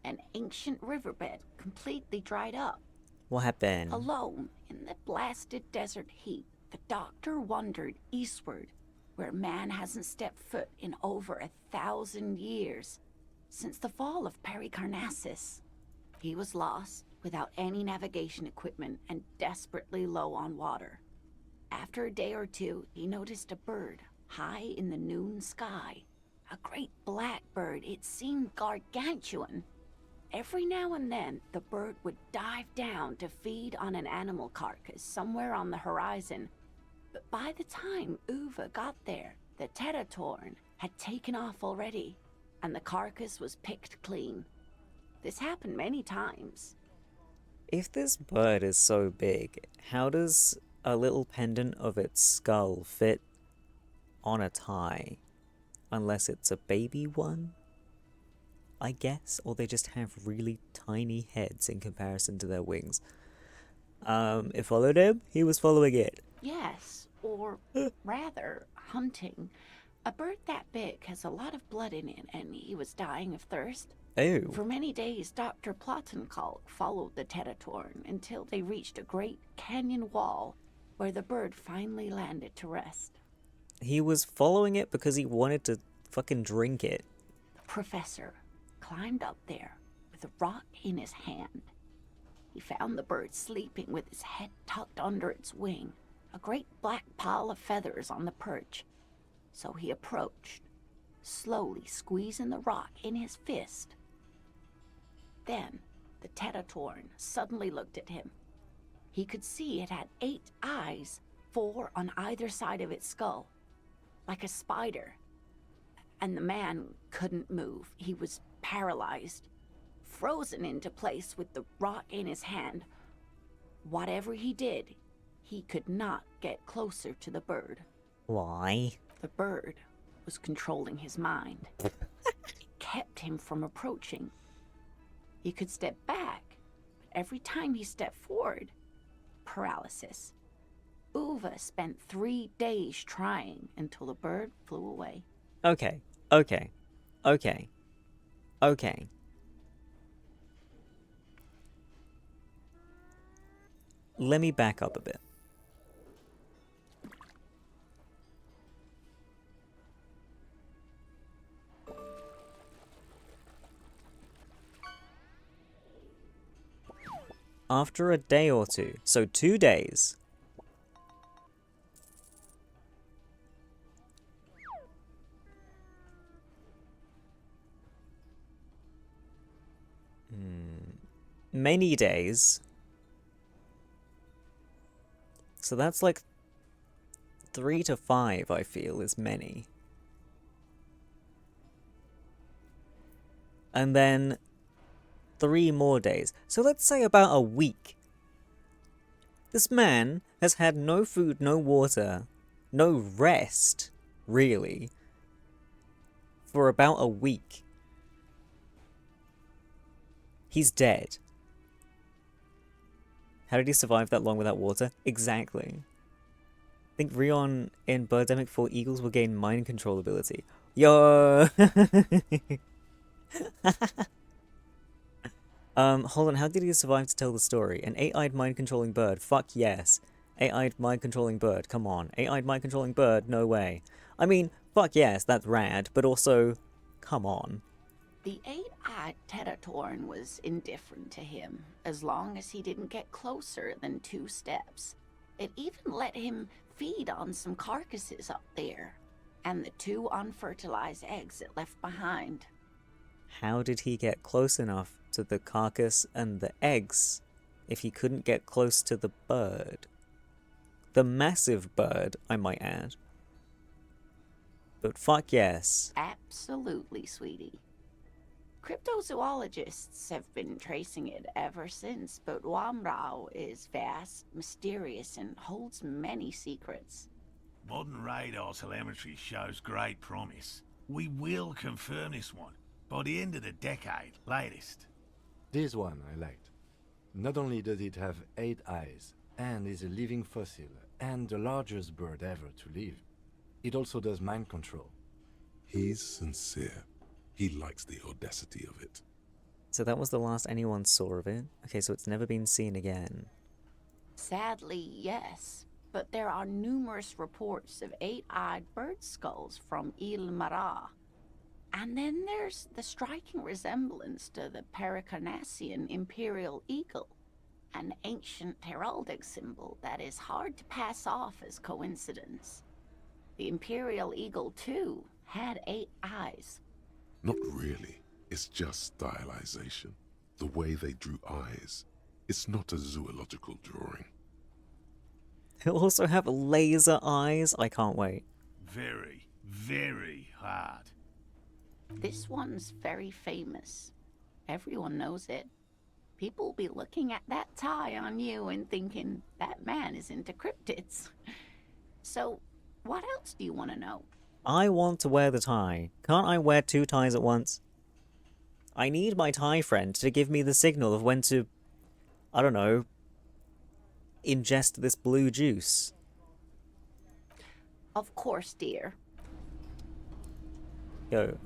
An ancient riverbed completely dried up. What happened? Alone in the blasted desert heat, the doctor wandered eastward, where man hasn't stepped foot in over 1,000 years, since the fall of Pericarnassus. He was lost, without any navigation equipment and desperately low on water. After a day or two, he noticed a bird high in the noon sky. A great black bird. It seemed gargantuan. Every now and then, the bird would dive down to feed on an animal carcass somewhere on the horizon. But by the time Uwe got there, the teratorn had taken off already, and the carcass was picked clean. This happened many times. If this bird is so big, how does a little pendant of its skull fit on a tie? Unless it's a baby one? I guess, or they just have really tiny heads in comparison to their wings. It followed him, he was following it. Yes, or rather, hunting. A bird that big has a lot of blood in it, and he was dying of thirst. Oh. For many days, Dr. Plattenkalk followed the teratorn until they reached a great canyon wall where the bird finally landed to rest. He was following it because he wanted to fucking drink it. The professor climbed up there with a rock in his hand. He found the bird sleeping with his head tucked under its wing, a great black pile of feathers on the perch. So he approached, slowly squeezing the rock in his fist. Then the teratorn suddenly looked at him. He could see it had 8 eyes, 4 on either side of its skull, like a spider. And the man couldn't move. He was paralyzed, frozen into place with the rock in his hand. Whatever he did, he could not get closer to the bird. Why? The bird was controlling his mind. It kept him from approaching. He could step back, but every time he stepped forward, paralysis. Uva spent 3 days trying until the bird flew away. Okay. Let me back up a bit. After a day or two, so 2 days. Many days. So that's like 3 to 5, I feel, is many. And then 3 more days. So let's say about a week. This man has had no food, no water, no rest, really, for about a week. He's dead. How did he survive that long without water? Exactly. I think Rion in Birdemic 4 Eagles will gain mind control ability. Yo! Hold on, how did he survive to tell the story? An 8-eyed mind-controlling bird? Fuck yes. 8-eyed mind-controlling bird, come on. 8-eyed mind-controlling bird? No way. I mean, fuck yes, that's rad, but also, come on. The 8-eyed Tetatorn was indifferent to him, as long as he didn't get closer than 2 steps. It even let him feed on some carcasses up there, and the 2 unfertilized eggs it left behind. How did he get close enough to the carcass and the eggs if he couldn't get close to the bird? The massive bird, I might add. But fuck yes. Absolutely, sweetie. Cryptozoologists have been tracing it ever since, but Wamrao is vast, mysterious, and holds many secrets. Modern radar telemetry shows great promise. We will confirm this one by the end of the decade, latest. This one I liked. Not only does it have 8 eyes, and is a living fossil, and the largest bird ever to live, it also does mind control. He's sincere. He likes the audacity of it. So that was the last anyone saw of it? Okay, so it's never been seen again. Sadly, yes, but there are numerous reports of 8-eyed bird skulls from Il Mara. And then there's the striking resemblance to the Pericarnassian imperial eagle, an ancient heraldic symbol that is hard to pass off as coincidence. The imperial eagle, too, had 8 eyes. Not really. It's just stylization. The way they drew eyes. It's not a zoological drawing. He'll also have laser eyes. I can't wait. Very, very hard. This one's very famous. Everyone knows it. People will be looking at that tie on you and thinking, that man is into cryptids. So, what else do you want to know? I want to wear the tie. Can't I wear 2 ties at once? I need my tie friend to give me the signal of when to, I don't know, ingest this blue juice. Of course, dear. Yo,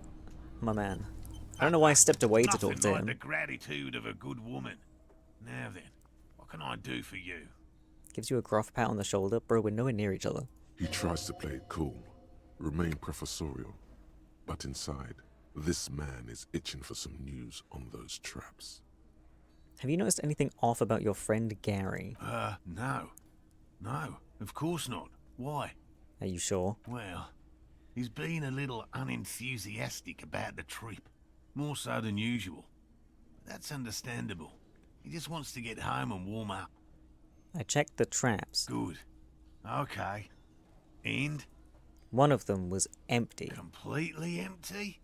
my man. I don't know why I stepped away to talk to Nothing like him. the gratitude of a good woman. Now then, what can I do for you? Gives you a gruff pat on the shoulder. Bro, we're nowhere near each other. He tries to play it cool, remain professorial, but inside, this man is itching for some news on those traps. Have you noticed anything off about your friend Gary? No. No, of course not. Why? Are you sure? Well, he's been a little unenthusiastic about the trip. More so than usual. That's understandable. He just wants to get home and warm up. I checked the traps. Good. Okay. And? One of them was empty. Completely empty?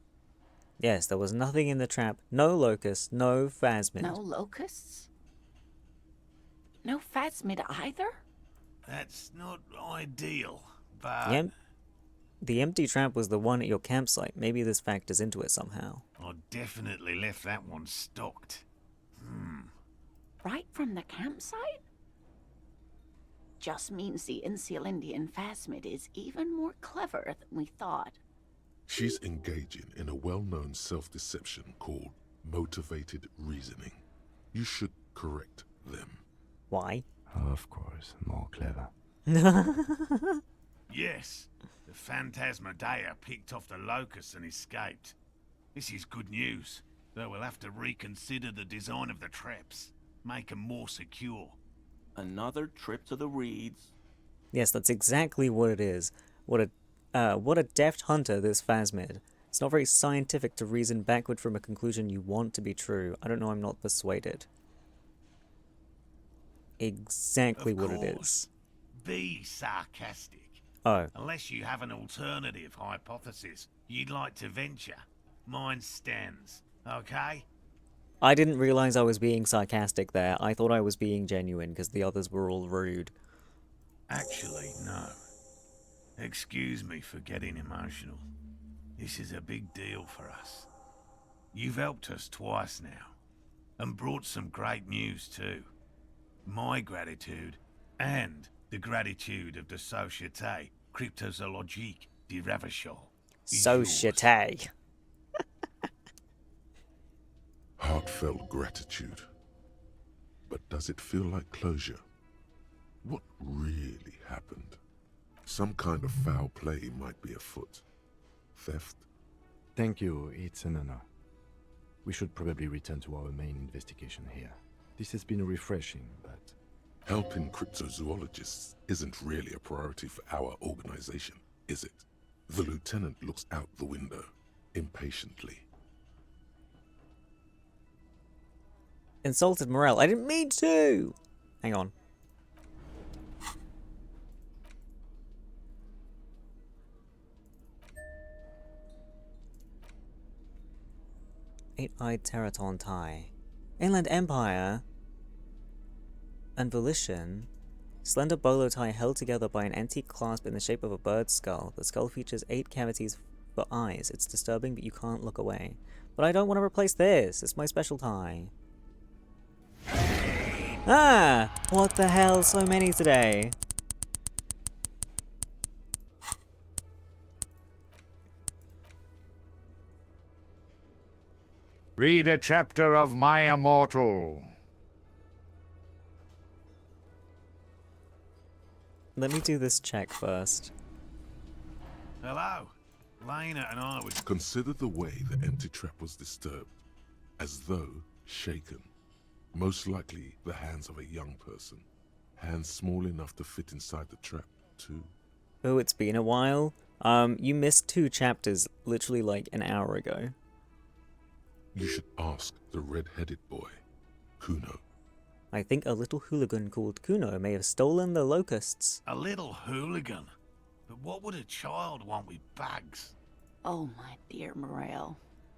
Yes, there was nothing in the trap. No locusts, no phasmid. No locusts? No phasmid either? That's not ideal, but... The empty trap was the one at your campsite. Maybe this factors into it somehow. I definitely left that one stocked. Right from the campsite? Just means the Insulindian phasmid is even more clever than we thought. She's engaging in a well-known self-deception called motivated reasoning. You should correct them. Why? Of course, more clever. Yes, the Phantasmadeia picked off the locusts and escaped. This is good news, though we'll have to reconsider the design of the traps. Make them more secure. Another trip to the reeds. Yes, that's exactly what it is. What a deft hunter, this phasmid. It's not very scientific to reason backward from a conclusion you want to be true. I don't know, I'm not persuaded. Exactly what it is. Be sarcastic. Oh. Unless you have an alternative hypothesis you'd like to venture. Mine stands, okay? I didn't realize I was being sarcastic there. I thought I was being genuine because the others were all rude. Actually, no. Excuse me for getting emotional. This is a big deal for us. You've helped us twice now, and brought some great news too. My gratitude, and the gratitude of the Société Cryptozoologique de Ravachol. Société. Heartfelt gratitude. But does it feel like closure? What really happened? Some kind of foul play might be afoot. Theft? Thank you, it's an honor. We should probably return to our main investigation here. This has been refreshing, but... Helping cryptozoologists isn't really a priority for our organization, is it? The lieutenant looks out the window, impatiently. Insulted morale. I didn't mean to! Hang on. Eight-eyed Teraton tie. Inland Empire and Volition. Slender bolo tie held together by an antique clasp in the shape of a bird's skull. The skull features 8 cavities for eyes. It's disturbing, but you can't look away. But I don't want to replace this. It's my special tie. Ah! What the hell? So many today. Read a chapter of My Immortal. Let me do this check first. Hello. Lena and I would... Consider the way the empty trap was disturbed, as though shaken. Most likely the hands of a young person. Hands small enough to fit inside the trap, too. Oh, it's been a while. You missed 2 chapters literally like an hour ago. You should ask the red-headed boy, Kuno. I think a little hooligan called Kuno may have stolen the locusts. A little hooligan? But what would a child want with bags? Oh, my dear Morel.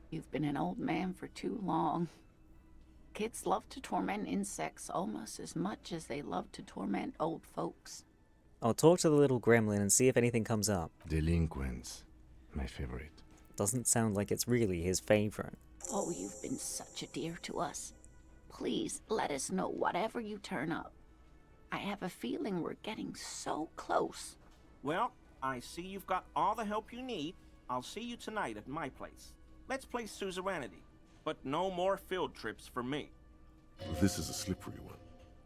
You've been an old man for too long. Kids love to torment insects almost as much as they love to torment old folks. I'll talk to the little gremlin and see if anything comes up. Delinquents. My favorite. Doesn't sound like it's really his favorite. Oh, you've been such a dear to us. Please, let us know whatever you turn up. I have a feeling we're getting so close. Well, I see you've got all the help you need. I'll see you tonight at my place. Let's play suzerainty, but no more field trips for me. This is a slippery one.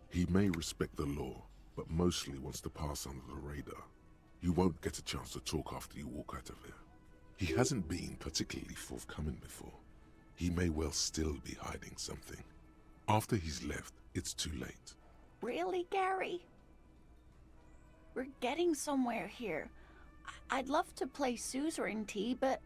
He may respect the law, but mostly wants to pass under the radar. You won't get a chance to talk after you walk out of here. He hasn't been particularly forthcoming before. He may well still be hiding something. After he's left, it's too late. Really, Gary? We're getting somewhere here. I'd love to play suzerainty, but...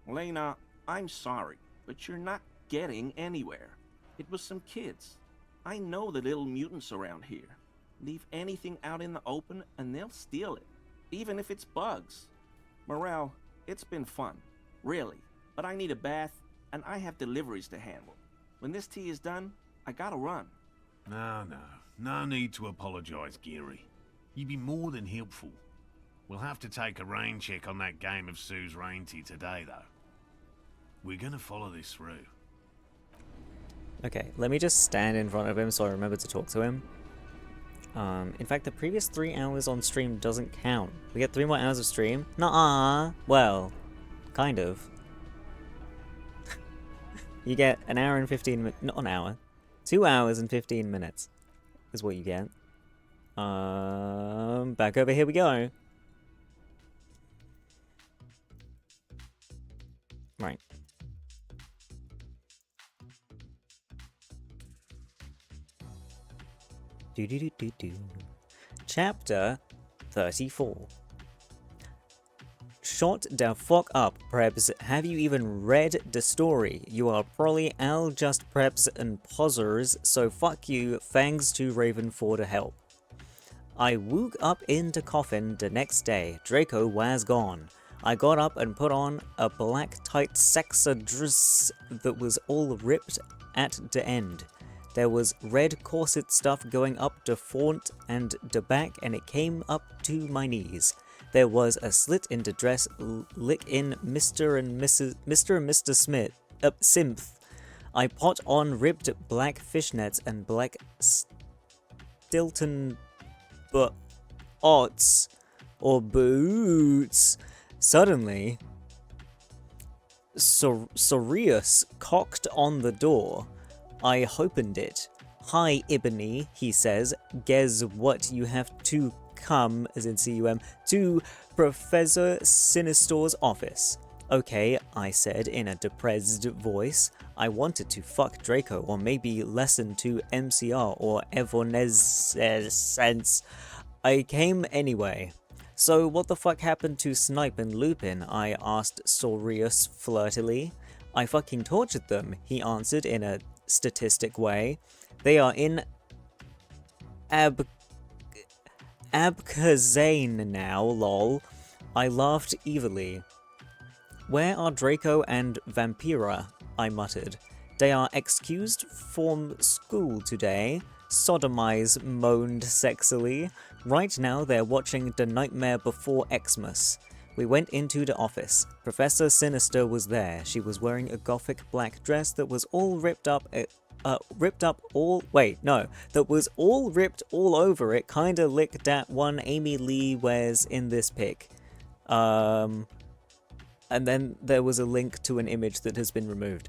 Lena, I'm sorry, but you're not getting anywhere. It was some kids. I know the little mutants around here. Leave anything out in the open and they'll steal it, even if it's bugs. Morel, it's been fun, really, but I need a bath and I have deliveries to handle. When this tea is done, I gotta run. No need to apologise, Geary. You've been more than helpful. We'll have to take a rain check on that game of Sue's Reinty today, though. We're gonna follow this through. Okay, let me just stand in front of him so I remember to talk to him. In fact, the previous 3 hours on stream doesn't count. We get 3 more hours of stream? Nuh-uh. Well, kind of. You get an hour and 15 minutes. Not an hour. 2 hours and 15 minutes is what you get. Back over here we go. Right. Chapter 34. Shut the fuck up, Prebz. Have you even read the story? You are probably all just Prebz and posers, so fuck you, thanks to Raven for the help. I woke up in the coffin the next day. Draco was gone. I got up and put on a black tight sexa dress that was all ripped at the end. There was red corset stuff going up the front and the back, and it came up to my knees. There was a slit in the dress, lick in Mr. and Mr. Smith, Simth. I put on ribbed black fishnets and black Stilton boots. Suddenly, Sorius cocked on the door. I opened it. Hi, Ebony, he says. Guess what? You have to come, as in C-U-M, to Professor Sinister's office. Okay, I said in a depressed voice. I wanted to fuck Draco, or maybe listen to MCR or Evanescence. I came anyway. So what the fuck happened to Snipe and Lupin? I asked Sorius flirtily. I fucking tortured them, he answered in a statistic way. They are in Abkhazane now, lol. I laughed evilly. Where are Draco and Vampira? I muttered. They are excused from school today. Sodomize moaned sexily. Right now they're watching The Nightmare Before Xmas. We went into the office. Professor Sinister was there. She was wearing a gothic black dress that was all ripped up that was all ripped all over it, kinda like that one Amy Lee wears in this pic. And then there was a link to an image that has been removed.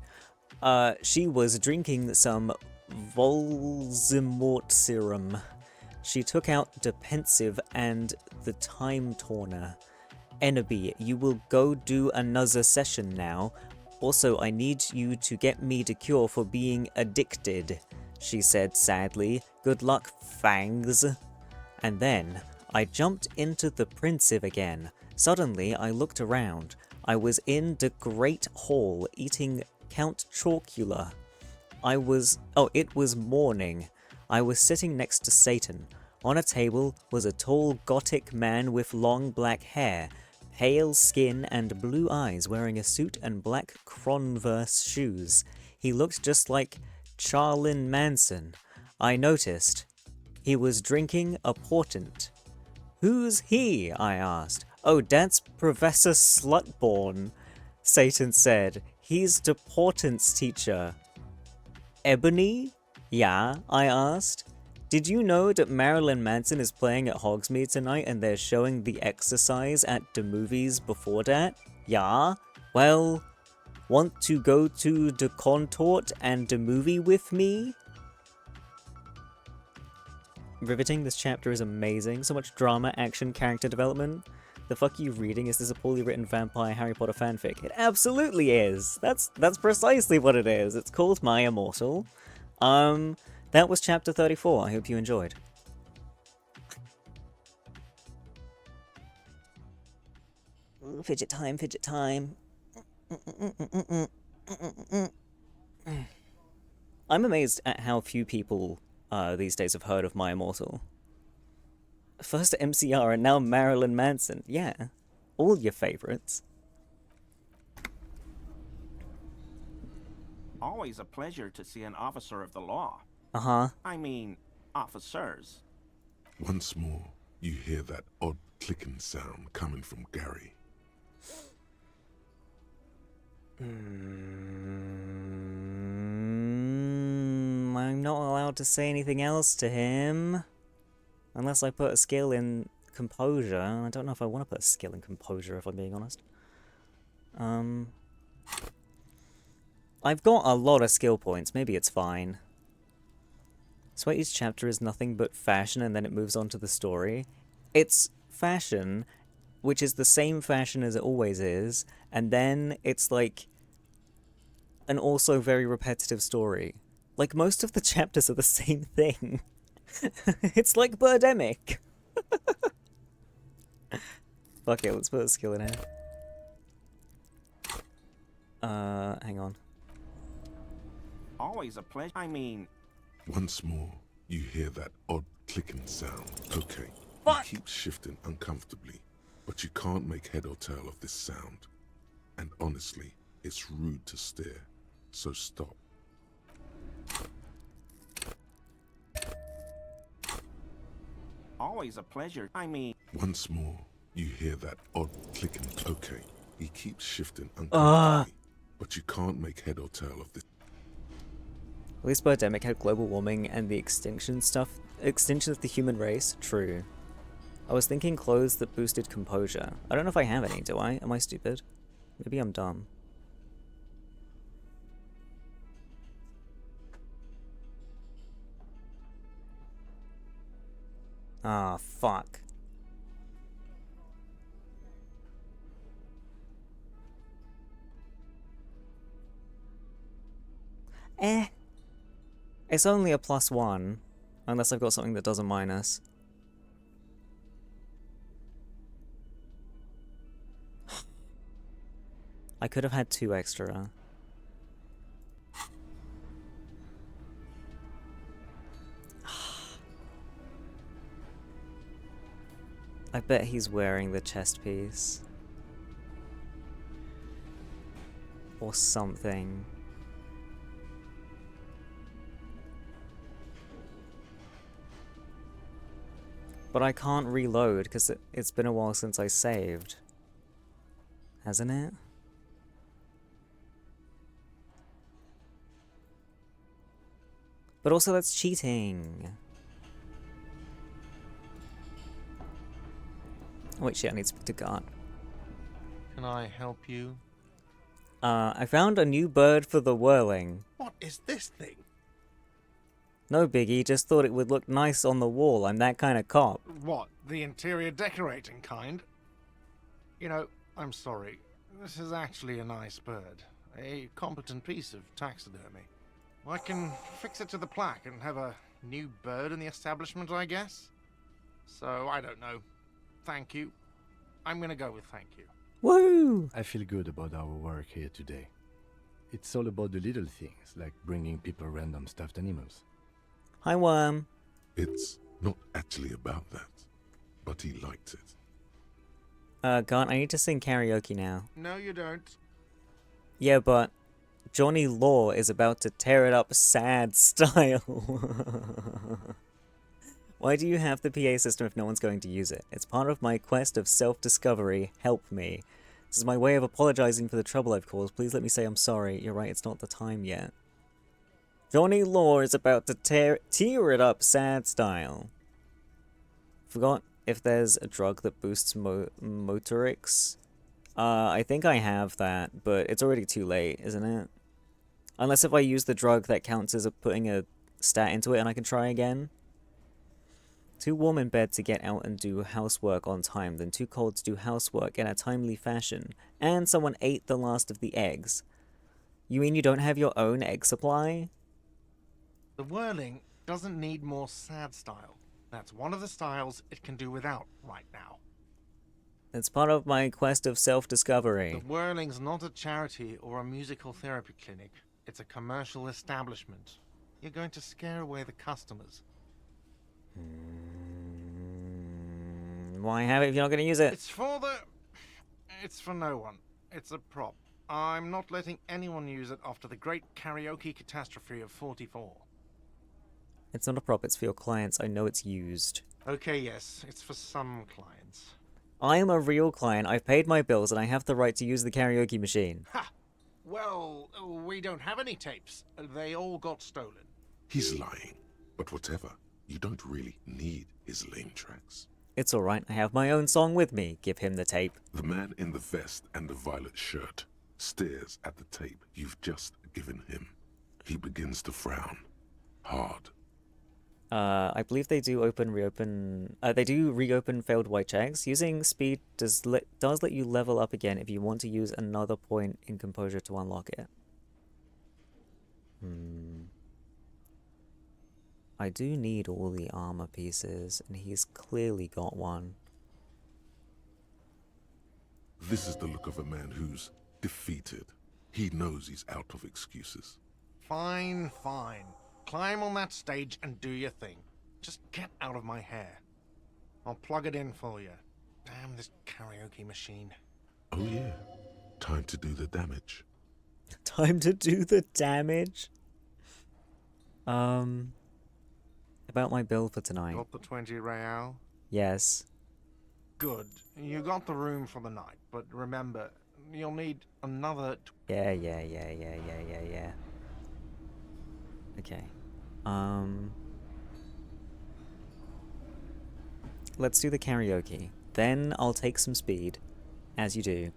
She was drinking some Voldemort serum. She took out the pensive and the time torner. Eneby, you will go do another session now. Also, I need you to get me the cure for being addicted, she said sadly. Good luck, Fangs. And then, I jumped into the pensive again. Suddenly, I looked around. I was in the Great Hall, eating Count Chocula. It was morning. I was sitting next to Satan. On a table was a tall gothic man with long black hair, pale skin and blue eyes, wearing a suit and black Converse shoes. He looked just like Charlin Manson. I noticed. He was drinking a portent. Who's he? I asked. Oh, that's Professor Slutborn, Satan said. He's the portents teacher. Ebony? Yeah, I asked. Did you know that Marilyn Manson is playing at Hogsmeade tonight and they're showing The Exercise at the movies before that? Yeah? Well, want to go to the contort and the movie with me? Riveting, this chapter is amazing. So much drama, action, character development. The fuck are you reading? Is this a poorly written vampire Harry Potter fanfic? It absolutely is! That's precisely what it is. It's called My Immortal. That was chapter 34. I hope you enjoyed. Fidget time, fidget time. I'm amazed at how few people these days have heard of My Immortal. First MCR and now Marilyn Manson. Yeah, all your favorites. Always a pleasure to see an officer of the law. Uh-huh. I mean, officers. Once more, you hear that odd clicking sound coming from Gary. I'm not allowed to say anything else to him. Unless I put a skill in composure. I don't know if I want to put a skill in composure, if I'm being honest. I've got a lot of skill points. Maybe it's fine. So each chapter is nothing but fashion, and then it moves on to the story. It's fashion, which is the same fashion as it always is, and then it's like an also very repetitive story. Like, most of the chapters are the same thing. It's like Birdemic. Fuck it, let's put a skill in here. Hang on. Always a pleasure. I mean... Once more, you hear that odd clicking sound. Okay, Fuck! You keep shifting uncomfortably, but you can't make head or tail of this sound. And honestly, it's rude to stare, so stop. Always a pleasure. I mean... Once more, you hear that odd clicking. Okay, he keeps shifting uncomfortably, but you can't make head or tail of this. At least Birdemic had global warming and the extinction of the human race. True. I was thinking clothes that boosted composure. I don't know if I have any, do I? Am I stupid? Maybe I'm dumb. Ah, fuck. It's only a +1, unless I've got something that does a minus. I could have had 2 extra. I bet he's wearing the chest piece. Or something. But I can't reload because it's been a while since I saved. Hasn't it? But also that's cheating. Wait, shit, I need to speak to God. Can I help you? I found a new bird for the whirling. What is this thing? No biggie, just thought it would look nice on the wall. I'm that kind of cop. What, the interior decorating kind? You know, I'm sorry. This is actually a nice bird. A competent piece of taxidermy. I can fix it to the plaque and have a new bird in the establishment, I guess? So, I don't know. Thank you. I'm gonna go with thank you. Woo! I feel good about our work here today. It's all about the little things, like bringing people random stuffed animals. Hi, Worm. It's not actually about that, but he liked it. Grant, I need to sing karaoke now. No, you don't. Yeah, but Johnny Law is about to tear it up sad style. Why do you have the PA system if no one's going to use it? It's part of my quest of self-discovery. Help me. This is my way of apologizing for the trouble I've caused. Please let me say I'm sorry. You're right, it's not the time yet. Johnny Law is about to tear it up sad style. Forgot if there's a drug that boosts motorics. I think I have that, but it's already too late, isn't it? Unless if I use the drug that counts as putting a stat into it and I can try again. Too warm in bed to get out and do housework on time, then too cold to do housework in a timely fashion. And someone ate the last of the eggs. You mean you don't have your own egg supply? The whirling doesn't need more sad style. That's one of the styles it can do without right now. It's part of my quest of self-discovery. The whirling's not a charity or a musical therapy clinic. It's a commercial establishment. You're going to scare away the customers. Why have it if you're not going to use it? It's for no one. It's a prop. I'm not letting anyone use it after the great karaoke catastrophe of 44. It's not a prop, it's for your clients. I know it's used. Okay, yes, it's for some clients. I am a real client. I've paid my bills and I have the right to use the karaoke machine. Ha! Well, we don't have any tapes. They all got stolen. He's lying. But whatever, you don't really need his lame tracks. It's alright, I have my own song with me. Give him the tape. The man in the vest and the violet shirt stares at the tape you've just given him. He begins to frown. Hard. I believe they do reopen failed white checks. Using speed does let you level up again if you want to use another point in composure to unlock it. I do need all the armor pieces, and he's clearly got one. This is the look of a man who's defeated. He knows he's out of excuses. Fine, fine. Climb on that stage and do your thing. Just get out of my hair. I'll plug it in for you. Damn this karaoke machine. Oh yeah, time to do the damage. Time to do the damage? About my bill for tonight. Got the 20 real? Yes. Good. You got the room for the night, but remember, you'll need another... Yeah. Okay. Let's do the karaoke. Then I'll take some speed, as you do.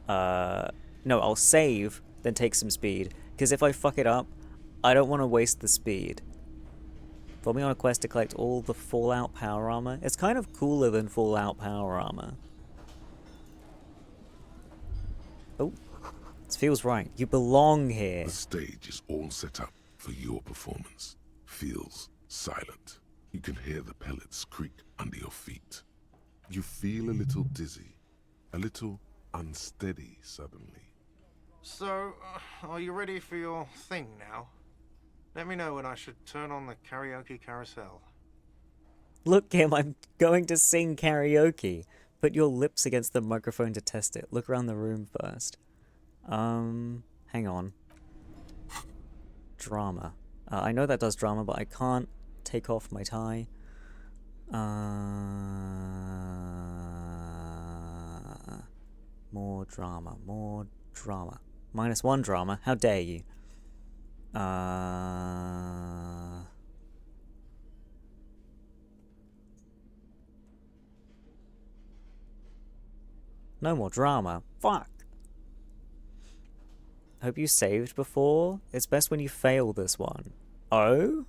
No, I'll save, then take some speed. Because if I fuck it up, I don't want to waste the speed. Put me on a quest to collect all the Fallout power armor. It's kind of cooler than Fallout power armor. Oh, this feels right. You belong here. The stage is all set up for your performance. Feels silent. You can hear the pellets creak under your feet. You feel a little dizzy, a little unsteady suddenly. So, are you ready for your thing now? Let me know when I should turn on the karaoke carousel. Look, Kim, I'm going to sing karaoke. Put your lips against the microphone to test it. Look around the room first. Hang on. Drama. I know that does drama, but I can't take off my tie. More drama, more drama. -1 drama, how dare you? No more drama. Fuck. Hope you saved before. It's best when you fail this one. Oh?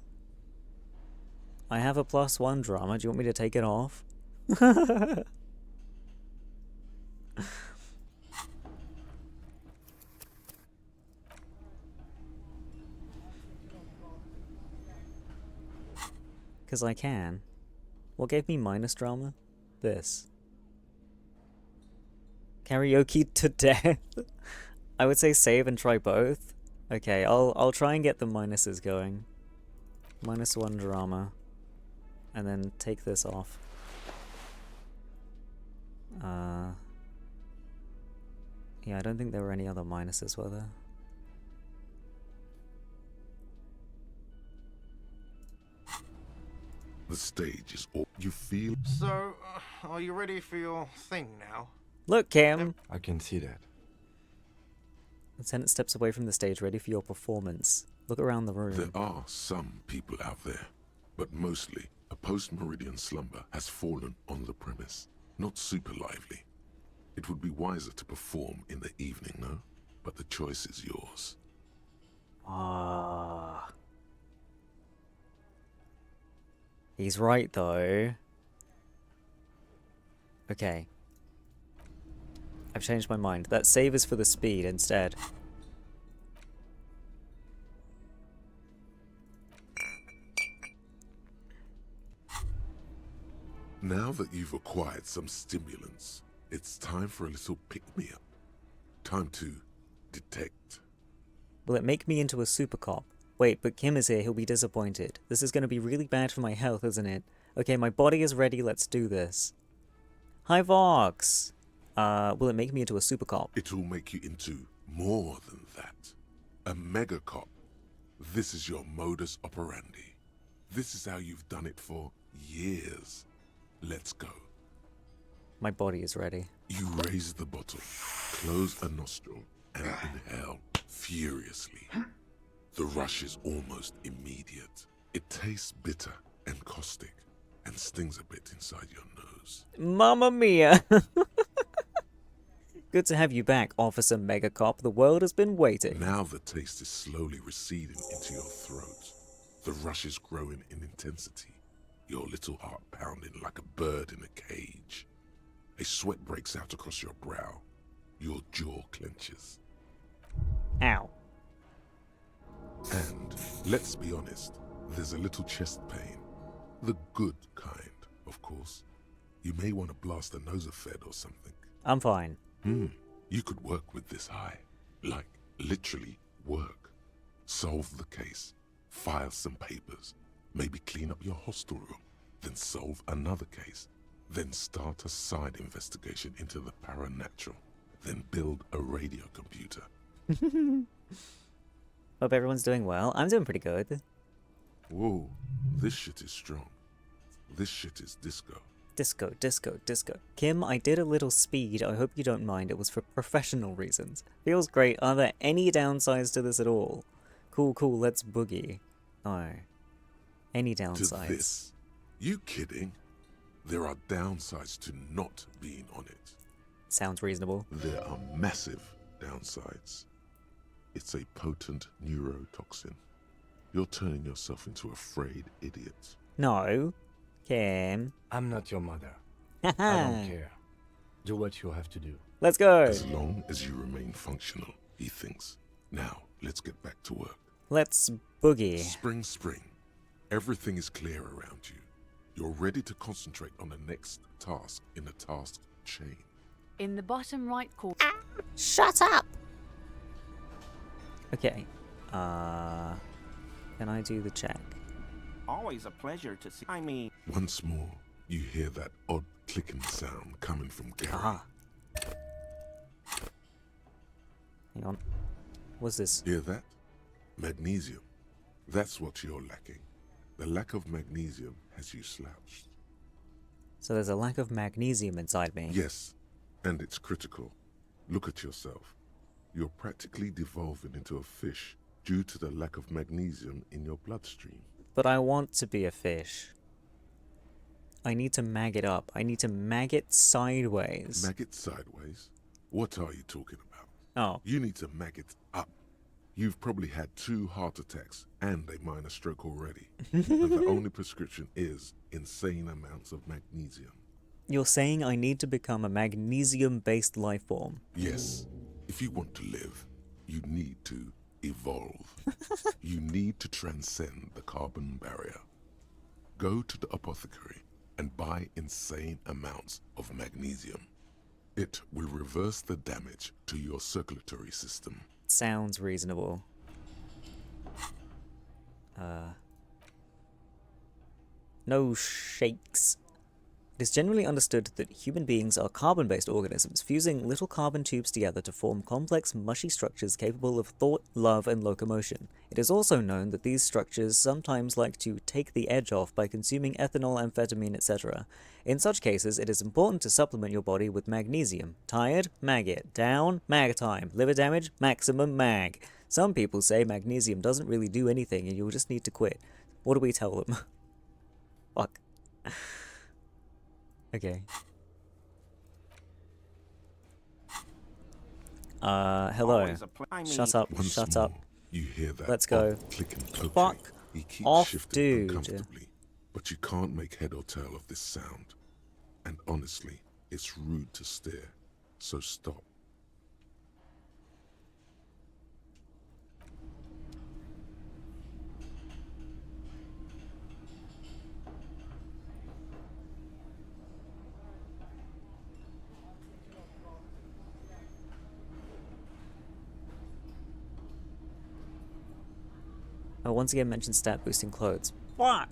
I have a +1 drama. Do you want me to take it off? Because I can. What gave me minus drama? This. Karaoke to death. I would say save and try both. Okay, I'll try and get the minuses going. -1 drama. And then take this off. Yeah, I don't think there were any other minuses, were there? The stage is all you feel. So, are you ready for your thing now? Look, Cam! I can see that. Lieutenant steps away from the stage, ready for your performance. Look around the room. There are some people out there, but mostly a post-meridian slumber has fallen on the premise. Not super lively. It would be wiser to perform in the evening, no? But the choice is yours. Ah. He's right, though. Okay. I've changed my mind. That save is for the speed instead. Now that you've acquired some stimulants, it's time for a little pick-me-up. Time to detect. Will it make me into a super cop? Wait, but Kim is here, he'll be disappointed. This is going to be really bad for my health, isn't it? Okay, my body is ready, let's do this. Hi, Vox. Will it make me into a super cop? It will make you into more than that. A mega cop. This is your modus operandi. This is how you've done it for years. Let's go. My body is ready. You raise the bottle, close a nostril, and inhale furiously. The rush is almost immediate. It tastes bitter and caustic and stings a bit inside your nose. Mamma mia! Good to have you back, Officer Megacop. The world has been waiting. Now the taste is slowly receding into your throat. The rush is growing in intensity. Your little heart pounding like a bird in a cage. A sweat breaks out across your brow. Your jaw clenches. Ow. And, let's be honest, there's a little chest pain. The good kind, of course. You may want to blast a nosophed or something. I'm fine. You could work with this high. Like, literally work. Solve the case. File some papers. Maybe clean up your hostel room. Then solve another case. Then start a side investigation into the paranatural. Then build a radio computer. Hope everyone's doing well. I'm doing pretty good. Whoa, this shit is strong. This shit is disco. Disco, disco, disco. Kim, I did a little speed. I hope you don't mind. It was for professional reasons. Feels great. Are there any downsides to this at all? Cool, cool. Let's boogie. No. Any downsides? To this? You kidding? There are downsides to not being on it. Sounds reasonable. There are massive downsides. It's a potent neurotoxin. You're turning yourself into a frayed idiot. No. Kim. I'm not your mother. I don't care. Do what you have to do. Let's go. As long as you remain functional, he thinks. Now, let's get back to work. Let's boogie. Spring, spring. Everything is clear around you. You're ready to concentrate on the next task in the task chain. In the bottom right corner. Shut up! Okay. Can I do the check? Always a pleasure to see. I mean... Once more, you hear that odd clicking sound coming from Gary. Aha. Hang on. What's this? Hear that? Magnesium. That's what you're lacking. The lack of magnesium has you slouched. So there's a lack of magnesium inside me. Yes, and it's critical. Look at yourself. You're practically devolving into a fish due to the lack of magnesium in your bloodstream. But I want to be a fish. I need to mag it up. I need to mag it sideways. Mag it sideways? What are you talking about? Oh. You need to mag it up. You've probably had 2 heart attacks and a minor stroke already. And the only prescription is insane amounts of magnesium. You're saying I need to become a magnesium-based life form? Yes. If you want to live, you need to evolve. You need to transcend the carbon barrier. Go to the apothecary and buy insane amounts of magnesium. It will reverse the damage to your circulatory system. Sounds reasonable. No shakes. It is generally understood that human beings are carbon-based organisms, fusing little carbon tubes together to form complex, mushy structures capable of thought, love, and locomotion. It is also known that these structures sometimes like to take the edge off by consuming ethanol, amphetamine, etc. In such cases, it is important to supplement your body with magnesium. Tired? Mag it. Down? Mag time. Liver damage? Maximum mag. Some people say magnesium doesn't really do anything and you'll just need to quit. What do we tell them? Fuck. Okay. Hello. Shut up. Once Shut more, up. You hear that Let's go. click and poking. Fuck He keeps off, shifting dude. uncomfortably, but you can't make head or tail of this sound. And honestly, it's rude to stare. So stop. I once again mentioned stat boosting clothes. Fuck!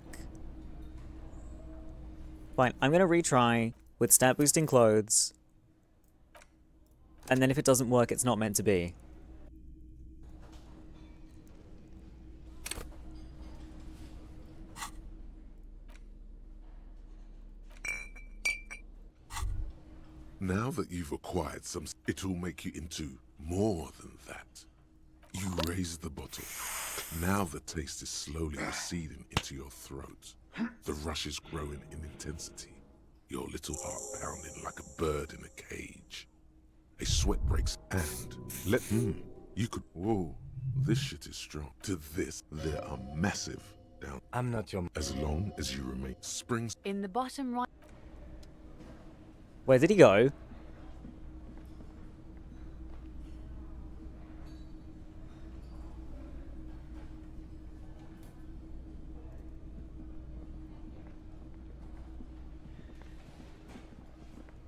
Fine, I'm gonna retry with stat boosting clothes. And then if it doesn't work, it's not meant to be. Now that you've acquired some, it'll make you into more than that. You raise the bottle. Now the taste is slowly receding into your throat. The rush is growing in intensity. Your little heart pounding like a bird in a cage. A sweat breaks and you could, whoa, this shit is strong. To this, there are massive down. I'm not your... As long as you remain springs. In the bottom right. Where did he go?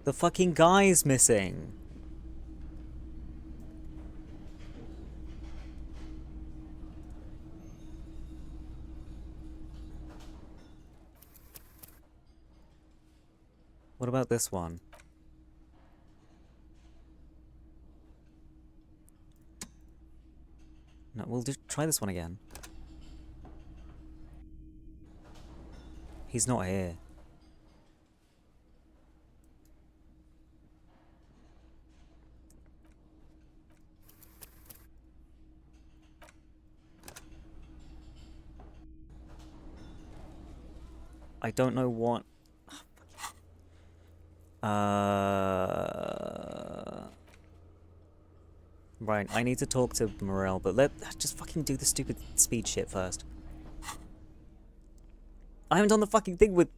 The fucking guy's missing. What about this one? No, we'll just try this one again. He's not here. I don't know what... Right, I need to talk to Morel, but let's just fucking do the stupid speed shit first. I haven't done the fucking thing with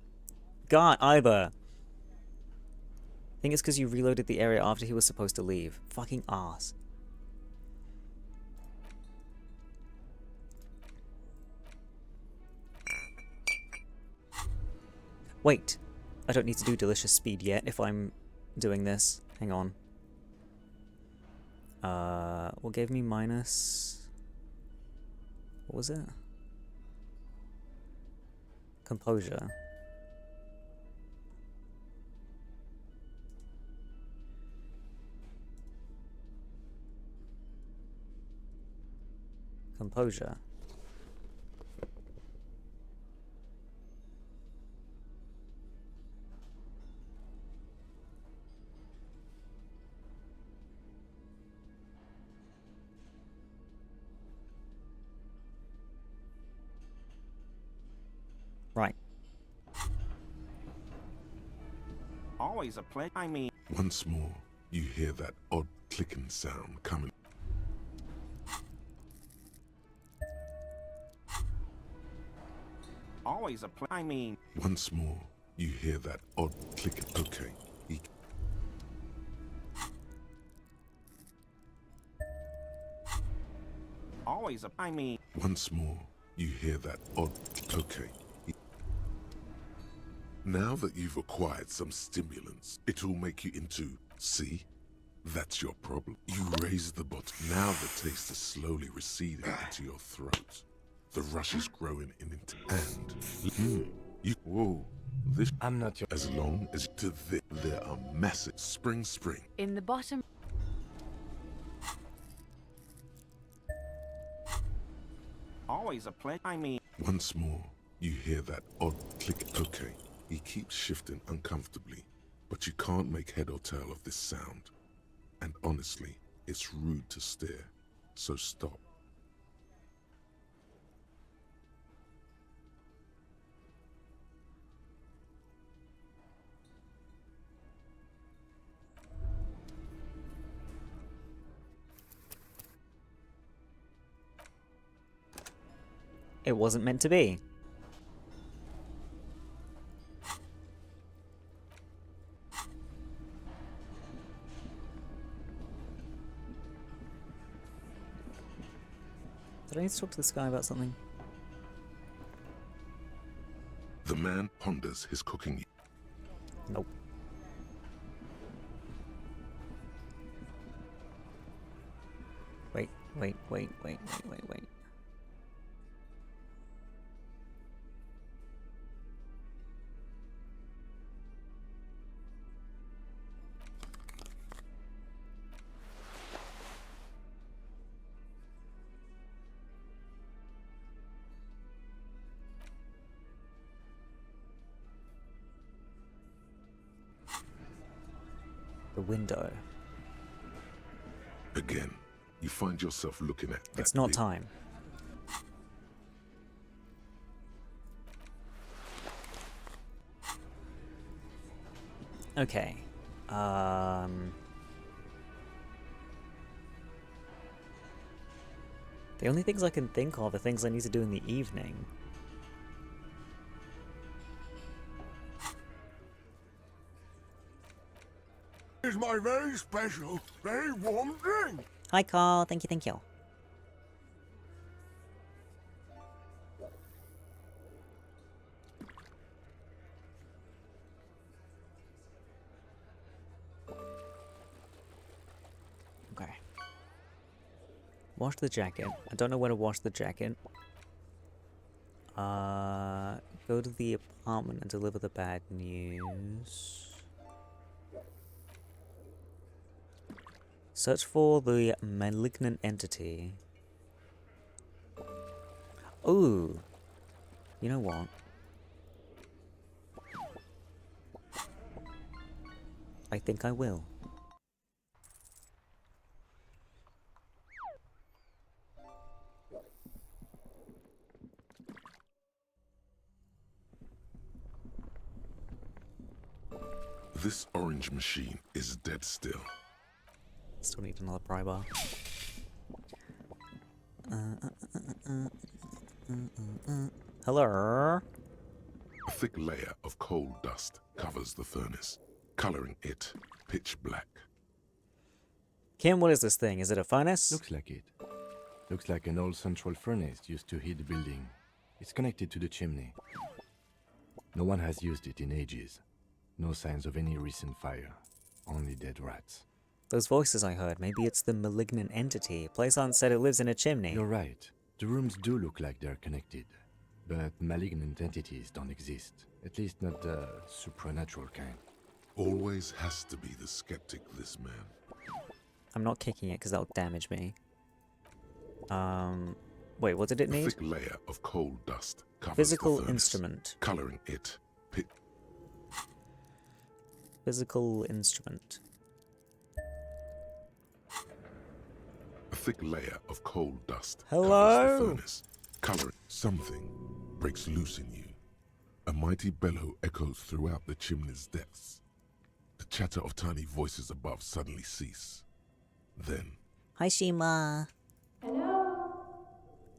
Guy either. I think it's because you reloaded the area after he was supposed to leave. Fucking ass. Wait, I don't need to do delicious speed yet if I'm doing this. Hang on. What gave me minus... What was it? Composure. Composure. Right. Always a play. I mean... Once more, you hear that odd clicking sound coming. Always a play. I mean... Once more, you hear that odd clicking. Okay. Always a... I mean... Once more, you hear that odd... Okay. Now that you've acquired some stimulants, it'll make you into... See? That's your problem. You raise the bottle. Now the taste is slowly receding into your throat. The rush is growing in and... You... Whoa. This... I'm not your... As long as to this, there are massive... Spring. In the bottom... Always a play. I mean... Once more, you hear that odd click. Okay. He keeps shifting uncomfortably, but you can't make head or tail of this sound. And honestly, it's rude to stare, so stop. It wasn't meant to be. Did I need to talk to this guy about something? The man ponders his cooking. Nope. Wait. The window. Again, you find yourself looking at that It's not big- time. Okay. The only things I can think of are things I need to do in the evening. Is my very special, very warm drink. Hi, Carl. Thank you, thank you. Okay. Wash the jacket. I don't know where to wash the jacket. Go to the apartment and deliver the bad news. Search for the malignant entity. Ooh. You know what? I think I will. This orange machine is dead still. Still need another pry bar. Hello? A thick layer of coal dust covers the furnace, coloring it pitch black. Kim, what is this thing? Is it a furnace? Looks like it. Looks like an old central furnace used to heat the building. It's connected to the chimney. No one has used it in ages. No signs of any recent fire. Only dead rats. Those voices I heard, maybe it's the malignant entity. Plaisance said it lives in a chimney. You're right. The rooms do look like they're connected. But malignant entities don't exist. At least not the supernatural kind. Always has to be the skeptic, this man. I'm not kicking it because that'll damage me. Wait, what did it A need? thick layer of coal dust covers Physical the furnace, instrument. coloring it Physical instrument. A thick layer of coal dust Hello? covers the furnace, coloring. Something breaks loose in you. A mighty bellow echoes throughout the chimney's depths. The chatter of tiny voices above suddenly cease. Then, Hi, Shima. Hello?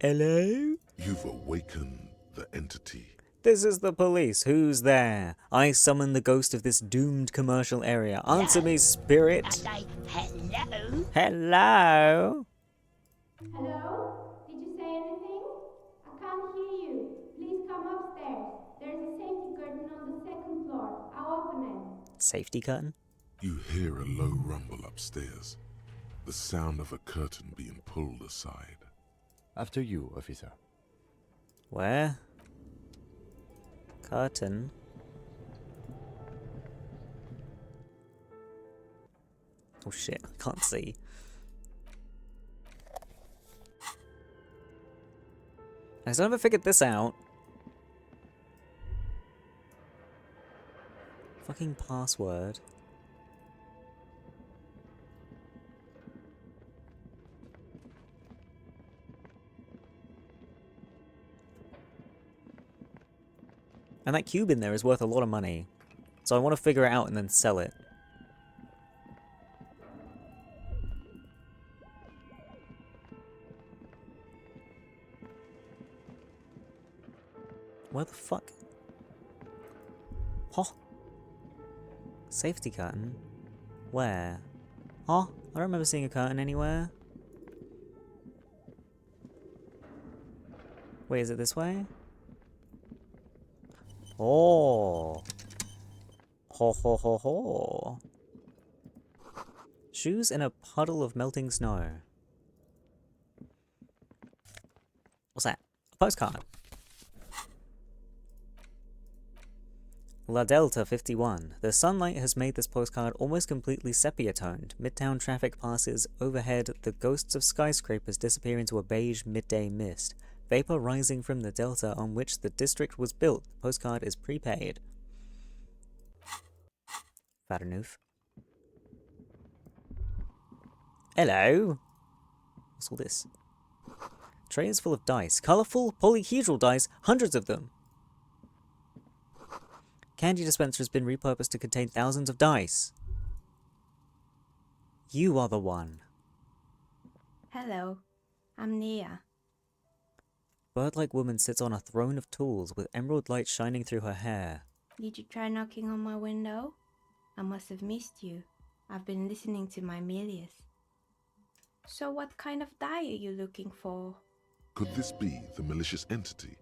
Hello? you've awakened the entity. This is the police. Who's there? I summon the ghost of this doomed commercial area. Answer me, spirit. Hello? Hello? Hello? Did you say anything? I can't hear you. Please come upstairs. There's a safety curtain on the second floor. I'll open it. Safety curtain? You hear a low rumble upstairs. The sound of a curtain being pulled aside. After you, officer. Where? Curtain. Oh shit, I can't see. I still haven't figured this out. Fucking password. And that cube in there is worth a lot of money. So I want to figure it out and then sell it. Where the fuck? Huh? Safety curtain? Where? Huh? I don't remember seeing a curtain anywhere. Wait, is it this way? Oh. Ho ho ho ho. Shoes in a puddle of melting snow. What's that? A postcard. La Delta 51. The sunlight has made this postcard almost completely sepia-toned. Midtown traffic passes overhead. The ghosts of skyscrapers disappear into a beige midday mist. Vapor rising from the delta on which the district was built. The postcard is prepaid. Fatanoof. Hello. What's all this? Tray is full of dice. Colourful polyhedral dice, hundreds of them. Candy dispenser has been repurposed to contain thousands of dice. You are the one. Hello, I'm Nia. Bird-like woman sits on a throne of tools with emerald light shining through her hair. Did you try knocking on my window? I must have missed you. I've been listening to my Milius. So what kind of die are you looking for? Could this be the malicious entity?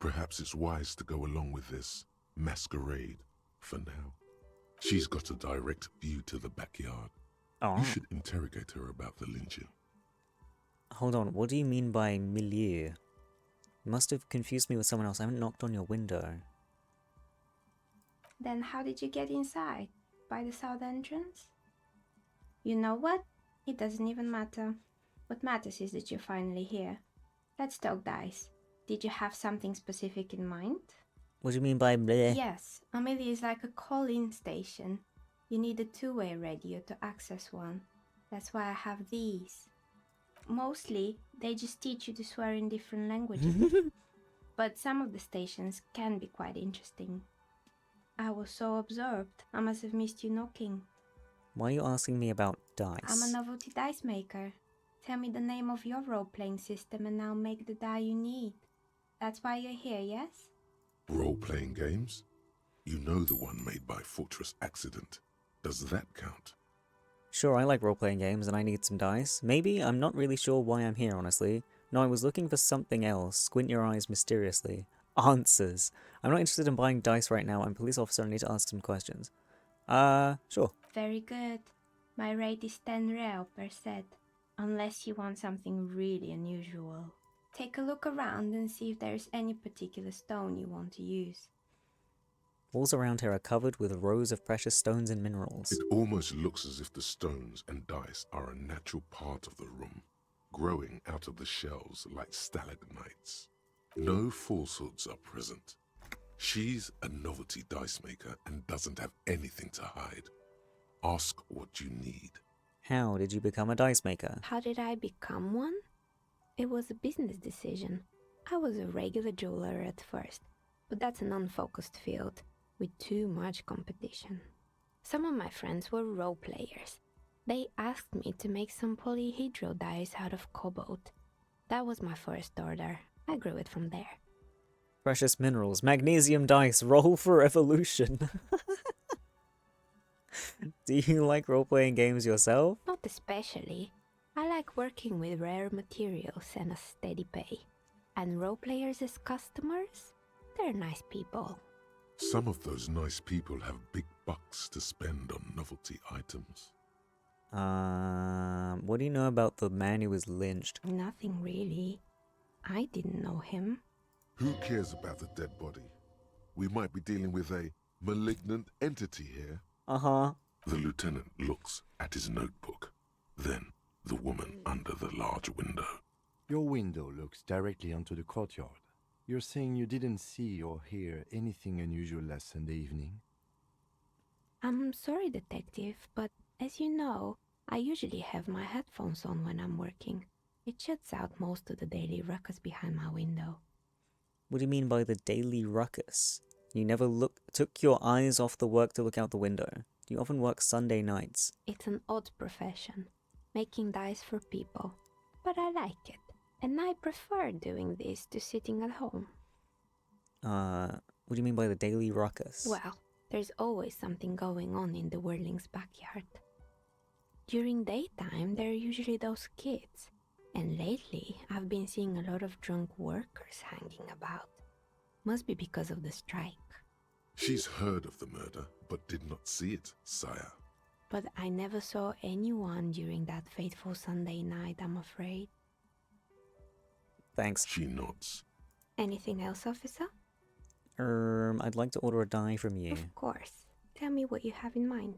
Perhaps it's wise to go along with this masquerade for now. She's got a direct view to the backyard. Oh. You should interrogate her about the lynching. Hold on, what do you mean by milieu? You must have confused me with someone else. I haven't knocked on your window. Then how did you get inside? By the south entrance? You know what? It doesn't even matter. What matters is that you're finally here. Let's talk dice. Did you have something specific in mind? What do you mean by bleh? Yes, Amelia is like a call-in station. You need a two-way radio to access one. That's why I have these. Mostly, they just teach you to swear in different languages. But some of the stations can be quite interesting. I was so absorbed, I must have missed you knocking. Why are you asking me about dice? I'm a novelty dice maker. Tell me the name of your role-playing system and I'll make the die you need. That's why you're here, yes? Role-playing games? You know the one made by Fortress Accident. Does that count? Sure, I like role-playing games and I need some dice. Maybe? I'm not really sure why I'm here, honestly. No, I was looking for something else. Squint your eyes mysteriously. Answers. I'm not interested in buying dice right now. I'm a police officer and I need to ask some questions. Sure. Very good. My rate is 10 real per set. Unless you want something really unusual. Take a look around and see if there's any particular stone you want to use. Walls around here are covered with rows of precious stones and minerals. It almost looks as if the stones and dice are a natural part of the room, growing out of the shells like stalagmites. No falsehoods are present. She's a novelty dice maker and doesn't have anything to hide. Ask what you need. How did you become a dice maker? How did I become one? It was a business decision. I was a regular jeweler at first, but that's an unfocused field with too much competition. Some of my friends were role players. They asked me to make some polyhedral dice out of cobalt. That was my first order. I grew it from there. Precious minerals, magnesium dice, roll for evolution. Do you like role-playing games yourself? Not especially. I like working with rare materials and a steady pay. And role players as customers? They're nice people. Some of those nice people have big bucks to spend on novelty items. What do you know about the man who was lynched? Nothing really. I didn't know him. Who cares about the dead body? We might be dealing with a malignant entity here. Uh-huh. The lieutenant looks at his notebook. Then the woman under the large window. Your window looks directly onto the courtyard. You're saying you didn't see or hear anything unusual last Sunday evening? I'm sorry, detective, but as you know, I usually have my headphones on when I'm working. It shuts out most of the daily ruckus behind my window. What do you mean by the daily ruckus? You never took your eyes off the work to look out the window. You often work Sunday nights. It's an odd profession, making dice for people. But I like it, and I prefer doing this to sitting at home. What do you mean by the daily ruckus? Well, there's always something going on in the Whirling's backyard. During daytime, there are usually those kids. And lately, I've been seeing a lot of drunk workers hanging about. Must be because of the strike. She's heard of the murder, but did not see it, sire. But I never saw anyone during that fateful Sunday night, I'm afraid. Thanks. She nods. Anything else, officer? I'd like to order a die from you. Of course. Tell me what you have in mind.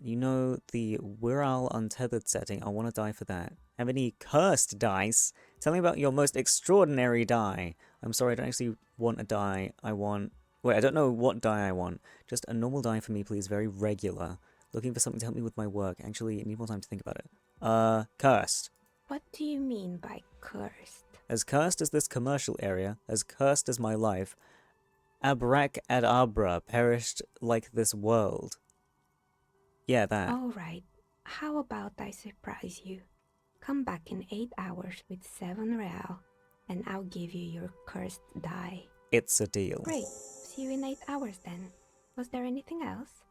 You know the Wirral Untethered setting? I want to die for that. Have any cursed dice? Tell me about your most extraordinary die. I'm sorry, I don't actually want a die. I want... Wait, I don't know what die I want. Just a normal die for me, please. Very regular. Looking for something to help me with my work. Actually, I need more time to think about it. Cursed. What do you mean by cursed? As cursed as this commercial area, as cursed as my life, abracadabra perished like this world. Yeah, that. All right. How about I surprise you? Come back in 8 hours with 7 real, and I'll give you your cursed die. It's a deal. Great. See you in 8 hours then. Was there anything else?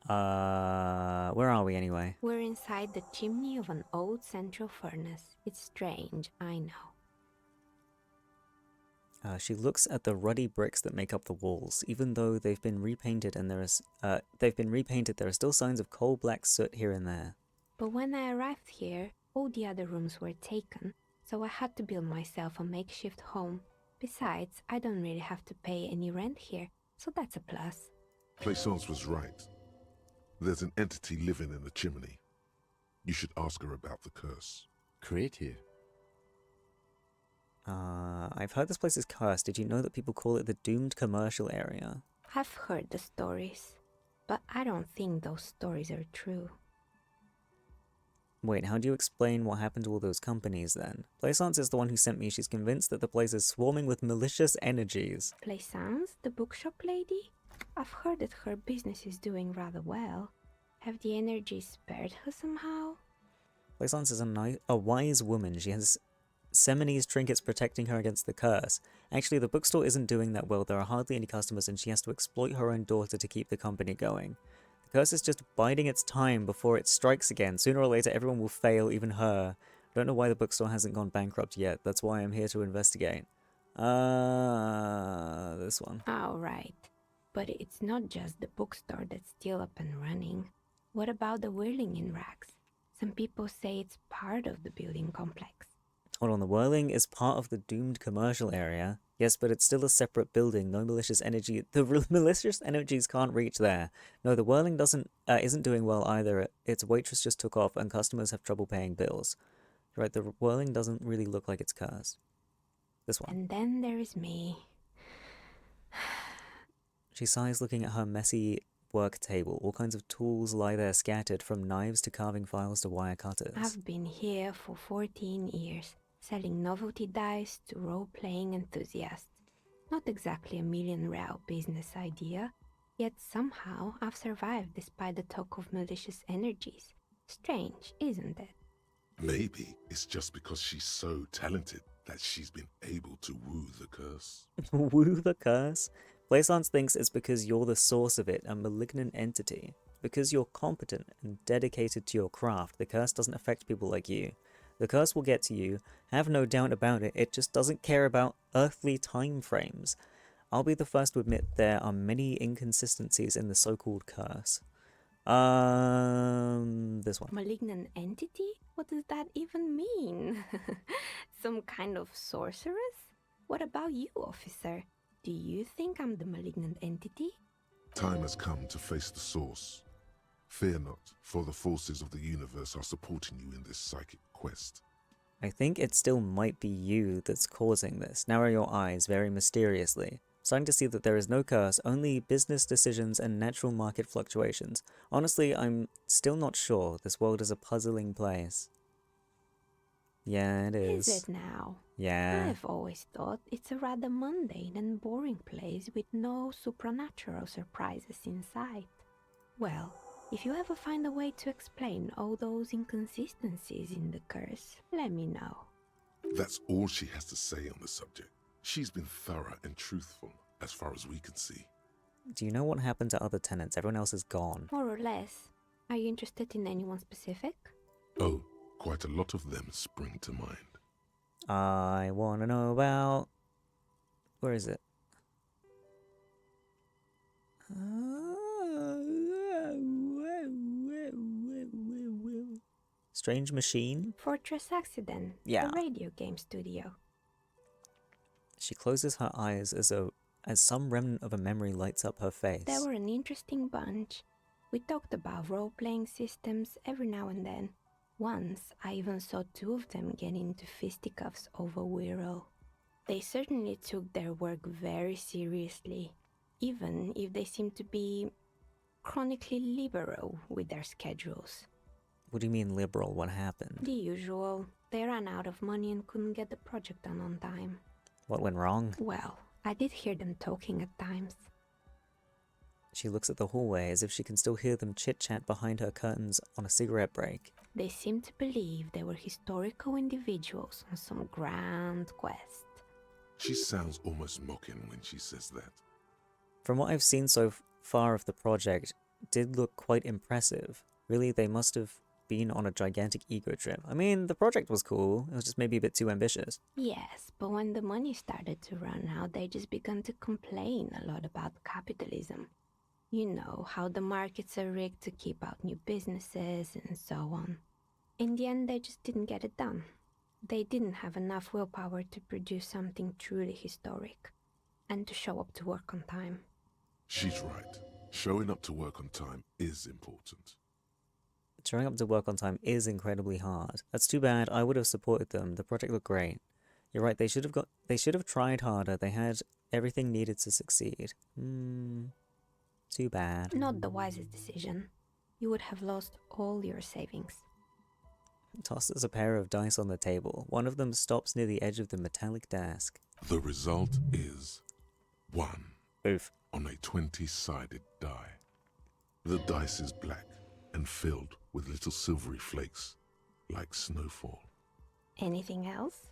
Where are we anyway? We're inside the chimney of an old central furnace. It's strange, I know. She looks at the ruddy bricks that make up the walls. Even though they've been repainted and there are still signs of coal black soot here and there. But when I arrived here, all the other rooms were taken, so I had to build myself a makeshift home. Besides, I don't really have to pay any rent here, so that's a plus. Plaisance was right. There's an entity living in the chimney. You should ask her about the curse. Creative. I've heard this place is cursed. Did you know that people call it the doomed commercial area? I've heard the stories, but I don't think those stories are true. Wait, how do you explain what happened to all those companies then? Plaisance is the one who sent me. She's convinced that the place is swarming with malicious energies. Plaisance, the bookshop lady? I've heard that her business is doing rather well. Have the energies spared her somehow? Plaisance is a wise woman. She has Semini's trinkets protecting her against the curse. Actually, the bookstore isn't doing that well. There are hardly any customers and she has to exploit her own daughter to keep the company going. The curse is just biding its time before it strikes again. Sooner or later, everyone will fail, even her. I don't know why the bookstore hasn't gone bankrupt yet. That's why I'm here to investigate. This one. All right. But it's not just the bookstore that's still up and running. What about the whirling in rags? Some people say it's part of the building complex. Hold on, the whirling is part of the doomed commercial area. Yes, but it's still a separate building. No malicious energy. The malicious energies can't reach there. No, the whirling isn't doing well either. Its waitress just took off, and customers have trouble paying bills. Right, the whirling doesn't really look like it's cursed. This one. And then there is me. She sighs, looking at her messy work table. All kinds of tools lie there scattered, from knives to carving files to wire cutters. I've been here for 14 years. Selling novelty dice to role-playing enthusiasts. Not exactly a million real business idea, yet somehow I've survived despite the talk of malicious energies. Strange, isn't it? Maybe it's just because she's so talented that she's been able to woo the curse. Woo the curse? Plaisance thinks it's because you're the source of it, a malignant entity. Because you're competent and dedicated to your craft, the curse doesn't affect people like you. The curse will get to you, have no doubt about it. It just doesn't care about earthly time frames. I'll be the first to admit there are many inconsistencies in the so-called curse. This one. Malignant entity? What does that even mean? Some kind of sorceress? What about you, officer? Do you think I'm the malignant entity? Time has come to face the source. Fear not, for the forces of the universe are supporting you in this psychic quest. I think it still might be you that's causing this. Narrow your eyes very mysteriously. Starting to see that there is no curse, only business decisions and natural market fluctuations. Honestly, I'm still not sure. This world is a puzzling place. Yeah, it is. Is it now? Yeah. I've always thought it's a rather mundane and boring place with no supernatural surprises in sight. Well, if you ever find a way to explain all those inconsistencies in the curse, let me know. That's all she has to say on the subject. She's been thorough and truthful, as far as we can see. Do you know what happened to other tenants? Everyone else is gone. More or less. Are you interested in anyone specific? Oh, quite a lot of them spring to mind. I want to know about... Where is it? Strange Machine? Fortress Accident, Yeah. the radio game studio. She closes her eyes as some remnant of a memory lights up her face. They were an interesting bunch. We talked about role-playing systems every now and then. Once, I even saw two of them get into fisticuffs over Wirral. They certainly took their work very seriously, even if they seemed to be chronically liberal with their schedules. What do you mean liberal? What happened? The usual. They ran out of money and couldn't get the project done on time. What went wrong? Well, I did hear them talking at times. She looks at the hallway as if she can still hear them chit-chat behind her curtains on a cigarette break. They seemed to believe they were historical individuals on some grand quest. She sounds almost mocking when she says that. From what I've seen so far of the project, it did look quite impressive. Really, they must have been on a gigantic ego trip. I mean, the project was cool, it was just maybe a bit too ambitious. Yes, but when the money started to run out, they just began to complain a lot about capitalism. You know, how the markets are rigged to keep out new businesses and so on. In the end, they just didn't get it done. They didn't have enough willpower to produce something truly historic, and to show up to work on time. She's right. Showing up to work on time is important. Showing up to work on time is incredibly hard. That's too bad. I would have supported them. The project looked great. You're right, they should have tried harder. They had everything needed to succeed. Too bad. Not the wisest decision. You would have lost all your savings. Tosses a pair of dice on the table. One of them stops near the edge of the metallic desk. The result is 1. Oof. On a 20-sided die. The dice is black and filled with little silvery flakes, like snowfall. Anything else?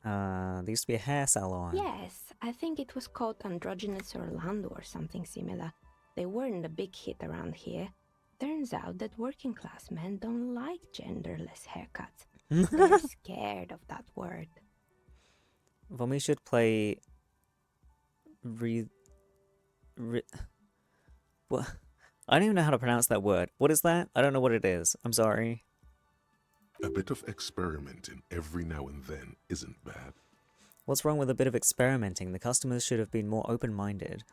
There used to be a hair salon. Yes, I think it was called Androgynous Orlando or something similar. They weren't a big hit around here. Turns out that working class men don't like genderless haircuts. They're scared of that word. Vomi should play... What? I don't even know how to pronounce that word. What is that? I don't know what it is. I'm sorry. A bit of experimenting every now and then isn't bad. What's wrong with a bit of experimenting? The customers should have been more open-minded.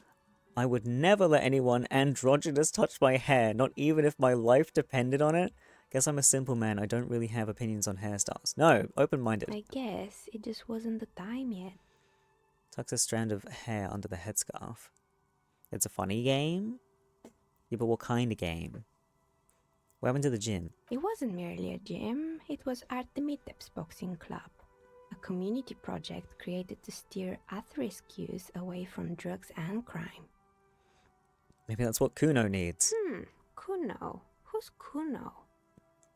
I would never let anyone androgynous touch my hair, not even if my life depended on it. Guess I'm a simple man. I don't really have opinions on hairstyles. No, open-minded. I guess it just wasn't the time yet. Tucks a strand of hair under the headscarf. It's a funny game? Yeah, but what kind of game? What happened to the gym? It wasn't merely a gym, it was Artemiteps Boxing Club, a community project created to steer at-risk youth away from drugs and crime. Maybe that's what Kuno needs. Kuno? Who's Kuno?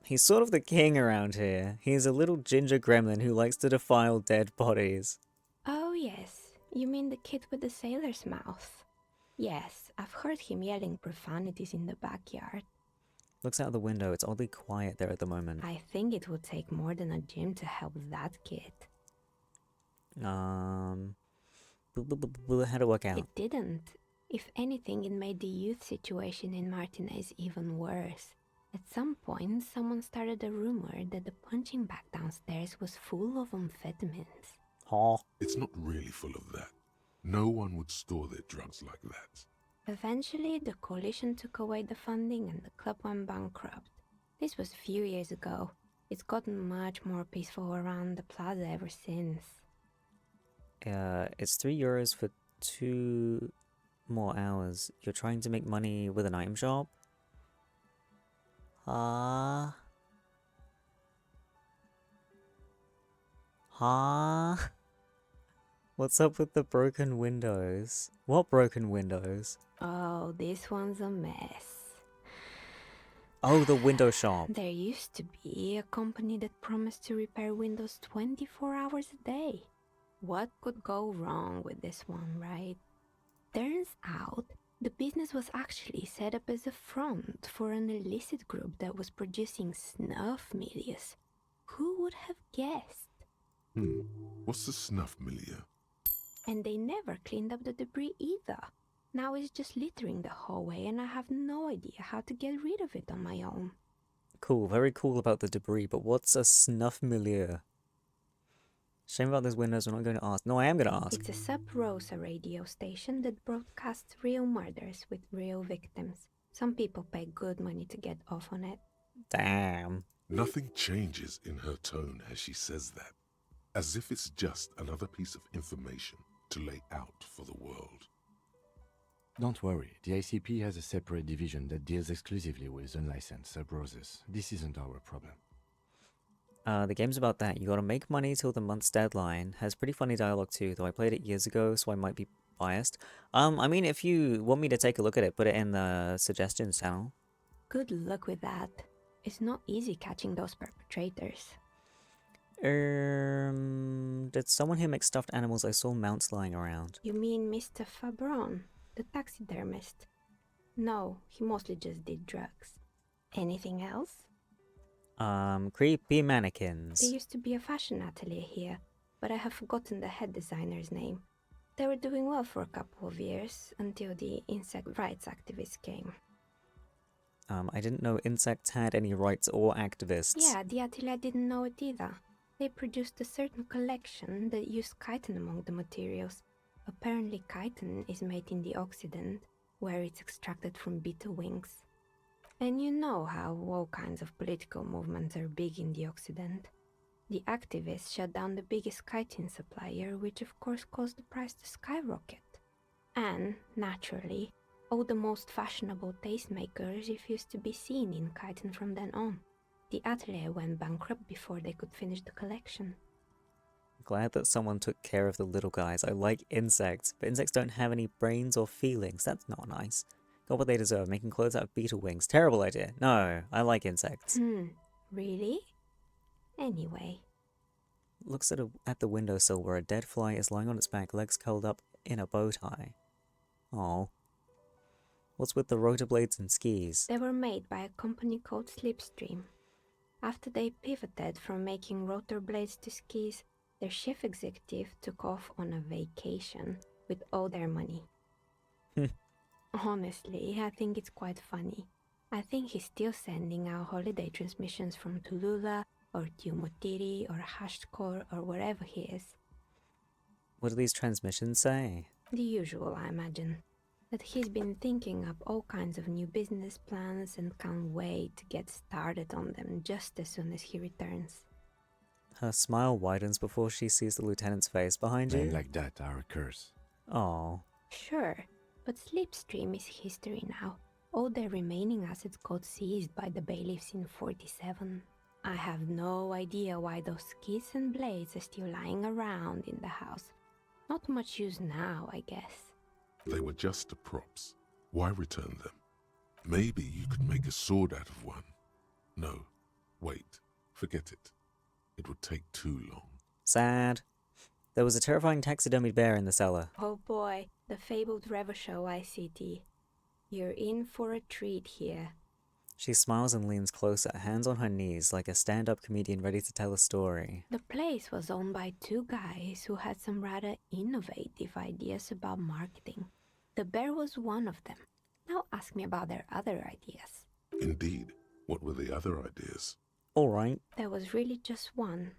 He's sort of the king around here. He's a little ginger gremlin who likes to defile dead bodies. Oh yes, you mean the kid with the sailor's mouth. Yes, I've heard him yelling profanities in the backyard. Looks out the window. It's oddly quiet there at the moment. I think it would take more than a gym to help that kid. How to work out? It didn't. If anything, it made the youth situation in Martinez even worse. At some point, someone started a rumor that the punching bag downstairs was full of amphetamines. Huh? It's not really full of that. No one would store their drugs like that. Eventually, the coalition took away the funding and the club went bankrupt. This was a few years ago. It's gotten much more peaceful around the plaza ever since. It's €3 for 2 more hours. You're trying to make money with an item shop? Huh? What's up with the broken windows? What broken windows? Oh, this one's a mess. Oh, the window shop. There used to be a company that promised to repair windows 24 hours a day. What could go wrong with this one, right? Turns out, the business was actually set up as a front for an illicit group that was producing snuff milieux. Who would have guessed? What's the snuff milieu? And they never cleaned up the debris either. Now it's just littering the hallway and I have no idea how to get rid of it on my own. Cool, very cool about the debris, but what's a snuff milieu? Shame about those windows, we're not going to ask. No, I am going to ask. It's a Sub Rosa radio station that broadcasts real murders with real victims. Some people pay good money to get off on it. Damn. Nothing changes in her tone as she says that. As if it's just another piece of information to lay out for the world. Don't worry, the ICP has a separate division that deals exclusively with unlicensed sub-roses. This isn't our problem. The game's about that. You gotta make money till the month's deadline. Has pretty funny dialogue too, though I played it years ago, so I might be biased. I mean, if you want me to take a look at it, put it in the suggestions channel. Good luck with that. It's not easy catching those perpetrators. Did someone here make stuffed animals? I saw mounts lying around. You mean Mr. Fabron, the taxidermist? No, he mostly just did drugs. Anything else? Creepy mannequins. There used to be a fashion atelier here, but I have forgotten the head designer's name. They were doing well for a couple of years, until the insect rights activists came. I didn't know insects had any rights or activists. Yeah, the atelier didn't know it either. They produced a certain collection that used chitin among the materials. Apparently chitin is made in the Occident, where it's extracted from beetle wings. And you know how all kinds of political movements are big in the Occident. The activists shut down the biggest chitin supplier, which of course caused the price to skyrocket. And, naturally, all the most fashionable tastemakers refused to be seen in chitin from then on. The atelier went bankrupt before they could finish the collection. Glad that someone took care of the little guys. I like insects, but insects don't have any brains or feelings. That's not nice. Got what they deserve, making clothes out of beetle wings. Terrible idea. No, I like insects. Really? Anyway. Looks at the windowsill where a dead fly is lying on its back, legs curled up in a bow tie. Oh. What's with the rotor blades and skis? They were made by a company called Slipstream. After they pivoted from making rotor blades to skis, their chief executive took off on a vacation with all their money. Honestly, I think it's quite funny. I think he's still sending out holiday transmissions from Tulula or Tiumotiri or Hashtkor or wherever he is. What do these transmissions say? The usual, I imagine. That he's been thinking up all kinds of new business plans and can't wait to get started on them just as soon as he returns. Her smile widens before she sees the lieutenant's face behind you. Men like that are a curse. Oh. Sure, but Slipstream is history now. All their remaining assets got seized by the bailiffs in 47. I have no idea why those skis and blades are still lying around in the house. Not much use now, I guess. They were just the props. Why return them? Maybe you could make a sword out of one. No, wait, forget it. It would take too long. Sad. There was a terrifying taxidermied bear in the cellar. Oh boy, the fabled Revachol ICT. You're in for a treat here. She smiles and leans closer, hands on her knees, like a stand-up comedian ready to tell a story. The place was owned by two guys who had some rather innovative ideas about marketing. The bear was one of them. Now ask me about their other ideas. Indeed. What were the other ideas? Alright. There was really just one.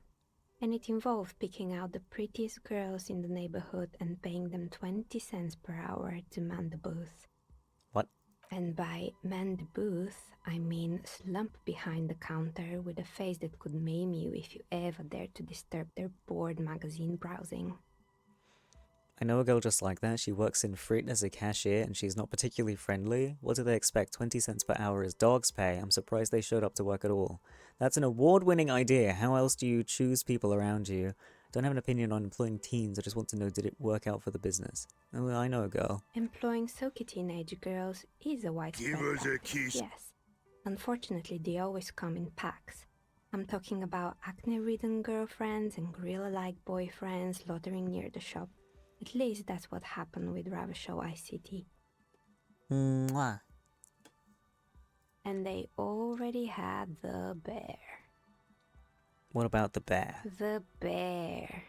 And it involved picking out the prettiest girls in the neighborhood and paying them 20 cents per hour to man the booth. What? And by man the booth, I mean slump behind the counter with a face that could maim you if you ever dared to disturb their bored magazine browsing. I know a girl just like that. She works in fruit as a cashier and she's not particularly friendly. What do they expect? 20 cents per hour is dog's pay. I'm surprised they showed up to work at all. That's an award-winning idea. How else do you choose people around you? Don't have an opinion on employing teens. I just want to know, did it work out for the business? Oh, I know a girl. Employing silky teenage girls is a widespread Give us a practice, kiss. yes. Unfortunately, they always come in packs. I'm talking about acne-ridden girlfriends and gorilla-like boyfriends loitering near the shop. At least that's what happened with Revachol ICT. Mwah. And they already had the bear. What about the bear? The bear.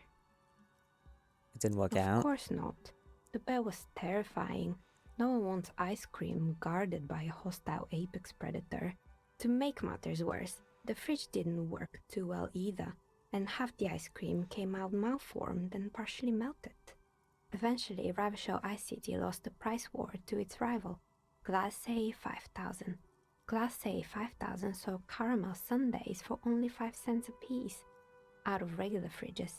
It didn't work out? Of course not. The bear was terrifying. No one wants ice cream guarded by a hostile apex predator. To make matters worse, the fridge didn't work too well either, and half the ice cream came out malformed and partially melted. Eventually, Revachol ICT lost the price war to its rival, Class A 5000. Class A 5000 sold caramel sundaes for only 5 cents a piece, out of regular fridges.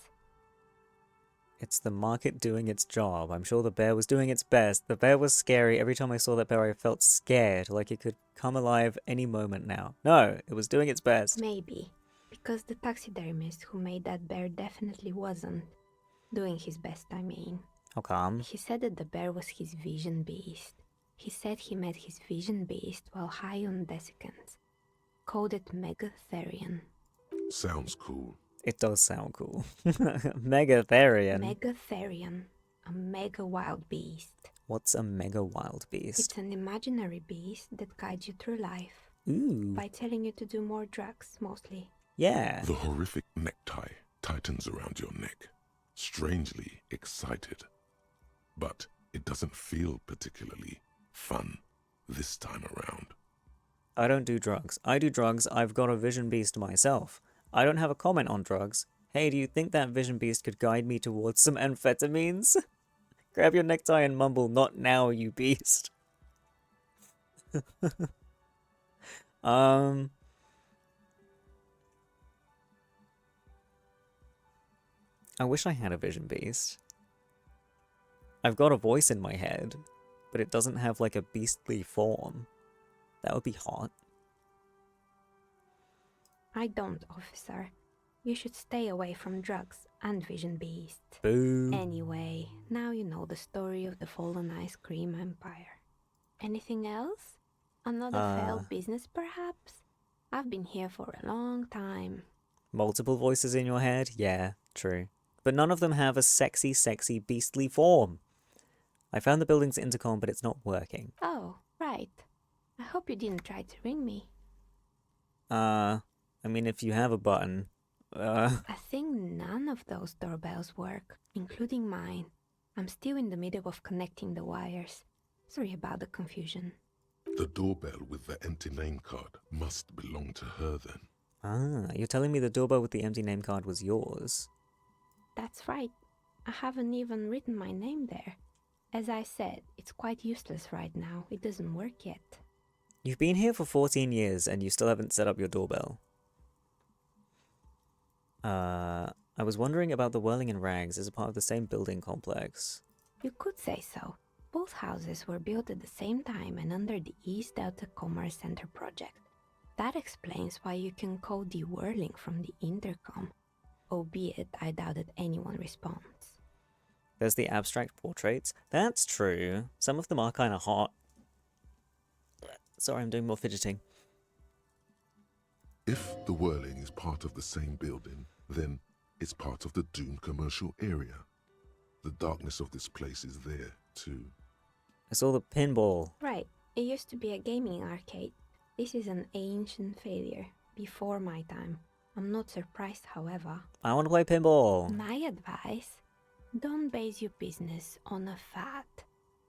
It's the market doing its job. I'm sure the bear was doing its best. The bear was scary. Every time I saw that bear, I felt scared, like it could come alive any moment now. No, it was doing its best. Maybe. Because the taxidermist who made that bear definitely wasn't. Doing his best, I mean. How come? He said that the bear was his vision beast. He said he met his vision beast while high on desiccants. Called it Megatherian. Sounds cool. It does sound cool. Megatherian. Megatherian. A mega wild beast. What's a mega wild beast? It's an imaginary beast that guides you through life. Ooh. By telling you to do more drugs, mostly. Yeah. The horrific necktie tightens around your neck. Strangely excited. But it doesn't feel particularly fun this time around. I don't do drugs. I do drugs. I've got a vision beast myself. I don't have a comment on drugs. Hey, do you think that vision beast could guide me towards some amphetamines? Grab your necktie and mumble, "Not now, you beast." I wish I had a vision beast. I've got a voice in my head, but it doesn't have like a beastly form. That would be hot. I don't, officer. You should stay away from drugs and vision beasts. Boo. Anyway, now you know the story of the fallen ice cream empire. Anything else? Another failed business, perhaps? I've been here for a long time. Multiple voices in your head? Yeah, true. But none of them have a sexy, sexy, beastly form. I found the building's intercom, but it's not working. Oh, right. I hope you didn't try to ring me. I mean, if you have a button. I think none of those doorbells work, including mine. I'm still in the middle of connecting the wires. Sorry about the confusion. The doorbell with the empty name card must belong to her then. Ah, you're telling me the doorbell with the empty name card was yours? That's right. I haven't even written my name there. As I said, it's quite useless right now. It doesn't work yet. You've been here for 14 years and you still haven't set up your doorbell. I was wondering about the Whirling in Rags as a part of the same building complex. You could say so. Both houses were built at the same time and under the East Delta Commerce Center project. That explains why you can call the whirling from the intercom, albeit I doubt that anyone responds. There's the abstract portraits. That's true. Some of them are kind of hot. Sorry, I'm doing more fidgeting. If the whirling is part of the same building, then it's part of the Dune commercial area. The darkness of this place is there, too. I saw the pinball. Right. It used to be a gaming arcade. This is an ancient failure, before my time. I'm not surprised, however. I want to play pinball. My advice, don't base your business on a fad.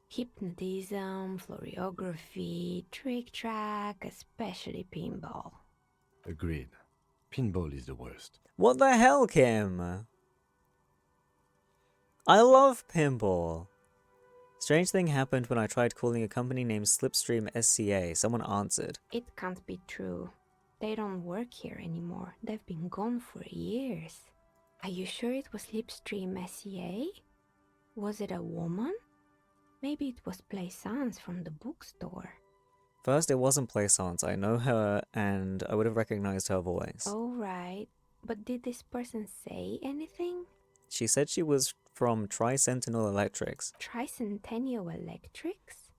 Hypnotism, floriography, trick-track, especially pinball. Agreed. Pinball is the worst. What the hell, Kim? I love pinball. Strange thing happened when I tried calling a company named Slipstream SCA. Someone answered. It can't be true. They don't work here anymore. They've been gone for years. Are you sure it was Slipstream SCA? Was it a woman? Maybe it was Plaisance from the bookstore. First, it wasn't Plaisance. I know her, and I would have recognized her voice. Oh, right. But did this person say anything? She said she was from Tricentennial Electrics. Tricentennial Electrics?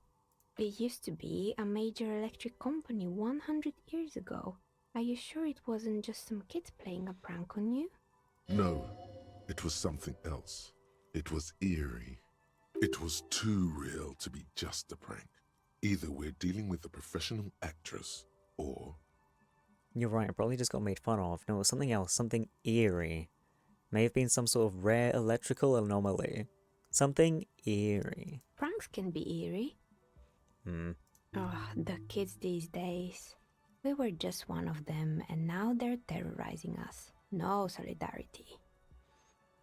It used to be a major electric company 100 years ago. Are you sure it wasn't just some kids playing a prank on you? No, it was something else. It was eerie. It was too real to be just a prank. Either we're dealing with a professional actress, or... You're right, I probably just got made fun of. No, it was something else, something eerie. May have been some sort of rare electrical anomaly. Something eerie. Pranks can be eerie. Oh, the kids these days. We were just one of them, and now they're terrorizing us. No solidarity.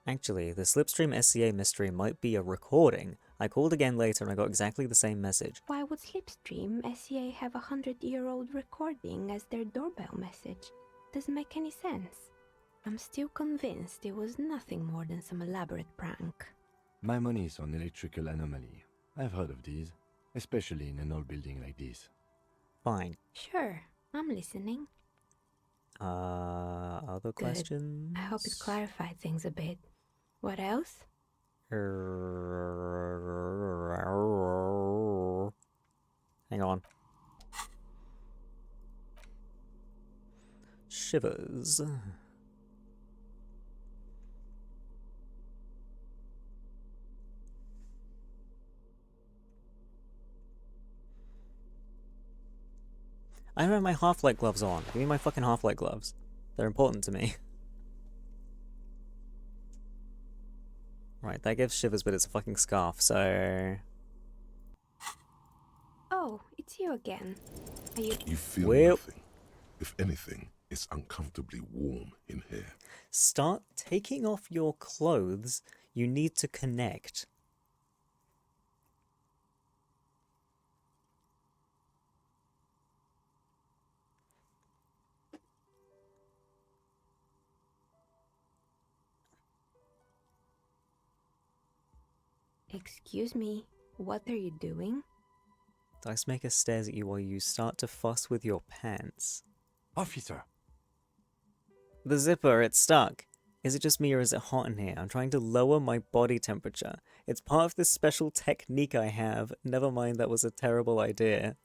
Actually, the Slipstream SCA mystery might be a recording. I called again later and I got exactly the same message. Why would Slipstream SCA have a 100-year-old recording as their doorbell message? Doesn't make any sense. I'm still convinced it was nothing more than some elaborate prank. My money is on electrical anomaly. I've heard of these, especially in an old building like this. Fine. Sure, I'm listening. Other Good. questions? I hope it clarified things a bit. What else? Hang on. Shivers. I don't have my half-light gloves on. Give me my fucking half-light gloves. They're important to me. Right, that gives shivers, but it's a fucking scarf, so... Oh, it's you again. Are you... You feel nothing. If anything, it's uncomfortably warm in here. Start taking off your clothes. You need to connect. Excuse me, what are you doing? Dicemaker stares at you while you start to fuss with your pants. Officer! The zipper, it's stuck. Is it just me or is it hot in here? I'm trying to lower my body temperature. It's part of this special technique I have. Never mind, that was a terrible idea.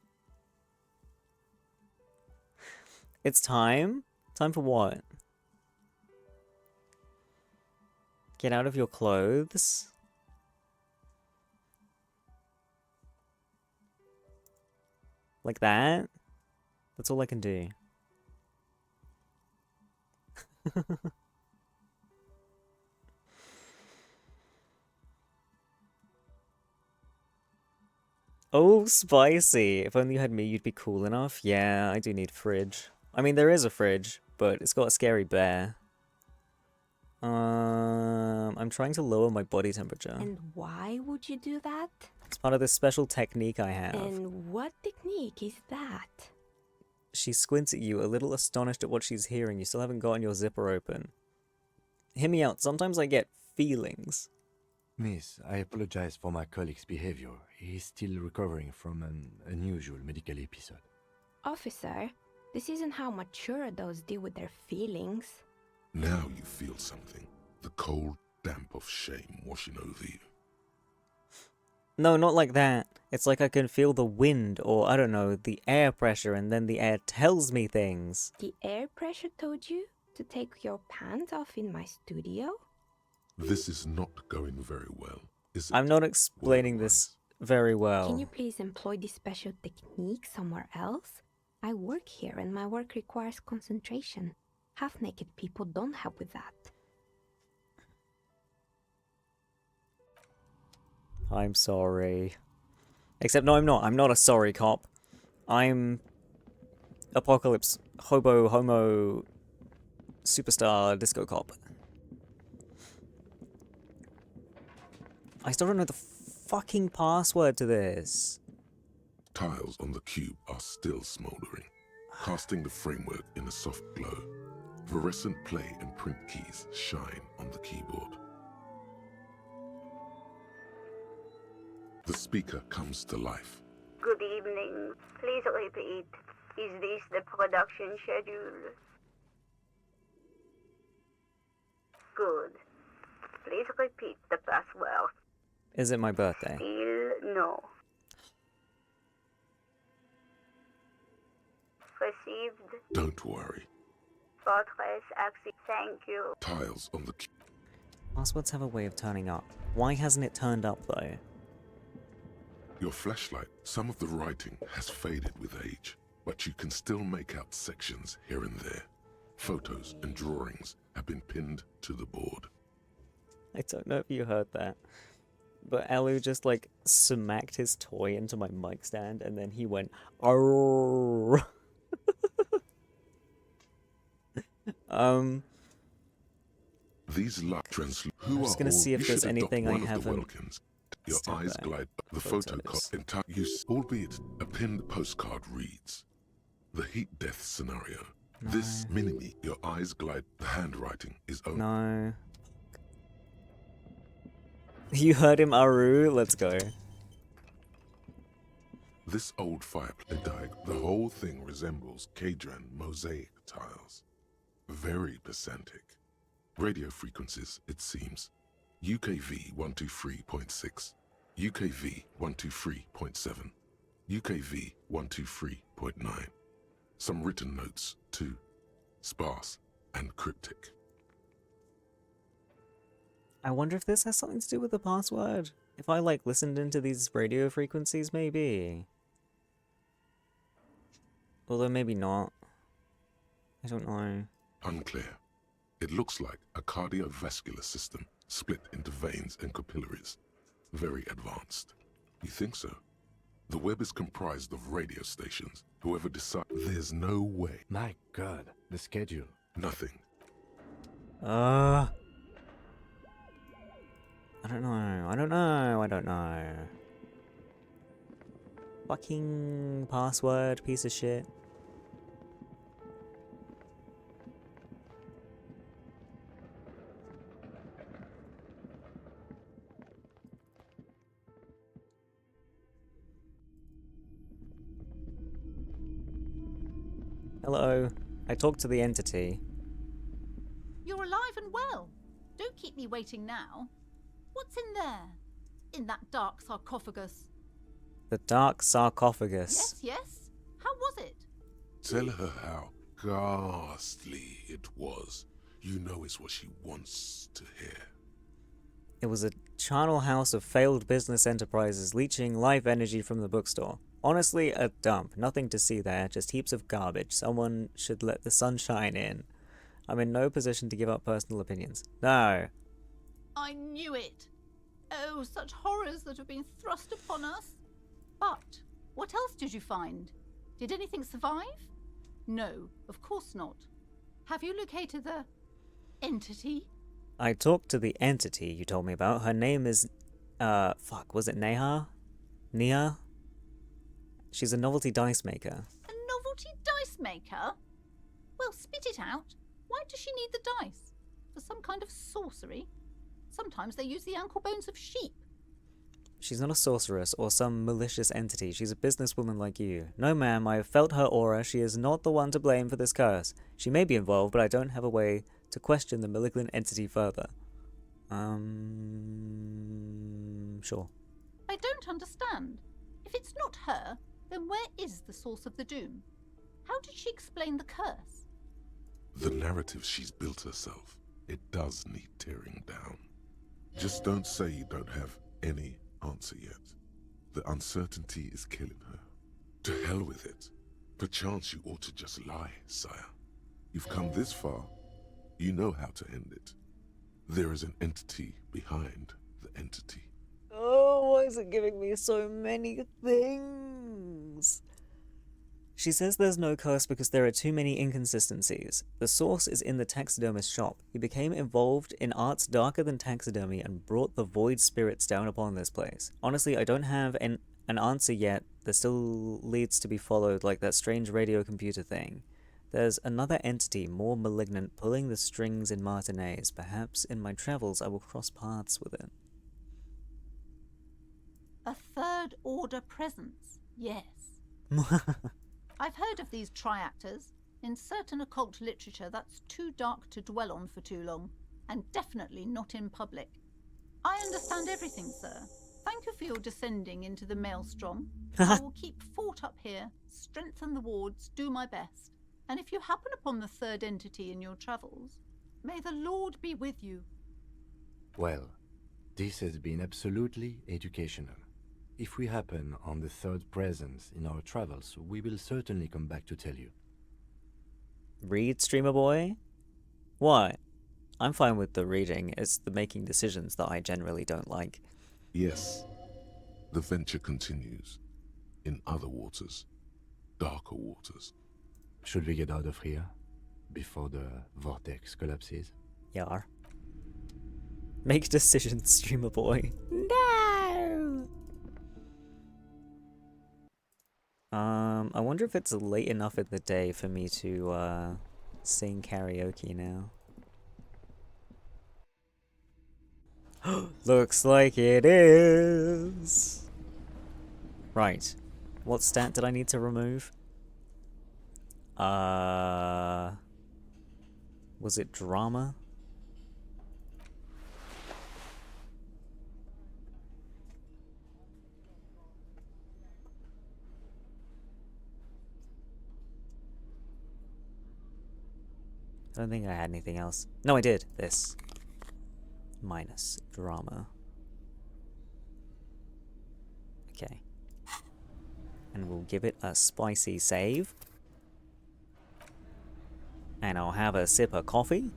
It's time? Time for what? Get out of your clothes. Like that? That's all I can do. Oh, spicy. If only you had me, you'd be cool enough. Yeah, I do need fridge. I mean, there is a fridge, but it's got a scary bear. I'm trying to lower my body temperature. And why would you do that? It's part of this special technique I have. And what technique is that? She squints at you, a little astonished at what she's hearing. You still haven't gotten your zipper open. Hear me out. Sometimes I get feelings. Miss, I apologize for my colleague's behavior. He's still recovering from an unusual medical episode. Officer, this isn't how mature adults deal with their feelings. Now you feel something. The cold damp of shame washing over you. No, not like that. It's like I can feel the wind, or I don't know, the air pressure, and then the air tells me things. The air pressure told you to take your pants off in my studio? This is not going very well, is it? I'm not explaining this very well. Can you please employ this special technique somewhere else? I work here and my work requires concentration. Half-naked people don't help with that. I'm sorry. Except, no, I'm not. I'm not a sorry cop. I'm Apocalypse Homo Superstar Disco Cop. I still don't know the fucking password to this. Tiles on the cube are still smoldering, casting the framework in a soft glow. Fluorescent play and print keys shine on the keyboard. The speaker comes to life. Good evening. Please repeat. Is this the production schedule? Good. Please repeat the password. Is it my birthday? Still no. Received. Don't worry. Fortress access. Thank you. Tiles on the cube. Passwords have a way of turning up. Why hasn't it turned up, though? Your flashlight, some of the writing has faded with age, but you can still make out sections here and there. Photos and drawings have been pinned to the board. I don't know if you heard that, but Elu just, like, smacked his toy into my mic stand, and then he went, "Arrrrrrr." These light translucent. I'm just gonna see if there's anything I haven't. Your eyes glide. The photocard entire use, albeit a pinned postcard reads: the heat death scenario. This mini-me, your eyes glide. The handwriting is open. No. You heard him, Aru? Let's go. This old fireplace the whole thing resembles Kadran mosaic tiles. Very pesantic. Radio frequencies, it seems. UKV 123.6, UKV 123.7, UKV 123.9. Some written notes, too. Sparse and cryptic. I wonder if this has something to do with the password. If I, like, listened into these radio frequencies, maybe. Although maybe not. I don't know. Unclear. It looks like a cardiovascular system split into veins and capillaries. Very advanced. You think so? The web is comprised of radio stations. Whoever decides, there's no way. My God, the schedule. Nothing. I don't know. Fucking password, piece of shit. Hello. I talked to the entity. You're alive and well. Don't keep me waiting now. What's in there? In that dark sarcophagus? The dark sarcophagus. Yes? How was it? Tell her how ghastly it was. You know it's what she wants to hear. It was a charnel house of failed business enterprises leeching life energy from the bookstore. Honestly, a dump. Nothing to see there, just heaps of garbage. Someone should let the sunshine in. I'm in no position to give up personal opinions. No. I knew it. Oh, such horrors that have been thrust upon us. But what else did you find? Did anything survive? No, of course not. Have you located the entity? I talked to the entity you told me about. Her name is, was it Neha? Nia? She's a novelty dice maker. A novelty dice maker? Well, spit it out. Why does she need the dice? For some kind of sorcery? Sometimes they use the ankle bones of sheep. She's not a sorceress or some malicious entity. She's a businesswoman like you. No, ma'am, I have felt her aura. She is not the one to blame for this curse. She may be involved, but I don't have a way to question the malignant entity further. Sure. I don't understand. If it's not her, then where is the source of the doom? How did she explain the curse? The narrative she's built herself, it does need tearing down. Just don't say you don't have any answer yet. The uncertainty is killing her. To hell with it. Perchance you ought to just lie, sire. You've come this far. You know how to end it. There is an entity behind the entity. Oh, why is it giving me so many things? She says there's no curse because there are too many inconsistencies. The source is in the taxidermist's shop. He became involved in arts darker than taxidermy and brought the void spirits down upon this place. Honestly, I don't have an answer yet. There still leads to be followed, like that strange radio computer thing. There's another entity, more malignant, pulling the strings in Martinez. Perhaps in my travels I will cross paths with it. A third order presence, yes. I've heard of these triactors. In certain occult literature, that's too dark to dwell on for too long, and definitely not in public. I understand everything, sir. Thank you for your descending into the maelstrom. I will keep fort up here, strengthen the wards, do my best. And if you happen upon the third entity in your travels, may the Lord be with you. Well, this has been absolutely educational. If we happen on the third presence in our travels, we will certainly come back to tell you. Read, streamer boy? What? I'm fine with the reading. It's the making decisions that I generally don't like. Yes, the venture continues. In other waters. Darker waters. Should we get out of here? Before the vortex collapses? Yar. Make decisions, streamer boy. No! I wonder if it's late enough in the day for me to sing karaoke now. Looks like it is. Right. What stat did I need to remove? Was it drama? I don't think I had anything else. No, I did. This. Minus drama. Okay. And we'll give it a spicy save. And I'll have a sip of coffee.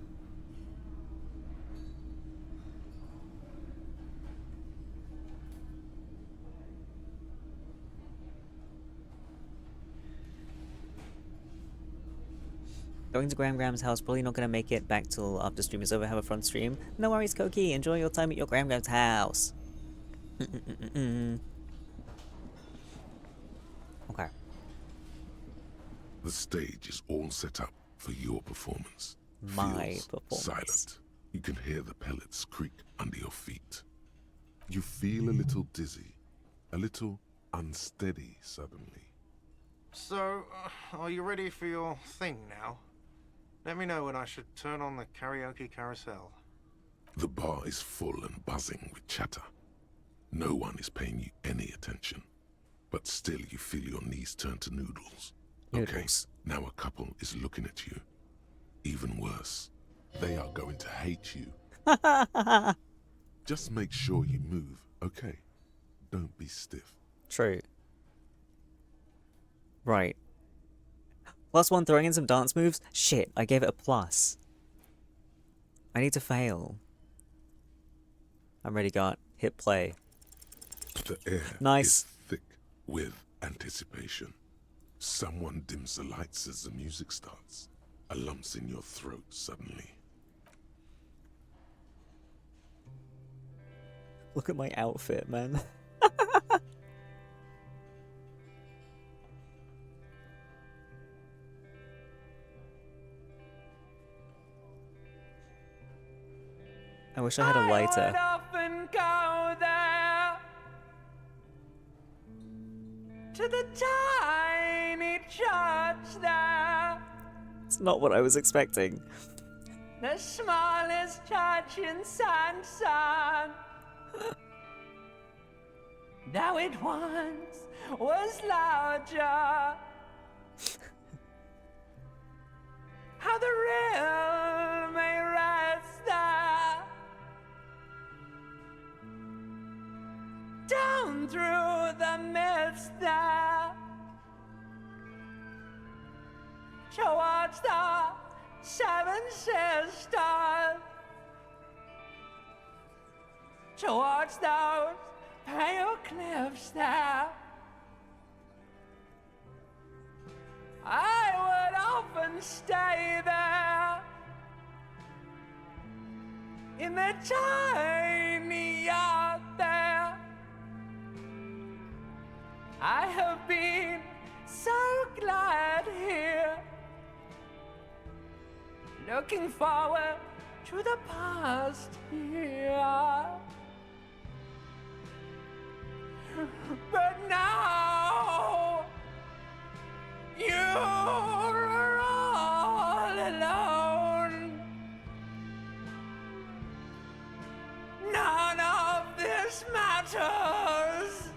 Going to Gram's house, probably not going to make it back till after stream is over. Have a fun stream. No worries, Koki. Enjoy your time at your Gram's house. Okay. The stage is all set up for your performance. My Feels performance. silent. You can hear the pellets creak under your feet. You feel a little dizzy, a little unsteady suddenly. So, are you ready for your thing now? Let me know when I should turn on the karaoke carousel. The bar is full and buzzing with chatter. No one is paying you any attention, but still you feel your knees turn to noodles. Okay, now a couple is looking at you. Even worse, they are going to hate you. Just make sure you move, okay? Don't be stiff. True. Right. +1 throwing in some dance moves? Shit, I gave it a plus. I need to fail. I'm ready, got. Hit play. The air Nice. is thick with anticipation. Someone dims the lights as the music starts. A lump's in your throat suddenly. Look at my outfit, man. I wish I had a lighter. I would often go there to the tiny church there, It's not what I was expecting. the smallest church in Sanson. Now it once was larger. How the real may rest there, down through the mist there, towards the Seven Sisters, towards those pale cliffs there. I would often stay there in the tiny yard there. I have been so glad here, looking forward to the past here. But now you're all alone. None of this matters.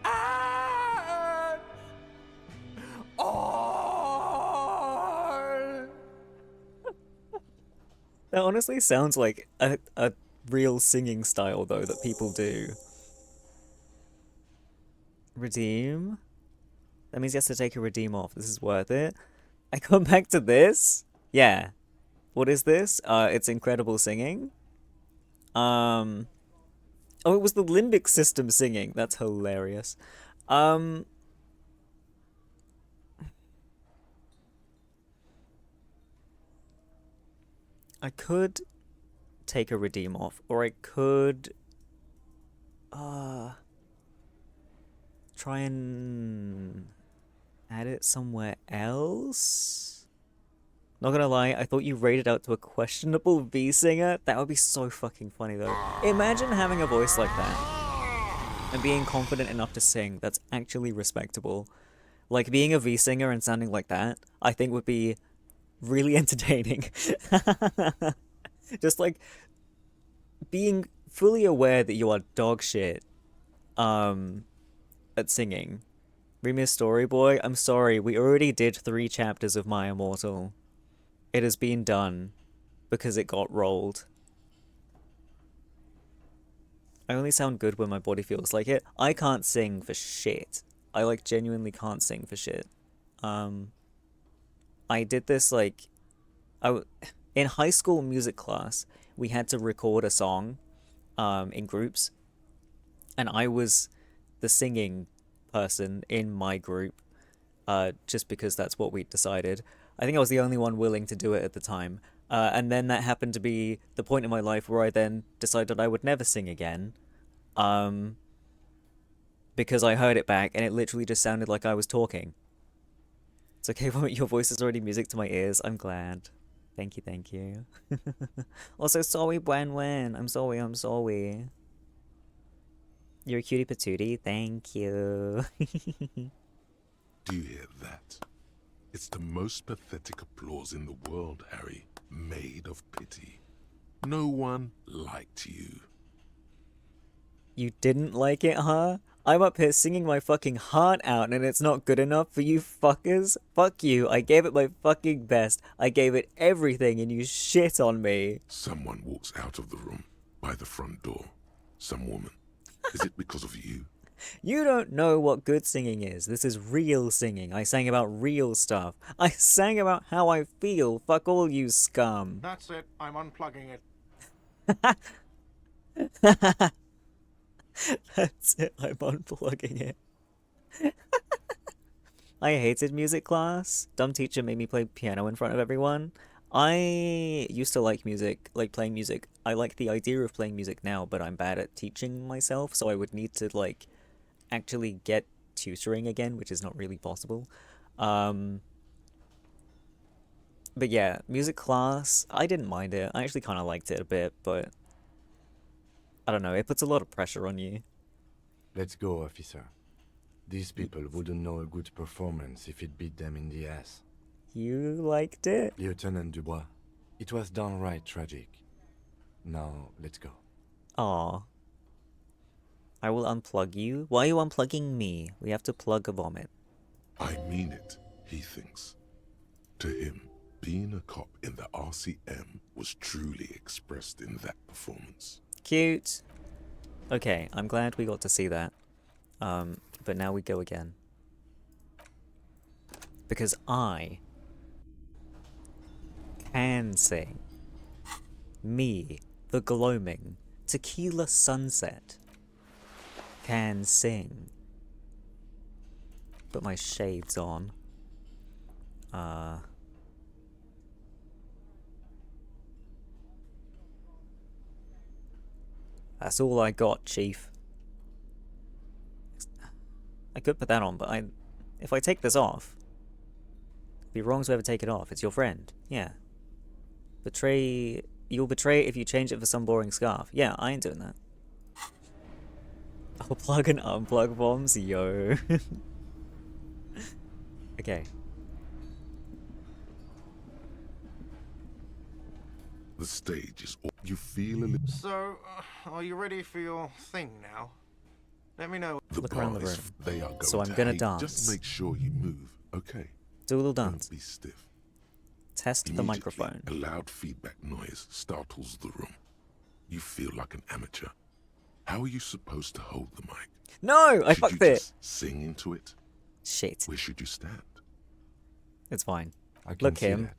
At all. That honestly sounds like a real singing style, though, that people do. Redeem? That means he has to take a redeem off. This is worth it. I come back to this? Yeah. What is this? It's incredible singing. Oh, it was the limbic system singing. That's hilarious. I could take a redeem off, or I could Try and add it somewhere else? Not gonna lie, I thought you rated out to a questionable V singer. That would be so fucking funny though. Imagine having a voice like that and being confident enough to sing. That's actually respectable. Like being a V singer and sounding like that, I think would be really entertaining. Just like being fully aware that you are dog shit at singing. Read me a story, boy. I'm sorry, we already did 3 chapters of My Immortal. It has been done because it got rolled. I only sound good when my body feels like it. I can't sing for shit. I like genuinely can't sing for shit. I did this like in high school music class, we had to record a song in groups, and I was the singing person in my group just because that's what we decided. I think I was the only one willing to do it at the time. And then that happened to be the point in my life where I then decided I would never sing again. Because I heard it back and it literally just sounded like I was talking. It's okay, your voice is already music to my ears. I'm glad. Thank you, thank you. Also, sorry, Wen. I'm sorry. You're a cutie patootie. Thank you. Do you hear that? It's the most pathetic applause in the world, Harry. Made of pity. No one liked you. You didn't like it, huh? I'm up here singing my fucking heart out and it's not good enough for you fuckers? Fuck you. I gave it my fucking best. I gave it everything and you shit on me. Someone walks out of the room by the front door. Some woman. Is it because of you? You don't know what good singing is. This is real singing. I sang about real stuff. I sang about how I feel. Fuck all you scum. That's it. I'm unplugging it. That's it. I'm unplugging it. I hated music class. Dumb teacher made me play piano in front of everyone. I used to like music, like playing music. I like the idea of playing music now, but I'm bad at teaching myself, so I would need to like actually get tutoring again, which is not really possible. But yeah, music class, I didn't mind it. I actually kind of liked it a bit, but I don't know, it puts a lot of pressure on you. Let's go, officer. These people wouldn't know a good performance if it beat them in the ass. You liked it? Lieutenant Dubois, it was downright tragic. Now, let's go. Aw. I will unplug you. Why are you unplugging me? We have to plug a vomit. I mean it, he thinks. To him, being a cop in the RCM was truly expressed in that performance. Cute. Okay, I'm glad we got to see that. But now we go again. Because I can sing. Me, the gloaming, tequila sunset, can sing. Put my shades on. That's all I got, Chief. I could put that on, but if I take this off, it'd be wrong to ever take it off. It's your friend. Yeah. You'll betray if you change it for some boring scarf. Yeah, I ain't doing that. I'll plug and unplug bombs, yo. Okay. The stage is all you feel a little. So, are you ready for your thing now? Let me know. Look around the room. They are going So I'm to gonna hate. dance. Just make sure you move, okay? Do a little dance. Don't be stiff. Test the Immediately, microphone. A loud feedback noise startles the room. You feel like an amateur. How are you supposed to hold the mic? No, I Should fucked you it. just sing into it? Shit. Where should you stand? It's fine. I can Look see him. that.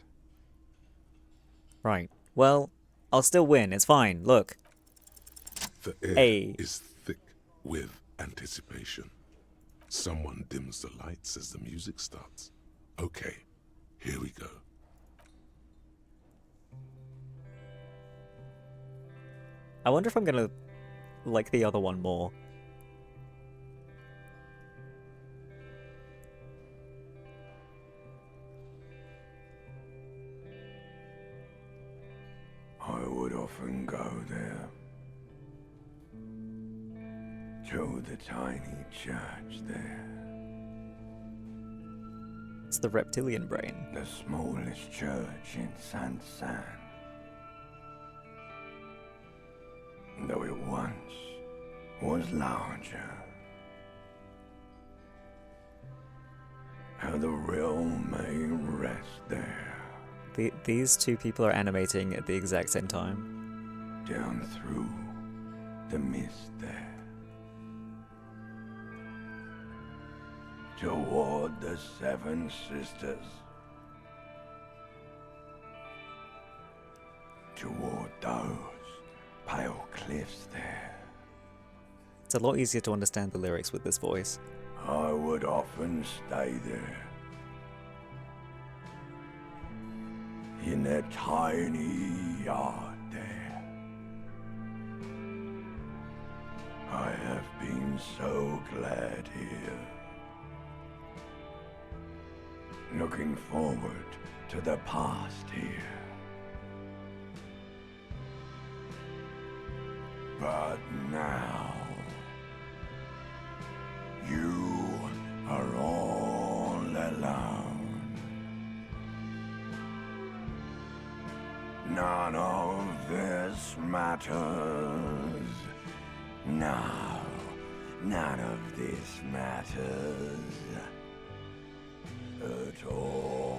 Right. Well, I'll still win. It's fine. Look. The air Hey. is thick with anticipation. Someone dims the lights as the music starts. Okay, here we go. I wonder if I'm gonna like the other one more. I would often go there. To the tiny church there. It's the reptilian brain. The smallest church in San San. Though it once was larger. How the realm may rest there. These two people are animating at the exact same time. Down through the mist there. Toward the Seven Sisters. Toward those pale cliffs there. It's a lot easier to understand the lyrics with this voice. I would often stay there. In that tiny yard there. I have been so glad here. Looking forward to the past here. But now, you are all alone. None of this matters. No, none of this matters. At all.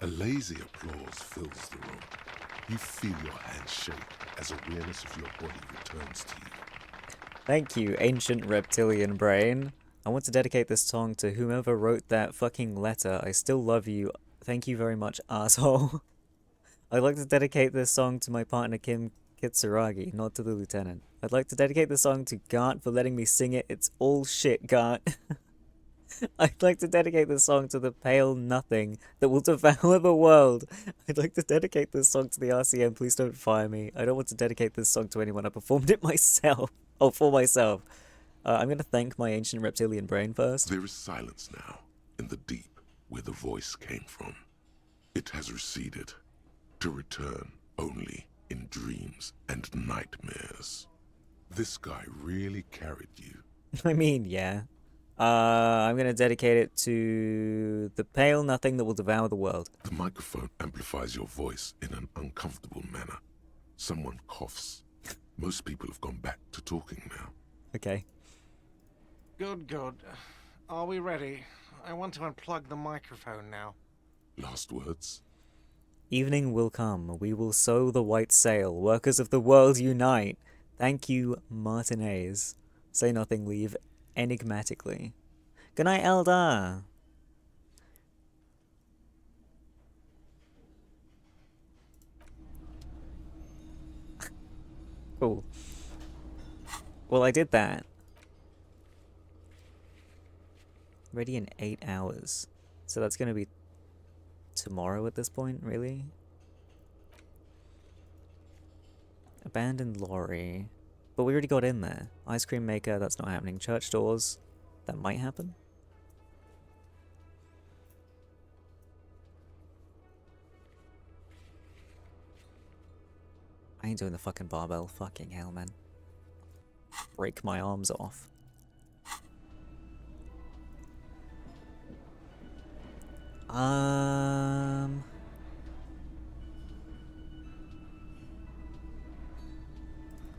A lazy applause fills the room. You feel your hands shake as awareness of your body returns to you. Thank you, ancient reptilian brain. I want to dedicate this song to whomever wrote that fucking letter. I still love you. Thank you very much, asshole. I'd like to dedicate this song to my partner Kim Kitsuragi, not to the lieutenant. I'd like to dedicate the song to Gart for letting me sing it. It's all shit, Gart. I'd like to dedicate this song to the pale nothing that will devour the world. I'd like to dedicate this song to the RCM. Please don't fire me. I don't want to dedicate this song to anyone. I performed it myself. Oh, for myself. I'm going to thank my ancient reptilian brain first. There is silence now in the deep where the voice came from. It has receded to return only in dreams and nightmares. This guy really carried you. I mean, yeah. I'm going to dedicate it to the pale nothing that will devour the world. The microphone amplifies your voice in an uncomfortable manner. Someone coughs. Most people have gone back to talking now. Okay. Good, good. Are we ready? I want to unplug the microphone now. Last words? Evening will come. We will sow the white sail. Workers of the world unite. Thank you, Martinez. Say nothing, leave enigmatically. Good night, Eldar. Cool. Well, I did that. Ready in 8 hours. So that's going to be tomorrow at this point, really? Abandoned lorry. But we already got in there. Ice cream maker, that's not happening. Church doors, that might happen. I ain't doing the fucking barbell. Fucking hell, man. Break my arms off.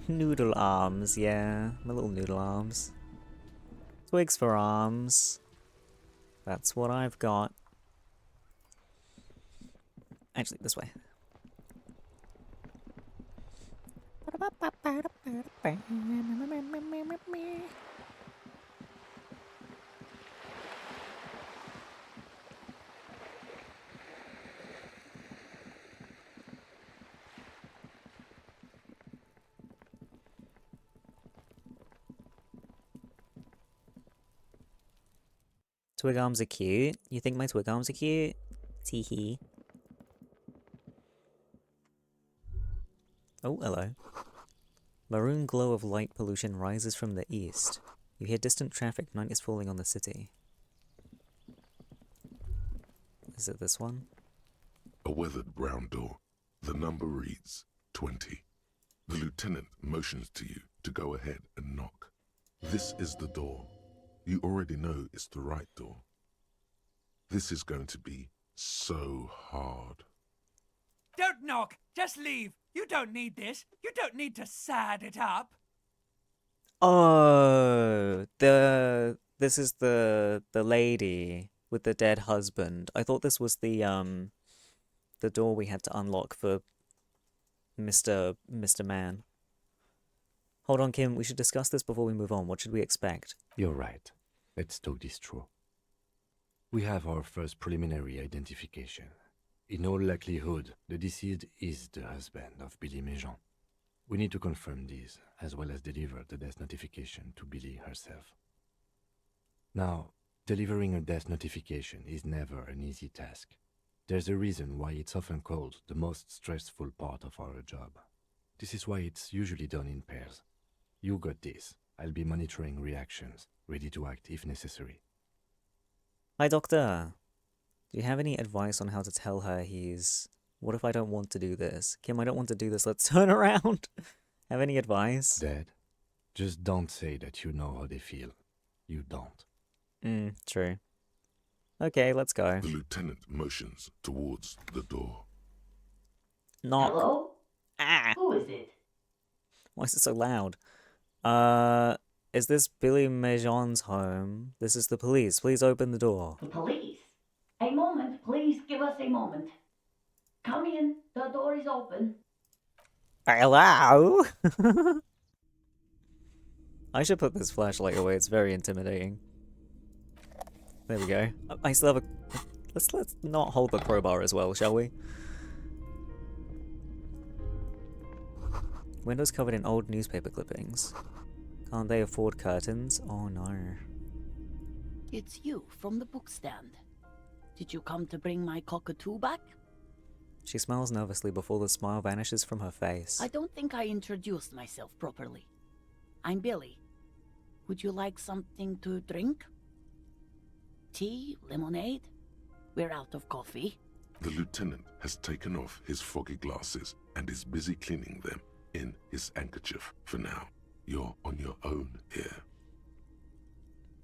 Noodle arms, yeah. My little noodle arms. Twigs for arms. That's what I've got. Actually, this way. Twig arms are cute. You think my twig arms are cute? Teehee. Oh, hello. Maroon glow of light pollution rises from the east. You hear distant traffic. Night is falling on the city. Is it this one? A weathered brown door. The number reads 20. The lieutenant motions to you to go ahead and knock. This is the door. You already know it's the right door. This is going to be so hard. Don't knock. Just leave. You don't need this. You don't need to sad it up. Oh, this is the lady with the dead husband. I thought this was the door we had to unlock for Mr. Man. Hold on, Kim. We should discuss this before we move on. What should we expect? You're right. Let's talk this through. We have our first preliminary identification. In all likelihood, the deceased is the husband of Billy Méjean. We need to confirm this, as well as deliver the death notification to Billy herself. Now, delivering a death notification is never an easy task. There's a reason why it's often called the most stressful part of our job. This is why it's usually done in pairs. You got this. I'll be monitoring reactions, ready to act if necessary. Hi, Doctor. Do you have any advice on how to tell her he's... What if I don't want to do this? Kim, I don't want to do this. Let's turn around. Have any advice? Dad, just don't say that you know how they feel. You don't. True. Okay, let's go. The lieutenant motions towards the door. Knock. Hello? Ah! Who is it? Why is it so loud? Is this Billy Méjean's home? This is the police. Please open the door. The police? A moment, please give us a moment. Come in, the door is open. Hello? I should put this flashlight away. It's very intimidating. There we go. I still have a... Let's not hold the crowbar as well, shall we? Windows covered in old newspaper clippings. Can't they afford curtains? Oh no. It's you from the book stand. Did you come to bring my cockatoo back? She smiles nervously before the smile vanishes from her face. I don't think I introduced myself properly. I'm Billy. Would you like something to drink? Tea? Lemonade? We're out of coffee. The lieutenant has taken off his foggy glasses and is busy cleaning them in his handkerchief for now. You're on your own here.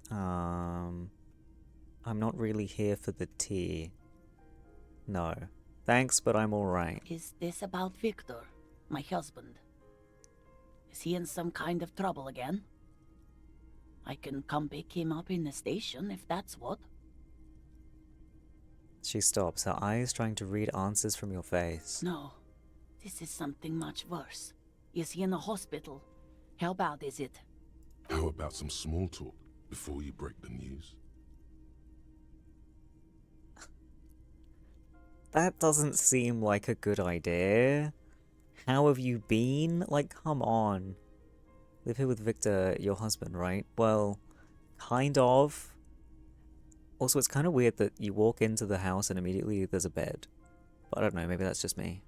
I'm not really here for the tea. No. Thanks, but I'm alright. Is this about Victor, my husband? Is he in some kind of trouble again? I can come pick him up in the station if that's what. She stops, her eyes trying to read answers from your face. No, this is something much worse. Is he in the hospital? How bad is it? How about some small talk before you break the news? That doesn't seem like a good idea. How have you been? Like, come on. Live here with Victor, your husband, right? Well, kind of. Also, it's kind of weird that you walk into the house and immediately there's a bed. But I don't know, maybe that's just me.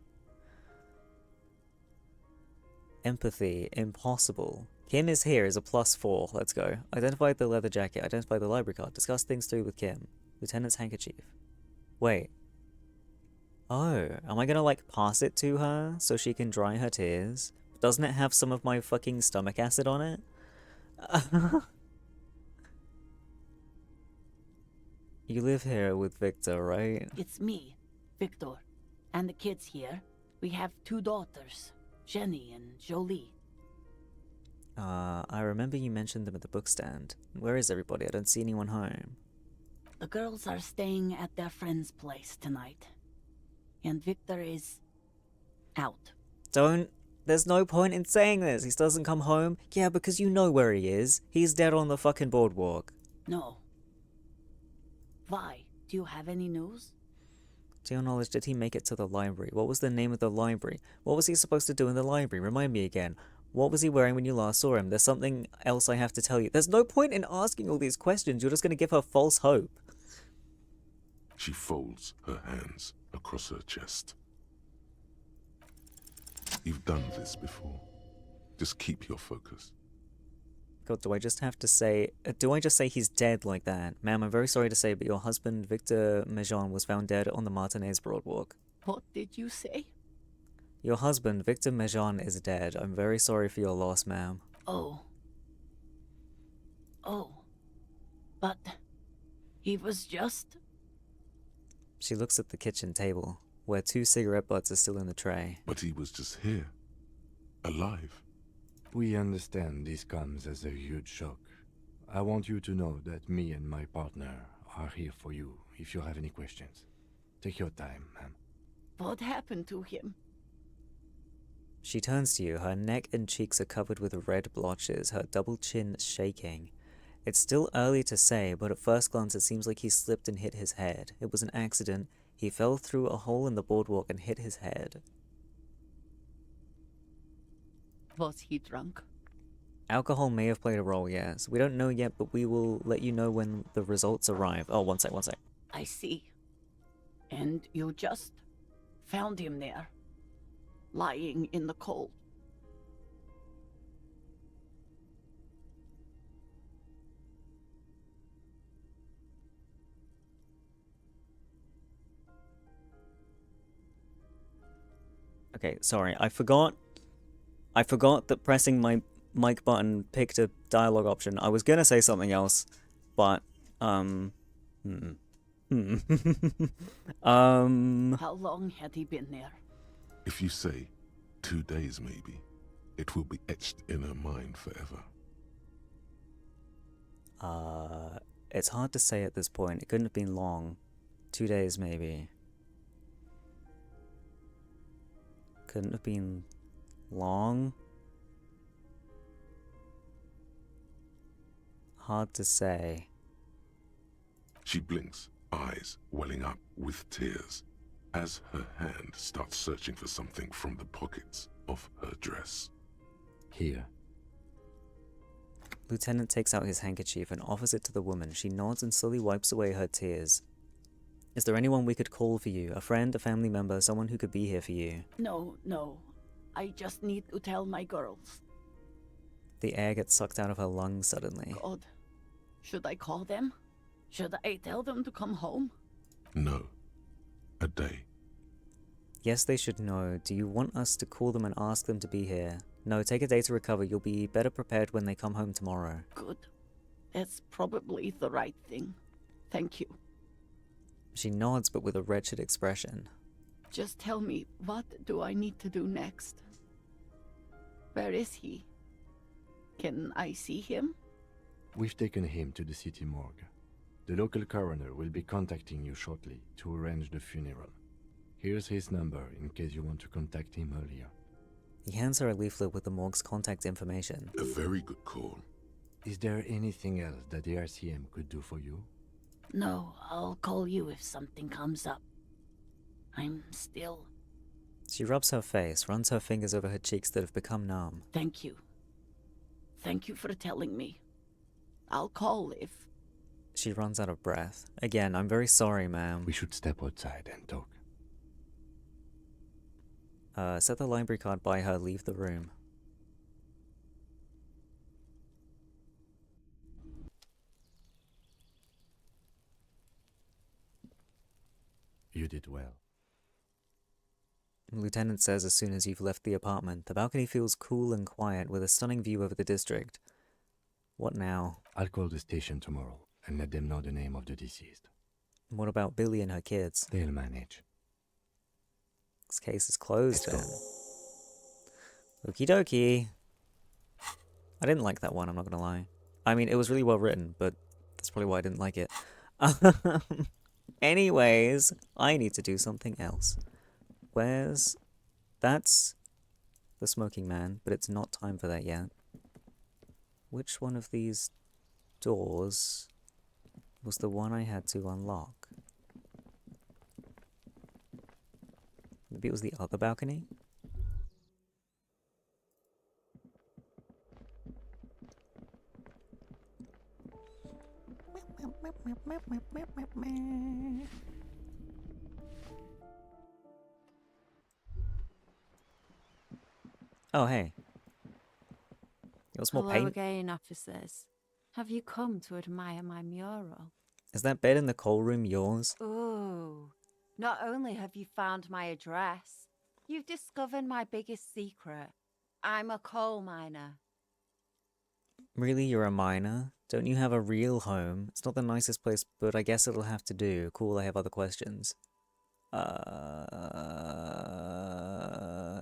Empathy, impossible. Kim is here is a +4. Let's go. Identify the leather jacket. Identify the library card. Discuss things through with Kim. Lieutenant's handkerchief. Wait. Oh, am I gonna like pass it to her so she can dry her tears? Doesn't it have some of my fucking stomach acid on it? You live here with Victor, right? It's me, Victor, and the kids here. We have 2 daughters, Jenny and Jolie. I remember you mentioned them at the book stand. Where is everybody? I don't see anyone home. The girls are staying at their friend's place tonight. And Victor is... out. There's no point in saying this. He doesn't come home. Yeah, because you know where he is. He's dead on the fucking boardwalk. No. Why? Do you have any news? To your knowledge, did he make it to the library? What was the name of the library? What was he supposed to do in the library? Remind me again. What was he wearing when you last saw him? There's something else I have to tell you. There's no point in asking all these questions. You're just going to give her false hope. She folds her hands across her chest. You've done this before. Just keep your focus. God, do I just say he's dead like that? Ma'am, I'm very sorry to say, but your husband, Victor Mejean, was found dead on the Martinez Broadwalk. What did you say? Your husband, Victor Mejean, is dead. I'm very sorry for your loss, ma'am. Oh. Oh. But he was just... She looks at the kitchen table, where 2 cigarette butts are still in the tray. But he was just here. Alive. We understand this comes as a huge shock. I want you to know that me and my partner are here for you if you have any questions. Take your time, ma'am. What happened to him? She turns to you, her neck and cheeks are covered with red blotches, her double chin shaking. It's still early to say, but at first glance it seems like he slipped and hit his head. It was an accident. He fell through a hole in the boardwalk and hit his head. Was he drunk? Alcohol may have played a role, yes. We don't know yet, but we will let you know when the results arrive. Oh, one sec. I see. And you just found him there, lying in the cold. Okay, sorry. I forgot that pressing my mic button picked a dialogue option. I was gonna say something else, but, How long had he been there? If you say 2 days maybe, it will be etched in her mind forever. It's hard to say at this point. It couldn't have been long. 2 days maybe. Couldn't have been long. Hard to say. She blinks, eyes welling up with tears, as her hand starts searching for something from the pockets of her dress. Here. Lieutenant takes out his handkerchief and offers it to the woman. She nods and slowly wipes away her tears. Is there anyone we could call for you? A friend, a family member, someone who could be here for you? No. I just need to tell my girls. The air gets sucked out of her lungs suddenly. God. Should I call them? Should I tell them to come home? No. A day. Yes, they should know. Do you want us to call them and ask them to be here? No, take a day to recover. You'll be better prepared when they come home tomorrow. Good. That's probably the right thing. Thank you. She nods, but with a wretched expression. Just tell me, what do I need to do next? Where is he? Can I see him? We've taken him to the city morgue. The local coroner will be contacting you shortly to arrange the funeral. Here's his number in case you want to contact him earlier. He hands her a leaflet with the morgue's contact information. A very good call. Is there anything else that the RCM could do for you? No, I'll call you if something comes up. I'm still... She rubs her face, runs her fingers over her cheeks that have become numb. Thank you. Thank you for telling me. I'll call if... She runs out of breath. Again, I'm very sorry, ma'am. We should step outside and talk. Set the library card by her, leave the room. You did well. The lieutenant says as soon as you've left the apartment, the balcony feels cool and quiet with a stunning view over the district. What now? I'll call the station tomorrow and let them know the name of the deceased. What about Billy and her kids? They'll manage. This case is closed then. Okie dokie. I didn't like that one, I'm not gonna lie. I mean, it was really well written, but that's probably why I didn't like it. Anyways, I need to do something else. That's the smoking man, but it's not time for that yet. Which one of these doors was the one I had to unlock? Maybe it was the other balcony? Oh, hey. It was more Hello paint. again, officers. Have you come to admire my mural? Is that bed in the coal room yours? Ooh. Not only have you found my address, you've discovered my biggest secret. I'm a coal miner. Really, you're a miner? Don't you have a real home? It's not the nicest place, but I guess it'll have to do. Cool, I have other questions.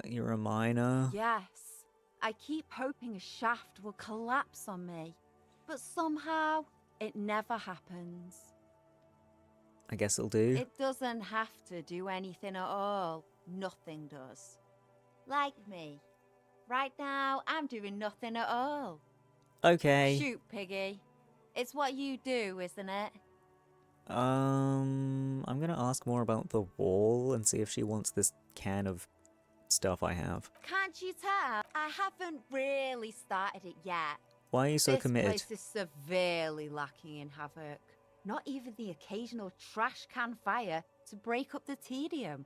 You're a miner? Yes. I keep hoping a shaft will collapse on me, but somehow it never happens. I guess it'll do. It doesn't have to do anything at all. Nothing does. Like me. Right now, I'm doing nothing at all. Okay. Shoot, Piggy. It's what you do, isn't it? I'm gonna ask more about the wall and see if she wants this can of stuff I have. Can't you tell? I haven't really started it yet. Why are you so committed? This place is severely lacking in havoc. Not even the occasional trash can fire to break up the tedium.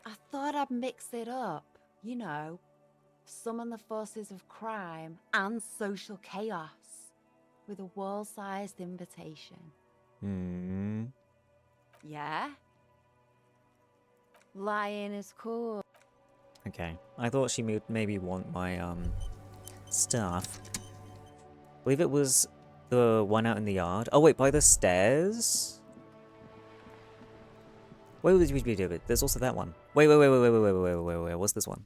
I thought I'd mix it up, you know, summon the forces of crime and social chaos with a wall-sized invitation. Yeah? Lying is cool. Okay. I thought she would maybe want my, stuff. I believe it was the one out in the yard. Oh, wait, by the stairs? Wait, there's also that one. Wait, what's this one?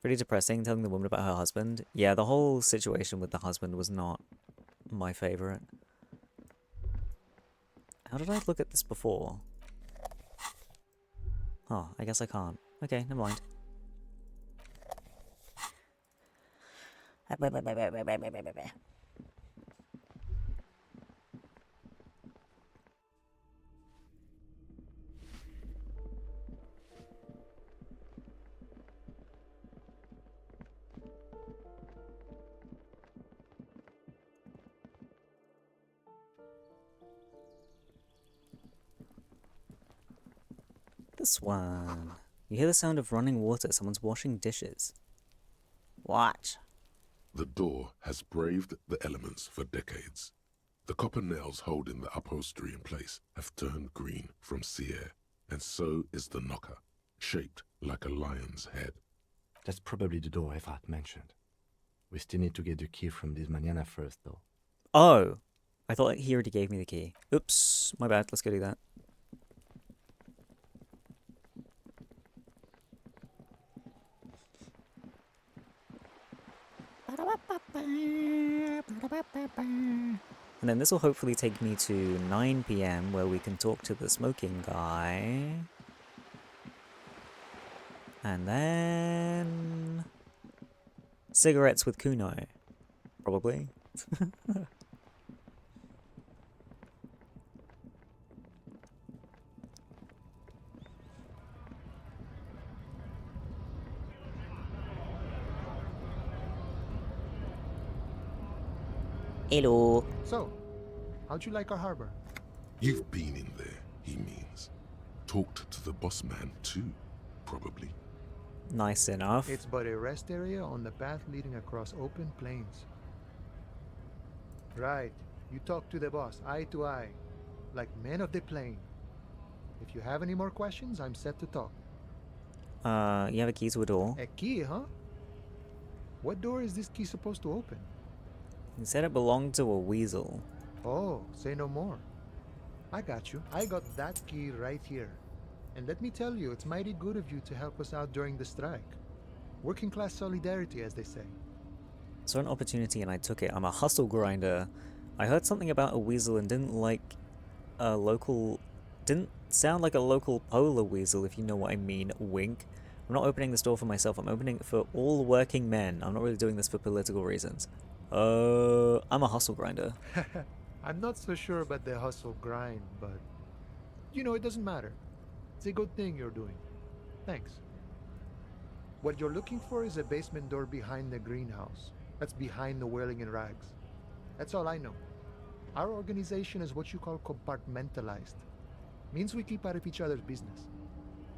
Pretty depressing, telling the woman about her husband. Yeah, the whole situation with the husband was not my favorite. How did I look at this before? Oh, I guess I can't. Okay, never mind. This one. You hear the sound of running water. Someone's washing dishes. Watch. The door has braved the elements for decades. The copper nails holding the upholstery in place have turned green from sea air, and so is the knocker, shaped like a lion's head. That's probably the door Efrat mentioned. We still need to get the key from this manana first, though. Oh! I thought he already gave me the key. Oops, my bad. Let's go do that. And then this will hopefully take me to 9 PM where we can talk to the smoking guy. And then... cigarettes with Kuno. Probably. Hello. So, how'd you like our harbor? You've been in there, he means. Talked to the boss man too, probably. Nice enough. It's but a rest area on the path leading across open plains. Right. You talk to the boss, eye to eye, like men of the plain. If you have any more questions, I'm set to talk. You have a key to a door. A key, huh? What door is this key supposed to open? He said it belonged to a weasel. Oh, say no more. I got you. I got that key right here. And let me tell you, it's mighty good of you to help us out during the strike. Working class solidarity, as they say. Saw an opportunity and I took it. I'm a hustle grinder. I heard something about a weasel and didn't sound like a local polar weasel, if you know what I mean. Wink. I'm not opening the store for myself. I'm opening it for all working men. I'm not really doing this for political reasons. I'm a hustle grinder. I'm not so sure about the hustle grind, but... you know, it doesn't matter. It's a good thing you're doing. Thanks. What you're looking for is a basement door behind the greenhouse. That's behind the whirling in rags. That's all I know. Our organization is what you call compartmentalized. Means we keep out of each other's business.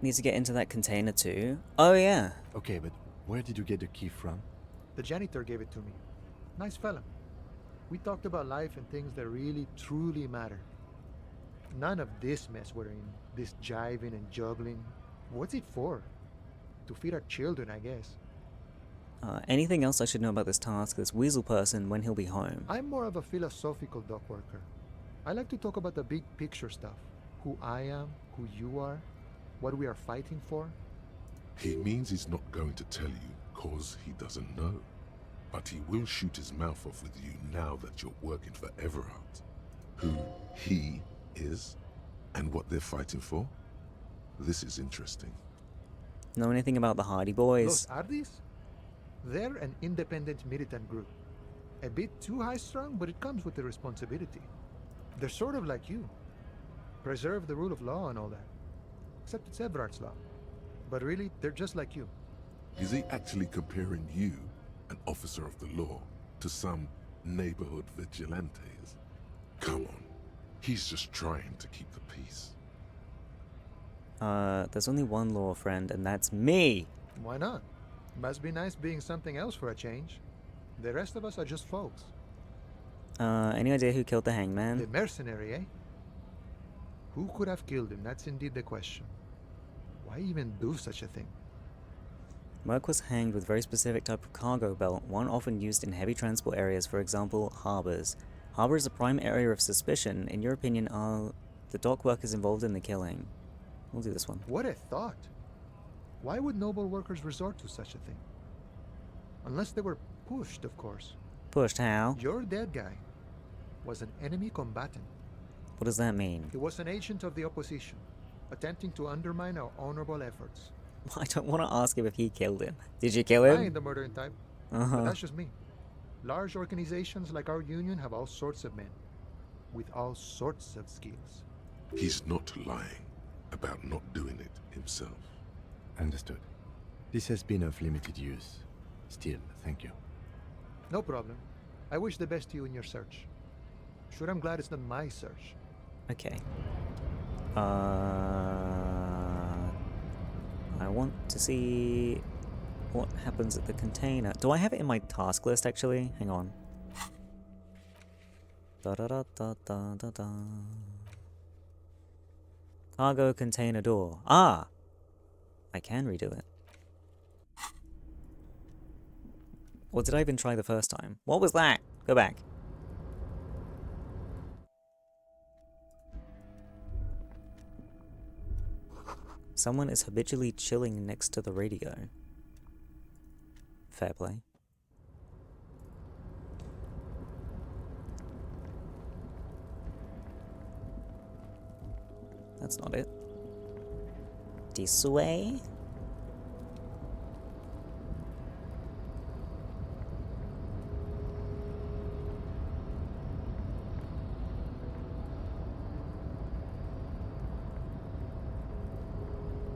Needs to get into that container too. Oh yeah. Okay, but Where did you get the key from? The janitor gave it to me. Nice fella. We talked about life and things that really, truly matter. None of this mess we're in, this jiving and juggling. What's it for? To feed our children, I guess. Anything else I should know about this task, this weasel person, when he'll be home? I'm more of a philosophical dock worker. I like to talk about the big picture stuff. Who I am, who you are, what we are fighting for. He means he's not going to tell you cause he doesn't know. But he will shoot his mouth off with you now that you're working for Everard. Who he is and what they're fighting for. This is interesting. Know anything about the Hardy Boys? Los Ardis? They're an independent militant group. A bit too high-strung, but it comes with the responsibility. They're sort of like you. Preserve the rule of law and all that. Except it's Everard's law. But really, they're just like you. Is he actually comparing you, an officer of the law, to some neighborhood vigilantes? Come on. He's just trying to keep the peace. There's only one law friend, and that's me! Why not? Must be nice being something else for a change. The rest of us are just folks. Any idea who killed the hangman? The mercenary, eh? Who could have killed him? That's indeed the question. Why even do such a thing? Merc was hanged with very specific type of cargo belt, one often used in heavy transport areas, for example, harbors. Harbor is a prime area of suspicion. In your opinion, are the dock workers involved in the killing? We'll do this one. What a thought! Why would noble workers resort to such a thing? Unless they were pushed, of course. Pushed how? Your dead guy was an enemy combatant. What does that mean? He was an agent of the opposition, attempting to undermine our honorable efforts. I don't want to ask him if he killed him. Did you kill him? I ain't the murdering type. But that's just me. Large organizations like our union have all sorts of men, with all sorts of skills. He's not lying about not doing it himself. Understood. This has been of limited use. Still, thank you. No problem. I wish the best to you in your search. Sure, I'm glad it's not my search. Okay. I want to see what happens at the container. Do I have it in my task list, actually? Hang on. Da-da-da-da-da-da-da. Cargo container door. Ah! I can redo it. Or did I even try the first time? What was that? Go back. Someone is habitually chilling next to the radio. Fair play. That's not it. This way?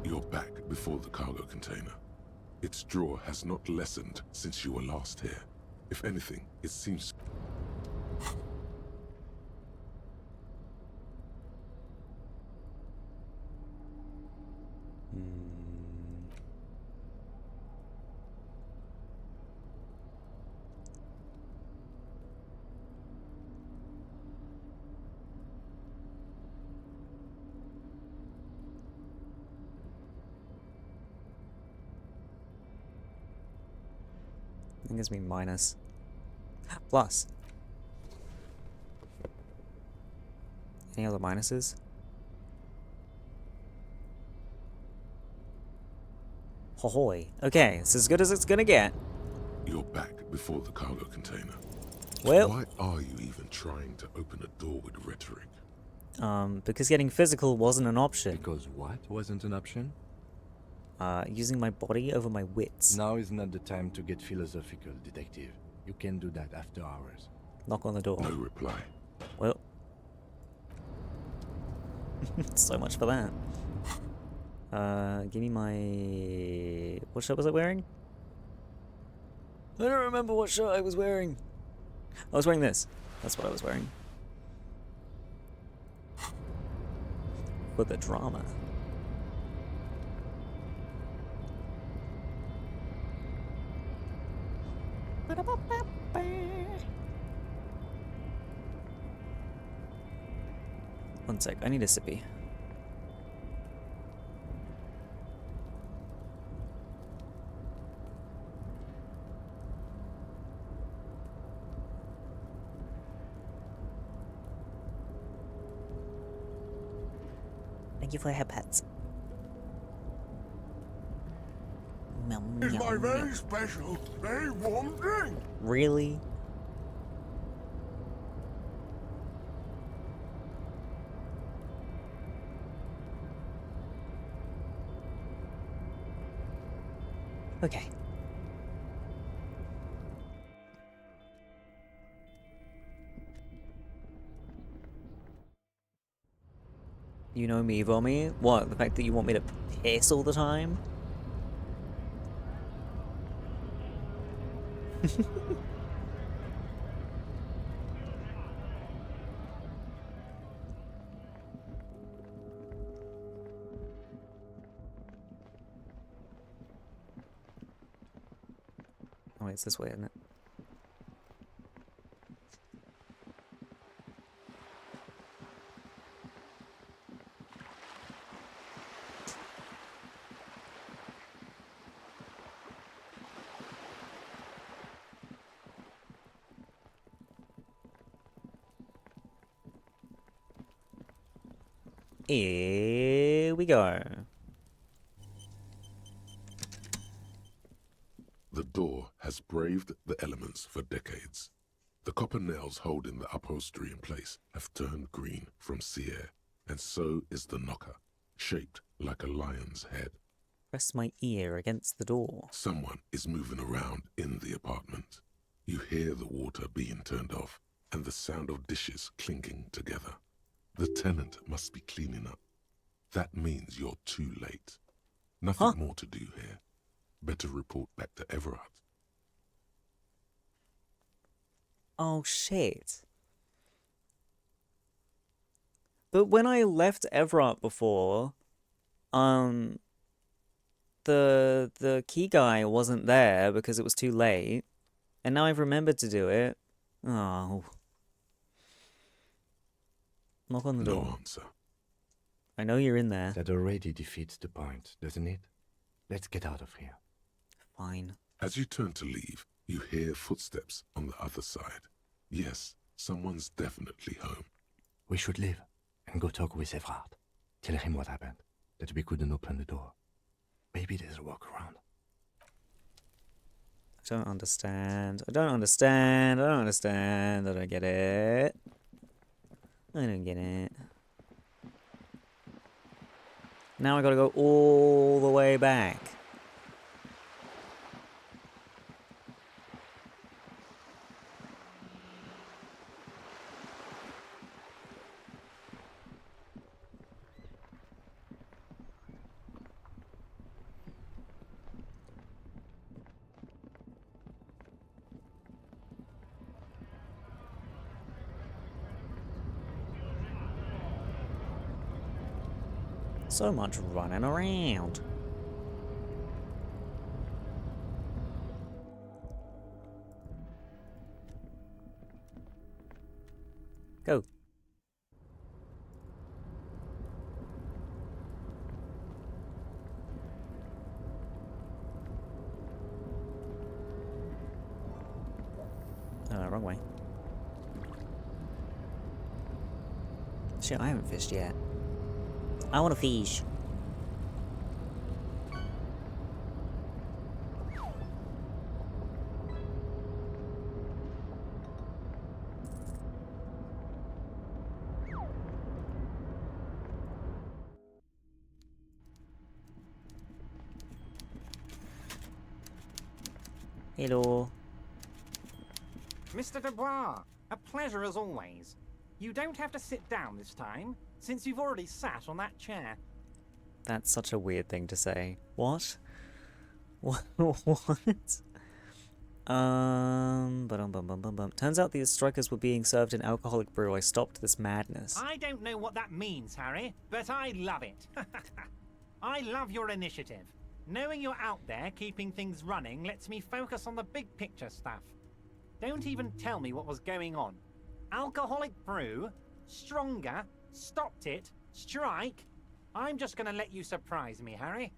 You're back before the cargo container. Its draw has not lessened since you were last here. If anything, it seems... I think it's me minus. Plus. Any other minuses? Hohoy. Okay, it's as good as it's gonna get. You're back before the cargo container. Well, why are you even trying to open a door with rhetoric? Because getting physical wasn't an option. Because what wasn't an option? Using my body over my wits. Now is not the time to get philosophical, detective. You can do that after hours. Knock on the door. No reply. Well. So much for that. Give me my... What shirt was I wearing? I don't remember what shirt I was wearing. I was wearing this. That's what I was wearing. For the drama. One sec, I need a sippy. Thank you for your pets. It's my very special, very warm drink. Really? Okay. You know me, Vomi? What, the fact that you want me to piss all the time? Oh, it's this way, isn't it? Here we go. The door has braved the elements for decades. The copper nails holding the upholstery in place have turned green from sea air, and so is the knocker, shaped like a lion's head. Press my ear against the door. Someone is moving around in the apartment. You hear the water being turned off and the sound of dishes clinking together. The tenant must be cleaning up. That means you're too late. Nothing more to do here. Better report back to Everard. Oh, shit. But when I left Everard before, the key guy wasn't there because it was too late. And now I've remembered to do it. Oh. Knock on the door. No answer. I know you're in there. That already defeats the point, doesn't it? Let's get out of here. Fine. As you turn to leave, you hear footsteps on the other side. Yes, someone's definitely home. We should leave and go talk with Everard. Tell him what happened, that we couldn't open the door. Maybe there's a workaround. I don't understand. I don't understand. I don't understand. I don't get it. I don't get it. Now I gotta go all the way back. So much running around. Go. Wrong way. Shit, I haven't fished yet. I want to fish. Hello. Mr. Dubois, a pleasure as always. You don't have to sit down this time, since you've already sat on that chair. That's such a weird thing to say. What? What? What? Turns out these strikers were being served an alcoholic brew. I stopped this madness. I don't know what that means, Harry, but I love it. I love your initiative. Knowing you're out there keeping things running lets me focus on the big picture stuff. Don't even tell me what was going on. Alcoholic brew? Stronger? Stopped it? Strike? I'm just gonna let you surprise me, Harry.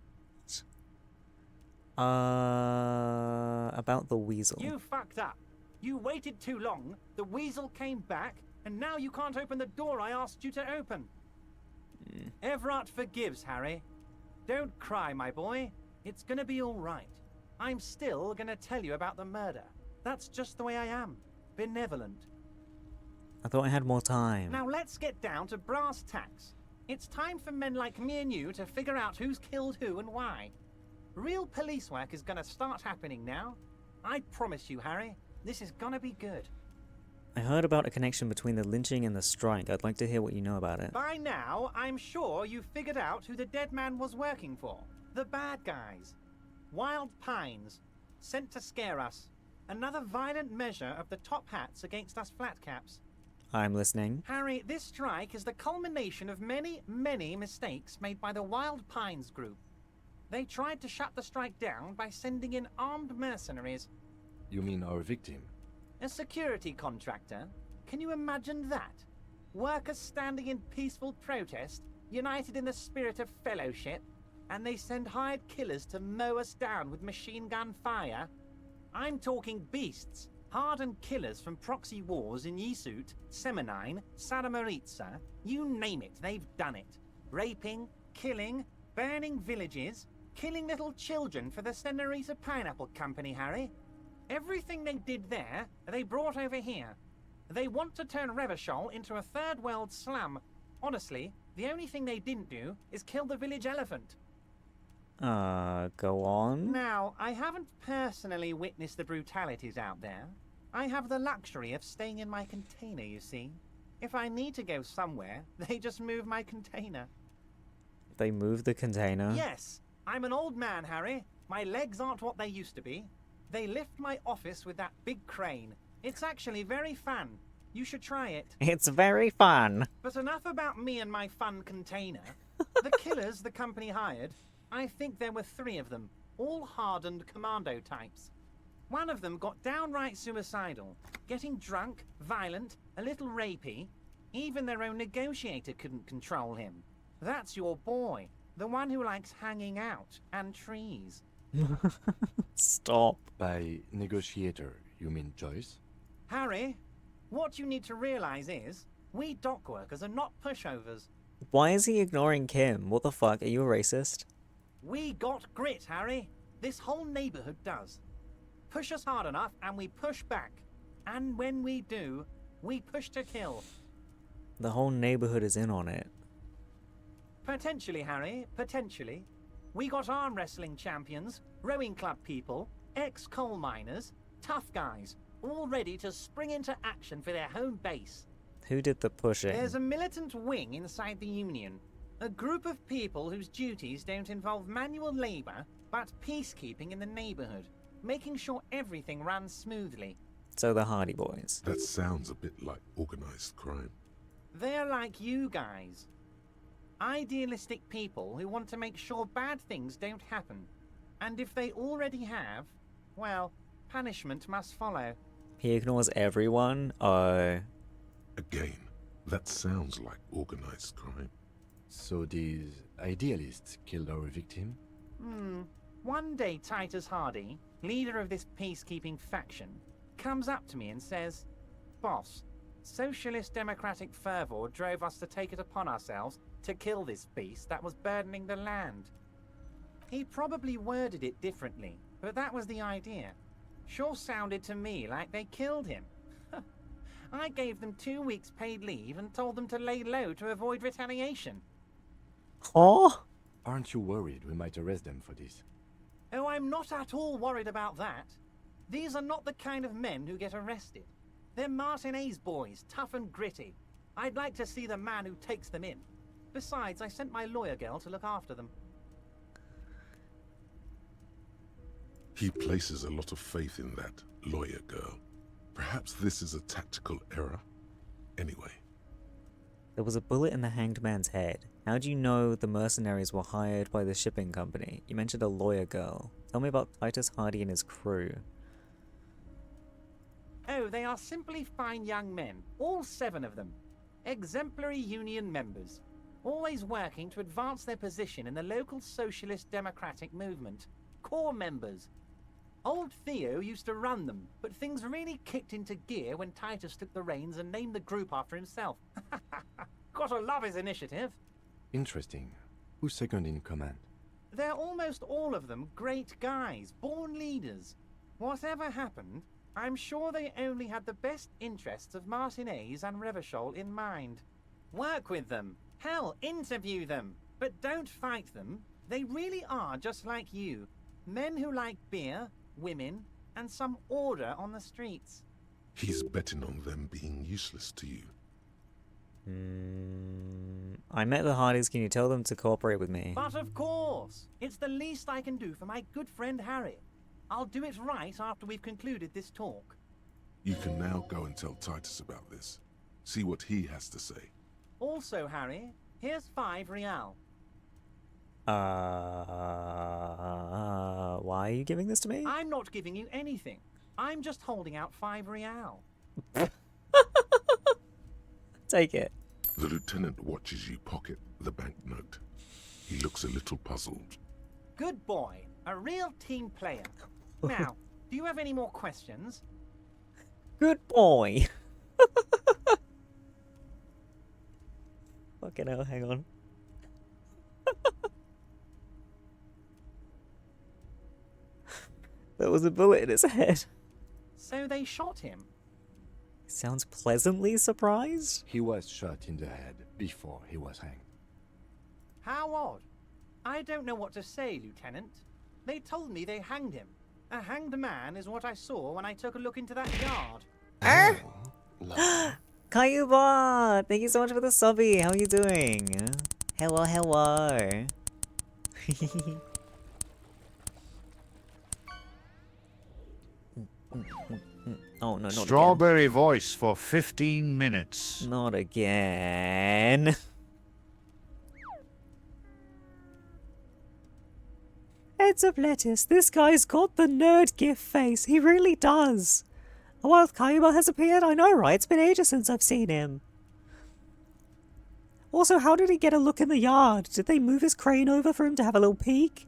About the weasel. You fucked up. You waited too long, the weasel came back, and now you can't open the door I asked you to open. Everett forgives, Harry. Don't cry, my boy. It's gonna be all right. I'm still gonna tell you about the murder. That's just the way I am. Benevolent. I thought I had more time. Now let's get down to brass tacks. It's time for men like me and you to figure out who's killed who and why. Real police work is gonna start happening now. I promise you, Harry, this is gonna be good. I heard about a connection between the lynching and the strike. I'd like to hear what you know about it. By now, I'm sure you've figured out who the dead man was working for. The bad guys. Wild Pines. Sent to scare us. Another violent measure of the top hats against us flatcaps. I'm listening. Harry, this strike is the culmination of many, many mistakes made by the Wild Pines group. They tried to shut the strike down by sending in armed mercenaries. You mean our victim? A security contractor? Can you imagine that? Workers standing in peaceful protest, united in the spirit of fellowship, and they send hired killers to mow us down with machine gun fire? I'm talking beasts, hardened killers from proxy wars in Yisut, Semenine, Saramaritsa, you name it, they've done it. Raping, killing, burning villages, killing little children for the Senorita Pineapple Company, Harry. Everything they did there, they brought over here. They want to turn Revachol into a third world slum. Honestly, the only thing they didn't do is kill the village elephant. Go on. Now, I haven't personally witnessed the brutalities out there. I have the luxury of staying in my container, you see. If I need to go somewhere, they just move my container. They move the container? Yes. I'm an old man, Harry. My legs aren't what they used to be. They lift my office with that big crane. It's actually very fun. You should try it. It's very fun. But enough about me and my fun container. The killers the company hired, I think there were 3 of them, all hardened commando types. One of them got downright suicidal, getting drunk, violent, a little rapey. Even their own negotiator couldn't control him. That's your boy, the one who likes hanging out and trees. Stop. By negotiator, you mean Joyce? Harry, what you need to realize is, we dock workers are not pushovers. Why is he ignoring Kim? What the fuck? Are you a racist? We got grit, Harry. This whole neighborhood does. Push us hard enough and we push back. And when we do, we push to kill. The whole neighborhood is in on it. Potentially, Harry, potentially. We got arm wrestling champions, rowing club people, ex-coal miners, tough guys, all ready to spring into action for their home base. Who did the pushing? There's a militant wing inside the Union. A group of people whose duties don't involve manual labor, but peacekeeping in the neighborhood, making sure everything runs smoothly. So the Hardy Boys. That sounds a bit like organized crime. They're like you guys. Idealistic people who want to make sure bad things don't happen. And if they already have, well, punishment must follow. He ignores everyone? Again, that sounds like organized crime. So these idealists killed our victim? One day Titus Hardy, leader of this peacekeeping faction, comes up to me and says, "Boss, socialist democratic fervor drove us to take it upon ourselves to kill this beast that was burdening the land." He probably worded it differently, but that was the idea. Sure sounded to me like they killed him. I gave them 2 weeks paid leave and told them to lay low to avoid retaliation. Oh? Aren't you worried we might arrest them for this? Oh, I'm not at all worried about that. These are not the kind of men who get arrested. They're Martinez boys, tough and gritty. I'd like to see the man who takes them in. Besides, I sent my lawyer girl to look after them. He places a lot of faith in that lawyer girl. Perhaps this is a tactical error. Anyway. There was a bullet in the hanged man's head. How do you know the mercenaries were hired by the shipping company? You mentioned a lawyer girl. Tell me about Titus Hardy and his crew. Oh, they are simply fine young men. All 7 of them. Exemplary union members, always working to advance their position in the local socialist democratic movement. Core members. Old Theo used to run them, but things really kicked into gear when Titus took the reins and named the group after himself. Gotta love his initiative. Interesting. Who's second in command? They're almost all of them great guys, born leaders. Whatever happened, I'm sure they only had the best interests of Martinez and Revachol in mind. Work with them. Hell, interview them. But don't fight them. They really are just like you. Men who like beer, women, and some order on the streets. He's betting on them being useless to you. I met the Hardys. Can you tell them to cooperate with me? But of course, it's the least I can do for my good friend Harry. I'll do it right after we've concluded this talk. You can now go and tell Titus about this. See what he has to say. Also, Harry, here's 5 real. Why are you giving this to me? I'm not giving you anything. I'm just holding out 5 real. Take it. The lieutenant watches you pocket the banknote. He looks a little puzzled. Good boy. A real team player. Now, do you have any more questions? Good boy. Fucking hell, hang on. There was a bullet in his head. So they shot him. Sounds pleasantly surprised. He was shot in the head before he was hanged. How odd. I don't know what to say, Lieutenant. They told me they hanged him. A hanged man is what I saw when I took a look into that yard. Kayuba! Thank you so much for the subby. How are you doing? Hello, hello. Oh, no, not Strawberry voice for 15 minutes. again. Not again. Heads of lettuce. This guy's got the nerd gift face. He really does. A wild Kayuba has appeared. I know, right? It's been ages since I've seen him. Also, how did he get a look in the yard? Did they move his crane over for him to have a little peek?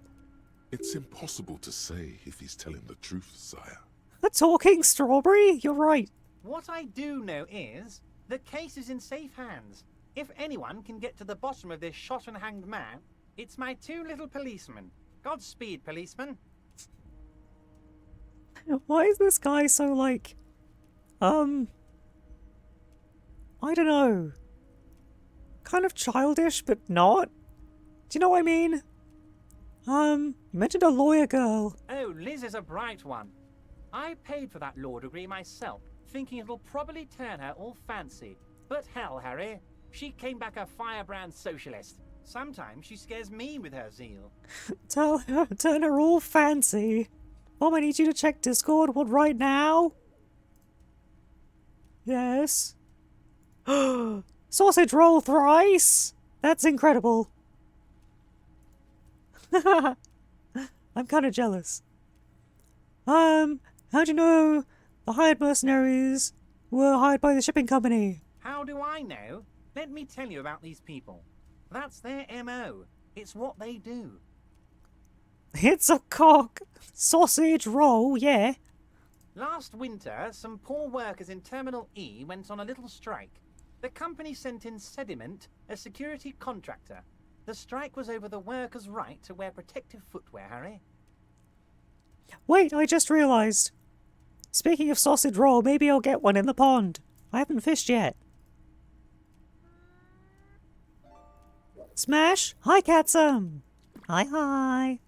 It's impossible to say if he's telling the truth, sire. A talking strawberry? You're right. What I do know is, the case is in safe hands. If anyone can get to the bottom of this shot and hanged man, it's my 2 little policemen. Godspeed, policeman. Why is this guy so, like, I don't know. Kind of childish, but not. Do you know what I mean? You mentioned a lawyer girl. Oh, Liz is a bright one. I paid for that law degree myself, thinking it'll probably turn her all fancy. But hell, Harry, she came back a firebrand socialist. Sometimes she scares me with her zeal. Tell her, turn her all fancy. Mom, I need you to check Discord. What, right now? Yes. Sausage roll thrice? That's incredible. I'm kind of jealous. How'd you know the hired mercenaries were hired by the shipping company? How do I know? Let me tell you about these people. That's their MO. It's what they do. It's a cock. Sausage roll, yeah. Last winter, some poor workers in Terminal E went on a little strike. The company sent in Sediment, a security contractor. The strike was over the workers' right to wear protective footwear, Harry. Wait, I just realised. Speaking of sausage roll, maybe I'll get one in the pond. I haven't fished yet. Smash! Hi, Katsum! Hi, hi!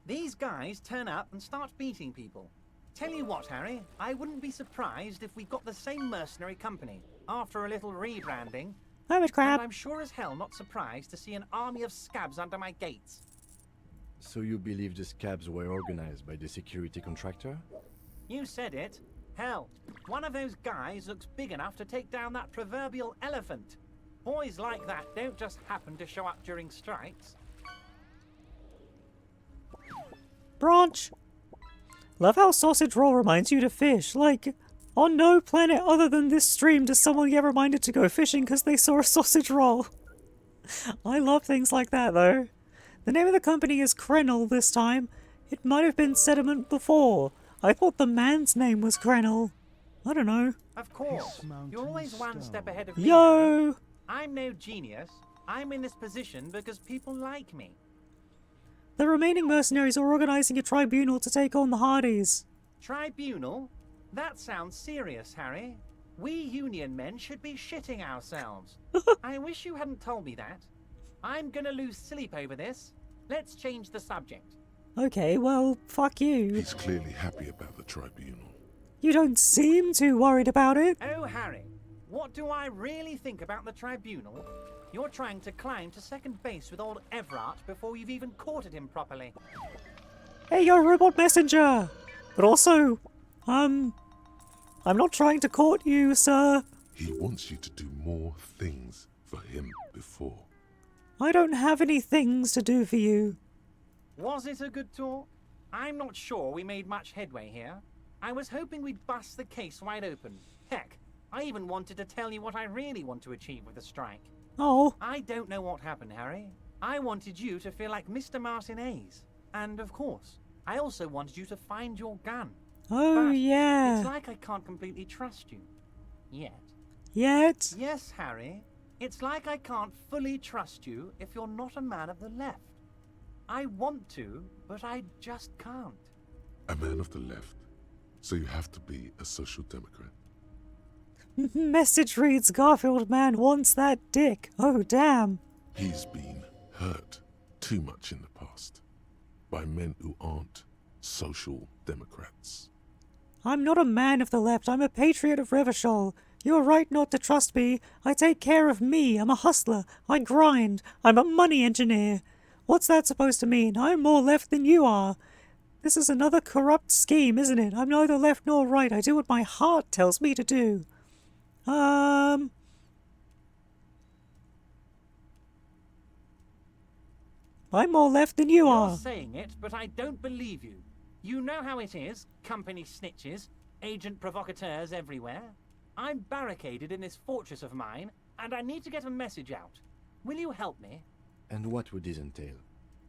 These guys turn up and start beating people. Tell you what, Harry, I wouldn't be surprised if we got the same mercenary company after a little rebranding. Hermit crab! And I'm sure as hell not surprised to see an army of scabs under my gates. So you believe the scabs were organized by the security contractor? You said it. Hell, one of those guys looks big enough to take down that proverbial elephant. Boys like that don't just happen to show up during strikes. Branch! Love how sausage roll reminds you to fish. Like, On no planet other than this stream does someone get reminded to go fishing because they saw a sausage roll. I love things like that, though. The name of the company is Krenel this time. It might have been Sediment before. I thought the man's name was Krenel. I don't know. Of course. You're always one step ahead of me. Yo! I'm no genius. I'm in this position because people like me. The remaining mercenaries are organizing a tribunal to take on the Hardys. Tribunal? That sounds serious, Harry. We Union men should be shitting ourselves. I wish you hadn't told me that. I'm gonna lose sleep over this. Let's change the subject. Okay, well, fuck you. He's clearly happy about the tribunal. You don't seem too worried about it. Oh, Harry, what do I really think about the tribunal? You're trying to climb to second base with old Everard before you've even courted him properly. Hey, you're a robot messenger! But also, I'm not trying to court you, sir. He wants you to do more things for him before. I don't have any things to do for you. Was it a good talk? I'm not sure we made much headway here. I was hoping we'd bust the case wide open. Heck, I even wanted to tell you what I really want to achieve with the strike. Oh. I don't know what happened, Harry. I wanted you to feel like Mr. Martinez. And of course, I also wanted you to find your gun. Oh, but yeah. It's like I can't completely trust you. Yet. Yet? Yes, Harry. It's like I can't fully trust you if you're not a man of the left. I want to, but I just can't. A man of the left. So you have to be a social democrat. Message reads, Garfield man wants that dick. Oh, damn. He's been hurt too much in the past by men who aren't social democrats. I'm not a man of the left. I'm a patriot of Revachol. You're right not to trust me. I take care of me. I'm a hustler. I grind. I'm a money engineer. What's that supposed to mean? I'm more left than you are. This is another corrupt scheme, isn't it? I'm neither left nor right. I do what my heart tells me to do. I'm more left than you are. You're saying it, but I don't believe you. You know how it is. Company snitches, agent provocateurs everywhere. I'm barricaded in this fortress of mine, and I need to get a message out. Will you help me? And what would this entail?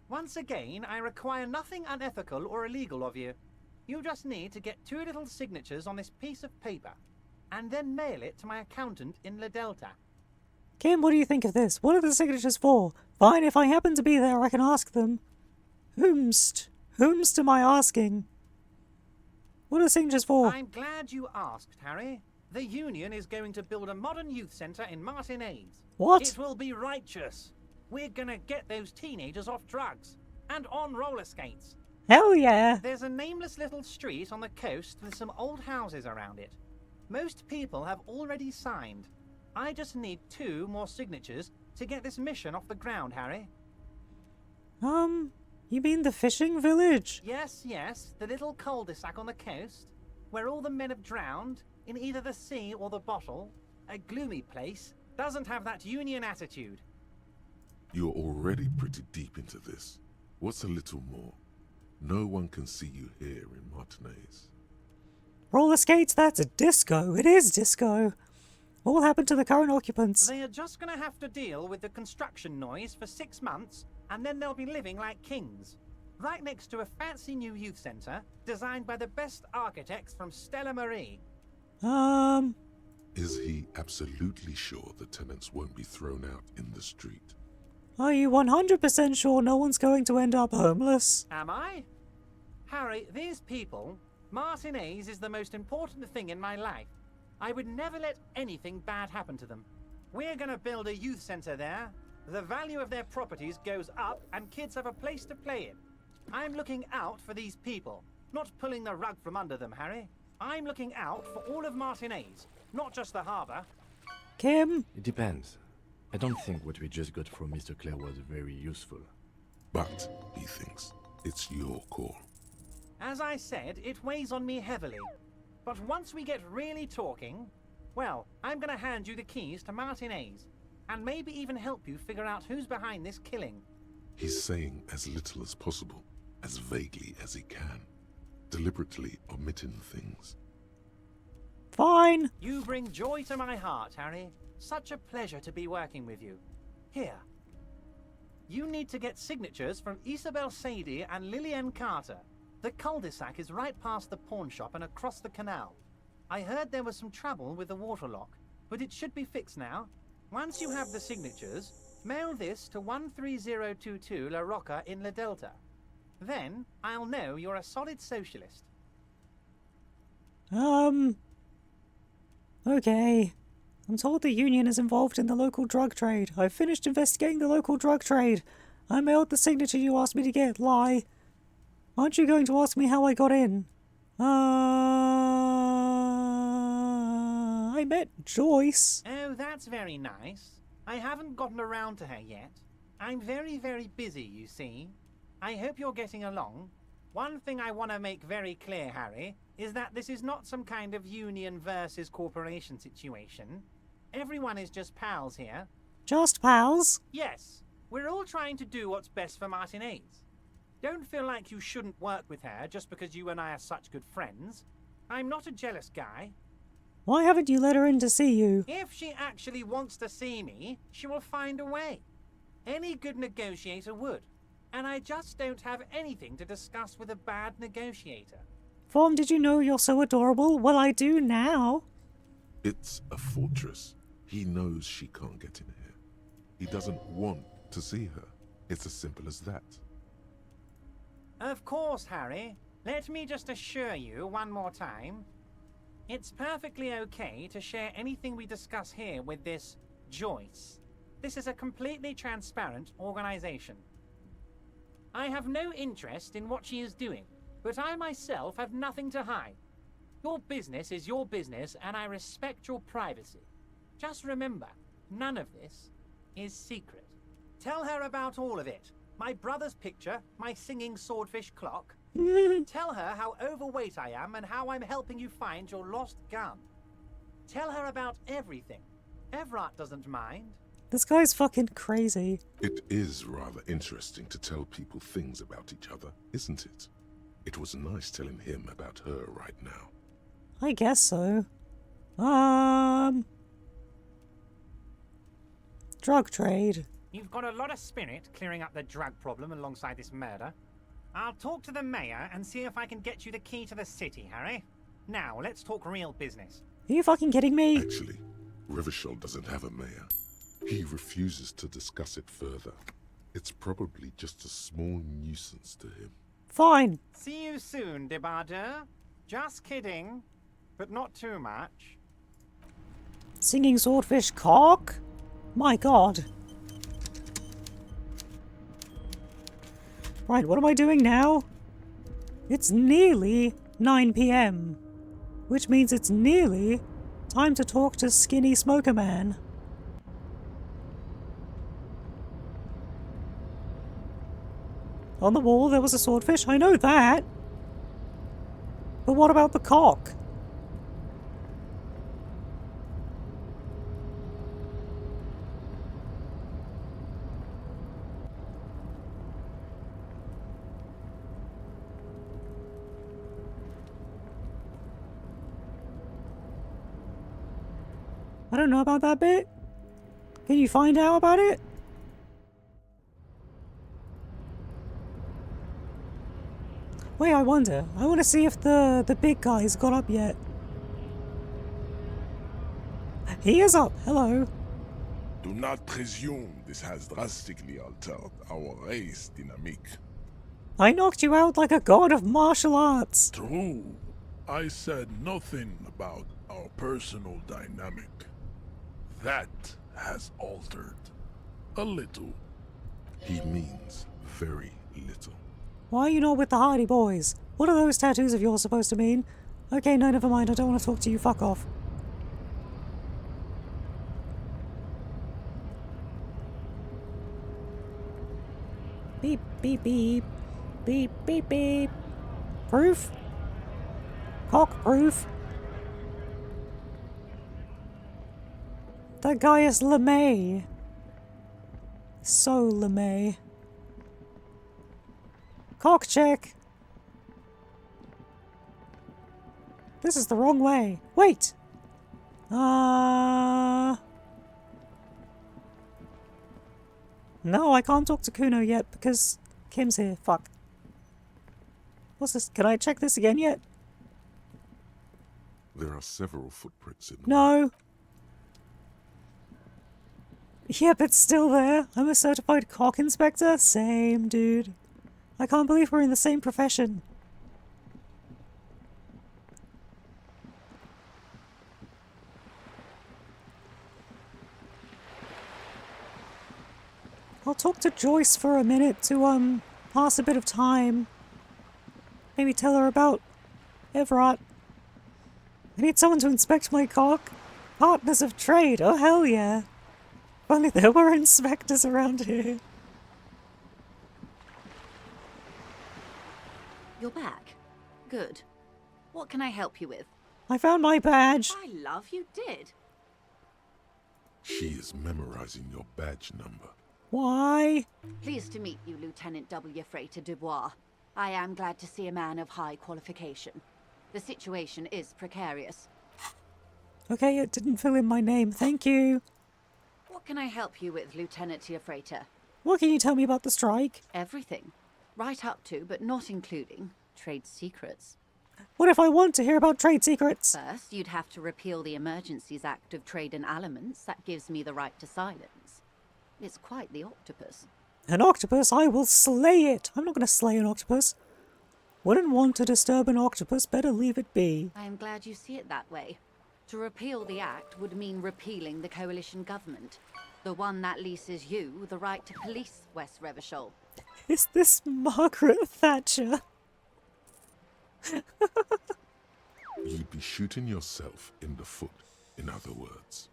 Once again, I require nothing unethical or illegal of you. You just need to get 2 little signatures on this piece of paper, and then mail it to my accountant in La Delta. Kim, what do you think of this? What are the signatures for? Fine, if I happen to be there, I can ask them. Whomst am I asking? What are the signatures for? I'm glad you asked, Harry. The Union is going to build a modern youth centre in Martinez. What? It will be righteous. We're gonna get those teenagers off drugs and on roller skates. Hell yeah! There's a nameless little street on the coast with some old houses around it. Most people have already signed. I just need 2 more signatures to get this mission off the ground, Harry. You mean the fishing village? Yes, the little cul-de-sac on the coast, where all the men have drowned in either the sea or the bottle. A gloomy place, doesn't have that Union attitude. You're already pretty deep into this. What's a little more? No one can see you here in Martinez. Roller skates? That's a disco. It is disco. What will happen to the current occupants? They are just going to have to deal with the construction noise for 6 months, and then they'll be living like kings. Right next to a fancy new youth centre, designed by the best architects from Stella Marie. Is he absolutely sure the tenants won't be thrown out in the street? Are you 100% sure no one's going to end up homeless? Am I? Harry, these people, Martinez is the most important thing in my life. I would never let anything bad happen to them. We're gonna build a youth centre there. The value of their properties goes up and kids have a place to play in. I'm looking out for these people, not pulling the rug from under them, Harry. I'm looking out for all of Martinez, not just the harbour. Kim? It depends. I don't think what we just got from Mr. Clare was very useful. But, he thinks, it's your call. As I said, it weighs on me heavily. But once we get really talking, well, I'm gonna hand you the keys to Martinez, and maybe even help you figure out who's behind this killing. He's saying as little as possible, as vaguely as he can, deliberately omitting things. Fine. You bring joy to my heart, Harry. Such a pleasure to be working with you. Here. You need to get signatures from Isabel Sadie and Lillian Carter. The cul-de-sac is right past the pawn shop and across the canal. I heard there was some trouble with the water lock, but it should be fixed now. Once you have the signatures, mail this to 13022 La Rocca in La Delta. Then I'll know you're a solid socialist. Okay. I'm told the union is involved in the local drug trade. I've finished investigating the local drug trade. I mailed the signature you asked me to get. Lie. Aren't you going to ask me how I got in? I met Joyce. Oh, that's very nice. I haven't gotten around to her yet. I'm very, very busy, you see. I hope you're getting along. One thing I want to make very clear, Harry, is that this is not some kind of union versus corporation situation. Everyone is just pals here. Just pals? Yes, we're all trying to do what's best for Martinez. Don't feel like you shouldn't work with her just because you and I are such good friends. I'm not a jealous guy. Why haven't you let her in to see you? If she actually wants to see me, she will find a way. Any good negotiator would. And I just don't have anything to discuss with a bad negotiator. Form, did you know you're so adorable? Well, I do now. It's a fortress. He knows she can't get in here. He doesn't want to see her. It's as simple as that. Of course, Harry. Let me just assure you one more time. It's perfectly okay to share anything we discuss here with this Joyce. This is a completely transparent organization. I have no interest in what she is doing, but I myself have nothing to hide. Your business is your business, and I respect your privacy. Just remember, none of this is secret. Tell her about all of it. My brother's picture, my singing swordfish clock. Tell her how overweight I am and how I'm helping you find your lost gun. Tell her about everything. Everett doesn't mind. This guy's fucking crazy. It is rather interesting to tell people things about each other, isn't it? It was nice telling him about her right now. I guess so. Drug trade. You've got a lot of spirit clearing up the drug problem alongside this murder. I'll talk to the mayor and see if I can get you the key to the city, Harry. Now, let's talk real business. Are you fucking kidding me? Actually, Rivershell doesn't have a mayor. He refuses to discuss it further. It's probably just a small nuisance to him. Fine. See you soon, Debardeur. Just kidding, but not too much. Singing swordfish cock? My god. Right, what am I doing now? It's nearly 9 PM, which means it's nearly time to talk to Skinny Smoker Man. On the wall there was a swordfish, I know that. But what about the cock? I don't know about that bit. Can you find out about it? Wait, I wonder. I want to see if the big guy's got up yet. He is up. Hello. Do not presume this has drastically altered our race dynamic. I knocked you out like a god of martial arts. True. I said nothing about our personal dynamic. That has altered. A little. He means very little. Why are you not with the Hardy Boys? What are those tattoos of yours supposed to mean? Okay, no, never mind. I don't want to talk to you. Fuck off. Beep, beep, beep. Beep, beep, beep. Proof? Cock proof? That guy is LeMay. So LeMay. Cock check. This is the wrong way. Wait! No, I can't talk to Kuno yet because Kim's here. Fuck. What's this? Can I check this again yet? There are several footprints in the No. Yeah, but still there. I'm a certified cock inspector. Same, dude. I can't believe we're in the same profession. I'll talk to Joyce for a minute to, pass a bit of time. Maybe tell her about Everett. I need someone to inspect my cock. Partners of trade, oh hell yeah. If only there were inspectors around here. You're back. Good. What can I help you with? I found my badge. I love you did. She is memorizing your badge number. Why? Pleased to meet you, Lieutenant W. Freighter Dubois. I am glad to see a man of high qualification. The situation is precarious. Okay, it didn't fill in my name, thank you. What can I help you with, Lieutenant Freighter? What can you tell me about the strike? Everything. Right up to, but not including, trade secrets. What if I want to hear about trade secrets? First, you'd have to repeal the Emergencies Act of Trade in Aliments. That gives me the right to silence. It's quite the octopus. An octopus? I will slay it! I'm not going to slay an octopus. Wouldn't want to disturb an octopus, better leave it be. I am glad you see it that way. To repeal the act would mean repealing the coalition government. The one that leases you the right to police West Revachol. Is this Margaret Thatcher? You'd be shooting yourself in the foot, in other words.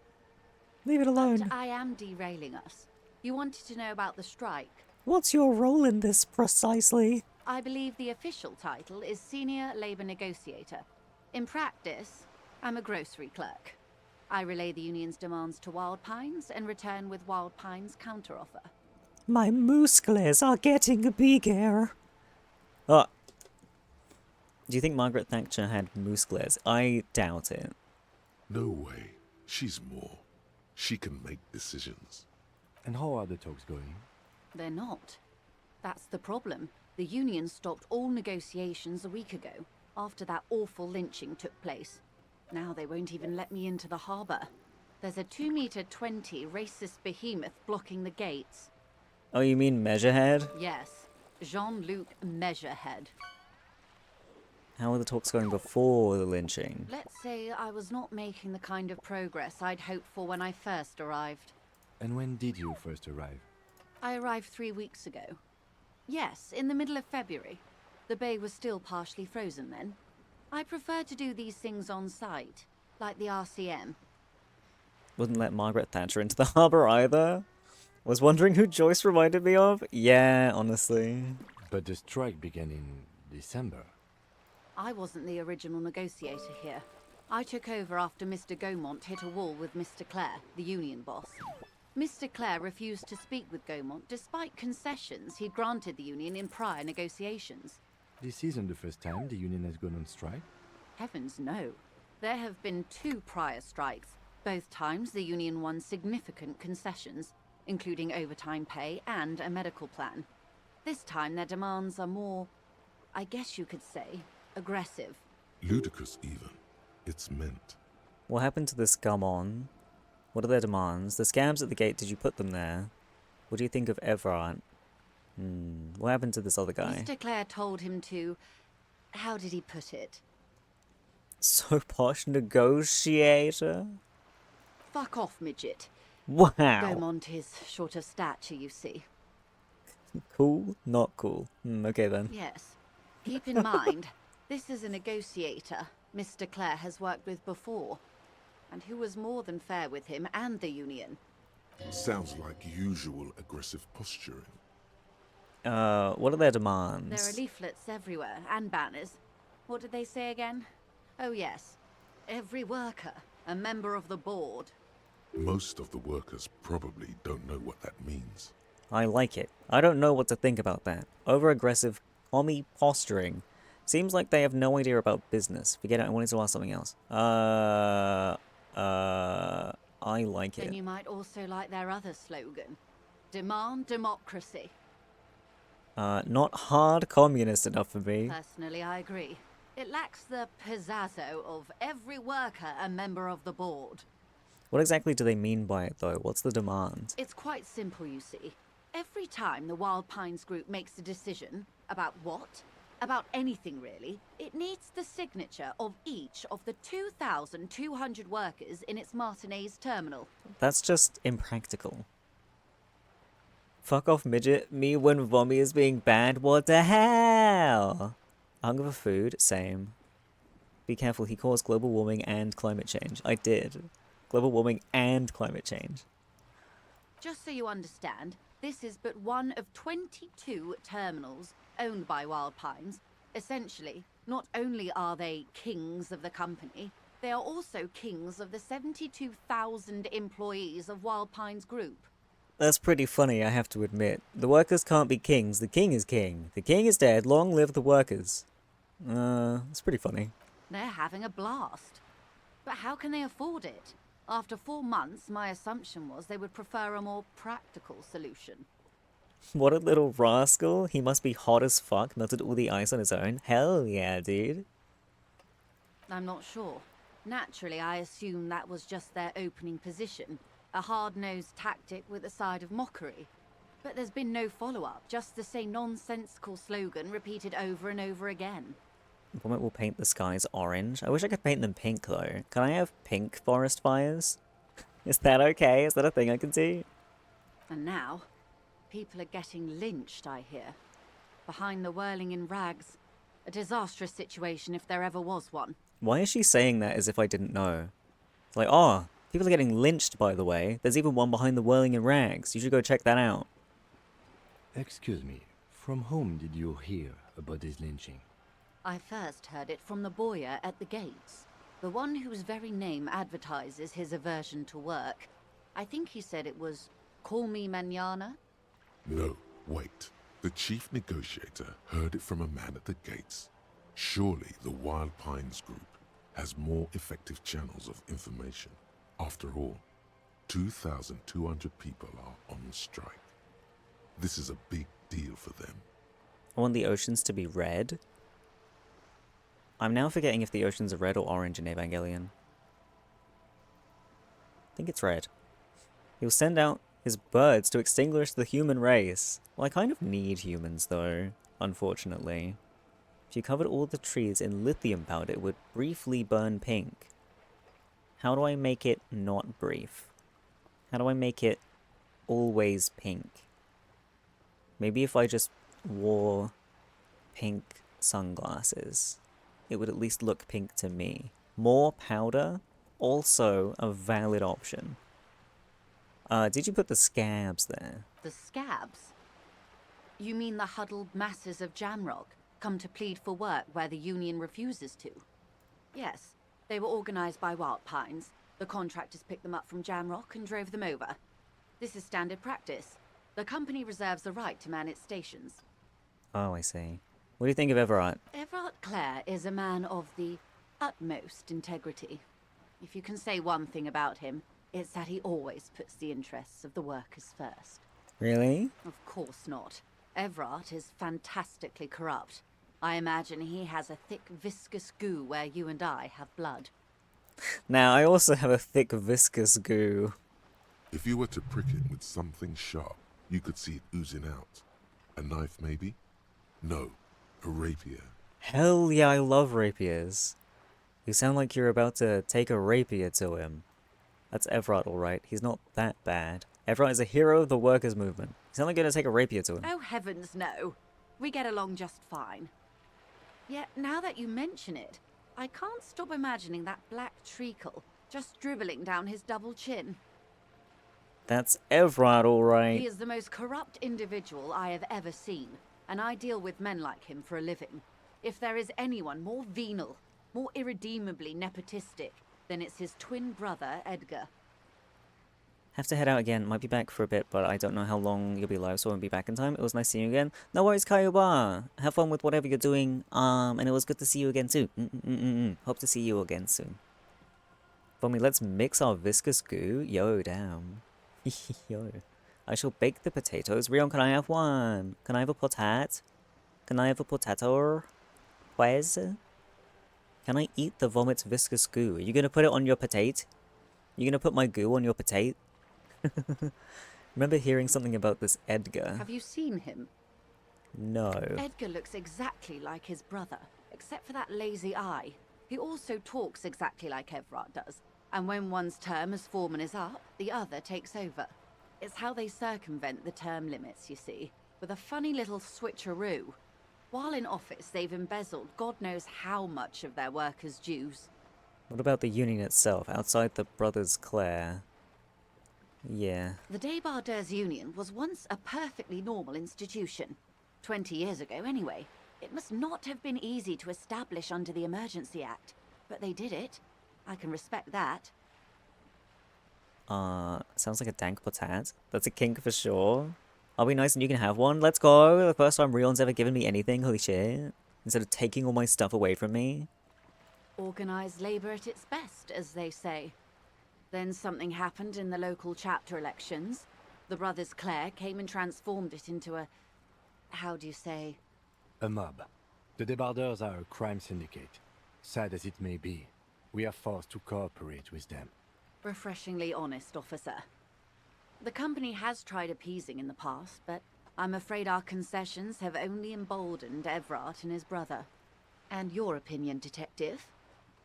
Leave it alone. But I am derailing us. You wanted to know about the strike. What's your role in this precisely? I believe the official title is Senior Labour Negotiator. In practice, I'm a grocery clerk. I relay the union's demands to Wild Pines and return with Wild Pines' counteroffer. My muscles are getting bigger. Oh. Do you think Margaret Thatcher had muscles? I doubt it. No way. She's more. She can make decisions. And how are the talks going? They're not. That's the problem. The union stopped all negotiations a week ago, after that awful lynching took place. Now they won't even let me into the harbour. There's a 2-meter-20 racist behemoth blocking the gates. Oh, you mean Measurehead? Yes, Jean-Luc Measurehead. How were the talks going before the lynching? Let's say I was not making the kind of progress I'd hoped for when I first arrived. And when did you first arrive? I arrived 3 weeks ago. Yes, in the middle of February. The bay was still partially frozen then. I prefer to do these things on site, like the RCM. Wouldn't let Margaret Thatcher into the harbour either? Was wondering who Joyce reminded me of? Yeah, honestly. But the strike began in December. I wasn't the original negotiator here. I took over after Mr. Gaumont hit a wall with Mr. Clare, the union boss. Mr. Clare refused to speak with Gaumont despite concessions he'd granted the union in prior negotiations. This isn't the first time the union has gone on strike? Heavens no. There have been 2 prior strikes. Both times the union won significant concessions, including overtime pay and a medical plan. This time their demands are more, I guess you could say, aggressive. Ludicrous even. It's meant. What happened to the scum on? What are their demands? The scams at the gate, did you put them there? What do you think of Everett? What happened to this other guy? Mr. Clare told him to... How did he put it? So posh, negotiator? Fuck off, midget. Wow. Gaumont is short of stature, you see. Cool? Not cool. Okay then. Yes. Keep in mind, this is a negotiator Mr. Clare has worked with before, and who was more than fair with him and the union. Sounds like usual aggressive posturing. What are their demands? There are leaflets everywhere, and banners. What did they say again? Oh yes. Every worker, a member of the board. Most of the workers probably don't know what that means. I like it. I don't know what to think about that. Over-aggressive, commie posturing. Seems like they have no idea about business. Forget it, I wanted to ask something else. I like Then it. you might also like their other slogan, Demand Democracy. Not hard communist enough for me. Personally, I agree. It lacks the pizzazzo of every worker a member of the board. What exactly do they mean by it, though? What's the demand? It's quite simple, you see. Every time the Wild Pines group makes a decision about what? About anything, really, it needs the signature of each of the 2,200 workers in its Martinez terminal. That's just impractical. Fuck off, midget. Me when Vommy is being banned. What the hell? Hunger for food? Same. Be careful, he caused global warming and climate change. I did. Global warming and climate change. Just so you understand, this is but one of 22 terminals owned by Wild Pines. Essentially, not only are they kings of the company, they are also kings of the 72,000 employees of Wild Pines Group. That's pretty funny, I have to admit. The workers can't be kings, the king is king. The king is dead, long live the workers. It's pretty funny. They're having a blast. But how can they afford it? After 4 months, my assumption was they would prefer a more practical solution. What a little rascal. He must be hot as fuck, melted all the ice on his own. Hell yeah, dude. I'm not sure. Naturally, I assume that was just their opening position. A hard-nosed tactic with a side of mockery. But there's been no follow-up, just the same nonsensical slogan repeated over and over again. Vomit will paint the skies orange. I wish I could paint them pink, though. Can I have pink forest fires? Is that okay? Is that a thing I can do? And now, people are getting lynched, I hear. Behind the whirling in rags. A disastrous situation if there ever was one. Why is she saying that as if I didn't know? It's like, oh, people are getting lynched, by the way. There's even one behind the whirling in rags. You should go check that out. Excuse me, from whom did you hear about this lynching? I first heard it from the boyer at the gates. The one whose very name advertises his aversion to work. I think he said it was, call me mañana? No, wait. The chief negotiator heard it from a man at the gates. Surely the Wild Pines Group has more effective channels of information. After all, 2,200 people are on strike. This is a big deal for them. I want the oceans to be red. I'm now forgetting if the oceans are red or orange in Evangelion. I think it's red. He'll send out his birds to extinguish the human race. Well, I kind of need humans, though, unfortunately. If you covered all the trees in lithium powder, it would briefly burn pink. How do I make it not brief? How do I make it always pink? Maybe if I just wore pink sunglasses, it would at least look pink to me. More powder? Also a valid option. Did you put the scabs there? The scabs? You mean the huddled masses of Jamrock, come to plead for work where the union refuses to? Yes, they were organized by Wild Pines. The contractors picked them up from Jamrock and drove them over. This is standard practice. The company reserves the right to man its stations. Oh, I see. What do you think of Everett? Everard Clare is a man of the utmost integrity. If you can say one thing about him, it's that he always puts the interests of the workers first. Really? Of course not. Everard is fantastically corrupt. I imagine he has a thick, viscous goo where you and I have blood. Now, I also have a thick, viscous goo. If you were to prick it with something sharp, you could see it oozing out. A knife, maybe? No, a rapier. Hell yeah, I love rapiers. You sound like you're about to take a rapier to him. That's Everett, alright. He's not that bad. Everett is a hero of the workers' movement. He's only going to take a rapier to him. Oh heavens, no. We get along just fine. Yet, now that you mention it, I can't stop imagining that black treacle just dribbling down his double chin. That's Everett, alright. He is the most corrupt individual I have ever seen, and I deal with men like him for a living. If there is anyone more venal, more irredeemably nepotistic, then it's his twin brother, Edgar. Have to head out again. Might be back for a bit, but I don't know how long you'll be live, so I won't be back in time. It was nice seeing you again. No worries, Kayuba. Have fun with whatever you're doing. And it was good to see you again soon. Hope to see you again soon. Vommy, let's mix our viscous goo. Yo, damn. Yo. I shall bake the potatoes. Rion, can I have one? Can I have a potat? Can I have a potato? Please? Can I eat the vomit's viscous goo? Are you gonna put it on your potato? You gonna put my goo on your potato? Remember hearing something about this Edgar. Have you seen him? No. Edgar looks exactly like his brother, except for that lazy eye. He also talks exactly like Everard does. And when one's term as foreman is up, the other takes over. It's how they circumvent the term limits, you see, with a funny little switcheroo. While in office, they've embezzled God knows how much of their workers' dues. What about the union itself, outside the Brothers Clare? Yeah. The Débardeurs Union was once a perfectly normal institution. 20 years ago, anyway. It must not have been easy to establish under the Emergency Act, but they did it. I can respect that. Sounds like a dank potat. That's a kink for sure. I'll be nice and you can have one. Let's go. The first time Rion's ever given me anything. Holy shit. Instead of taking all my stuff away from me. Organised labour at its best, as they say. Then something happened in the local chapter elections. The Brothers Clare came and transformed it into a... how do you say? A mob. The Débardeurs are a crime syndicate. Sad as it may be, we are forced to cooperate with them. Refreshingly honest, officer. The company has tried appeasing in the past, but I'm afraid our concessions have only emboldened Everard and his brother. And your opinion, detective,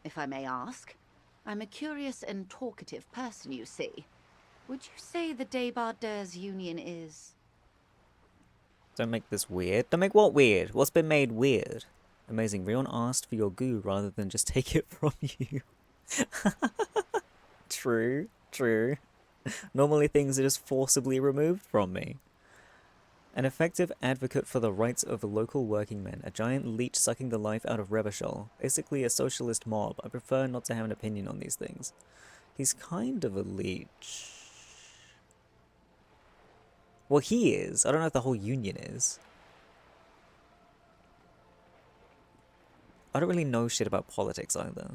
if I may ask? I'm a curious and talkative person, you see. Would you say the Débardeurs Union is... Don't make this weird. Don't make what weird? What's been made weird? Amazing. Rion asked for your goo rather than just take it from you. True. True. Normally things are just forcibly removed from me. An effective advocate for the rights of the local working men. A giant leech sucking the life out of Revachol. Basically a socialist mob. I prefer not to have an opinion on these things. He's kind of a leech. Well, he is. I don't know if the whole union is. I don't really know shit about politics either.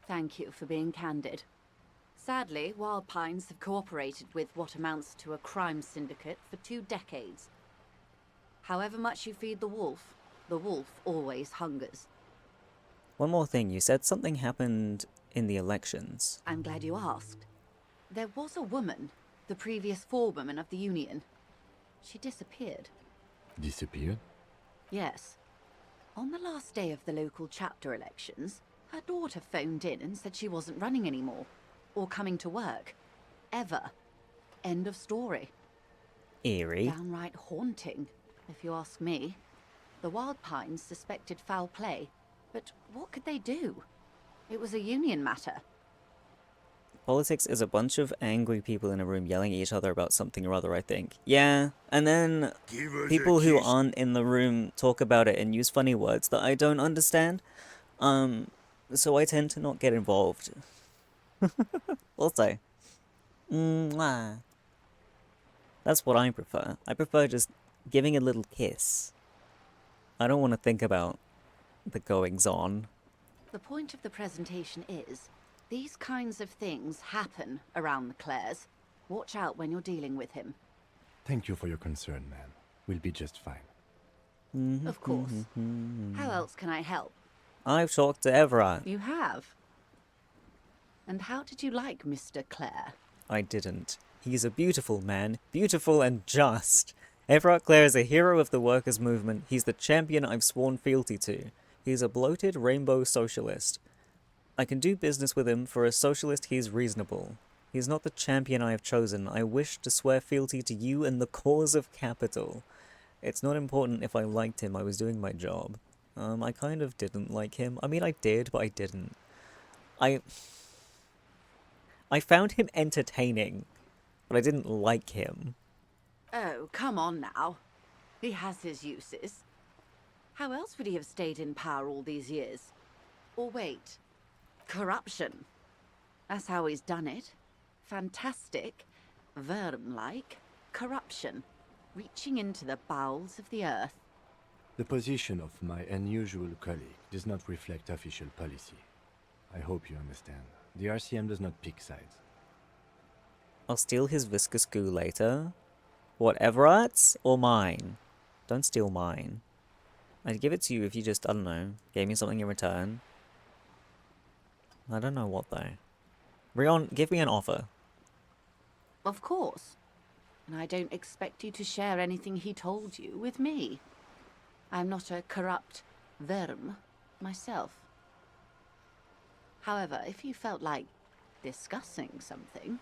Thank you for being candid. Sadly, Wild Pines have cooperated with what amounts to a crime syndicate for 2 decades. However much you feed the wolf always hungers. One more thing, you said something happened in the elections. I'm glad you asked. There was a woman, the previous forewoman of the union. She disappeared. Disappeared? Yes. On the last day of the local chapter elections, her daughter phoned in and said she wasn't running anymore, or coming to work. Ever. End of story. Eerie. Downright haunting, if you ask me. The Wild Pines suspected foul play, but what could they do? It was a union matter. Politics is a bunch of angry people in a room yelling at each other about something or other, I think. Yeah, and then people who aren't in the room talk about it and use funny words that I don't understand. So I tend to not get involved. Also, mwah. That's what I prefer. I prefer just giving a little kiss. I don't want to think about the goings-on. The point of the presentation is, these kinds of things happen around the Clares. Watch out when you're dealing with him. Thank you for your concern, ma'am. We'll be just fine. Of course. How else can I help? I've talked to Everard. You have? And how did you like Mr. Clare? I didn't. He's a beautiful man, beautiful and just. Everard Clare is a hero of the workers' movement. He's the champion I've sworn fealty to. He's a bloated rainbow socialist. I can do business with him. For a socialist, he's reasonable. He's not the champion I have chosen. I wish to swear fealty to you and the cause of capital. It's not important if I liked him. I was doing my job. I kind of didn't like him. I mean, I did, but I didn't. I found him entertaining, but I didn't like him. Oh, come on now. He has his uses. How else would he have stayed in power all these years? Or wait, corruption. That's how he's done it. Fantastic, Verm-like corruption. reaching into the bowels of the earth. The position of my unusual colleague does not reflect official policy. I hope you understand. The RCM does not pick sides. I'll steal his viscous goo later. What, Everart's or mine? Don't steal mine. I'd give it to you if you just, I don't know, gave me something in return. I don't know what though. Rion, give me an offer. Of course. And I don't expect you to share anything he told you with me. I'm not a corrupt verm myself. However, if you felt like discussing something...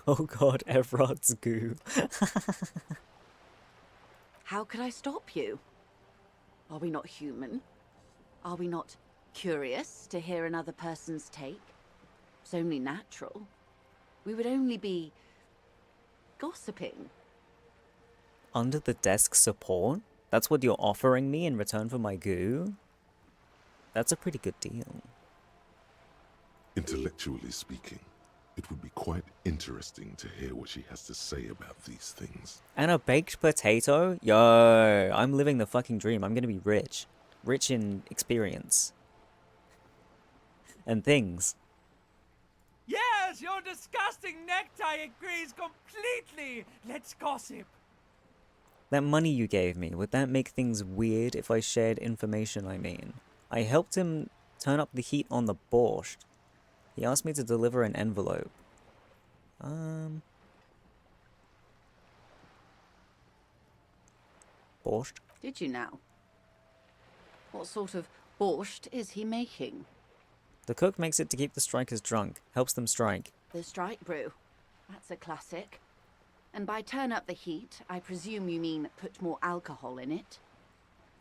Oh god, Everard's goo. How could I stop you? Are we not human? Are we not curious to hear another person's take? It's only natural. We would only be gossiping. Under the desk support? That's what you're offering me in return for my goo? That's a pretty good deal. Intellectually speaking, it would be quite interesting to hear what she has to say about these things. And a baked potato? Yo, I'm living the fucking dream. I'm gonna be rich. Rich in experience. And things. Yes, your disgusting necktie agrees completely. Let's gossip. That money you gave me, would that make things weird if I shared information, I mean? I helped him turn up the heat on the borscht. He asked me to deliver an envelope. Borscht? Did you now? What sort of borscht is he making? The cook makes it to keep the strikers drunk, helps them strike. The strike brew. That's a classic. And by turn up the heat, I presume you mean put more alcohol in it?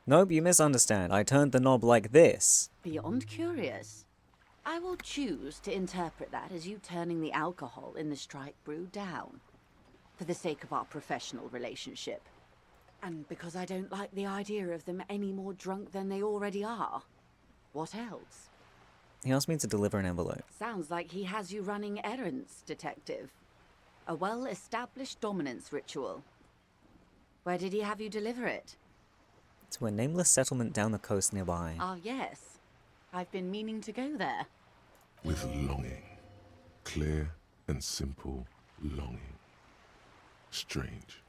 Nope, you misunderstand. I turned the knob like this. Beyond curious. I will choose to interpret that as you turning the alcohol in the strike brew down. For the sake of our professional relationship. And because I don't like the idea of them any more drunk than they already are. What else? He asked me to deliver an envelope. Sounds like he has you running errands, detective. A well-established dominance ritual. Where did he have you deliver it? To a nameless settlement down the coast nearby. Ah, yes. I've been meaning to go there. With longing. Clear and simple longing. Strange.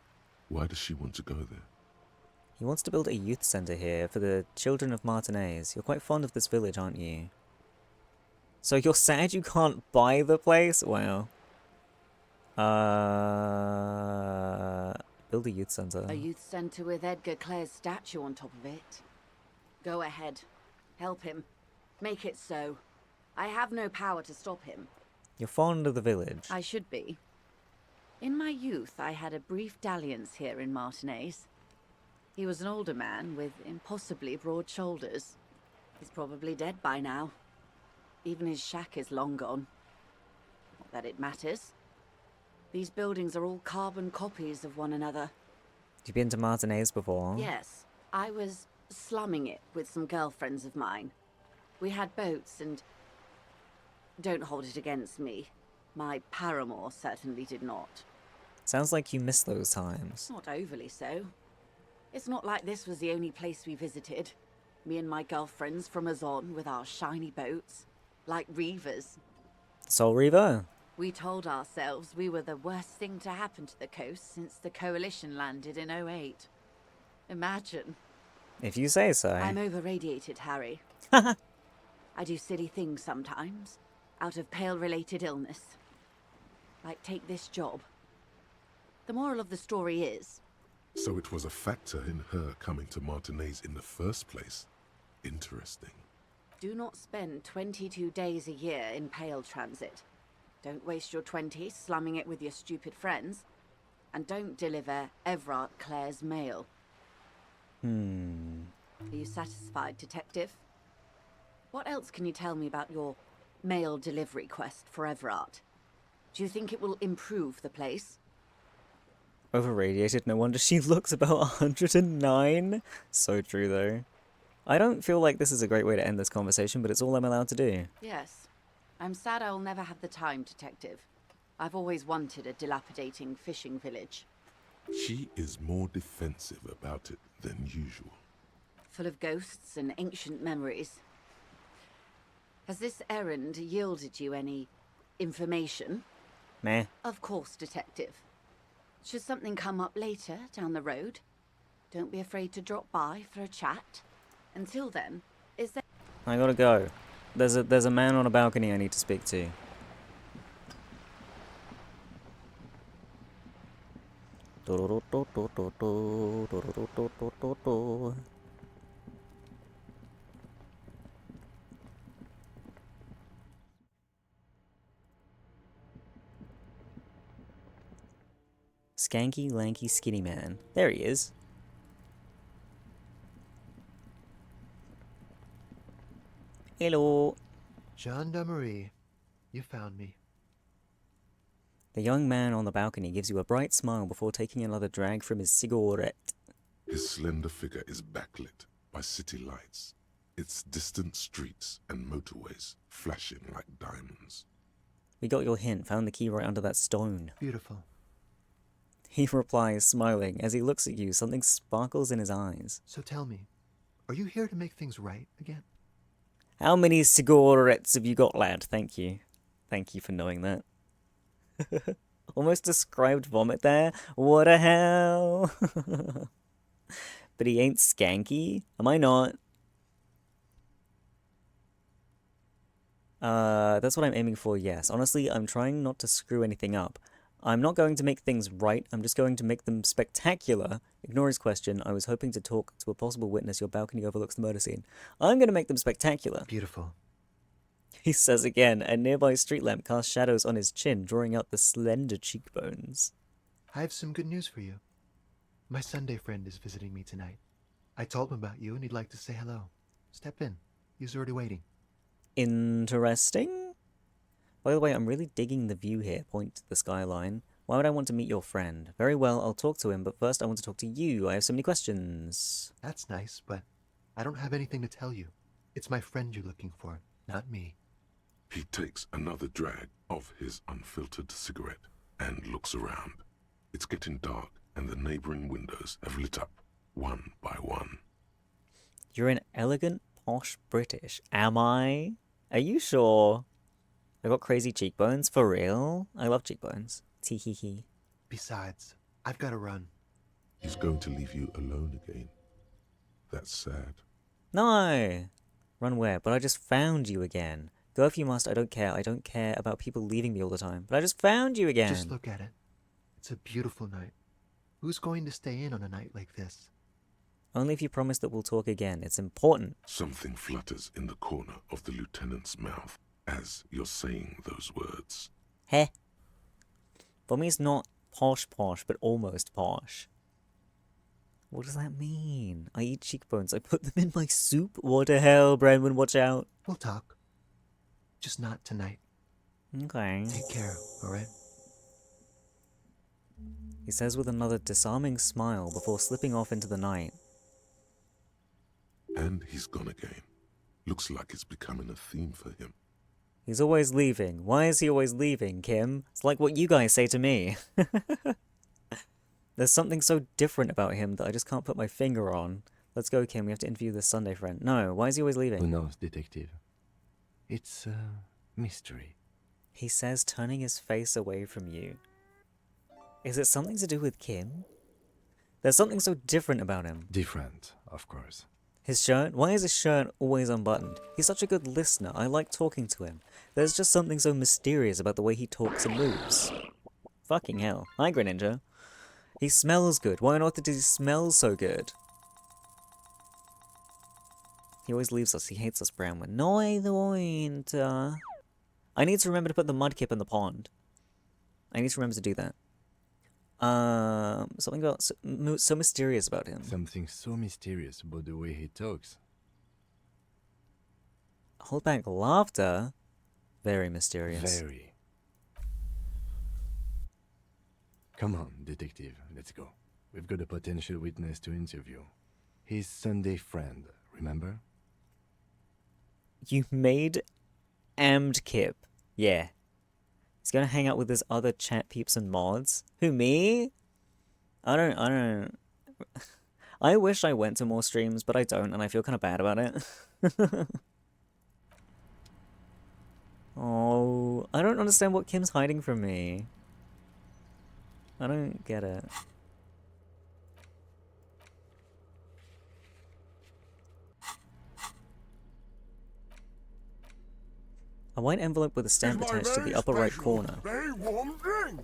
Why does she want to go there? He wants to build a youth center here for the children of Martinez. You're quite fond of this village, aren't you? So you're sad you can't buy the place? Wow. Build a youth center. A youth center with Edgar Clare's statue on top of it. Go ahead. Help him. Make it so. I have no power to stop him. You're fond of the village. I should be. In my youth, I had a brief dalliance here in Martinez. He was an older man with impossibly broad shoulders. He's probably dead by now. Even his shack is long gone. Not that it matters. These buildings are all carbon copies of one another. You've been to Martinez before? Yes. I was slumming it with some girlfriends of mine. We had boats and... Don't hold it against me. My paramour certainly did not. Sounds like you miss those times. Not overly so. It's not like this was the only place we visited. Me and my girlfriends from Azon with our shiny boats. Like reavers. Soul Reaver? We told ourselves we were the worst thing to happen to the coast since the Coalition landed in 08. Imagine. If you say so. I'm over-radiated, Harry. I do silly things sometimes, out of pale-related illness. Like take this job. The moral of the story is... So it was a factor in her coming to Martinez in the first place. Interesting. Do not spend 22 days a year in Pale Transit. Don't waste your 20s slumming it with your stupid friends. And don't deliver Everard Clare's mail. Are you satisfied, detective? What else can you tell me about your mail delivery quest for Everard? Do you think it will improve the place? Overradiated, no wonder she looks about 109. So true, though. I don't feel like this is a great way to end this conversation, but it's all I'm allowed to do. Yes. I'm sad I'll never have the time, detective. I've always wanted a dilapidating fishing village. She is more defensive about it than usual. Full of ghosts and ancient memories. Has this errand yielded you any information? Meh. Of course, Detective. Should something come up later down the road, don't be afraid to drop by for a chat. Until then, is there... I gotta go. There's a man on a balcony I need to speak to. Skanky, lanky, skinny man. There he is. Hello. Gendarmerie, you found me. The young man on the balcony gives you a bright smile before taking another drag from his cigarette. His slender figure is backlit by city lights, its distant streets and motorways flashing like diamonds. We got your hint, found the key right under that stone. Beautiful. He replies, smiling. As he looks at you, something sparkles in his eyes. So tell me, are you here to make things right again? How many cigarettes have you got, lad? Thank you. Thank you for knowing that. Almost described vomit there. What a hell. But he ain't skanky. Am I not? That's what I'm aiming for, yes. Honestly, I'm trying not to screw anything up. I'm not going to make things right, I'm just going to make them spectacular. Ignore his question. I was hoping to talk to a possible witness. Your balcony overlooks the murder scene. I'm going to make them spectacular. Beautiful. He says again, a nearby street lamp casts shadows on his chin, drawing out the slender cheekbones. I have some good news for you. My Sunday friend is visiting me tonight. I told him about you and he'd like to say hello. Step in. He's already waiting. Interesting. By the way, I'm really digging the view here. Point to the skyline. Why would I want to meet your friend? Very well, I'll talk to him, but first I want to talk to you. I have so many questions. That's nice, but I don't have anything to tell you. It's my friend you're looking for, not me. He takes another drag of his unfiltered cigarette and looks around. It's getting dark and the neighboring windows have lit up one by one. You're an elegant, posh British. Am I? Are you sure? I got crazy cheekbones, for real? I love cheekbones. Tee-hee-hee. Besides, I've got to run. He's going to leave you alone again. That's sad. No! Run where? But I just found you again. Go if you must, I don't care. I don't care about people leaving me all the time. But I just found you again. Just look at it. It's a beautiful night. Who's going to stay in on a night like this? Only if you promise that we'll talk again. It's important. Something flutters in the corner of the lieutenant's mouth as you're saying those words. Heh. For me, it's not posh, but almost posh. What does that mean? I eat cheekbones. I put them in my soup? What the hell, Brenwan? Watch out. We'll talk. Just not tonight. Okay. Take care, alright? He says with another disarming smile before slipping off into the night. And he's gone again. Looks like it's becoming a theme for him. He's always leaving. Why is he always leaving, Kim? It's like what you guys say to me. There's something so different about him that I just can't put my finger on. Let's go, Kim. We have to interview this Sunday friend. No, why is he always leaving? Who knows, detective? It's a mystery. He says, turning his face away from you. Is it something to do with Kim? There's something so different about him. Different, of course. His shirt? Why is his shirt always unbuttoned? He's such a good listener. I like talking to him. There's just something so mysterious about the way he talks and moves. Fucking hell. Hi, Greninja. He smells good. Why on earth does he smell so good? He always leaves us. He hates us, Bramwin. No, I don't. I need to remember to put the mudkip in the pond. I need to remember to do that. Something about so mysterious about him. Something so mysterious about the way he talks. Hold back laughter. Very mysterious. Very. Come on, detective. Let's go. We've got a potential witness to interview. His Sunday friend, remember? You made Amd Kip. Yeah. He's gonna hang out with his other chat peeps and mods. Who, me? I don't... I wish I went to more streams, but I don't, and I feel kind of bad about it. Oh, I don't understand what Kim's hiding from me. I don't get it. A white envelope with a stamp attached to the upper right corner. Very warm drink.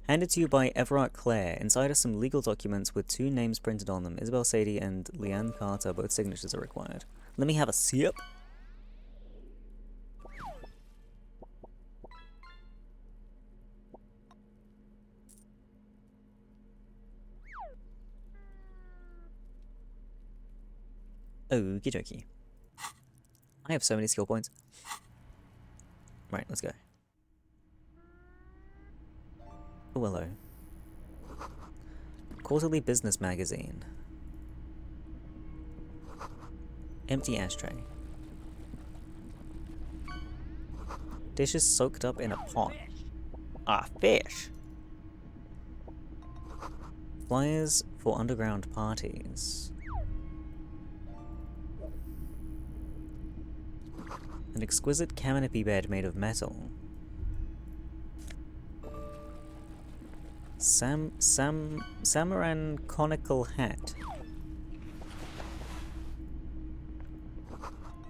Handed to you by Everard Clare. Inside are some legal documents with 2 names printed on them. Isabel Sadie and Leanne Carter. Both signatures are required. Let me have a sip. Okie dokie. I have so many skill points. Right, let's go. Oh, hello. Quarterly Business Magazine. Empty ashtray. Dishes soaked up in a pot. Ah, fish! Flyers for underground parties. An exquisite canopy bed made of metal. Samaran conical hat.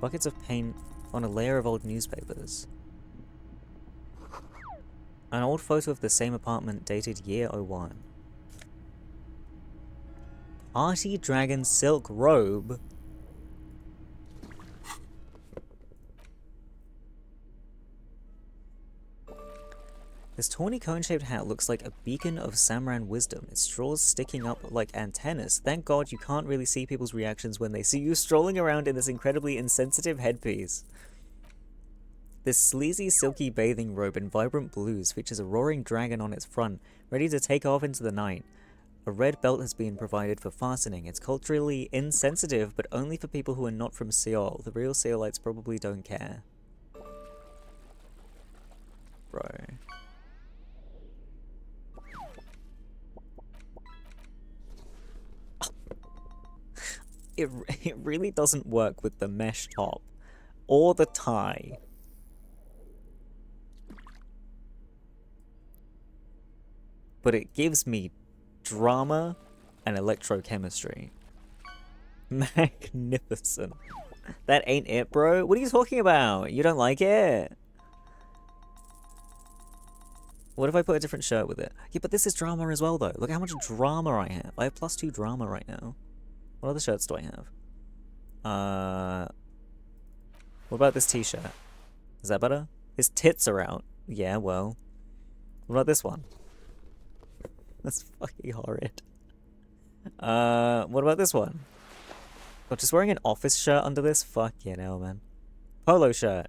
Buckets of paint on a layer of old newspapers. An old photo of the same apartment dated year 01. Party dragon silk robe. This tawny cone-shaped hat looks like a beacon of Samaran wisdom, its straws sticking up like antennas. Thank God you can't really see people's reactions when they see you strolling around in this incredibly insensitive headpiece. This sleazy, silky bathing robe in vibrant blues features a roaring dragon on its front, ready to take off into the night. A red belt has been provided for fastening. It's culturally insensitive, but only for people who are not from Seoul. The real Seoulites probably don't care. Bro. It really doesn't work with the mesh top or the tie. But it gives me drama and electrochemistry. Magnificent. That ain't it, bro. What are you talking about? You don't like it? What if I put a different shirt with it? Yeah, but this is drama as well, though. Look how much drama I have. I have +2 drama right now. What other shirts do I have? What about this t-shirt? Is that better? His tits are out. Yeah, well. What about this one? That's fucking horrid. What about this one? Oh, just wearing an office shirt under this? Fucking hell, man. Polo shirt.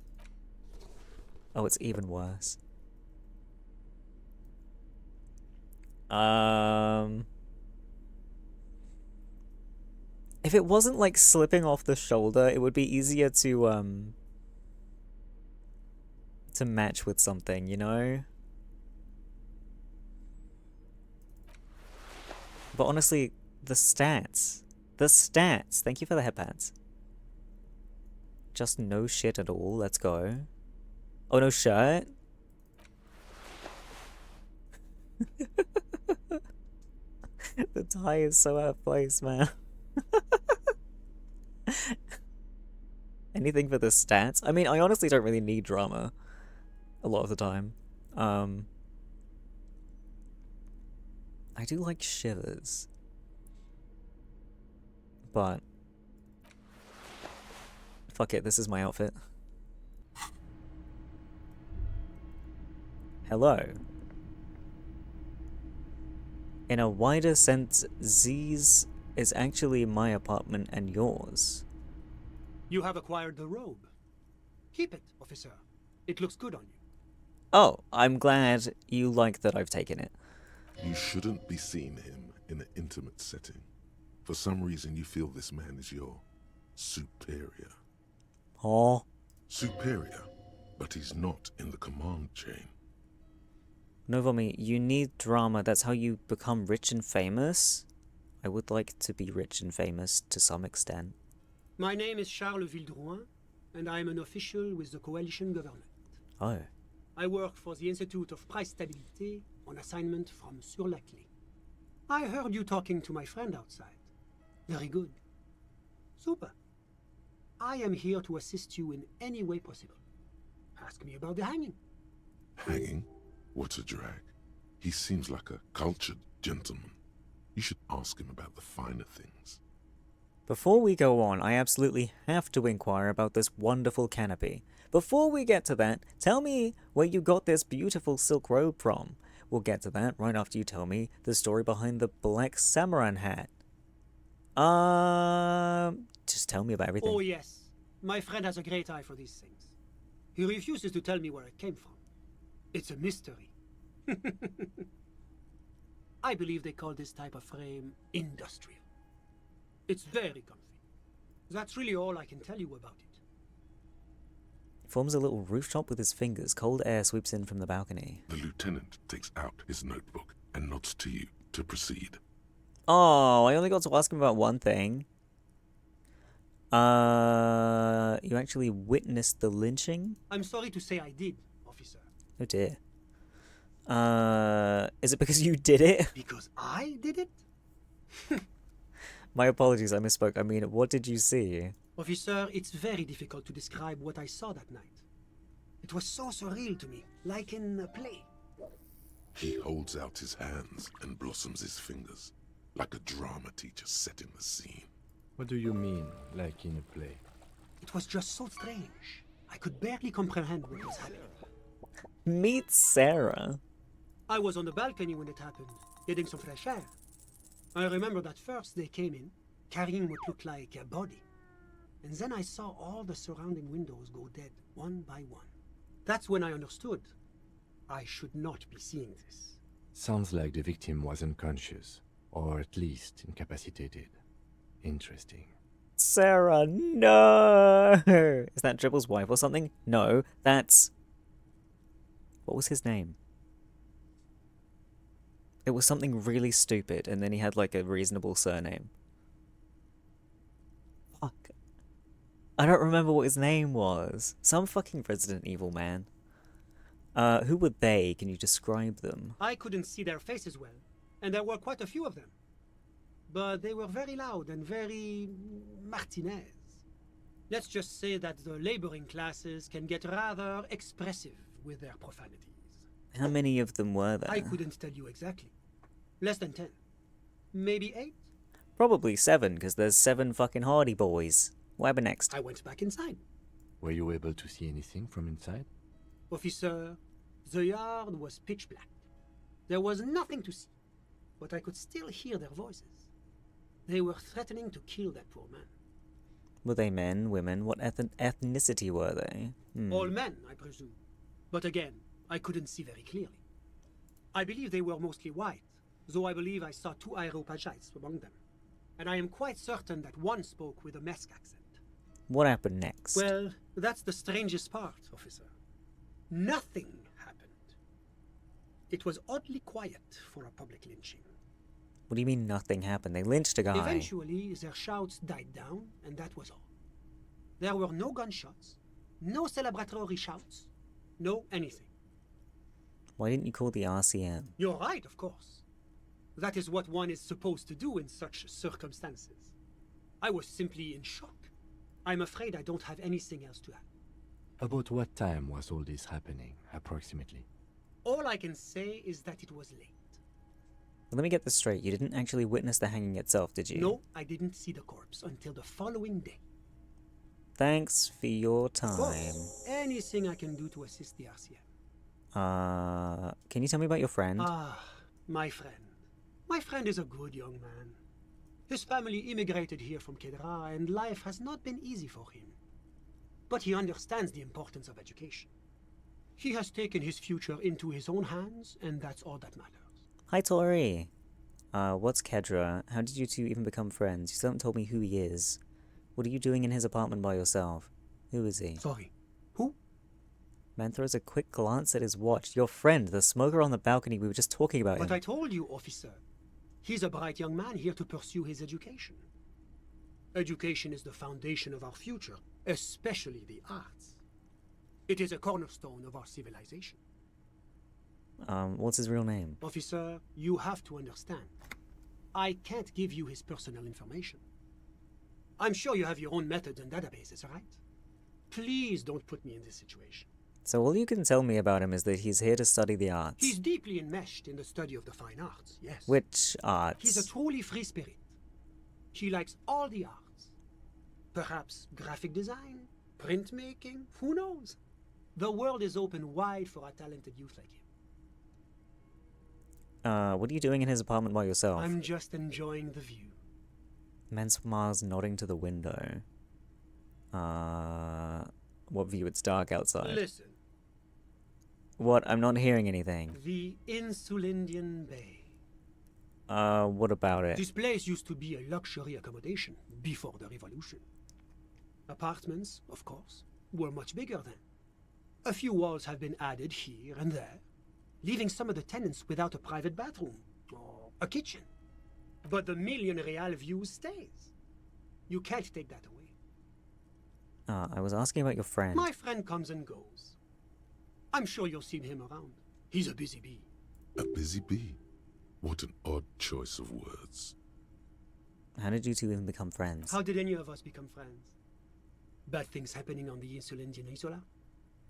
Oh, it's even worse. If it wasn't like slipping off the shoulder, it would be easier to match with something, you know? But honestly, the stats. The stats. Thank you for the headpads. Just no shit at all. Let's go. Oh, no shirt? The tie is so out of place, man. Anything for the stats? I mean, I honestly don't really need drama a lot of the time. I do like shivers. But fuck it, this is my outfit. Hello. In a wider sense, Z's is actually my apartment and yours. You have acquired the robe. Keep it, officer. It looks good on you. Oh, I'm glad you like that I've taken it. You shouldn't be seeing him in an intimate setting. For some reason, you feel this man is your superior. Oh. Superior, but he's not in the command chain. Novomi, you need drama. That's how you become rich and famous? I would like to be rich and famous to some extent. My name is Charles Vildrouin, and I am an official with the coalition government. Oh. I work for the Institute of Price Stability on assignment from Sur-la-Clé. I heard you talking to my friend outside. Very good. Super. I am here to assist you in any way possible. Ask me about the hanging. Hanging? What a drag. He seems like a cultured gentleman. You should ask him about the finer things. Before we go on, I absolutely have to inquire about this wonderful canopy. Before we get to that, tell me where you got this beautiful silk robe from. We'll get to that right after you tell me the story behind the black samurai hat. Just tell me about everything. Oh yes, my friend has a great eye for these things. He refuses to tell me where it came from. It's a mystery. I believe they call this type of frame industrial. It's very comfy. That's really all I can tell you about it. He forms a little rooftop with his fingers. Cold air sweeps in from the balcony. The lieutenant takes out his notebook and nods to you to proceed. Oh, I only got to ask him about one thing. You actually witnessed the lynching? I'm sorry to say I did, officer. Oh dear. Is it because you did it? Because I did it? My apologies, I misspoke. I mean, what did you see? Officer, it's very difficult to describe what I saw that night. It was so surreal to me, like in a play. He holds out his hands and blossoms his fingers, like a drama teacher setting the scene. What do you mean, like in a play? It was just so strange. I could barely comprehend what was happening. Meet Sarah. I was on the balcony when it happened, getting some fresh air. I remember that first they came in, carrying what looked like a body. And then I saw all the surrounding windows go dead, one by one. That's when I understood. I should not be seeing this. Sounds like the victim was unconscious, or at least incapacitated. Interesting. Sarah, no! Is that Dribble's wife or something? No, that's... What was his name? It was something really stupid, and then he had like a reasonable surname. Fuck. I don't remember what his name was. Some fucking Resident Evil man. Who were they? Can you describe them? I couldn't see their faces well, and there were quite a few of them. But they were very loud and very Martinez. Let's just say that the laboring classes can get rather expressive with their profanities. How many of them were there? I couldn't tell you exactly. Less than 10. Maybe 8? Probably 7, because there's 7 fucking Hardy Boys. What happened next? I went back inside. Were you able to see anything from inside? Officer, the yard was pitch black. There was nothing to see, but I could still hear their voices. They were threatening to kill that poor man. Were they men, women? What ethnicity were they? All men, I presume. But again, I couldn't see very clearly. I believe they were mostly white, though I believe I saw 2 Areopagites among them. And I am quite certain that one spoke with a Mesk accent. What happened next? Well, that's the strangest part, officer. Nothing happened. It was oddly quiet for a public lynching. What do you mean nothing happened? They lynched a guy. Eventually, their shouts died down, and that was all. There were no gunshots, no celebratory shouts, no anything. Why didn't you call the RCM? You're right, of course. That is what one is supposed to do in such circumstances. I was simply in shock. I'm afraid I don't have anything else to add. About what time was all this happening, approximately? All I can say is that it was late. Well, let me get this straight. You didn't actually witness the hanging itself, did you? No, I didn't see the corpse until the following day. Thanks for your time. Of course, anything I can do to assist the RCM. Can you tell me about your friend? Ah, my friend. My friend is a good young man. His family immigrated here from Kedra, and life has not been easy for him. But he understands the importance of education. He has taken his future into his own hands, and that's all that matters. Hi, Tori. What's Kedra? How did you two even become friends? You still haven't told me who he is. What are you doing in his apartment by yourself? Who is he? Sorry. Who? Man throws a quick glance at his watch. Your friend, the smoker on the balcony, we were just talking about But him. I told you, officer. He's a bright young man here to pursue his education. Education is the foundation of our future, especially the arts. It is a cornerstone of our civilization. What's his real name? Officer, you have to understand. I can't give you his personal information. I'm sure you have your own methods and databases, right? Please don't put me in this situation. So all you can tell me about him is that he's here to study the arts. He's deeply enmeshed in the study of the fine arts, yes. Which arts? He's a truly free spirit. He likes all the arts. Perhaps graphic design, printmaking, who knows? The world is open wide for a talented youth like him. What are you doing in his apartment by yourself? I'm just enjoying the view. Man smiles, nodding to the window. What view? It's dark outside. Listen. What? I'm not hearing anything. The Insulindian Bay. What about it? This place used to be a luxury accommodation before the revolution. Apartments, of course, were much bigger then. A few walls have been added here and there, leaving some of the tenants without a private bathroom or a kitchen. But the million real view stays. You can't take that away. I was asking about your friend. My friend comes and goes. I'm sure you'll see him around. He's a busy bee. A busy bee? What an odd choice of words. How did you two even become friends? How did any of us become friends? Bad things happening on the Insulindian Isola?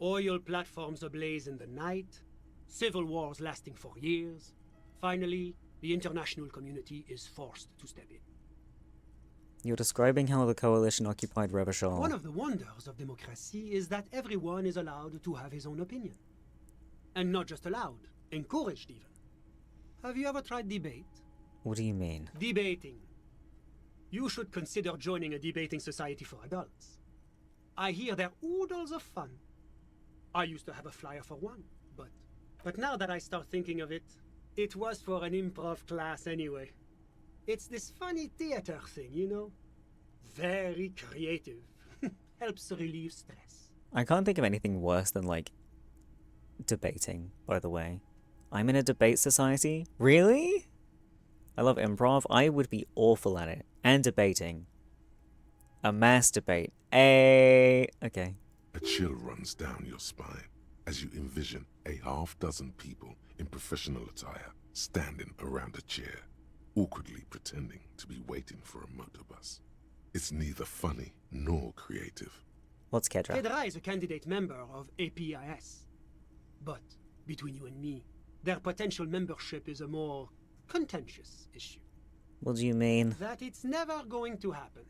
Oil platforms ablaze in the night? Civil wars lasting for years? Finally, the international community is forced to step in. You're describing how the coalition occupied Revachol. One of the wonders of democracy is that everyone is allowed to have his own opinion. And not just allowed, encouraged even. Have you ever tried debate? What do you mean? Debating. You should consider joining a debating society for adults. I hear they're oodles of fun. I used to have a flyer for one, but now that I start thinking of it, it was for an improv class anyway. It's this funny theater thing, you know? Very creative. Helps relieve stress. I can't think of anything worse than, like, debating, by the way. I'm in a debate society? Really? I love improv. I would be awful at it. And debating. A mass debate. Okay. A chill runs down your spine as you envision a half-dozen people in professional attire standing around a chair, awkwardly pretending to be waiting for a motorbus. It's neither funny nor creative. What's Kedra? Kedra is a candidate member of APIS. But, between you and me, their potential membership is a more contentious issue. What do you mean? That it's never going to happen.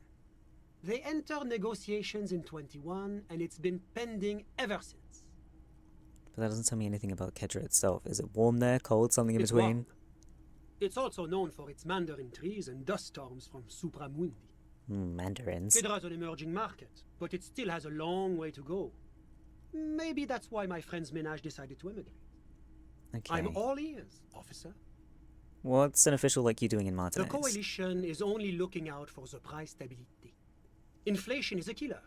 They entered negotiations in 21, and it's been pending ever since. But that doesn't tell me anything about Kedra itself. Is it warm there? Cold? Something in It's between? warm. It's also known for its mandarin trees and dust storms from Supramundi. Mandarins. Kedra's an emerging market, but it still has a long way to go. Maybe that's why my friend's menage decided to emigrate. Okay. I'm all ears, officer. What's an official like you doing in Martinez? The coalition is only looking out for the price stability. Inflation is a killer,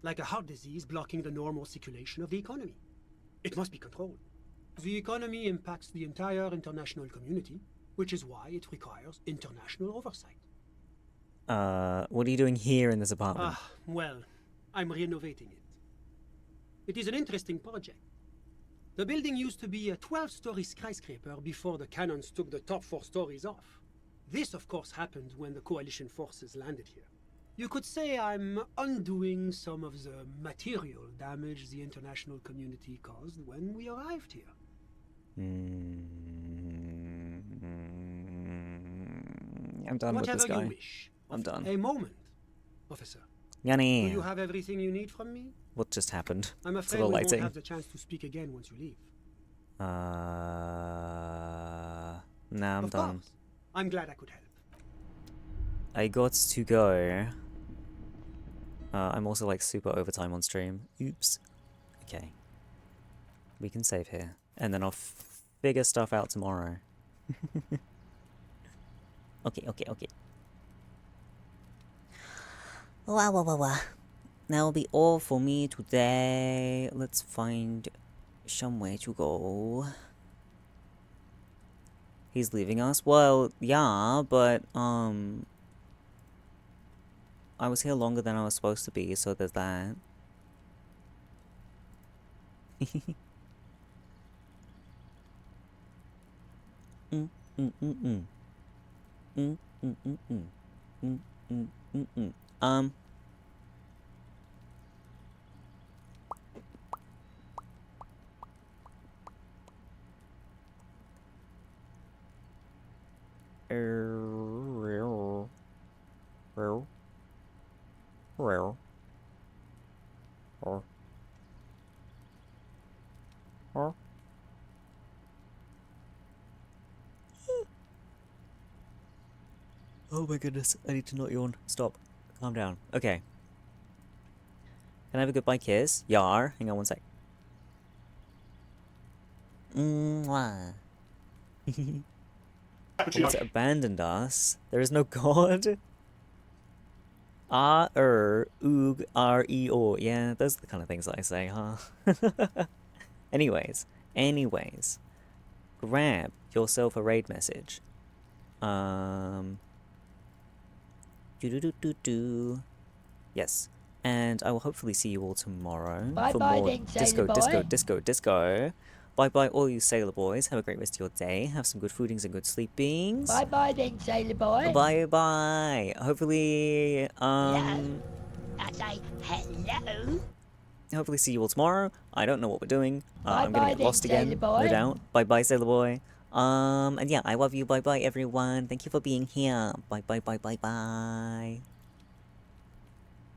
like a heart disease blocking the normal circulation of the economy. It must be controlled. The economy impacts the entire international community, which is why it requires international oversight. What are you doing here in this apartment? Well, I'm renovating it. It is an interesting project. The building used to be a 12-story skyscraper before the cannons took the top 4 stories off. This, of course, happened when the coalition forces landed here. You could say I'm undoing some of the material damage the international community caused when we arrived here. I'm done with this Whatever guy. you wish. I'm done. A moment, officer. Yanni. Do you have everything you need from me? What just happened? I'm It's afraid a we little won't lighting. have the chance to speak again once you leave. Nah, I'm Of done. course. I'm glad I could help. I got to go. I'm also like super overtime on stream. Oops. Okay. We can save here. And then I'll figure stuff out tomorrow. Okay. Wow. That will be all for me today. Let's find somewhere to go. He's leaving us? Well, yeah, but, I was here longer than I was supposed to be, so there's that. Mm, mm, mm, mm. Mm, mm, mm, mm. Mm, mm, mm, mm. Oh my goodness, I need to not yawn. Stop. Calm down. Okay. Can I have a goodbye kiss? Yar. Hang on one sec. Mwah. It's abandoned us. There is no god. Oog, R-E-O. Yeah, those are the kind of things that I say, huh? Anyways. Grab yourself a raid message. Yes. And I will hopefully see you all tomorrow for more disco. Bye bye all you sailor boys. Have a great rest of your day. Have some good foodings and good sleepings. Bye bye then, sailor boy. Bye bye. Hopefully Hello. I say hello. Hopefully see you all tomorrow. I don't know what we're doing. I'm gonna get lost then, again, sailor boy. no doubt. Bye bye, sailor boy. And yeah, I love you. Bye bye everyone. Thank you for being here. Bye bye.